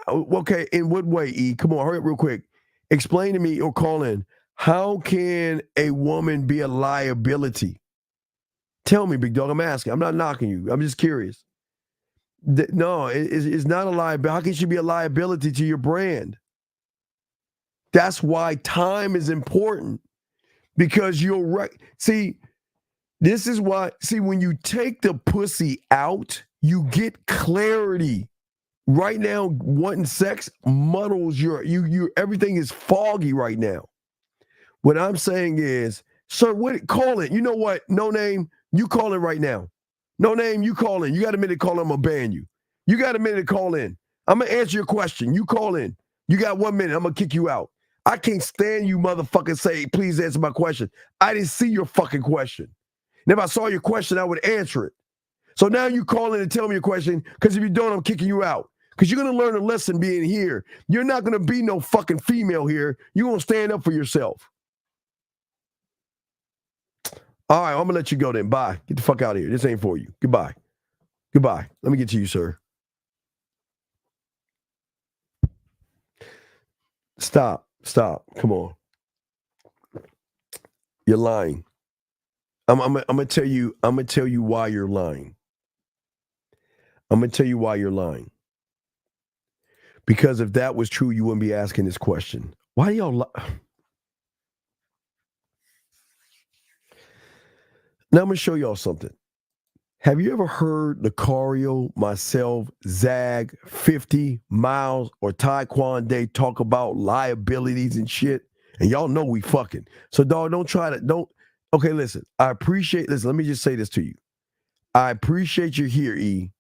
in what way, E? Come on, hurry up real quick. Explain to me or call in. How can a woman be a liability? Tell me, big dog. I'm asking. I'm not knocking you. I'm just curious. No, it's not a liability. How can she be a liability to your brand? That's why time is important. Because you'll see, this is why, when you take the pussy out, you get clarity. Right now, wanting sex muddles your everything is foggy right now. What I'm saying is, sir, call it. You know what? No name, you call it right now. No name, you call in. You got a minute to call in, I'm going to ban you. You got a minute to call in. I'm going to answer your question. You call in. You got 1 minute. I'm going to kick you out. I can't stand you motherfuckers say, please answer my question. I didn't see your fucking question. And if I saw your question, I would answer it. So now you call in and tell me your question, because if you don't, I'm kicking you out. Because you're going to learn a lesson being here. You're not going to be no fucking female here. You're going to stand up for yourself. All right, I'm going to let you go then. Bye. Get the fuck out of here. This ain't for you. Goodbye. Goodbye. Let me get to you, sir. Stop. Come on. You're lying. I'm gonna tell you why you're lying. I'm gonna tell you why you're lying. Because if that was true, you wouldn't be asking this question. Why y'all lie? Now I'm gonna show y'all something. Have you ever heard Lucario, myself, Zag, 50, Miles, or Taekwondo talk about liabilities and shit? And y'all know we fucking. So, dog, okay, listen. Listen, let me just say this to you. I appreciate you here, E.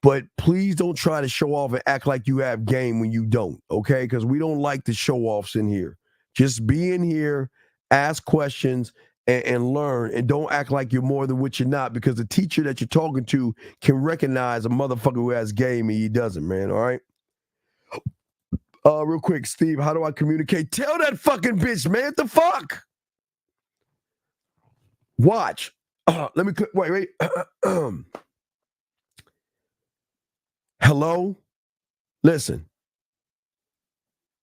But please don't try to show off and act like you have game when you don't, okay? Because we don't like the show-offs in here. Just be in here, ask questions, and learn, and don't act like you're more than what you're not, because the teacher that you're talking to can recognize a motherfucker who has game and he doesn't, man, all right? Real quick, Steve, how do I communicate? Tell that fucking bitch, man, what the fuck? Watch. Let me click. Wait. Hello? Listen.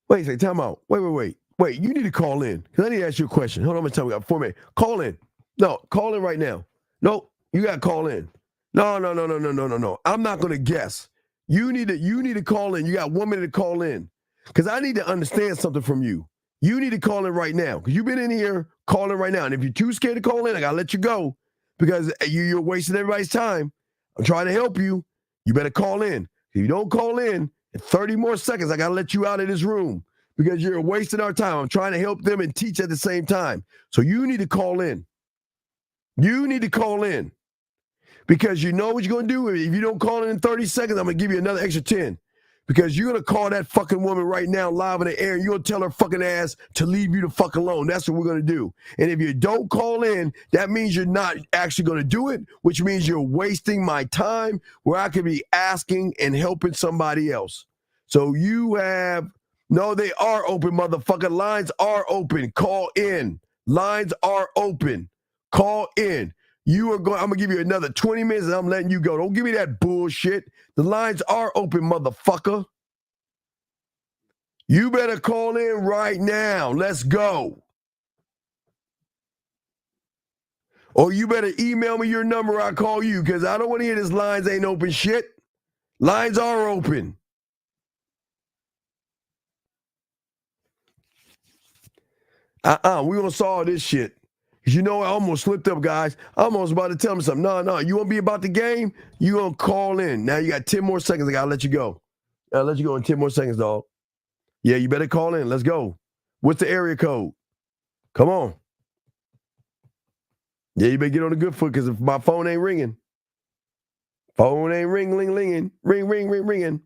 Wait, say, time out. Wait. Wait, you need to call in. Because I need to ask you a question. Hold on, I'm going to tell you. We got 4 minutes. Call in. No, call in right now. No, you got to call in. No. I'm not going to guess. You need to call in. You got 1 minute to call in. Because I need to understand something from you. You need to call in right now. Because you've been in here calling right now. And if you're too scared to call in, I got to let you go. Because you're wasting everybody's time. I'm trying to help you. You better call in. If you don't call in 30 more seconds, I got to let you out of this room. Because you're wasting our time. I'm trying to help them and teach at the same time. So you need to call in. You need to call in. Because you know what you're going to do. If you don't call in 30 seconds, I'm going to give you another extra 10. Because you're going to call that fucking woman right now live in the air, and you're going to tell her fucking ass to leave you the fuck alone. That's what we're going to do. And if you don't call in, that means you're not actually going to do it, which means you're wasting my time where I could be asking and helping somebody else. So no, they are open, motherfucker. Lines are open. Call in. Lines are open. Call in. I'm going to give you another 20 minutes and I'm letting you go. Don't give me that bullshit. The lines are open, motherfucker. You better call in right now. Let's go. Or you better email me your number. I'll call you, because I don't want to hear this lines ain't open shit. Lines are open. We're going to solve this shit. Because you know I almost slipped up, guys. I almost about to tell me something. No. You want to be about the game? You going to call in. Now you got 10 more seconds. I got to let you go. I'll let you go in 10 more seconds, dog. Yeah, you better call in. Let's go. What's the area code? Come on. Yeah, you better get on the good foot, because if my phone ain't ringing. Phone ain't ringing. Ring.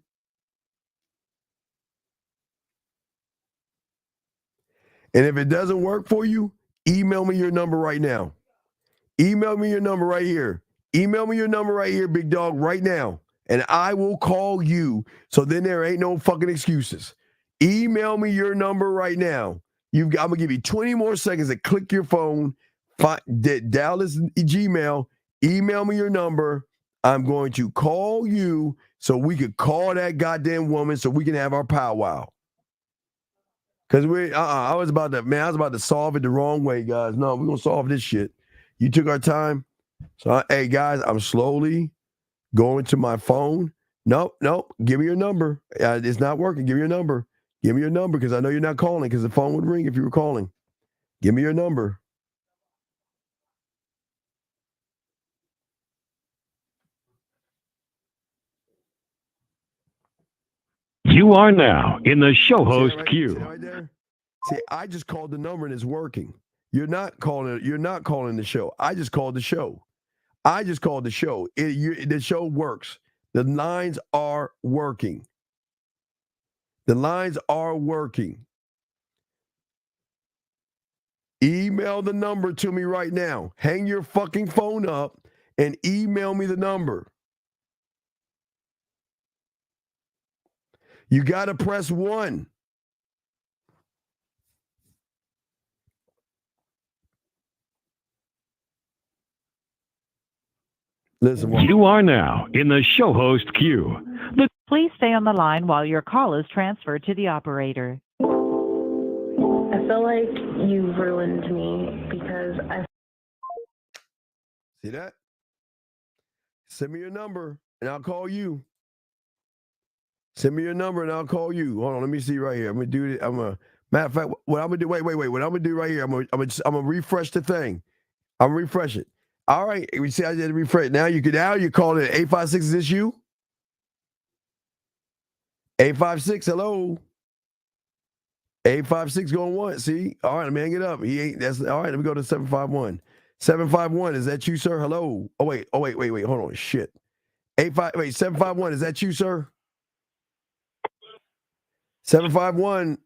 And if it doesn't work for you, email me your number right now. Email me your number right here. Email me your number right here, big dog, right now. And I will call you. So then there ain't no fucking excuses. Email me your number right now. I'm going to give you 20 more seconds to click your phone, dial this Gmail, email me your number. I'm going to call you so we could call that goddamn woman so we can have our powwow. Because I was about to solve it the wrong way, guys. No, we're going to solve this shit. You took our time. So, hey, guys, I'm slowly going to my phone. Nope. Give me your number. It's not working. Give me your number. Give me your number because I know you're not calling because the phone would ring if you were calling. Give me your number. You are now in the show host queue. See that right there? See, I just called the number and it's working. You're not calling it. You're not calling the show. I just called the show. The show works. The lines are working. Email the number to me right now. Hang your fucking phone up and email me the number. You got to press 1. Listen, you are now in the show host queue. Please stay on the line while your call is transferred to the operator. I feel like you ruined me because I. See that? Send me your number and I'll call you. Send me your number and I'll call you. Hold on, let me see right here. I'm gonna do it. Matter of fact, what I'm gonna do. Wait. What I'm gonna do right here? I'm gonna refresh the thing. I'm gonna refresh it. All right. You see, I did refresh. Now you call it 856. Is this you? 856. Hello. 856 going once. See? All right, let me hang it up. That's all right. Let me go to 751. 751, is that you, sir? Hello. Oh, wait. Hold on. Shit. 751, is that you, sir? 751.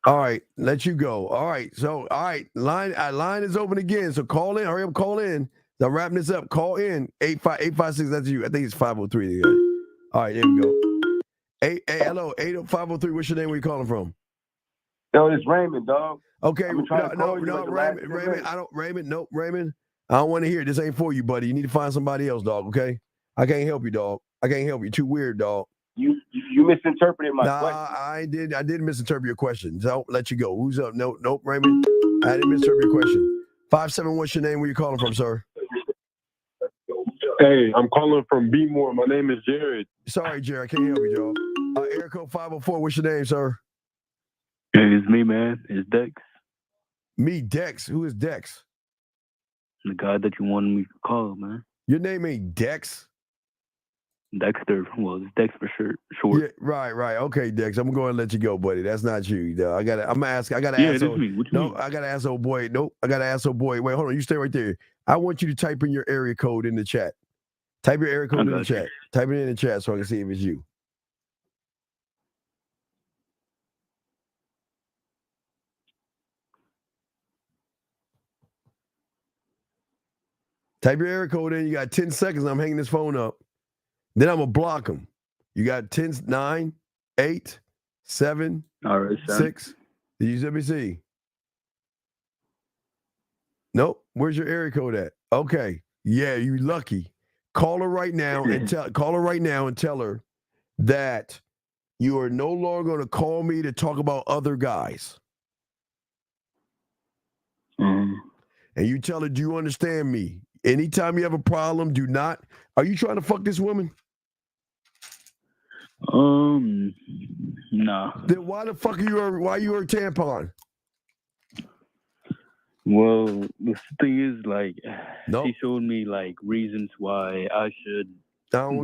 All right, let you go. All right. So, all right, line is open again. So call in. Hurry up, call in. I'm wrapping this up. Call in. 856, that's you. I think it's 503. All right, there we go. Hello, 503. What's your name? Where you calling from? Yo, it's Raymond, dog. Okay, Raymond. Raymond. I don't want to hear it. This ain't for you, buddy. You need to find somebody else, dog. Okay, I can't help you, dog. I can't help you. Too weird, dog. You misinterpreted my question. I didn't misinterpret your question. So I'll let you go. Who's up? Nope, Raymond. I didn't misinterpret your question. 57. What's your name? Where you calling from, sir? Hey, I'm calling from B-More. My name is Jared. Sorry, Jared. I can't help you, dog. Area code 504. What's your name, sir? Hey, it's me, man. It's Dex. Me, Dex. Who is Dex? The guy that you wanted me to call, man. Your name ain't Dex? Dexter. Well, it's Dex for short. Yeah, right. Okay, Dex. I'm going to let you go, buddy. That's not you. I gotta ask. I gotta Yeah, ask. it is me. What you mean? I gotta ask old boy. Nope. I gotta ask old boy. Wait, hold on. You stay right there. I want you to type in your area code in the chat. Type your area code in the chat. Type it in the chat so I can see if it's you. Type your area code in. You got 10 seconds. I'm hanging this phone up. Then I'm going to block them. You got 10, 9, 8, 7, All right, 6. Let me see. Nope. Where's your area code at? Okay. Yeah, you lucky. Call her right now and tell her that you are no longer going to call me to talk about other guys. Mm-hmm. And you tell her, do you understand me? Anytime you have a problem, are you trying to fuck this woman? Nah. Then why the fuck why you a tampon? Well, the thing is, like, she showed me, like, reasons why I should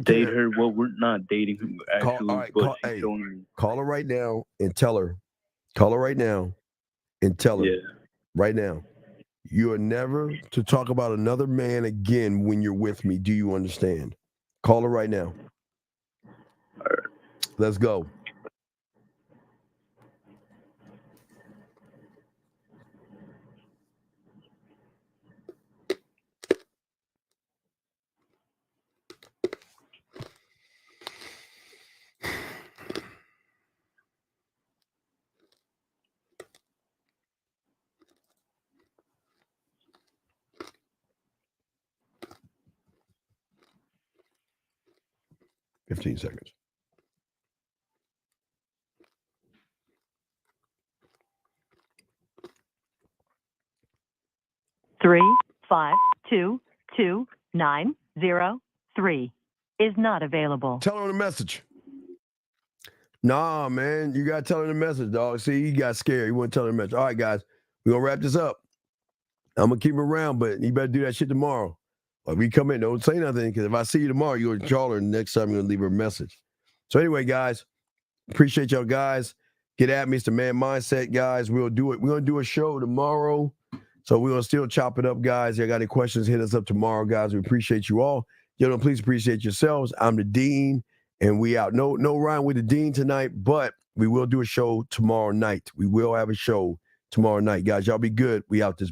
date her. Well, we're not dating her, actually, call her right now and tell her. Call her right now and tell her. Yeah. Right now. You are never to talk about another man again when you're with me. Do you understand? Call her right now. All right. Let's go. 15 seconds. Three 522-903 is not available. Tell her the message. Nah, man, you gotta tell her the message, dog. See, he got scared. He wouldn't tell her the message. All right, guys, we're gonna wrap this up. I'm gonna keep him around, but you better do that shit tomorrow. Like we come in, don't say nothing, because if I see you tomorrow, you're gonna call her, and next time you're gonna leave her a message. So anyway, guys, appreciate y'all guys. Get at me. It's the Man Mindset, guys. We'll do it. We're gonna do a show tomorrow. So we're gonna still chop it up, guys. If you got any questions, hit us up tomorrow, guys. We appreciate you all. Gentlemen, please appreciate yourselves. I'm the Dean, and we out. No Ryan with the Dean tonight, but we will do a show tomorrow night. We will have a show tomorrow night, guys. Y'all be good. We out this.